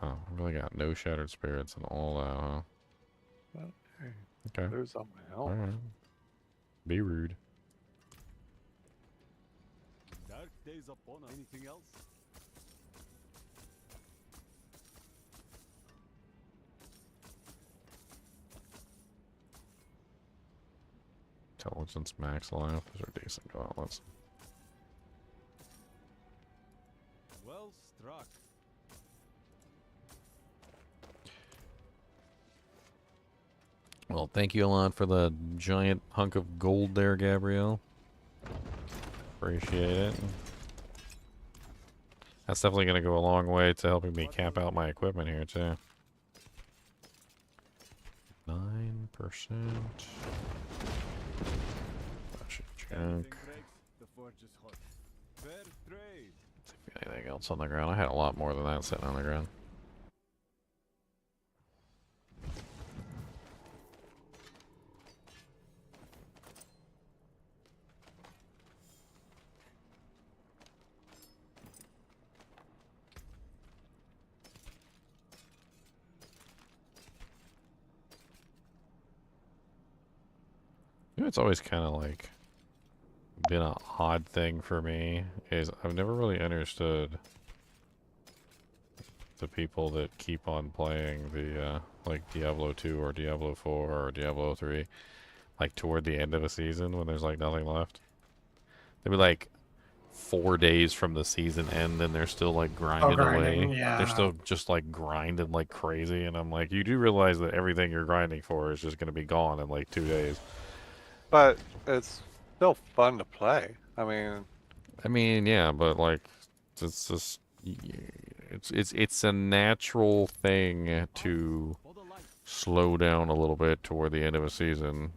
Oh, I really got no Shattered Spirits and all that, huh? Well, hey, Okay. there's all my help. Alright. Be rude. Dark days upon us. Anything else? Intelligence max life. Those are decent gauntlets. Well struck. Well, thank you a lot for the giant hunk of gold there, Gabrielle. Appreciate it. That's definitely going to go a long way to helping me cap out my equipment here, too. 9%. Junk. Anything else on the ground? I had a lot more than that sitting on the ground. You know, it's always kind of like been an odd thing for me is I've never really understood the people that keep on playing the like Diablo 2 or Diablo 4 or Diablo 3 like toward the end of a season when there's like nothing left. They'd be like 4 days from the season end and they're still like grinding away. Yeah. They're still just like grinding like crazy, and I'm like, you do realize that everything you're grinding for is just going to be gone in like 2 days. But it's still fun to play. I mean, yeah, but like, it's just, it's a natural thing to slow down a little bit toward the end of a season,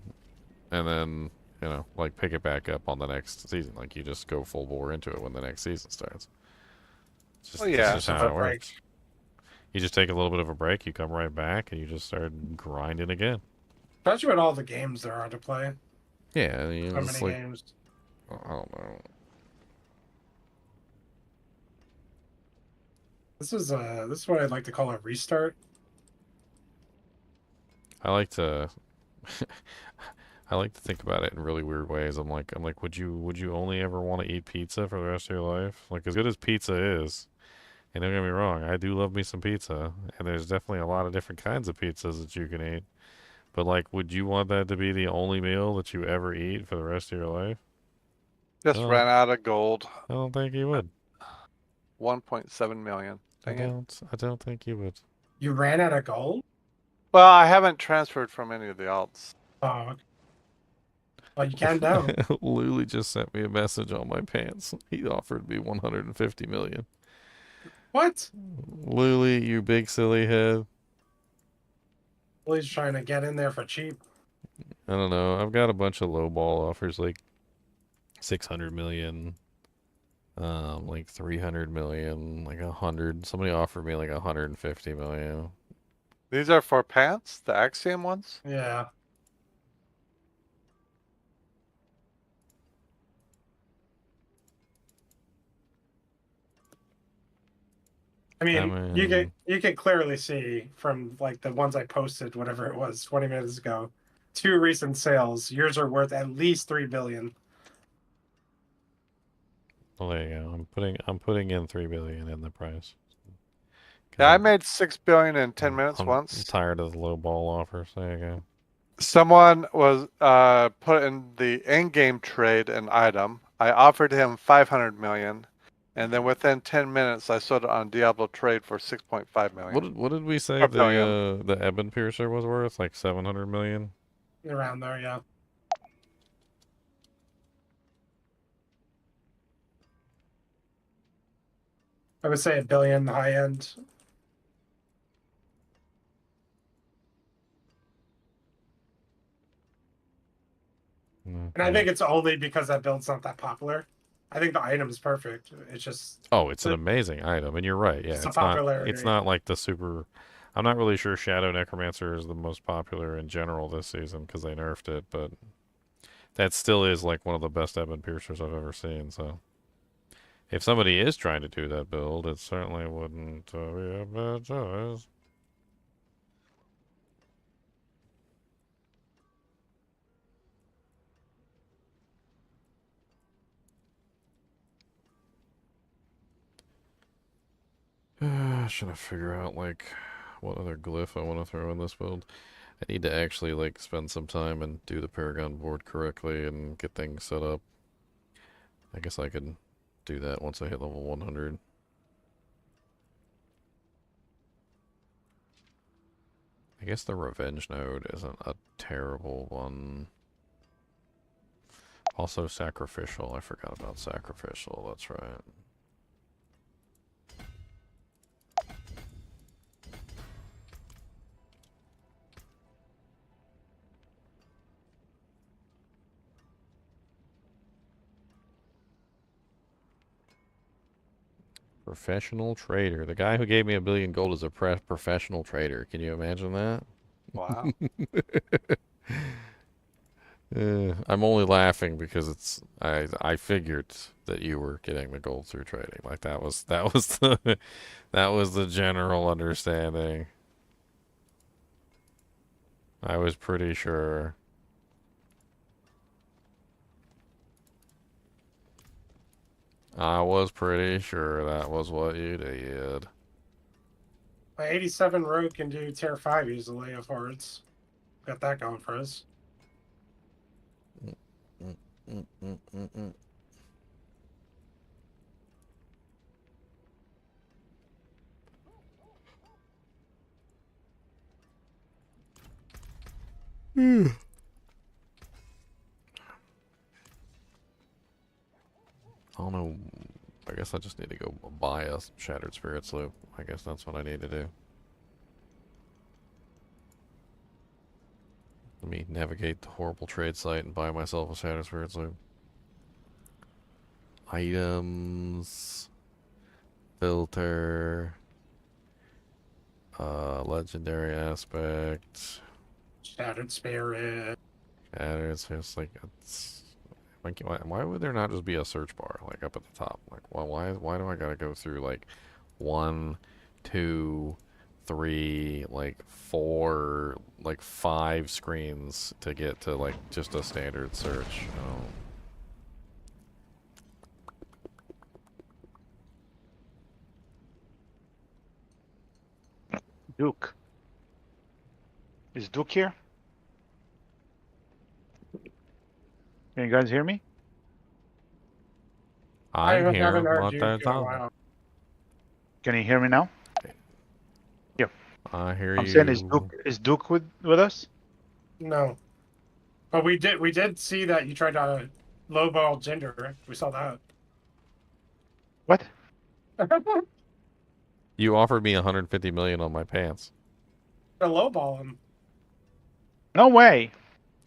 and then, you know, like pick it back up on the next season. Like you just go full bore into it when the next season starts. It's just, yeah, it's just how it works. You just take a little bit of a break, you come right back, and you just start grinding again. Especially with all the games there are to play. Yeah, you know, So it's many like, games. I don't know. This is what I'd like to call a restart. I like to I like to think about it in really weird ways. I'm like, would you only ever want to eat pizza for the rest of your life? Like, as good as pizza is, and don't get me wrong, I do love me some pizza, and there's definitely a lot of different kinds of pizzas that you can eat. But like, would you want that to be the only meal that you ever eat for the rest of your life? just ran out of gold. I don't think you would. 1.7 million. I Dang it. don't think you would. You ran out of gold? Well, I haven't transferred from any of the alts. Oh, okay. Well, you can now. Luli just sent me a message on my pants. He offered me 150 million. What? Luli, you big silly head. Well, he's trying to get in there for cheap. I don't know. I've got a bunch of lowball offers, like 600 million, like 300 million, like 100. Somebody offered me like 150 million. These are for pants, the Axiom ones? Yeah. I mean, you can clearly see from like the ones I posted, whatever it was, 20 minutes ago, 2 recent sales. Yours are worth at least 3 billion. Well, there you go. I'm putting in 3 billion in the price. Yeah, I made 6 billion in 10 minutes I'm once. tired of the lowball offers. There you go. Someone was put in the in-game trade an item. I offered him 500 million, and then within 10 minutes I sold it on Diablo trade for 6.5 million. What did we say the Ebon Piercer was worth? Like 700 million? Around there, yeah. I would say $1 billion high end. And I think it's only because that build's not that popular. I think the item is perfect. It's just Oh, it's an amazing item, and you're right. Yeah, It's a it's not. popularity. It's not like the super. I'm not really sure Shadow Necromancer is the most popular in general this season because they nerfed it, but that still is like one of the best Ebon Piercers I've ever seen. So, if somebody is trying to do that build, it certainly wouldn't be a bad choice. Should I figure out like what other glyph I want to throw in this build? I need to actually like spend some time and do the Paragon board correctly and get things set up. I guess I could do that once I hit level 100. I guess the revenge node isn't a terrible one. Also sacrificial. I forgot about sacrificial. That's right. Professional trader. The guy who gave me $1 billion gold is a professional trader. Can you imagine that? Wow. I'm only laughing because I figured that you were getting the gold through trading. Like that was the that was the general understanding. I was pretty sure. I was pretty sure that was what you did. My 87 rogue can do tier 5 easily of hordes. Got that going for us. I don't know. I guess I just need to go buy a Shattered Spirits loop. I guess that's what I need to do. Let me navigate the horrible trade site and buy myself a Shattered Spirits loop. Items. Filter. Legendary aspect. Shattered spirit. Shattered Spirits, like, it's... Like, why would there not just be a search bar, like, up at the top? Like, why do I gotta go through, like, 1, 2, 3, like, 4, like, 5 screens to get to, like, just a standard search? Oh. Duke. Is Duke here? Can you guys hear me? I'm here. haven't heard What you the in a hell? while. Can you hear me now? Yeah. I hear I'm you. saying, is Duke with us? No. But we did see that you tried to lowball Ginger. We saw that. What? You offered me 150 million on my pants. To lowball him. No way.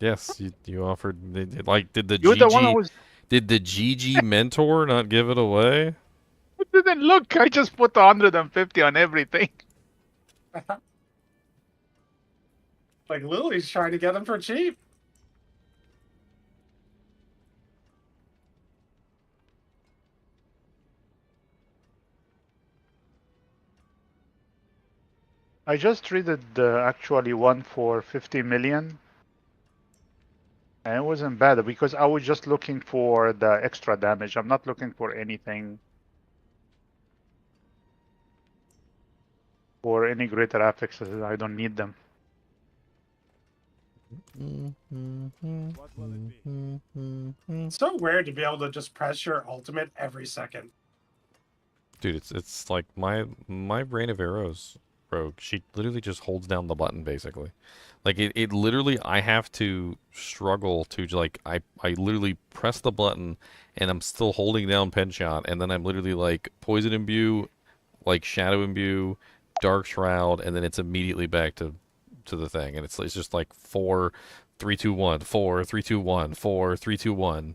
Yes, you offered. Like, did the You're GG? the one who was... Did the GG mentor not give it away? It didn't look. I just put 150 on everything. Like Lily's trying to get him for cheap. I just traded actually one for 50 million. And it wasn't bad because I was just looking for the extra damage. I'm not looking for anything. For any greater affixes. I don't need them. It's so weird to be able to just press your ultimate every second. Dude, it's like my Rain of Arrows rogue. She literally just holds down the button basically. Like it literally, I have to struggle to like I literally press the button and I'm still holding down pen shot and then I'm literally like poison imbue, like Shadow Imbue, Dark Shroud, and then it's immediately back to the thing, and it's just like 4, 3, 2, 1, 4, 3, 2, 1, 4, 3, 2, 1.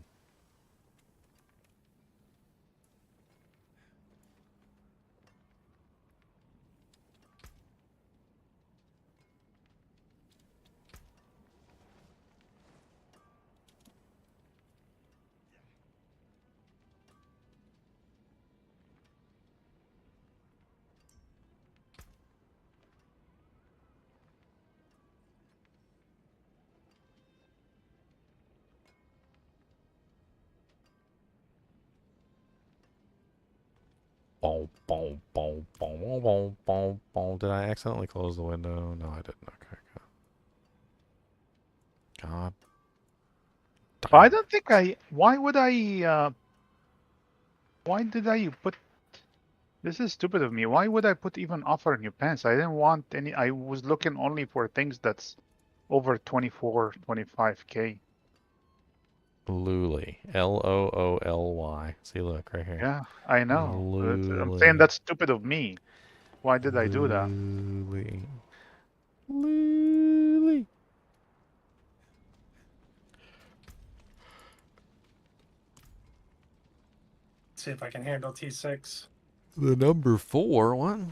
Boom, boom, boom, boom, boom, boom, boom, boom. Did I accidentally close the window? No, I didn't. Okay, good. God. I don't think I. Why would I? Why did I put? This is stupid of me. Why would I put even offer new pants? I didn't want any. I was looking only for things that's over 24, 25K. Looly. Looly. See, look right here. Yeah, I know. I'm saying Looly. that's stupid of me. Why did I do that? Looly. Looly. See if I can handle T6. The number 4 one.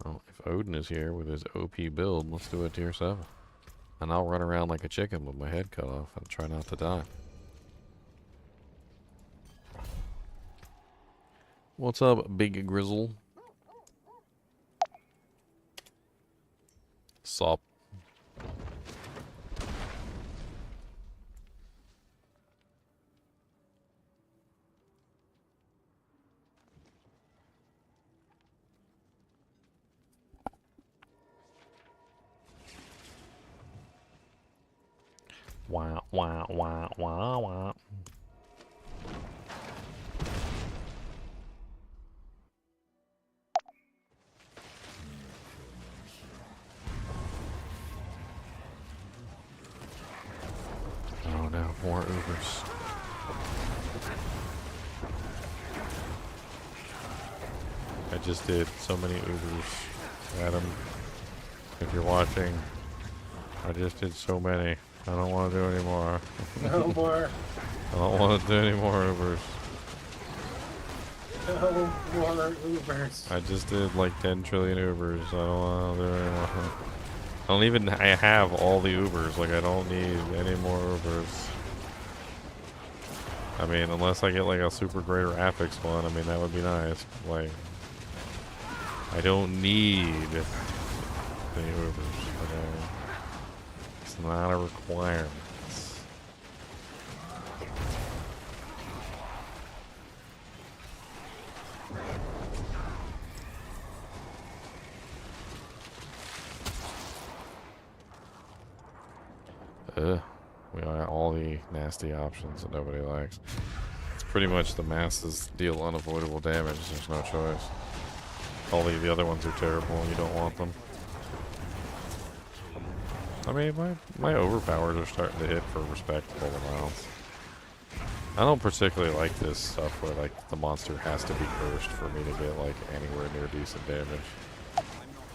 Well, if Odin is here with his OP build, let's do a tier 7. And I'll run around like a chicken with my head cut off and try not to die. What's up, Big Grizzle? Sup? Wow, wow, wow, wow, wow. Oh no, more Ubers. I just did so many Ubers, Adam. If you're watching, I just did so many. I don't want to do any more. No more. I don't want to do any more Ubers. No more Ubers. I just did like 10 trillion Ubers. I don't want to do any more. I don't even. I have all the Ubers. Like I don't need any more Ubers. I mean, unless I get like a super greater affix one. I mean, that would be nice. Like, I don't need any Ubers. Okay? It's not a requirement. We got all the nasty options that nobody likes. It's pretty much the masses deal unavoidable damage. There's no choice. All the other ones are terrible and you don't want them. I mean, my overpowers are starting to hit for respectable amounts. I don't particularly like this stuff where like the monster has to be cursed for me to get like anywhere near decent damage.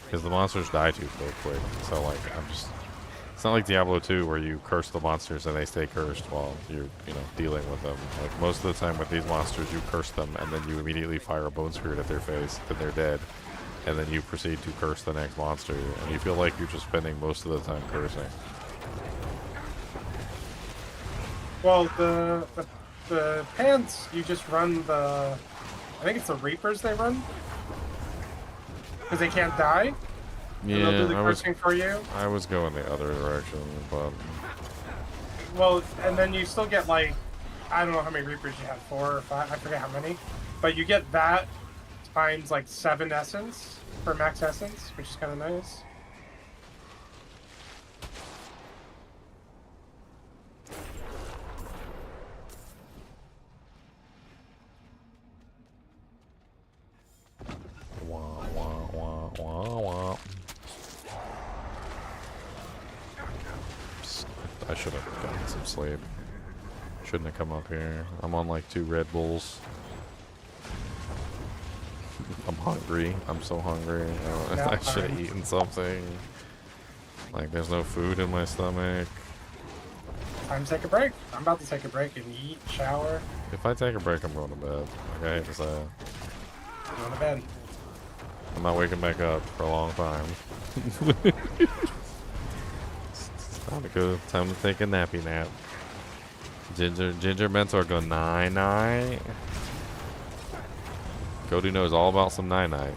Because the monsters die too quick. So like I'm just. It's not like Diablo 2 where you curse the monsters and they stay cursed while you're, dealing with them. Like most of the time with these monsters, you curse them and then you immediately fire a bone spirit at their face, then they're dead, and then you proceed to curse the next monster, and you feel like you're just spending most of the time cursing. Well, the pants, you just run I think it's the Reapers they run, because they can't die. Yeah, they'll do the cursing for you. I was going the other direction, but... Well, and then you still get, like, I don't know how many Reapers you have, 4 or 5, I forget how many. But you get that times, like, 7 essence for max essence, which is kind of nice. Wah, wah, wah, Wah, wah. I should have gotten some sleep. Shouldn't have come up here. I'm on like 2 Red Bulls. I'm hungry. I'm so hungry. I should have eaten something. Like, there's no food in my stomach. Time to take a break. I'm about to take a break and eat, shower. If I take a break, I'm going to bed. Like, I hate to say it. Going to bed. I'm not waking back up for a long time. It's time to go. Time to take a nappy nap. Ginger Mentor go NiNi. Cody knows all about some NiNi.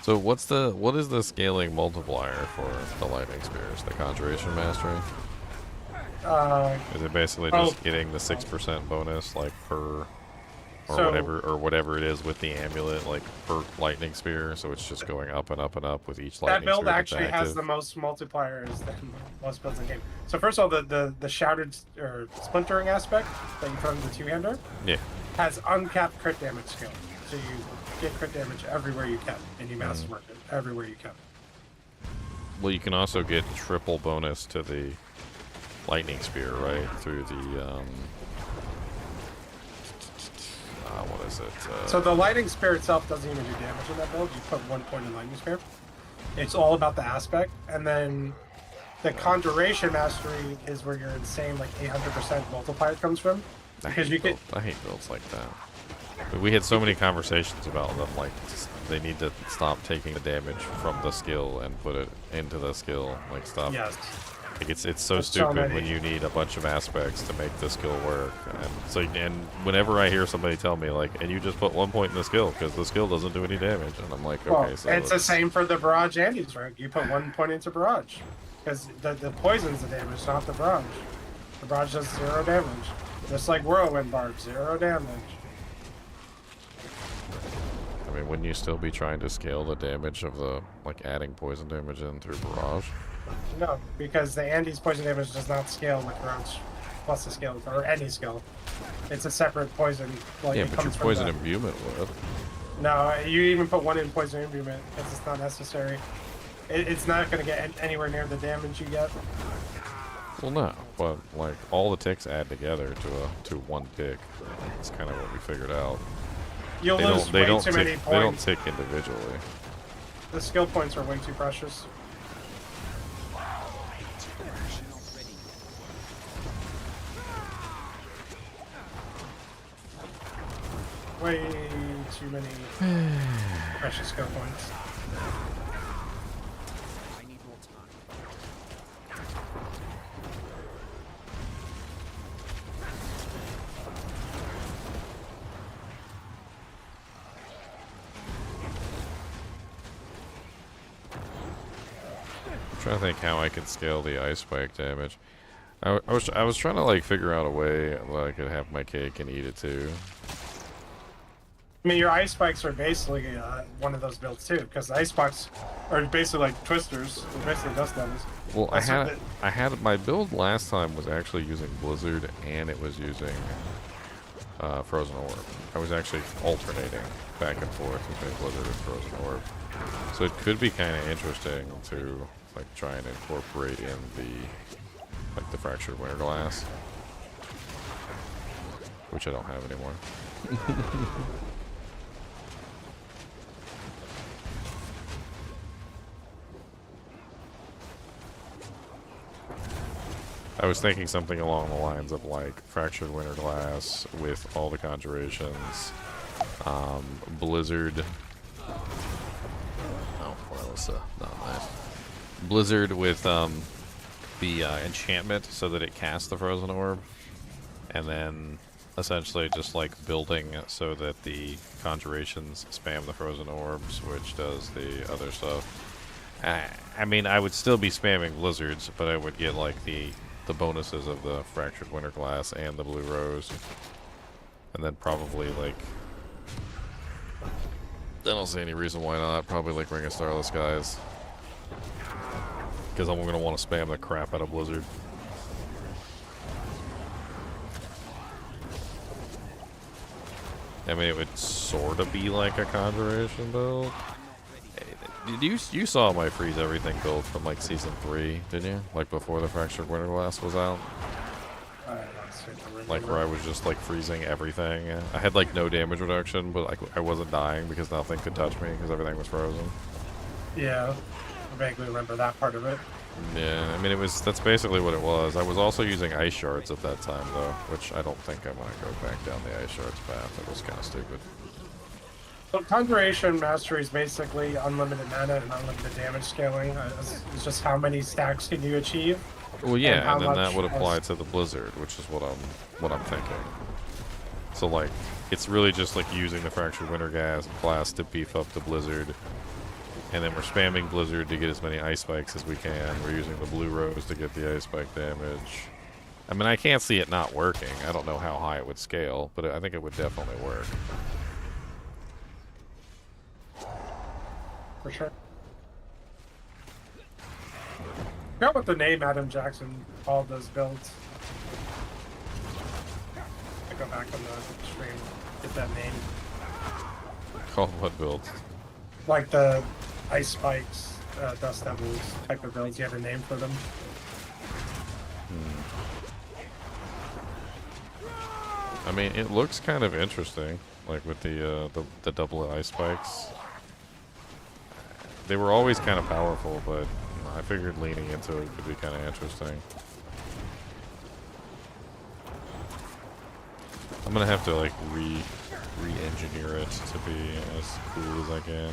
So what is the scaling multiplier for the lightning spears? The conjuration mastery? Is it basically just getting the 6% bonus like per or whatever it is with the amulet, like per lightning spear, so it's just going up and up and up with each lightning spear. That build actually has the most multipliers than most builds in game. So first of all, the shouted or splintering aspect that you put on the two-hander has uncapped crit damage skill. So you get crit damage everywhere you can, and you master mark it everywhere you can. Well, you can also get triple bonus to the lightning spear, right? Through the what is it? So the lightning spear itself doesn't even do damage in that build. You put 1 point in lightning spear. It's all about the aspect, and then the conjuration mastery is where your insane like 800% multiplier comes from. Because you get. I hate builds like that. But we had so many conversations about them, like they need to stop taking the damage from the skill and put it into the skill. Like stop. Yes. Like it's so stupid when you need a bunch of aspects to make the skill work. And so, and whenever I hear somebody tell me like, and you just put 1 point in the skill because the skill doesn't do any damage, and I'm like, okay, well, so it's the same for the barrage Andes, right? You put 1 point into barrage because the poison's the damage, not the barrage. The barrage does 0 damage, just like whirlwind barb, 0 damage. I mean, wouldn't you still be trying to scale the damage of the like adding poison damage in through barrage? No, because the Andes poison damage does not scale with barrage plus the skill or any skill. It's a separate poison. Like, yeah, but your poison imbuement would. No, you even put 1 in poison imbuement because it's not necessary. It's not going to get anywhere near the damage you get. Well, no, but like all the ticks add together to 1 tick. That's kind of what we figured out. You'll lose way too many points. They don't tick individually. The skill points are way too precious. Way too many precious skill points. I need more time. I'm trying to think how I can scale the ice spike damage. I was trying to like figure out a way that I could have my cake and eat it too. I mean, your ice spikes are basically one of those builds too, because the ice spikes are basically like twisters. They're basically dust devils. Well, I had my build last time was actually using Blizzard and it was using Frozen Orb. I was actually alternating back and forth between Blizzard and Frozen Orb. So it could be kind of interesting to like try and incorporate in the Fractured Winter Glass, which I don't have anymore. I was thinking something along the lines of like Fractured Winter Glass with all the conjurations, Blizzard. Oh, well, it's not nice. Blizzard with the enchantment so that it casts the Frozen Orb, and then essentially just like building so that the conjurations spam the Frozen Orbs, which does the other stuff. I mean, I would still be spamming Blizzards, but I would get like the bonuses of the Fractured Winter Glass and the Blue Rose. And then probably like, I don't see any reason why not. Probably like Ring of Starless Skies. Because I'm going to want to spam the crap out of Blizzard. I mean, it would sort of be like a conjuration build. You saw my freeze everything build from like season 3, didn't you? Like before the Fractured Winterglass was out. Like where I was just like freezing everything. I had like no damage reduction, but like I wasn't dying because nothing could touch me because everything was frozen. Yeah, I vaguely remember that part of it. Yeah, I mean that's basically what it was. I was also using ice shards at that time though, which I don't think I want to go back down the ice shards path. It was kind of stupid. So Conjuration Mastery is basically unlimited mana and unlimited damage scaling. It's just how many stacks can you achieve. Well, yeah, and then that would apply to the Blizzard, which is what I'm thinking. So like, it's really just like using the Fractured Winterglass class to beef up the Blizzard, and then we're spamming Blizzard to get as many ice spikes as we can. We're using the Blue Rose to get the ice spike damage. I mean, I can't see it not working. I don't know how high it would scale, but I think it would definitely work. For sure. I forgot what the name Adam Jackson called those builds. I go back on the stream, get that name. Called what builds? Like the ice spikes, dust devils type of builds. You have a name for them. I mean, it looks kind of interesting, like with the double ice spikes. They were always kind of powerful, but I figured leaning into it could be kind of interesting. I'm gonna have to like re-engineer it to be as cool as I can.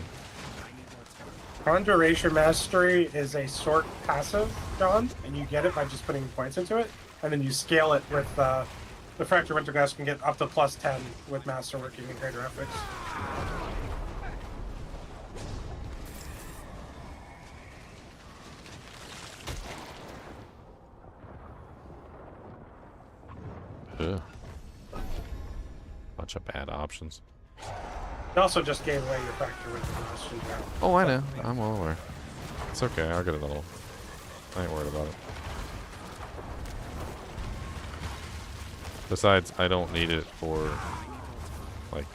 Conjuration Mastery is a sort passive, John, and you get it by just putting points into it, and then you scale it with the Fractured Winterglass can get up to +10 with Masterworking and Greater Ethics. Ugh. Bunch of bad options. It also just gave away your Fractured Winterglass. Oh, I know. I'm well aware. It's okay. I'll get another one. I ain't worried about it. Besides, I don't need it for, like,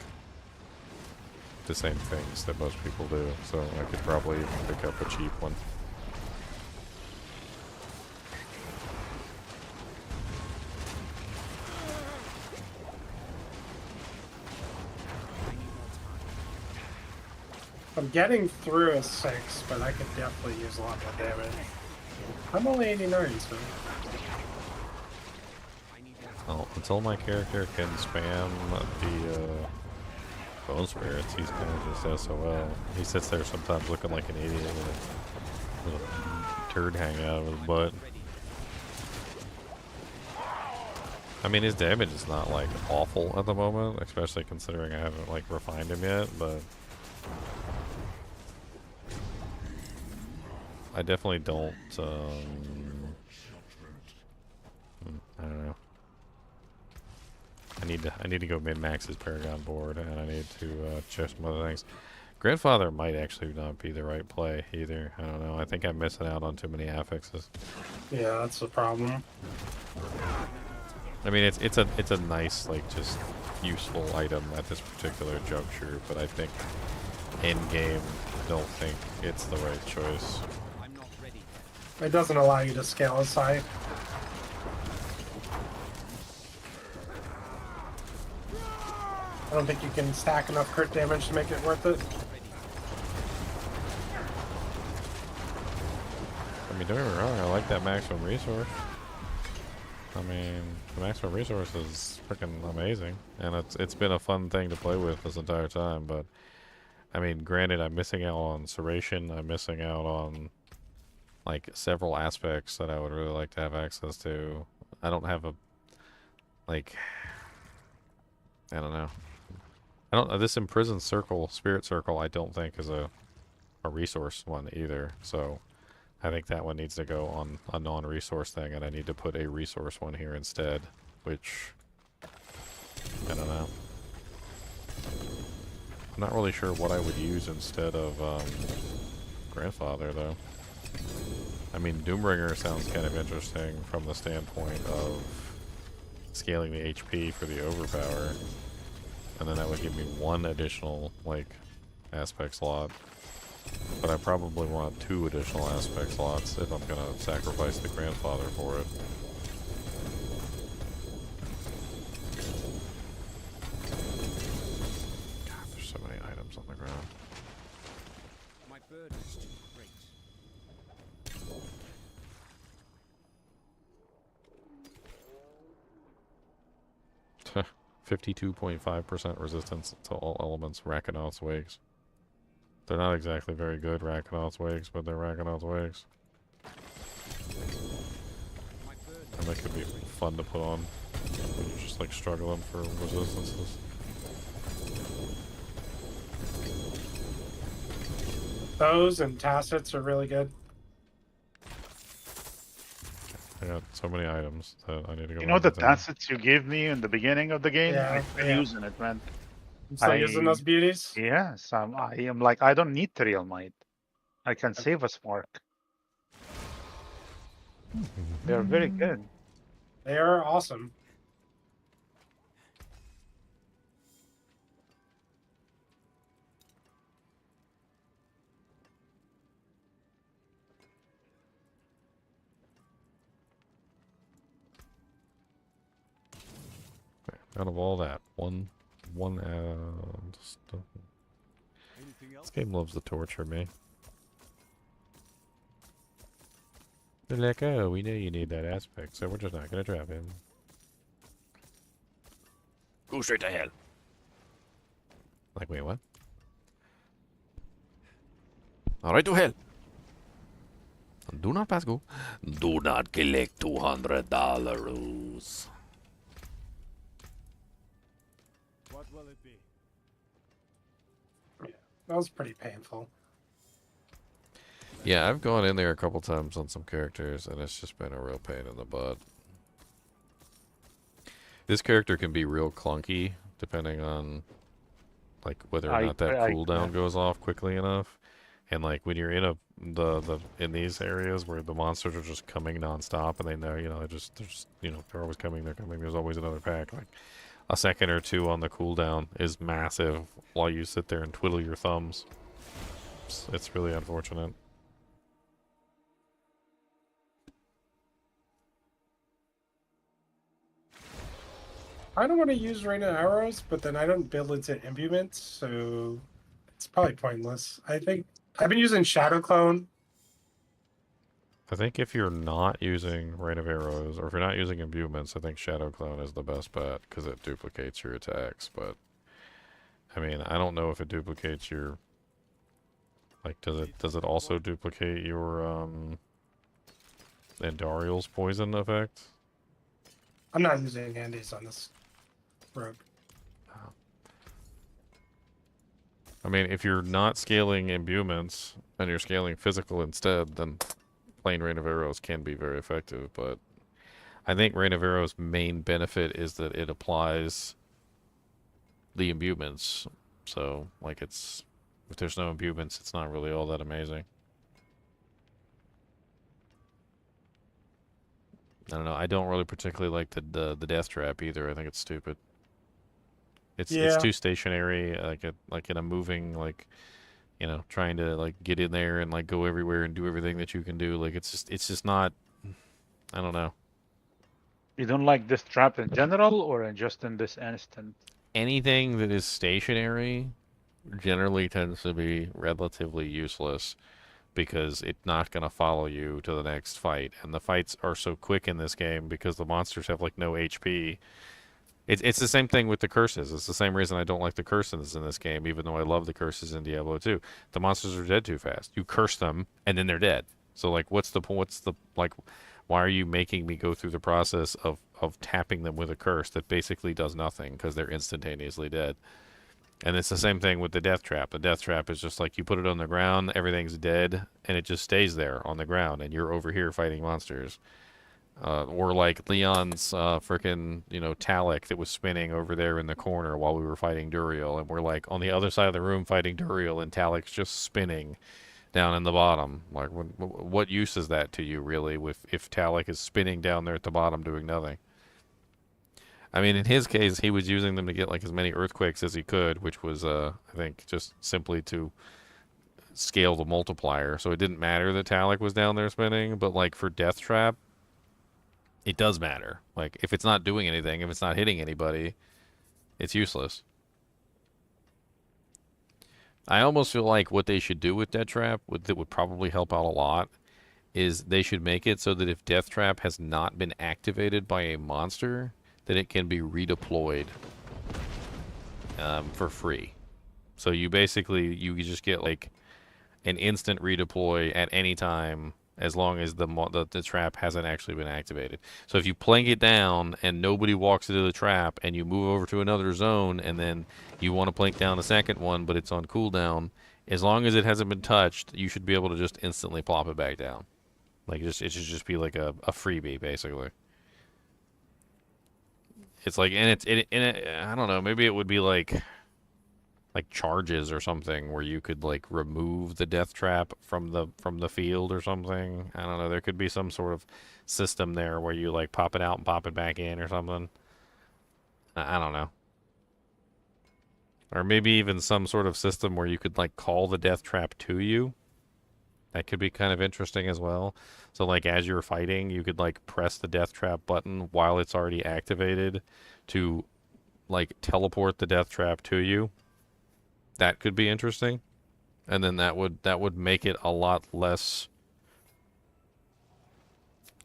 the same things that most people do, so I could probably pick up a cheap one. I'm getting through a 6, but I could definitely use a lot more damage. I'm only 89, so... Well, until my character can spam the bone spirits, he's kind of just SOL. He sits there sometimes looking like an idiot with a turd hanging out of his butt. I mean, his damage is not like awful at the moment, especially considering I haven't like refined him yet, but I definitely don't, I don't know. I need to go min-max his Paragon board, and I need to check some other things. Grandfather might actually not be the right play either. I don't know. I think I'm missing out on too many affixes. Yeah, that's the problem. I mean, it's a nice, like, just useful item at this particular juncture, but I think end game don't think it's the right choice. It doesn't allow you to scale as high. I don't think you can stack enough crit damage to make it worth it. I mean, don't get me wrong, I like that maximum resource. I mean, the maximum resource is freaking amazing, and it's been a fun thing to play with this entire time, but I mean, granted, I'm missing out on Serration, I'm missing out on like several aspects that I would really like to have access to. I don't have a, like, I don't know. This imprisoned circle, spirit circle, I don't think is a resource one either. So I think that one needs to go on a non-resource thing, and I need to put a resource one here instead, which I don't know. I'm not really sure what I would use instead of Grandfather though. I mean, Doombringer sounds kind of interesting from the standpoint of scaling the HP for the overpower. and then that would give me 1 additional, like, aspect slot. But I probably want 2 additional aspect slots if I'm gonna sacrifice the grandfather for it. God, there's so many items on the ground. My burden is too great. 52.5% resistance to all elements, Rakanoth's Wakes. They're not exactly very good, Rakanoth's Wakes, but they're Rakanoth's Wakes. And that could be fun to put on when you're just like struggling for resistances. Those and tacits are really good. I got so many items that I need to go. You know the back to them. tacits you gave me in the beginning of the game? Yeah, I'm still yeah. using it, man. I'm still using those beauties? Yes, I am like, I don't need the real might. I can save a spark. They're very good. They are awesome. Out of all that, one this game loves to torture me. They're like, oh, we know you need that aspect, so we're just not gonna drop him. Go straight to hell. Like, wait, what? Alright, to hell. Do not pass go. Do not collect $200. What will it be? That was pretty painful. Yeah, I've gone in there a couple times on some characters, and it's just been a real pain in the butt. This character can be real clunky, depending on, like, whether or not that cooldown goes off quickly enough. And like when you're in in these areas where the monsters are just coming nonstop, and they know, you know, they're always coming, they're coming. There's always another pack. Like a second or two on the cooldown is massive while you sit there and twiddle your thumbs. It's really unfortunate. I don't want to use rain and arrows, but then I don't build into imbuements, so it's probably pointless. I think I've been using Shadow Clone. I think if you're not using Rain of Arrows, or if you're not using imbuements, I think Shadow Clone is the best bet, because it duplicates your attacks, but I mean, I don't know if it duplicates your, like, does it also duplicate your Andariel's poison effect? I'm not using Andes on this rogue. I mean, if you're not scaling imbuements and you're scaling physical instead, then plain Rain of Arrows can be very effective, but I think Rain of Arrows' main benefit is that it applies the imbuements. So, like, if there's no imbuements, it's not really all that amazing. I don't know. I don't really particularly like the death trap either. I think it's stupid. It's too stationary, like in a moving, like, you know, trying to like get in there and like go everywhere and do everything that you can do. Like it's just not. I don't know. You don't like this trap in general, or just in this instant? Anything that is stationary generally tends to be relatively useless, because it's not going to follow you to the next fight, and the fights are so quick in this game because the monsters have like no HP. It's the same thing with the curses. It's the same reason I don't like the curses in this game, even though I love the curses in Diablo 2. The monsters are dead too fast. You curse them, and then they're dead. So, like, what's the like, why are you making me go through the process of tapping them with a curse that basically does nothing because they're instantaneously dead? And it's the same thing with the death trap. The death trap is just like you put it on the ground, everything's dead, and it just stays there on the ground, and you're over here fighting monsters. Or like Leon's frickin', you know, Talik that was spinning over there in the corner while we were fighting Duriel, and we're like on the other side of the room fighting Duriel, and Talik's just spinning down in the bottom. Like, what use is that to you, really, if Talik is spinning down there at the bottom doing nothing? I mean, in his case, he was using them to get like as many earthquakes as he could, which was, I think, just simply to scale the multiplier. So it didn't matter that Talik was down there spinning, but like for Death Trap, it does matter. Like if it's not doing anything, if it's not hitting anybody, it's useless. I almost feel like what they should do with Death Trap that would probably help out a lot is they should make it so that if Death Trap has not been activated by a monster, that it can be redeployed for free. So you basically, you just get like an instant redeploy at any time as long as the trap hasn't actually been activated. So if you plank it down and nobody walks into the trap and you move over to another zone and then you want to plank down a second one but it's on cooldown, as long as it hasn't been touched, you should be able to just instantly plop it back down. Like it should just be like a freebie basically. It's like, and I don't know, maybe it would be like charges or something where you could like remove the death trap from the field or something. I don't know. There could be some sort of system there where you like pop it out and pop it back in or something. I don't know. Or maybe even some sort of system where you could like call the death trap to you. That could be kind of interesting as well. So like as you're fighting, you could like press the death trap button while it's already activated to like teleport the death trap to you. That could be interesting. And then that would make it a lot less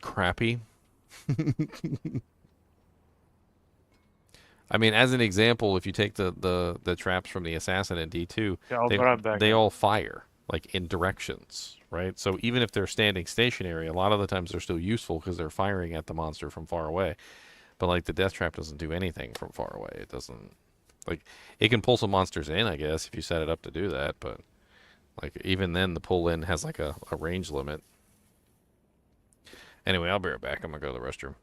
crappy. I mean, as an example, if you take the traps from the assassin in D2, Yeah, I'll be right back. they all fire like in directions, right? So even if they're standing stationary, a lot of the times they're still useful because they're firing at the monster from far away. But like the death trap doesn't do anything from far away. It doesn't, like, it can pull some monsters in, I guess, if you set it up to do that, but like even then the pull in has like a range limit. Anyway, I'll be right back. I'm gonna go to the restroom.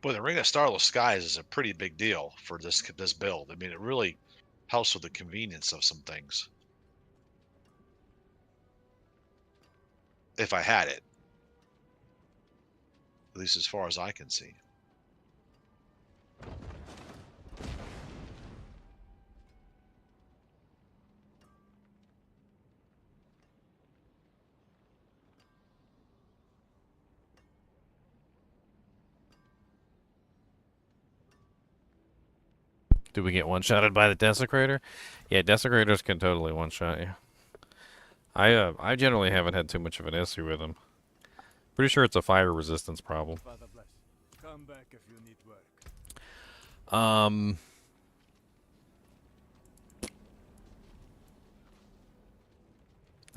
Boy, the Ring of Starless Skies is a pretty big deal for this build. I mean, it really helps with the convenience of some things. If I had it. At least as far as I can see. Do we get one-shotted by the Desecrator? Yeah, Desecrators can totally one-shot you. I generally haven't had too much of an issue with them. Pretty sure it's a fire resistance problem. Come back if you need work. I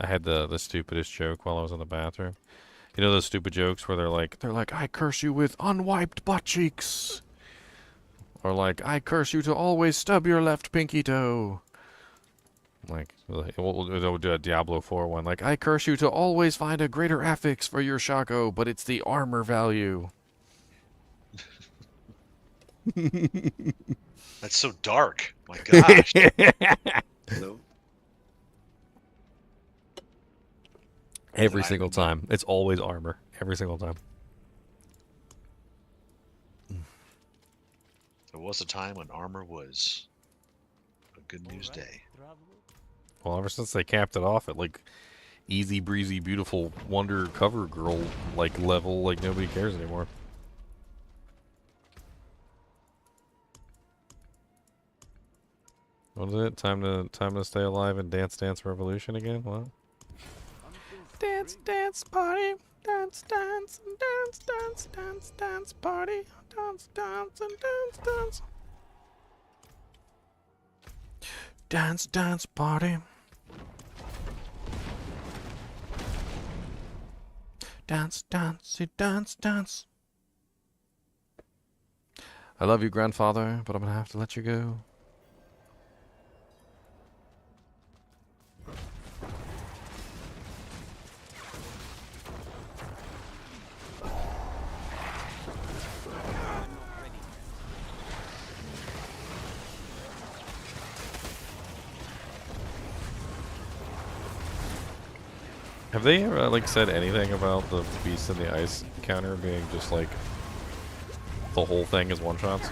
had the stupidest joke while I was in the bathroom. You know those stupid jokes where they're like, I curse you with unwiped butt cheeks. Or like, I curse you to always stub your left pinky toe. Like, we'll do a Diablo 4 one. Like, I curse you to always find a greater affix for your Shaco, but it's the armor value. That's so dark. My gosh. Hello? Every single time. It's always armor. Every single time. There was a time when armor was a good news day. Well, ever since they capped it off at like easy breezy, beautiful wonder cover girl like level, like nobody cares anymore. What is it? Time to stay alive and Dance Revolution again? What? Dance, dance, party. Dance, dance, and dance, dance, dance, dance, party. Dance, dance, and dance, dance. Dance, dance, party. Dance, dance, dance, dance. I love you, grandfather, but I'm gonna have to let you go. Have they ever like said anything about the Beast in the Ice counter being just like the whole thing is one shots?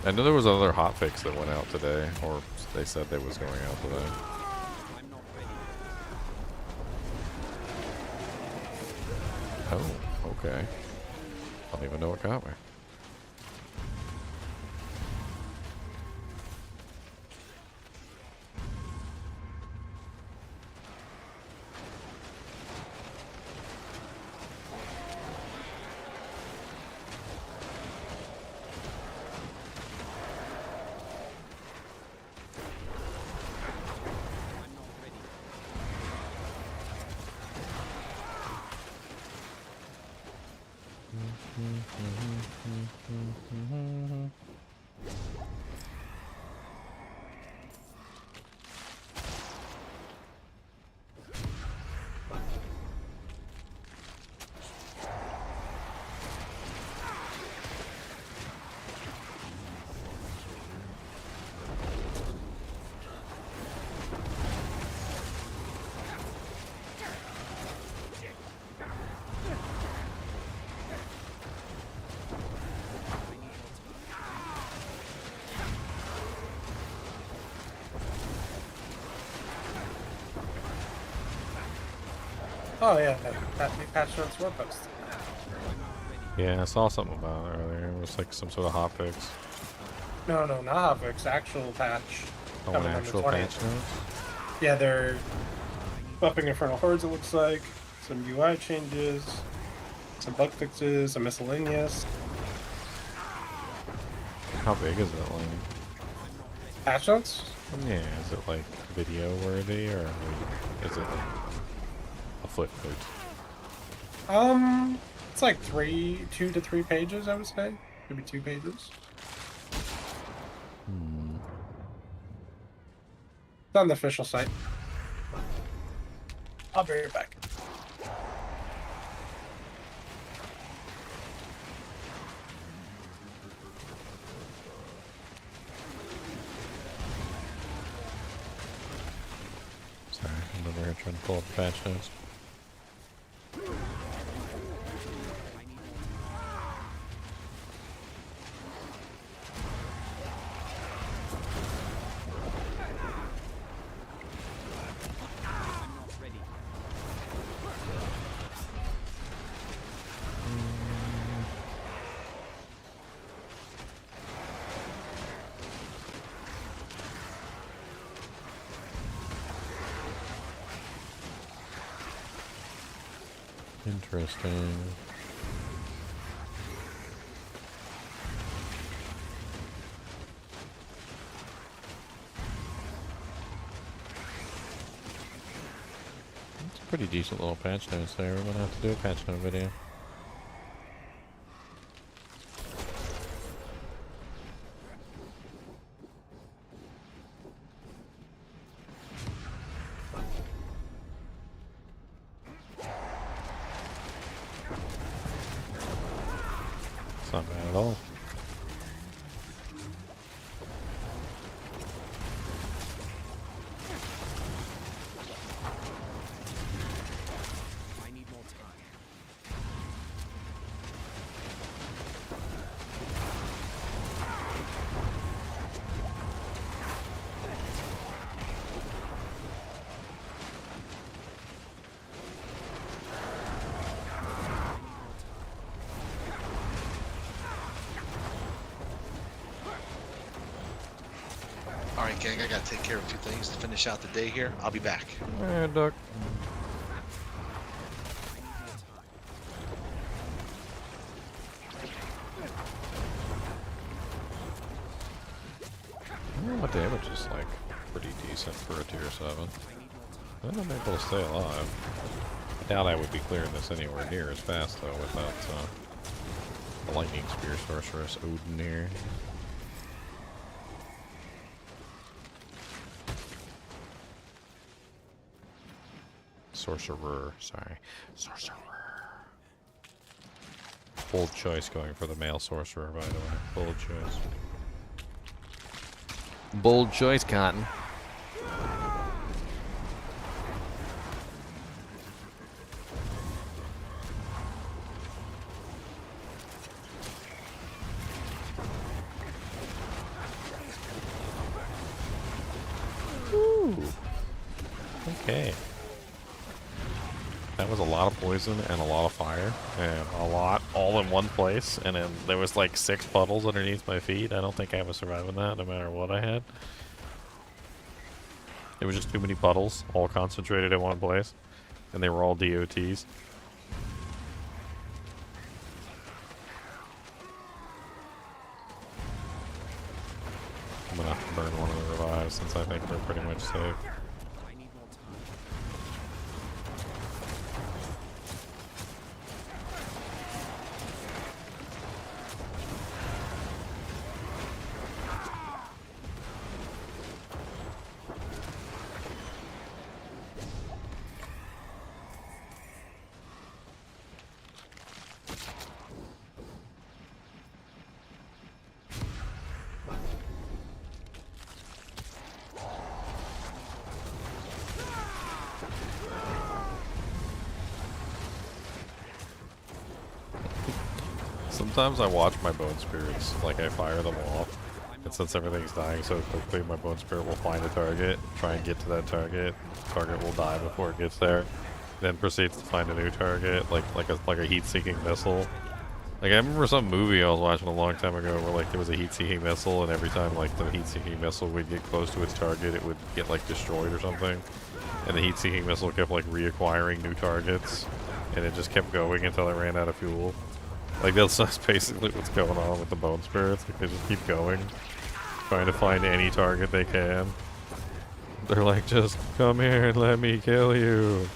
I know there was another hotfix that went out today, or they said they was going out today. Oh, okay. I don't even know what got me. Oh yeah, that new patch notes were posted. Yeah, I saw something about it earlier. It was like some sort of hotfix. No, not hotfix, actual patch. Oh, an coming on the actual 20th. patch notes? Yeah, they're buffing Infernal Hordes, it looks like. Some UI changes, some bug fixes, some miscellaneous. How big is it, like? Patch notes? Yeah, is it like video worthy, or is it like a footnote? It's like 2 to 3 pages, I would say. Maybe 2 pages. It's on the official site. I'll be right back. I'm over here trying to pull up the patch notes. Interesting. It's a pretty decent little patch notes there. We're gonna have to do a patch note video. It's not bad at all. I need more time. Alright, gang, I gotta take care of a few things to finish out the day here. I'll be back. Alright, Duck. My damage is like pretty decent for a tier 7. And I'm able to stay alive. I doubt I would be clearing this anywhere near as fast though without the lightning spear sorceress Odin here. Sorcerer, sorry. Sorcerer. Bold choice going for the male sorcerer, by the way. Bold choice. Bold choice, Cotton. Ooh. Okay. That was a lot of poison and a lot of fire and a lot all in one place, and then there was like 6 puddles underneath my feet. I don't think I was surviving that no matter what I had. There was just too many puddles all concentrated in one place, and they were all DOTs. I'm gonna have to burn one of the revives since I think we're pretty much safe. Sometimes I watch my bone spirits, like I fire them off, and since everything's dying so quickly, my bone spirit will find a target, try and get to that target. Target will die before it gets there, then proceeds to find a new target, like a heat-seeking missile. Like I remember some movie I was watching a long time ago where like there was a heat-seeking missile, and every time like the heat-seeking missile would get close to its target, it would get like destroyed or something, and the heat-seeking missile kept like reacquiring new targets, and it just kept going until it ran out of fuel. Like that's basically what's going on with the bone spirits. Like they just keep going, trying to find any target they can. They're like, just come here and let me kill you.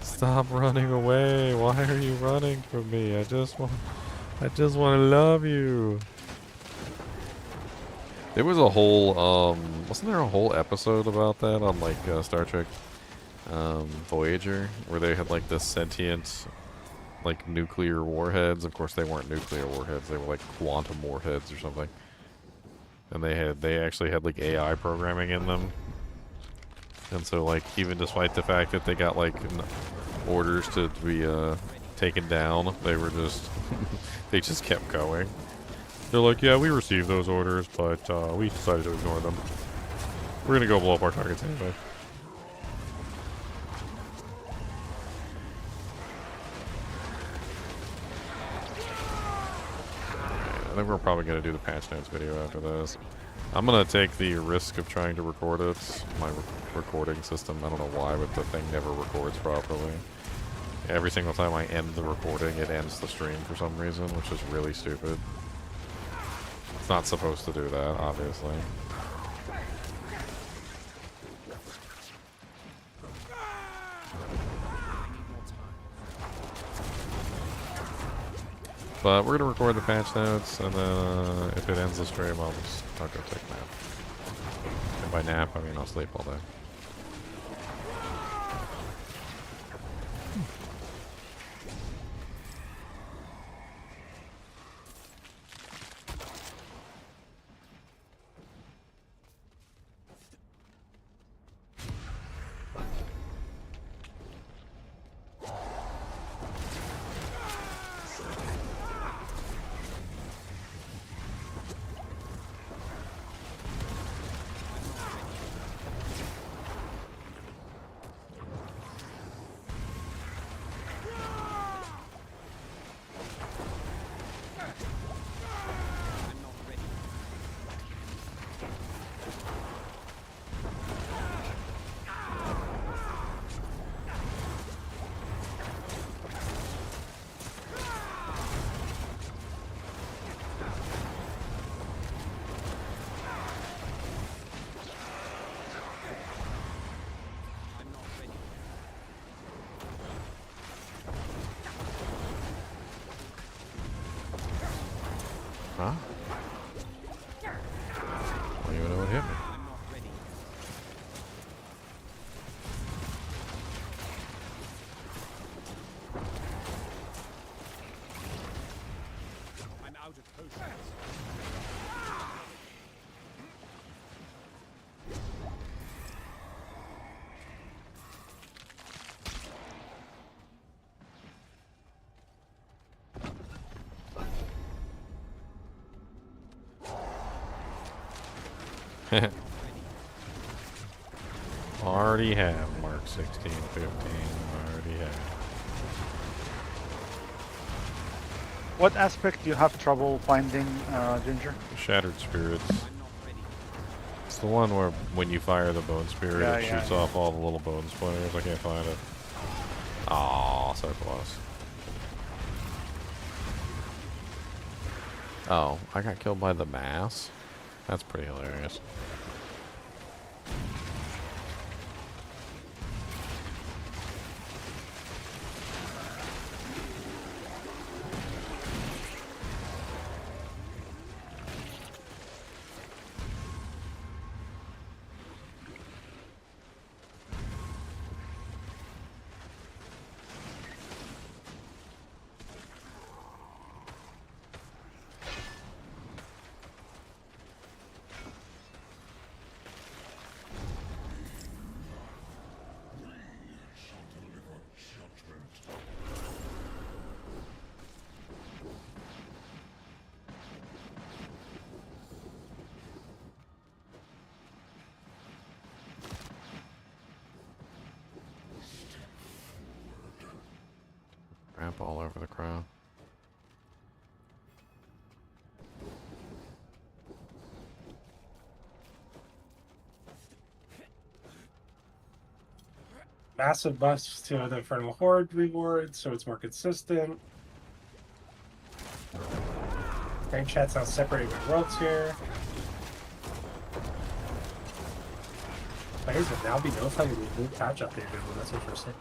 Stop running away. Why are you running from me? I just want to love you. There was a whole wasn't there a whole episode about that on like Star Trek Voyager, where they had like this sentient like nuclear warheads. Of course they weren't nuclear warheads, they were like quantum warheads or something, and they actually had like AI programming in them, And so, like, even despite the fact that they got, like, orders to be taken down, they were just, they just kept going. They're like, yeah, we received those orders, but we decided to ignore them. We're gonna go blow up our targets anyway. I think we're probably gonna do the patch notes video after this. I'm gonna take the risk of trying to record it. My recording system, I don't know why, but the thing never records properly. Every single time I end the recording, it ends the stream for some reason, which is really stupid. It's not supposed to do that, obviously. But we're gonna record the patch notes, and then if it ends the stream, I'll go take a nap. And by nap, I mean I'll sleep all day. Huh? I don't even know what hit me. I'm out of potions. Already have Mark 16, 15. Already have. What aspect do you have trouble finding, Ginger? Shattered Spirits. It's the one where when you fire the bone spirit, Yeah, it yeah, shoots off all the little bone splinters. I can't find it. Aw, so close. Oh, I got killed by the mass? That's pretty hilarious. Ramp all over the crowd. Massive buffs to the Infernal Horde reward, so it's more consistent. Great chat's now separating my worlds here. Players will now be notified when the new patch update. Well, that's interesting.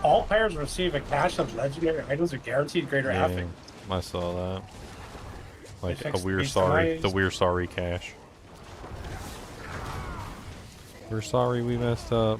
All players receive a cache of legendary items with guaranteed greater affix. I saw that. Like a fixed we're these sorry, delays. the we're sorry cache. We're sorry we messed up.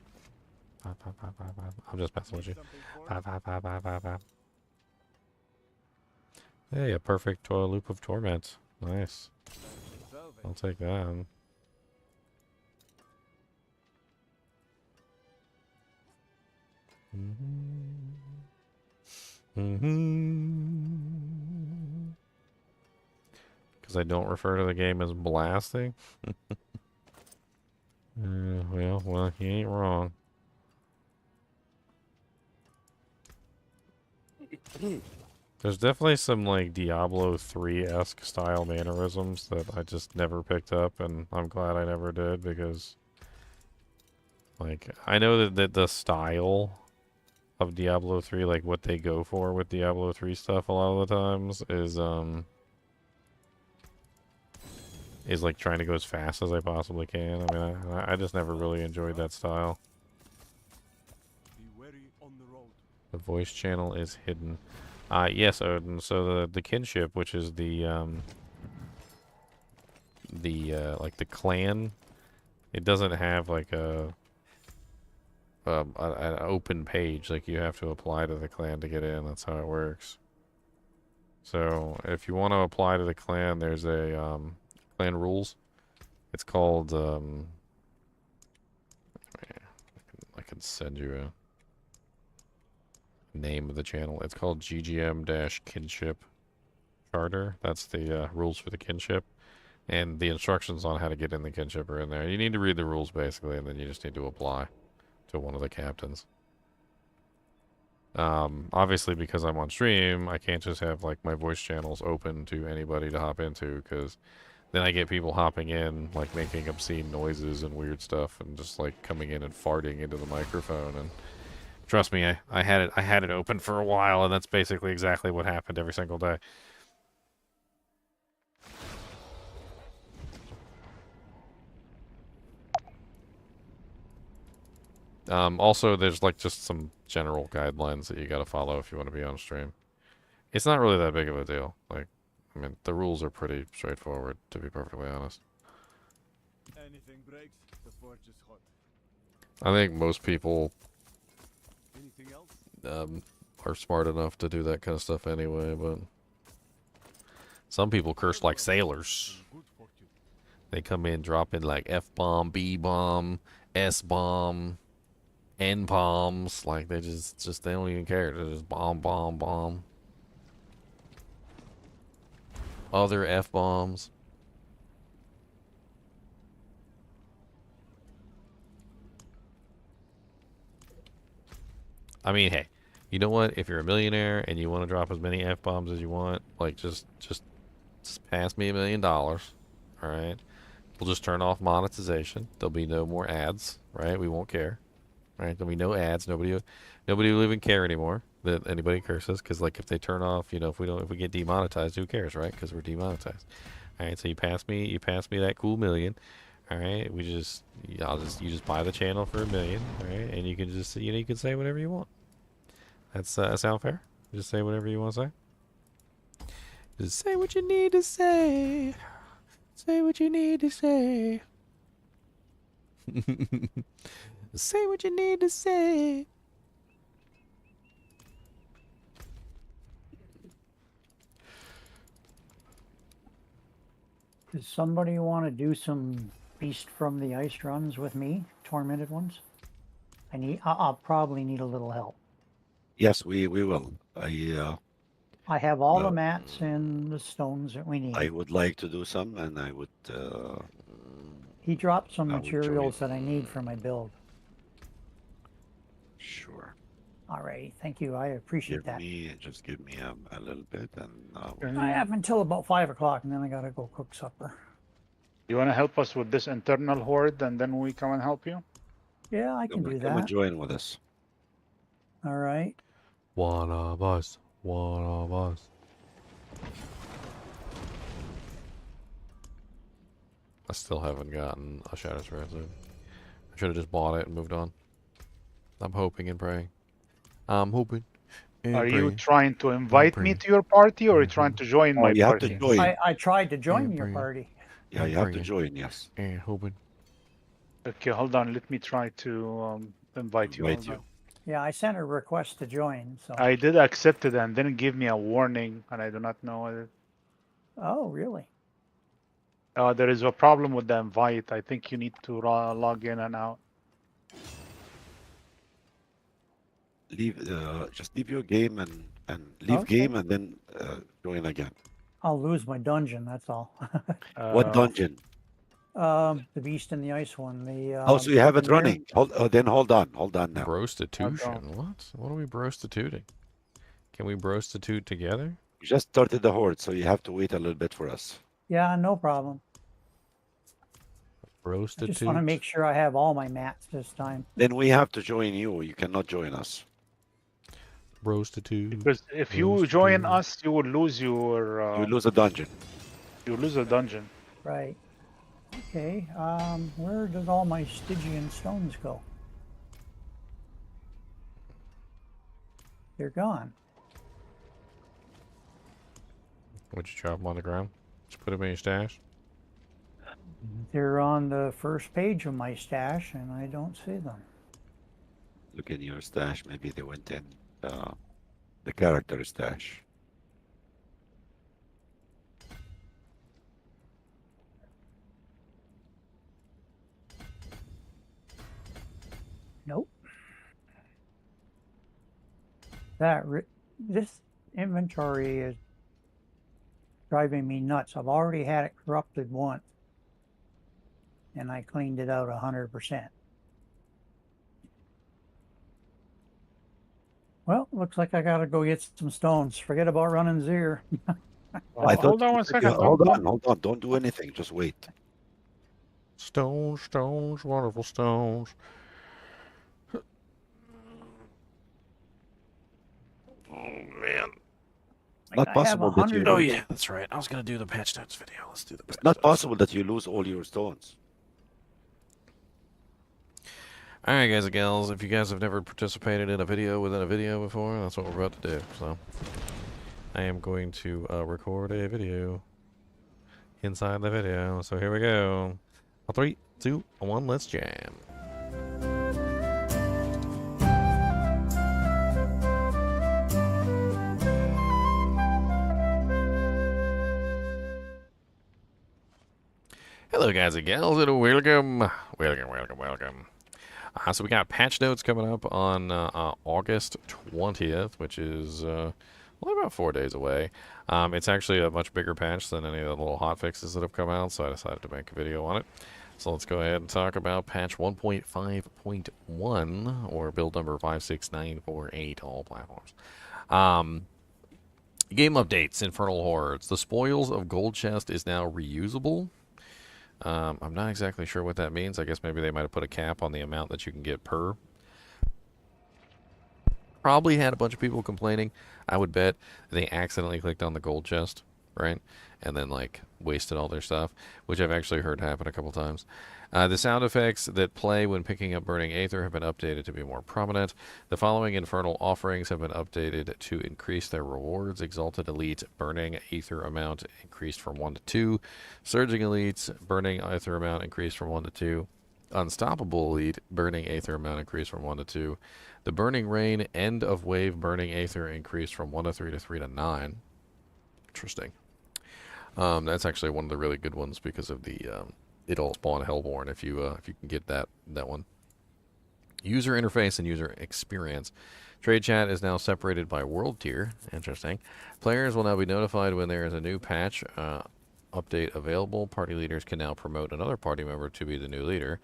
I'm just messing with you. Hey, a perfect loop of torment. Nice. I'll take that. Because I don't refer to the game as blasting. Well, you ain't wrong. There's definitely some like Diablo 3-esque style mannerisms that I just never picked up, and I'm glad I never did because, like, I know that the style of Diablo 3, like what they go for with Diablo 3 stuff a lot of the times is like trying to go as fast as I possibly can. I mean, I just never really enjoyed that style. The voice channel is hidden. Yes, Odin. So the kinship, which is the like the clan, it doesn't have like an open page. Like you have to apply to the clan to get in. That's how it works. So if you want to apply to the clan, there's a clan rules. It's called I can send you a name of the channel. It's called GGM-Kinship Charter. That's the rules for the kinship. And the instructions on how to get in the kinship are in there. You need to read the rules, basically, and then you just need to apply to one of the captains. Obviously, because I'm on stream, I can't just have, like, my voice channels open to anybody to hop into, because then I get people hopping in, like, making obscene noises and weird stuff, and just, like, coming in and farting into the microphone, and trust me, I had it open for a while, and that's basically exactly what happened every single day. Also, there's like just some general guidelines that you gotta follow if you want to be on stream. It's not really that big of a deal. Like, I mean, the rules are pretty straightforward, to be perfectly honest. Anything breaks, the forge is hot. I think most people Anything else? are smart enough to do that kind of stuff anyway, but some people curse like sailors. They come in dropping like F-bomb, B-bomb, S-bomb, N-bombs. Like they just they don't even care. They just bomb, bomb, bomb. Other F-bombs. I mean, hey, you know what? If you're a millionaire and you want to drop as many F-bombs as you want, like, just pass me $1 million. All right? We'll just turn off monetization. There'll be no more ads, right? We won't care. Right? There'll be no ads. Nobody will even care anymore that anybody curses, because, like, if they turn off, if we get demonetized, who cares, right? Because we're demonetized. All right, so you pass me that cool $1 million. All right, you just buy the channel for $1 million, all right, and you can just you can say whatever you want. That's sound fair? Just say whatever you want to say. Just say what you need to say. Say what you need to say. Say what you need to say. Does somebody want to do some Beast from the Ice runs with me? Tormented ones? I'll probably need a little help. Yes, we will. I have all the mats and the stones that we need. I would like to do some, and I would. He dropped some I would materials that I need for my build. Sure. Alrighty, thank you. I appreciate that. Just give me a little bit, and I have until about 5 o'clock, and then I gotta go cook supper. You want to help us with this internal horde, and then we come and help you? Yeah, I can do come and that. join with us. All right. One of us. One of us. I still haven't gotten a Shadow Transit. I should have just bought it and moved on. I'm hoping and praying. I'm hoping. Are you trying to invite me to your party, or are you trying to join my you have party? to join. I tried to join your party. Yeah, you have to join. Yes. Hoping. Okay, hold on. Let me try to invite you. Invite you. Yeah, I sent a request to join. So. I did accept it, and then give me a warning, and I do not know it. Oh, really? There is a problem with the invite. I think you need to log in and out. Just leave your game and leave game, and then join again. I'll lose my dungeon. That's all. What dungeon? The Beast in the Ice one. The So you have it running. Then hold on now. Prostitution? What? What are we prostituting? Can we prostitute together? You just started the horde, so you have to wait a little bit for us. Yeah, no problem. Prostitute. I just want to make sure I have all my mats this time. Then we have to join you. You cannot join us. Prostitute. Because if you join us, you will lose your. You lose a dungeon. You lose a dungeon. Right. Okay. Where does all my Stygian stones go? They're gone. Would you drop them on the ground? Did you put them in your stash? They're on the first page of my stash, and I don't see them. Look in your stash. Maybe they went in the character stash. Nope. This inventory is driving me nuts. I've already had it corrupted once, and I cleaned it out 100%. Well, looks like I gotta go get some stones. Forget about running Zir. Hold on one second. Hold on. Don't do anything. Just wait. Stones, stones, wonderful stones. Oh man. Not possible that you. Oh yeah, that's right. I was gonna do the patch notes video. Let's do the. It's not possible that you lose all your stones. Alright guys and gals, if you guys have never participated in a video within a video before, that's what we're about to do. So I am going to record a video inside the video. So here we go. 3, 2, 1, let's jam. Hello guys and gals, and welcome. So we got patch notes coming up on August 20th, which is only about 4 days away. It's actually a much bigger patch than any of the little hotfixes that have come out, so I decided to make a video on it. So let's go ahead and talk about patch 1.5.1, or build number 56948, all platforms. Game updates, Infernal Hordes. The spoils of Gold Chest is now reusable. I'm not exactly sure what that means. I guess maybe they might have put a cap on the amount that you can get per. Probably had a bunch of people complaining. I would bet they accidentally clicked on the gold chest, right? And then, like, wasted all their stuff, which I've actually heard happen a couple times. The sound effects that play when picking up Burning Aether have been updated to be more prominent. The following Infernal offerings have been updated to increase their rewards. Exalted Elite Burning Aether amount increased from 1 to 2. Surging Elites Burning Aether amount increased from 1 to 2. Unstoppable Elite Burning Aether amount increased from 1 to 2. The Burning Rain End of Wave Burning Aether increased from 1 to 3 to 3 to 9. Interesting. That's actually one of the really good ones because of the it'll spawn Hellborn if you can get that one. User interface and user experience. Trade chat is now separated by world tier. Interesting. Players will now be notified when there is a new patch update available. Party leaders can now promote another party member to be the new leader.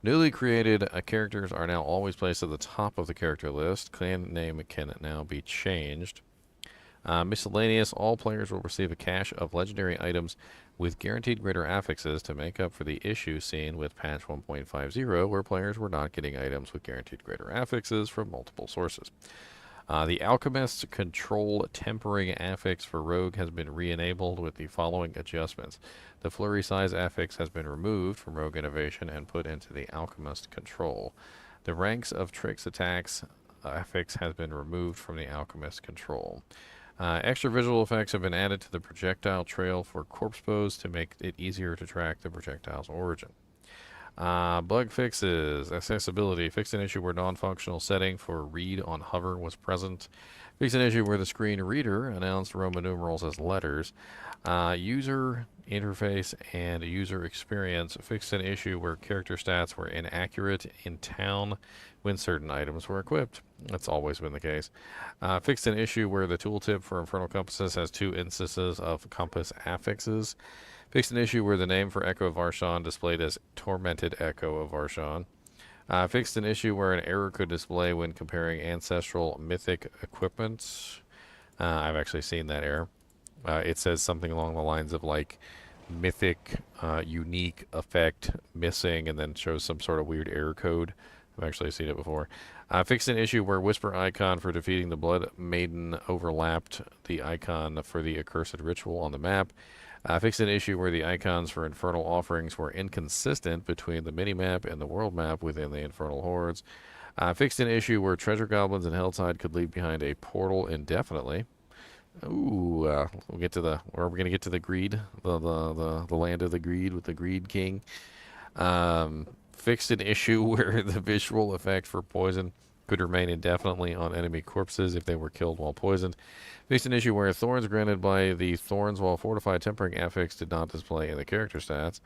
Newly created characters are now always placed at the top of the character list. Clan name can now be changed. Miscellaneous, all players will receive a cache of legendary items with guaranteed greater affixes to make up for the issue seen with patch 1.50, where players were not getting items with guaranteed greater affixes from multiple sources. The Alchemist's Control Tempering affix for Rogue has been re-enabled with the following adjustments. The Flurry Size affix has been removed from Rogue Innovation and put into the Alchemist Control. The Ranks of Tricks Attacks affix has been removed from the Alchemist Control. Extra visual effects have been added to the projectile trail for corpse pose to make it easier to track the projectile's origin. Bug fixes. Accessibility. Fixed an issue where non-functional setting for read on hover was present. Fixed an issue where the screen reader announced Roman numerals as letters. User interface and user experience. Fixed an issue where character stats were inaccurate in town when certain items were equipped. That's always been the case. Fixed an issue where the tooltip for Infernal Compasses has 2 instances of compass affixes. Fixed an issue where the name for Echo of Varshan displayed as Tormented Echo of Varshan. Fixed an issue where an error could display when comparing ancestral mythic equipment. I've actually seen that error. It says something along the lines of like mythic unique effect missing, and then shows some sort of weird error code. I've actually seen it before. Fixed an issue where Whisper icon for defeating the Blood Maiden overlapped the icon for the Accursed Ritual on the map. Fixed an issue where the icons for Infernal offerings were inconsistent between the minimap and the world map within the Infernal Hordes. Fixed an issue where treasure goblins and HellTide could leave behind a portal indefinitely. Ooh, we'll get to the, or we're gonna get to the greed, the land of the greed with the Greed King. Fixed an issue where the visual effect for poison could remain indefinitely on enemy corpses if they were killed while poisoned. Fixed an issue where thorns granted by the Thorns while fortified tempering affix did not display in the character stats.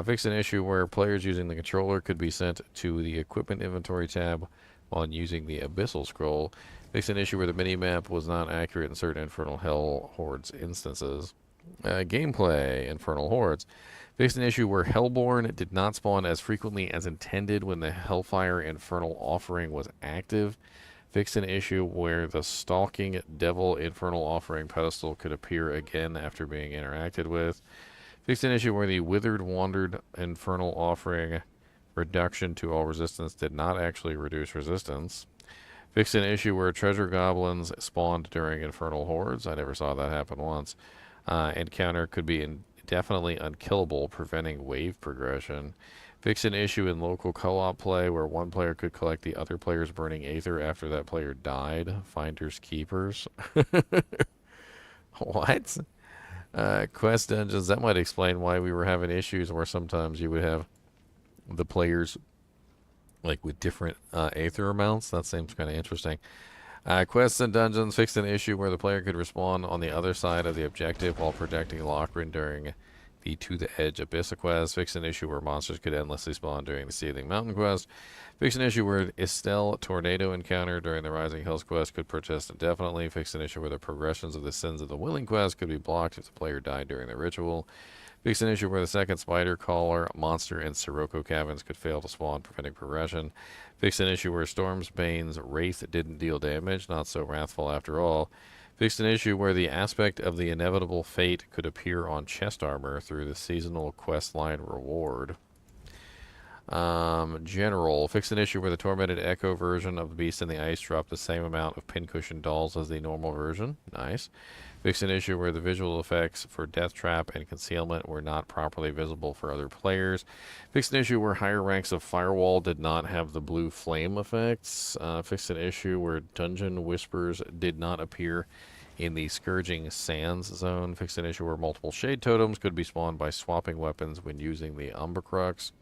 Fixed an issue where players using the controller could be sent to the equipment inventory tab while using the Abyssal Scroll. Fixed an issue where the minimap was not accurate in certain Infernal Hell Hordes instances. Gameplay, Infernal Hordes. Fixed an issue where Hellborn did not spawn as frequently as intended when the Hellfire Infernal offering was active. Fixed an issue where the Stalking Devil Infernal offering pedestal could appear again after being interacted with. Fixed an issue where the Withered Wandered Infernal offering reduction to all resistance did not actually reduce resistance. Fixed an issue where treasure goblins spawned during Infernal Hordes. I never saw that happen once. Encounter could be indefinitely unkillable, preventing wave progression. Fixed an issue in local co-op play where one player could collect the other player's burning aether after that player died. Finders keepers. What? Quest dungeons. That might explain why we were having issues where sometimes you would have the players like with different aether amounts. That seems kind of interesting. Quests and dungeons. Fixed an issue where the player could respawn on the other side of the objective while protecting Lochran during the To the Edge Abyssa quest. Fixed an issue where monsters could endlessly spawn during the Seething Mountain quest. Fixed an issue where Estelle Tornado encounter during the Rising Hills quest could persist indefinitely. Fixed an issue where the progressions of the Sins of the Willing quest could be blocked if the player died during the ritual. Fixed an issue where the second spider caller monster in Sirocco Caverns could fail to spawn, preventing progression. Fixed an issue where Storm's Bane's Wraith didn't deal damage, not so wrathful after all. Fixed an issue where the aspect of the inevitable fate could appear on chest armor through the seasonal questline reward. General. Fixed an issue where the Tormented Echo version of the Beast in the Ice dropped the same amount of pincushion dolls as the normal version. Nice. Fixed an issue where the visual effects for Death Trap and Concealment were not properly visible for other players. Fixed an issue where higher ranks of Firewall did not have the blue flame effects. Fixed an issue where Dungeon Whispers did not appear in the Scourging Sands zone. Fixed an issue where multiple Shade Totems could be spawned by swapping weapons when using the Umbracrux.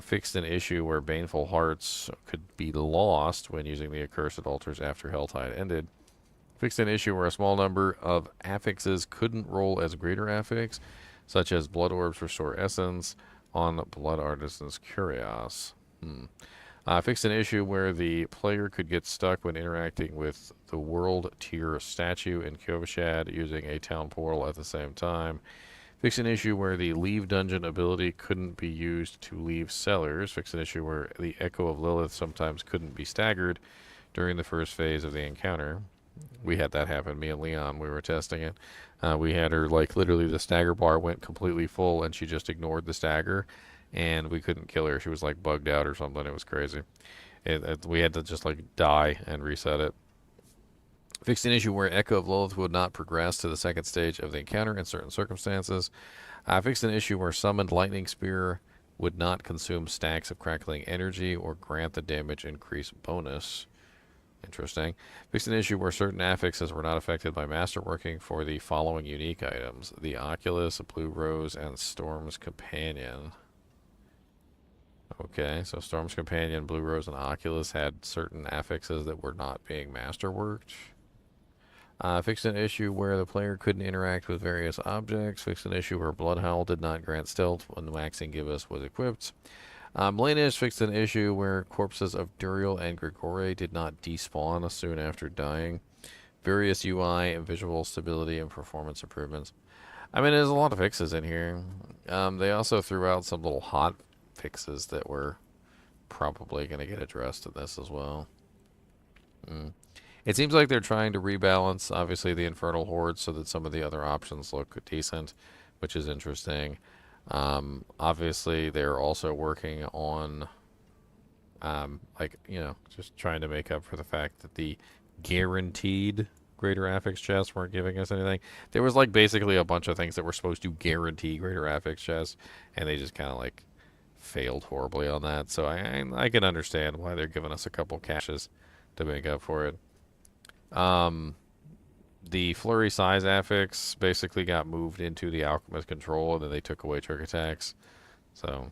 Fixed an issue where Baneful Hearts could be lost when using the Accursed Altars after HellTide ended. Fixed an issue where a small number of affixes couldn't roll as greater affix, such as Blood Orbs Restore Essence on Blood Artisan's Curios. Fixed an issue where the player could get stuck when interacting with the World Tier statue in Kovashad using a Town Portal at the same time. Fixed an issue where the Leave Dungeon ability couldn't be used to leave cellars. Fixed an issue where the Echo of Lilith sometimes couldn't be staggered during the first phase of the encounter. We had that happen, me and Leon, we were testing it. We had her, like, literally the stagger bar went completely full and she just ignored the stagger and we couldn't kill her. She was, like, bugged out or something. It was crazy. We had to just, like, die and reset it. Fixed an issue where Echo of Lilith would not progress to the second stage of the encounter in certain circumstances. Fixed an issue where Summoned Lightning Spear would not consume stacks of crackling energy or grant the damage increase bonus. Interesting. Fixed an issue where certain affixes were not affected by masterworking for the following unique items: the Oculus, Blue Rose, and Storm's Companion. Okay, so Storm's Companion, Blue Rose, and Oculus had certain affixes that were not being masterworked. Fixed an issue where the player couldn't interact with various objects. Fixed an issue where Bloodhowl did not grant stealth when the Waxing Gibbous was equipped. Melanish fixed an issue where corpses of Duriel and Grigore did not despawn soon after dying. Various UI and visual stability and performance improvements. I mean, there's a lot of fixes in here. They also threw out some little hot fixes that were probably going to get addressed in this as well. It seems like they're trying to rebalance, obviously, the Infernal Horde so that some of the other options look decent, which is interesting. Obviously, they're also working on, like, you know, just trying to make up for the fact that the guaranteed greater affix chests weren't giving us anything. There was, like, basically a bunch of things that were supposed to guarantee greater affix chests, and they just kind of, like, failed horribly on that. So I can understand why they're giving us a couple caches to make up for it. The flurry size affix basically got moved into the alchemist control, and then they took away trick attacks. So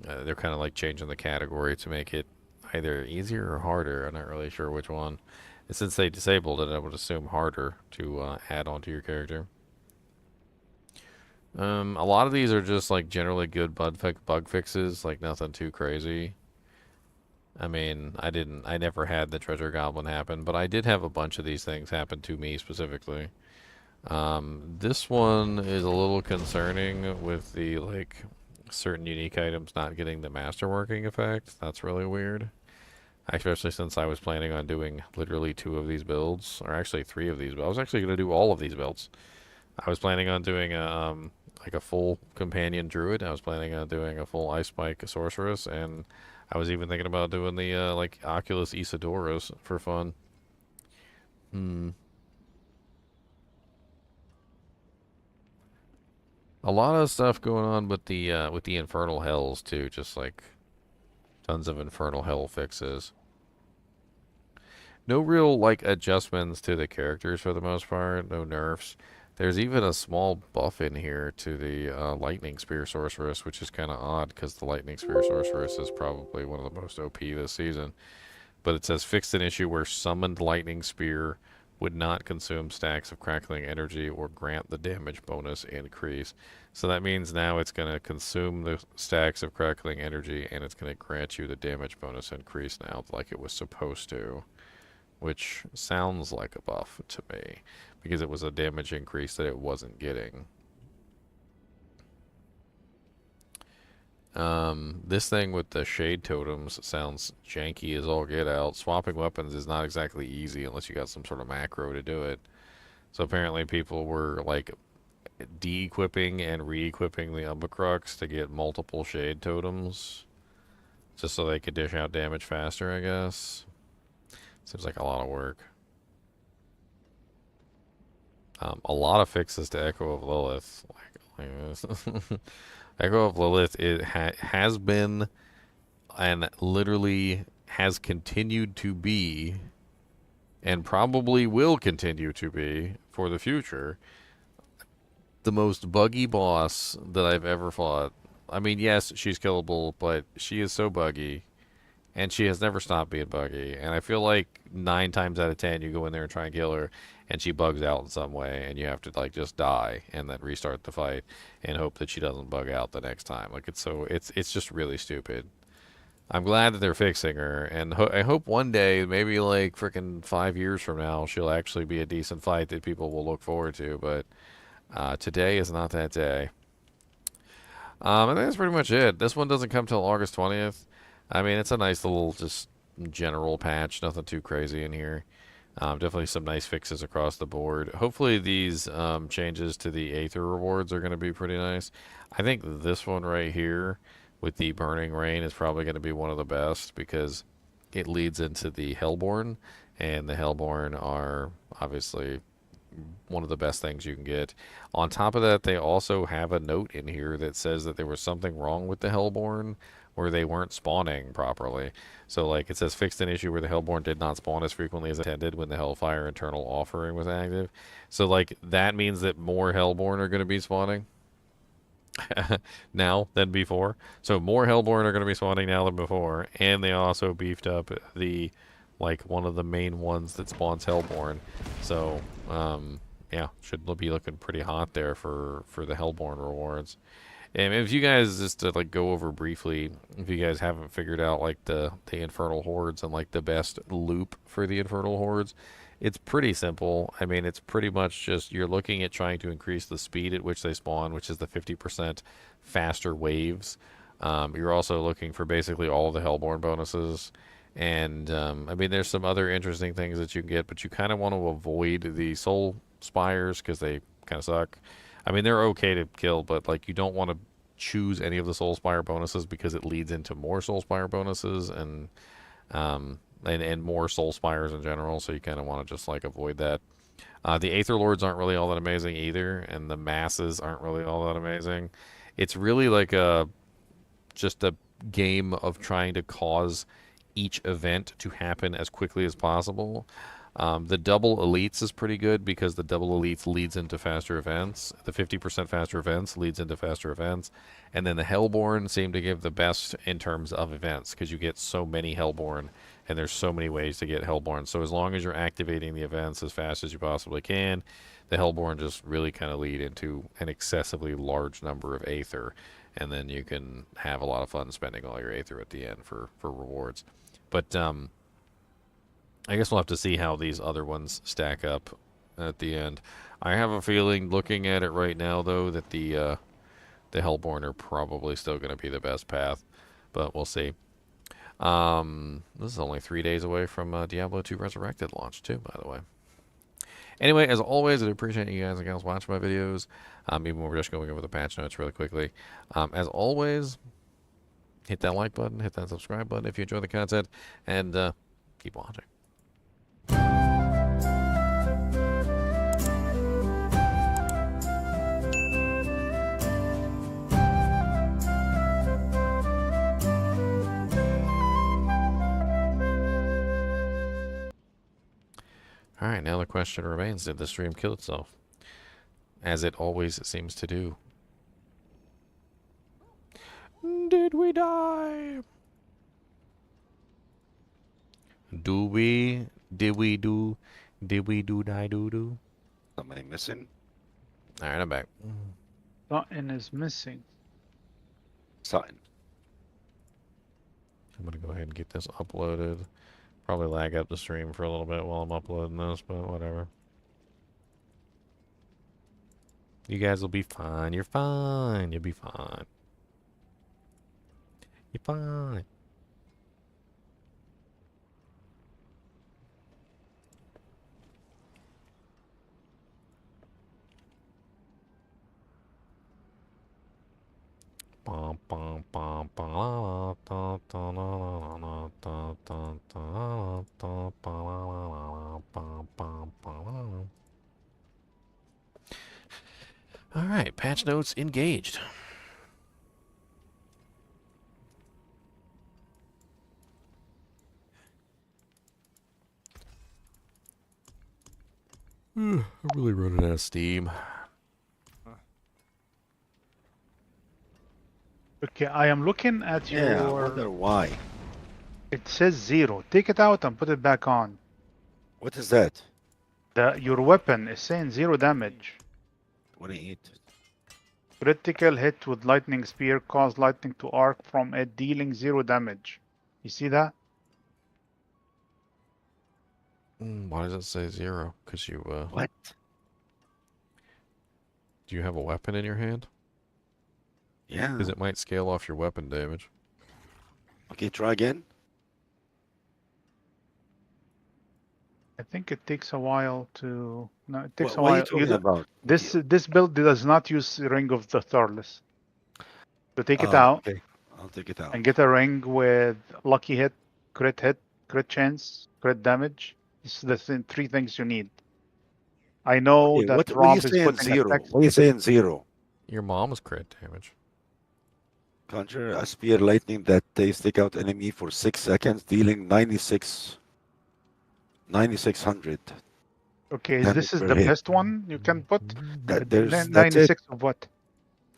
they're kind of like changing the category to make it either easier or harder. I'm not really sure which one. And since they disabled it, I would assume harder to add onto your character. A lot of these are just like generally good bug fixes, like nothing too crazy. I mean, I never had the treasure goblin happen, but I did have a bunch of these things happen to me specifically. This one is a little concerning with the, like, certain unique items not getting the masterworking effect. That's really weird. Especially since I was planning on doing literally 2 of these builds, or actually 3 of these builds. I was actually going to do all of these builds. I was planning on doing a, like a full companion druid. I was planning on doing a full ice spike sorceress, and I was even thinking about doing the, like, Oculus Isidoros for fun. A lot of stuff going on with the Infernal Hells, too. Just, like, tons of Infernal Hell fixes. No real, like, adjustments to the characters for the most part. No nerfs. There's even a small buff in here to the Lightning Spear Sorceress, which is kind of odd because the Lightning Spear Sorceress is probably one of the most OP this season. But it says fixed an issue where Summoned Lightning Spear would not consume stacks of crackling energy or grant the damage bonus increase. So that means now it's going to consume the stacks of crackling energy and it's going to grant you the damage bonus increase now like it was supposed to. Which sounds like a buff to me, because it was a damage increase that it wasn't getting. This thing with the shade totems sounds janky as all get out. Swapping weapons is not exactly easy unless you got some sort of macro to do it. So apparently people were like de-equipping and re-equipping the Umbacrux to get multiple shade totems just so they could dish out damage faster, I guess. Seems like a lot of work. A lot of fixes to Echo of Lilith. Echo of Lilith has been and literally has continued to be and probably will continue to be for the future the most buggy boss that I've ever fought. I mean, yes, she's killable, but she is so buggy, and she has never stopped being buggy. And I feel like 9 times out of 10, you go in there and try and kill her, and she bugs out in some way, and you have to like just die and then restart the fight and hope that she doesn't bug out the next time. Like it's just really stupid. I'm glad that they're fixing her, and I hope one day, maybe like freaking 5 years from now, she'll actually be a decent fight that people will look forward to. But today is not that day. I think that's pretty much it. This one doesn't come till August 20th. I mean, it's a nice little just general patch. Nothing too crazy in here. Definitely some nice fixes across the board. Hopefully these changes to the Aether rewards are going to be pretty nice. I think this one right here with the Burning Rain is probably going to be one of the best because it leads into the Hellborn, and the Hellborn are obviously one of the best things you can get. On top of that, they also have a note in here that says that there was something wrong with the Hellborn where they weren't spawning properly. So like it says fixed an issue where the Hellborn did not spawn as frequently as intended when the Hellfire Internal offering was active. So like that means that more Hellborn are going to be spawning now than before. So more Hellborn are going to be spawning now than before, and they also beefed up the like one of the main ones that spawns Hellborn. So yeah, should be looking pretty hot there for the Hellborn rewards. And if you guys just to like go over briefly, if you guys haven't figured out like the Infernal Hordes and like the best loop for the Infernal Hordes, it's pretty simple. I mean, it's pretty much just you're looking at trying to increase the speed at which they spawn, which is the 50% faster waves. You're also looking for basically all the Hellborn bonuses. And I mean, there's some other interesting things that you can get, but you kind of want to avoid the Soul Spires because they kind of suck. I mean, they're okay to kill, but like you don't want to choose any of the Soul Spire bonuses because it leads into more Soul Spire bonuses and more Soul Spires in general. So you kind of want to just like avoid that. The Aether Lords aren't really all that amazing either, and the Masses aren't really all that amazing. It's really like just a game of trying to cause each event to happen as quickly as possible. The double elites is pretty good because the double elites leads into faster events. The 50% faster events leads into faster events. And then the Hellborn seem to give the best in terms of events because you get so many Hellborn and there's so many ways to get Hellborn. So as long as you're activating the events as fast as you possibly can, the Hellborn just really kind of lead into an excessively large number of Aether. And then you can have a lot of fun spending all your Aether at the end for rewards. But I guess we'll have to see how these other ones stack up at the end. I have a feeling, looking at it right now, though, that the Hellborn are probably still going to be the best path, but we'll see. This is only 3 days away from Diablo 2 Resurrected launch, too, by the way. Anyway, as always, I appreciate you guys and gals watching my videos, even when we're just going over the patch notes really quickly. As always, hit that like button, hit that subscribe button if you enjoy the content, and keep watching. Alright, now the question remains, did the stream kill itself? As it always seems to do. Did we die? Do we? Did we do? Did we do die do do? Somebody missing? Alright, I'm back. Something is missing. Something. I'm gonna go ahead and get this uploaded. Probably lag up the stream for a little bit while I'm uploading this, but whatever. You guys will be fine. You're fine. You'll be fine. You're fine. All right, patch notes engaged. I'm really running out of steam. Okay, I am looking at Yeah, I your. wonder why. It says 0. Take it out and put it back on. What is that? Your weapon is saying 0 damage. 28. Critical hit with lightning spear cause lightning to arc from it, dealing 0 damage. You see that? Why does it say 0? Because you, What? Do you have a weapon in your hand? Yeah. Because it might scale off your weapon damage. Okay, try again. I think it takes a while to. No, it takes a What are you while. talking about? This build does not use Ring of the Thorless. So take it out. Okay, I'll take it out. And get a ring with lucky hit, crit chance, crit damage. This is the 3 things you need. I know Okay, that what are you Rob is saying putting a 0? text. What are you saying 0? Your mom's crit damage. Conjure a spear lightning that takes take out enemy for 6 seconds, dealing 9600. Okay, damage this is per the hit. best one you can put. That's it. 96 of what?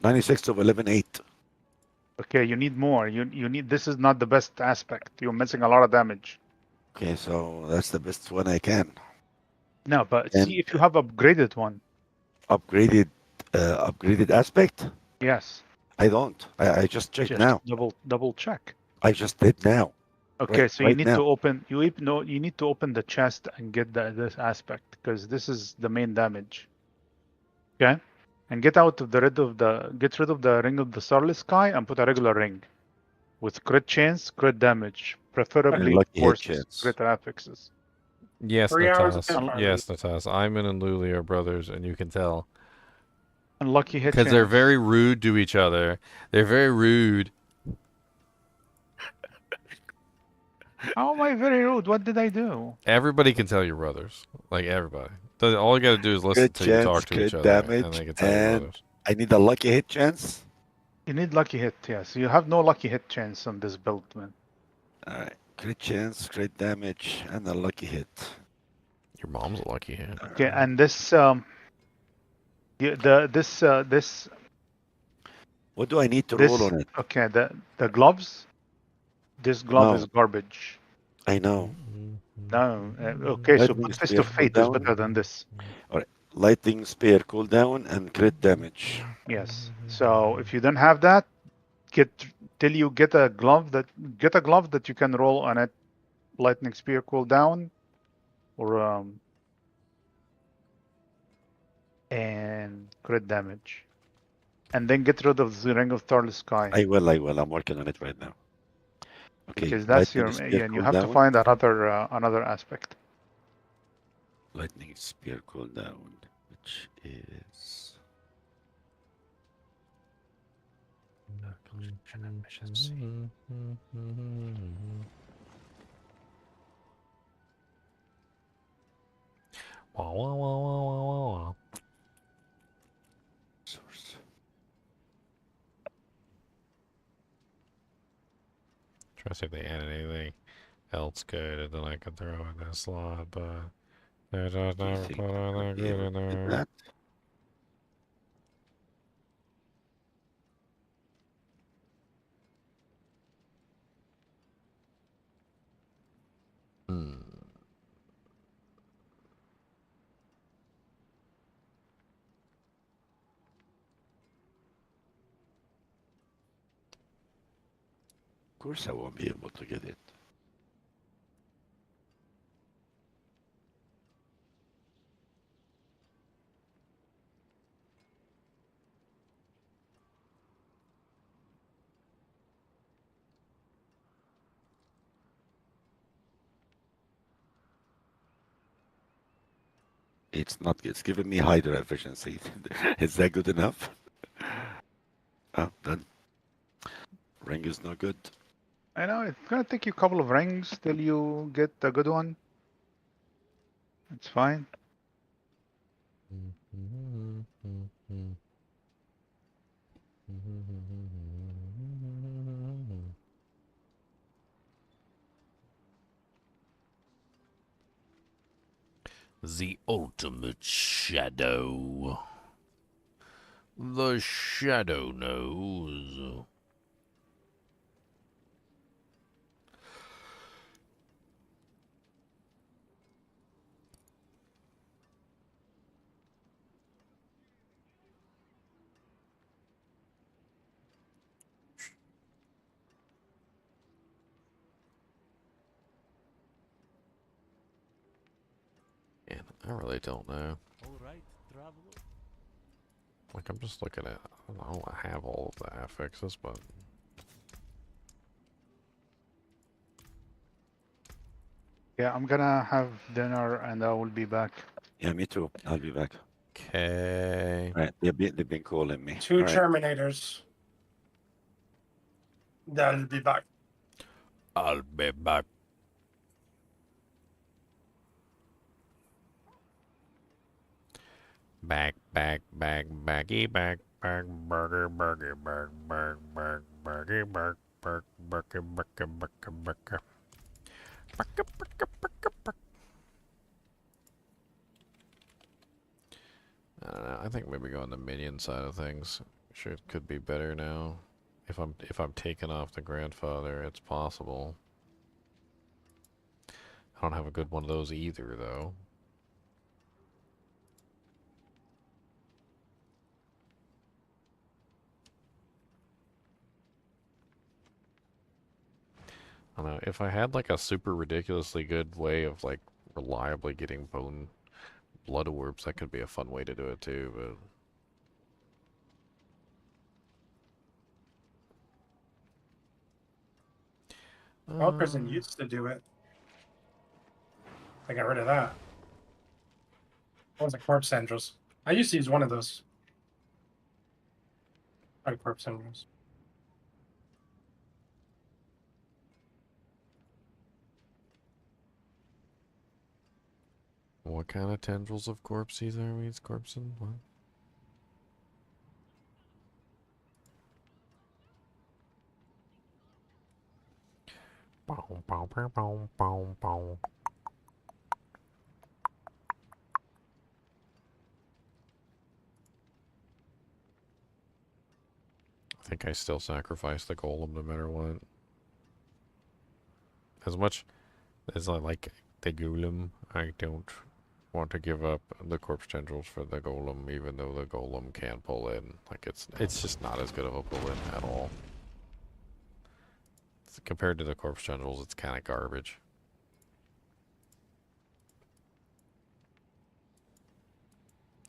96 of 11.8. Okay, you need more. You need. This is not the best aspect. You're missing a lot of damage. Okay, so that's the best one I can. No, but And see if you have upgraded one. upgraded aspect? Yes. I don't. I just checked Just now. double check. I just did now. Okay, so you right need now. to open. You need to open the chest and get this aspect because this is the main damage. Okay, and get rid of the ring of the starless sky and put a regular ring with crit chance, crit damage, preferably lucky hit horses, chance. crit affixes. Yes, 3 hours of Natas. pit farming. Yes, Natas. Ayman and Luli are brothers, and you can tell. And lucky hit Because chance. they're very rude to each other. They're very rude. How am I very rude? What did I do? Everybody can tell you're brothers. Like, everybody. All you got to do is listen Crit till you talk chance, to crit each other, and damage, they can tell you're and brothers. I need a lucky hit chance. You need lucky hit, yes. You have no lucky hit chance on this build, man. Alright, crit chance, crit damage, and a lucky hit. Your mom's a lucky hit. Okay, and this this What do I need to roll on it? Okay, the gloves. This glove is garbage. I know. No. Okay, so Lightning put Fist spear of Fate is cooldown. better than this. Alright, lightning spear cooldown and crit damage. Yes. So if you don't have that, get a glove that you can roll on it. Lightning spear cooldown, or and crit damage, and then get rid of the Ring of Starless Sky. I will. I'm working on it right now. Okay, Because that's your lightning spear and you have to cooldown. find another aspect. Lightning spear cooldown, which is Wah, wah, wah, wah, wah, wah, wah. source. Try to see if they added anything else good, and then I can throw in that slot, but they just Do you never think put I'll anything be good able in to get there. that? Of course I won't be able to get it. It's not. It's giving me Hydra efficiency. Is that good enough? Oh, then ring is no good. I know it's gonna take you a couple of rings till you get a good one. It's fine. The ultimate shadow. The shadow knows. And I really don't know. Alright, traveler. Like, I'm just looking at, I don't have all of the affixes, but... Yeah, I'm gonna have dinner and I will be back. Yeah, me too. I'll be back. Okay. Right, they've been calling me. Two All right. Terminators. That'll be back. I'll be back. Back, baggy, back, burger, burger, burger, burger. I don't know. I think maybe going the minion side of things. Sure, it could be better now. If I'm taking off the grandfather, it's possible. I don't have a good one of those either, though. I don't know. If I had like a super ridiculously good way of like reliably getting bone blood orbs, that could be a fun way to do it too, but... Well, prison used to do it. I got rid of that. What was it? Corpse tendrils. I used to use one of those. Corpse tendrils. What kind of tendrils of corpses are we? Corpsing? What? Bow, bow, bow, bow, bow, bow. I think I still sacrifice the golem no matter what. As much as I like the golem, I don't want to give up the corpse tendrils for the golem, even though the golem can pull in. Like, it's just not as good of a pull in at all. Compared to the corpse tendrils, it's kind of garbage.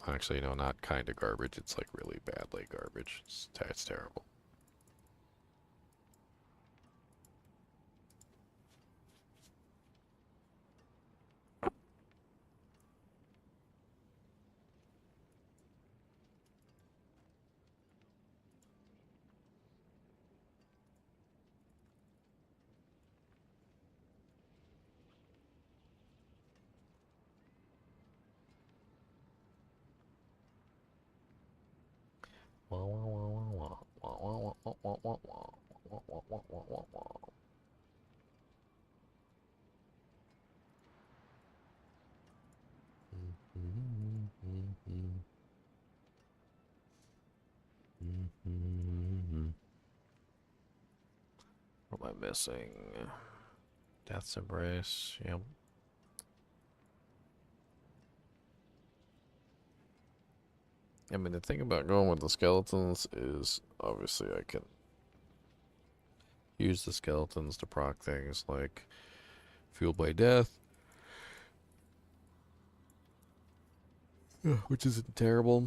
Actually, no, not kind of garbage. It's like really badly garbage. It's terrible. What am I missing? Death's Embrace, yep. I mean, the thing about going with the skeletons is, obviously, I can use the skeletons to proc things like Fueled by Death, which isn't terrible.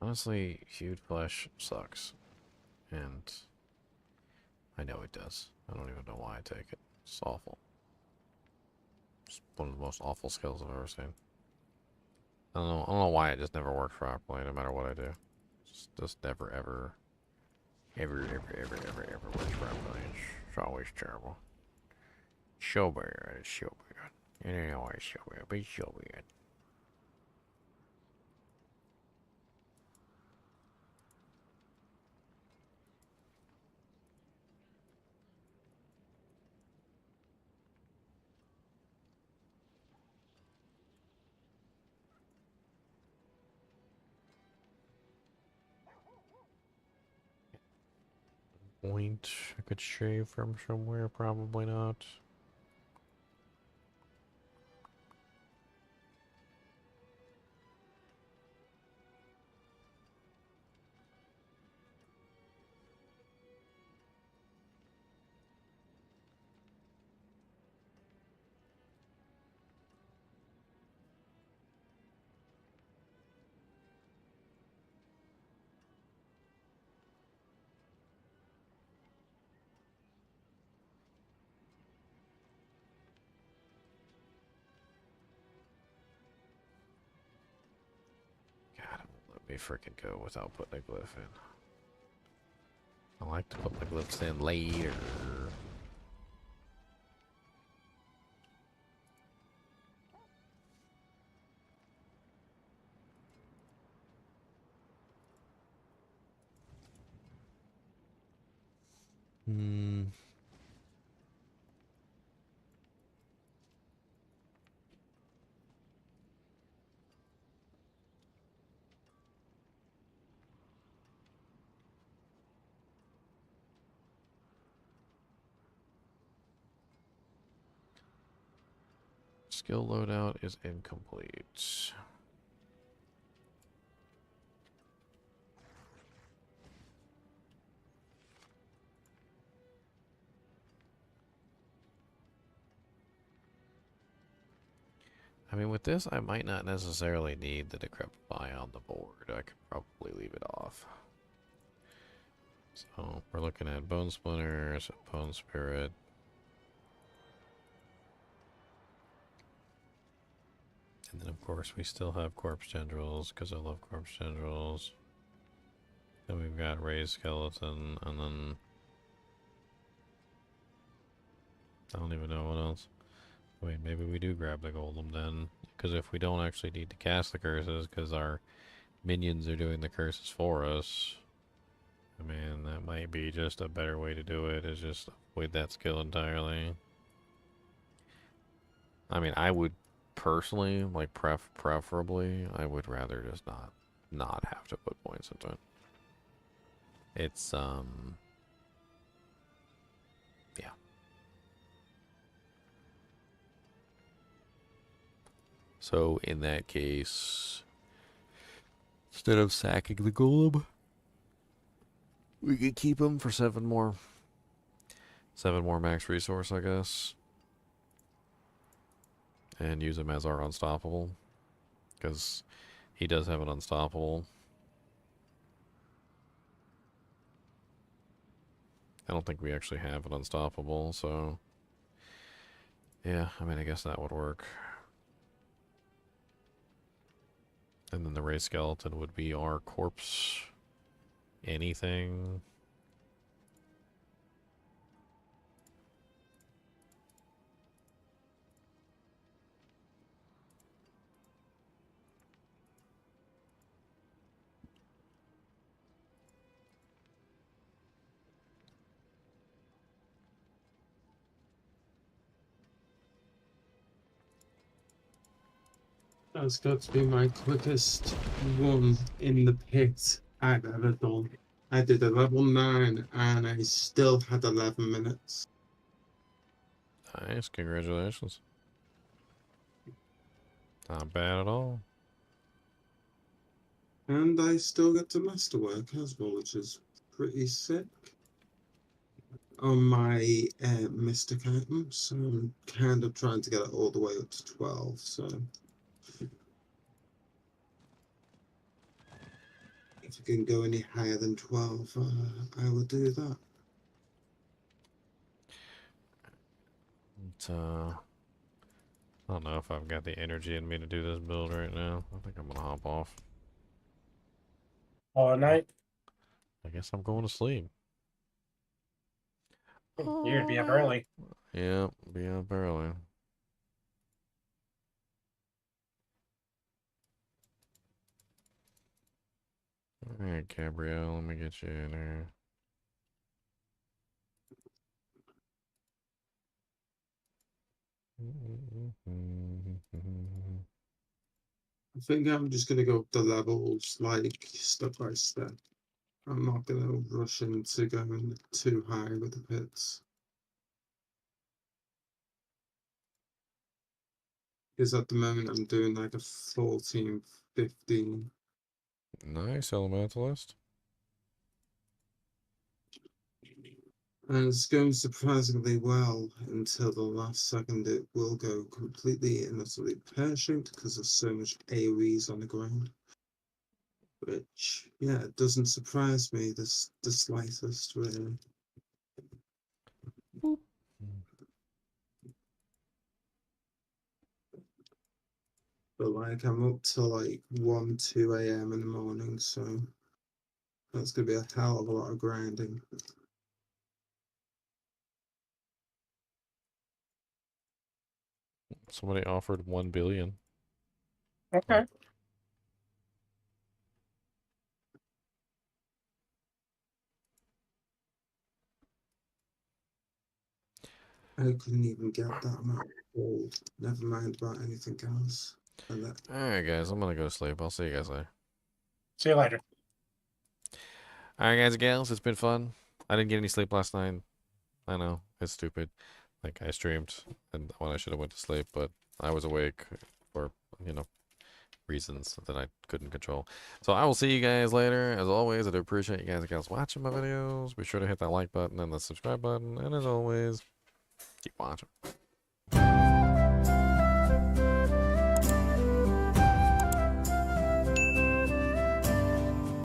Honestly, huge flesh sucks. And I know it does. I don't even know why I take it. It's awful. It's one of the most awful skills I've ever seen. I don't know why it just never works properly, no matter what I do. Just never, ever works properly. It's always terrible. So bad, it's so bad. It ain't always so bad, but it's so bad. Point I could shave from somewhere, probably not. God, it won't let me freaking go without putting a glyph in. I like to put my glyphs in later. Skill loadout is incomplete. I mean, with this, I might not necessarily need the Decrepify on the board. I could probably leave it off. So, we're looking at Bone Splinters, Bone Spirit. And then, of course, we still have Corpse Tendrils, because I love Corpse Tendrils. Then we've got Raised Skeleton, and then... I don't even know what else. Wait, maybe we do grab the Golem then. Because if we don't actually need to cast the curses, because our minions are doing the curses for us... I mean, that might be just a better way to do it, is just avoid that skill entirely. I mean, I would personally, like, preferably, I would rather just not have to put points into it. It's, yeah. So, in that case, instead of sacking the golem, we could keep him for 7 more max resource, I guess. And use him as our unstoppable. Because he does have an unstoppable. I don't think we actually have an unstoppable, so... Yeah, I mean, I guess that would work. And then the Ray Skeleton would be our corpse... anything. That's got to be my quickest run in the pit I've ever done. I did a level 9 and I still had 11 minutes. Nice, congratulations. Not bad at all. And I still get to masterwork as well, which is pretty sick. On my mystic item, so I'm kind of trying to get it all the way up to 12, so... If it can go any higher than 12, I will do that. But, I don't know if I've got the energy in me to do this build right now. I think I'm gonna hop off. All night. I guess I'm going to sleep. You're gonna be up early. Yeah, be up early. Alright, Gabrielle, let me get you in here. I think I'm just gonna go up the levels like step by step. I'm not gonna rush into going too high with the pits. Because at the moment I'm doing like a 14, 15. Nice, Elementalist. And it's going surprisingly well until the last second. It will go completely and utterly pear-shaped because there's so much AoEs on the ground. Which, yeah, it doesn't surprise me the slightest, really. Boop. But like, I'm up till like 1, 2 a.m. in the morning, so that's going to be a hell of a lot of grinding. Somebody offered 1 billion. Okay. I couldn't even get that amount of gold. Never mind about anything else. And that, Alright, guys, I'm gonna go to sleep. I'll see you guys later. See you later. Alright, guys and gals, it's been fun. I didn't get any sleep last night. I know, it's stupid. Like, I streamed and when I should have went to sleep, but I was awake for, you know, reasons that I couldn't control. So I will see you guys later. As always, I do appreciate you guys and gals watching my videos. Be sure to hit that like button and the subscribe button. And as always, keep watching.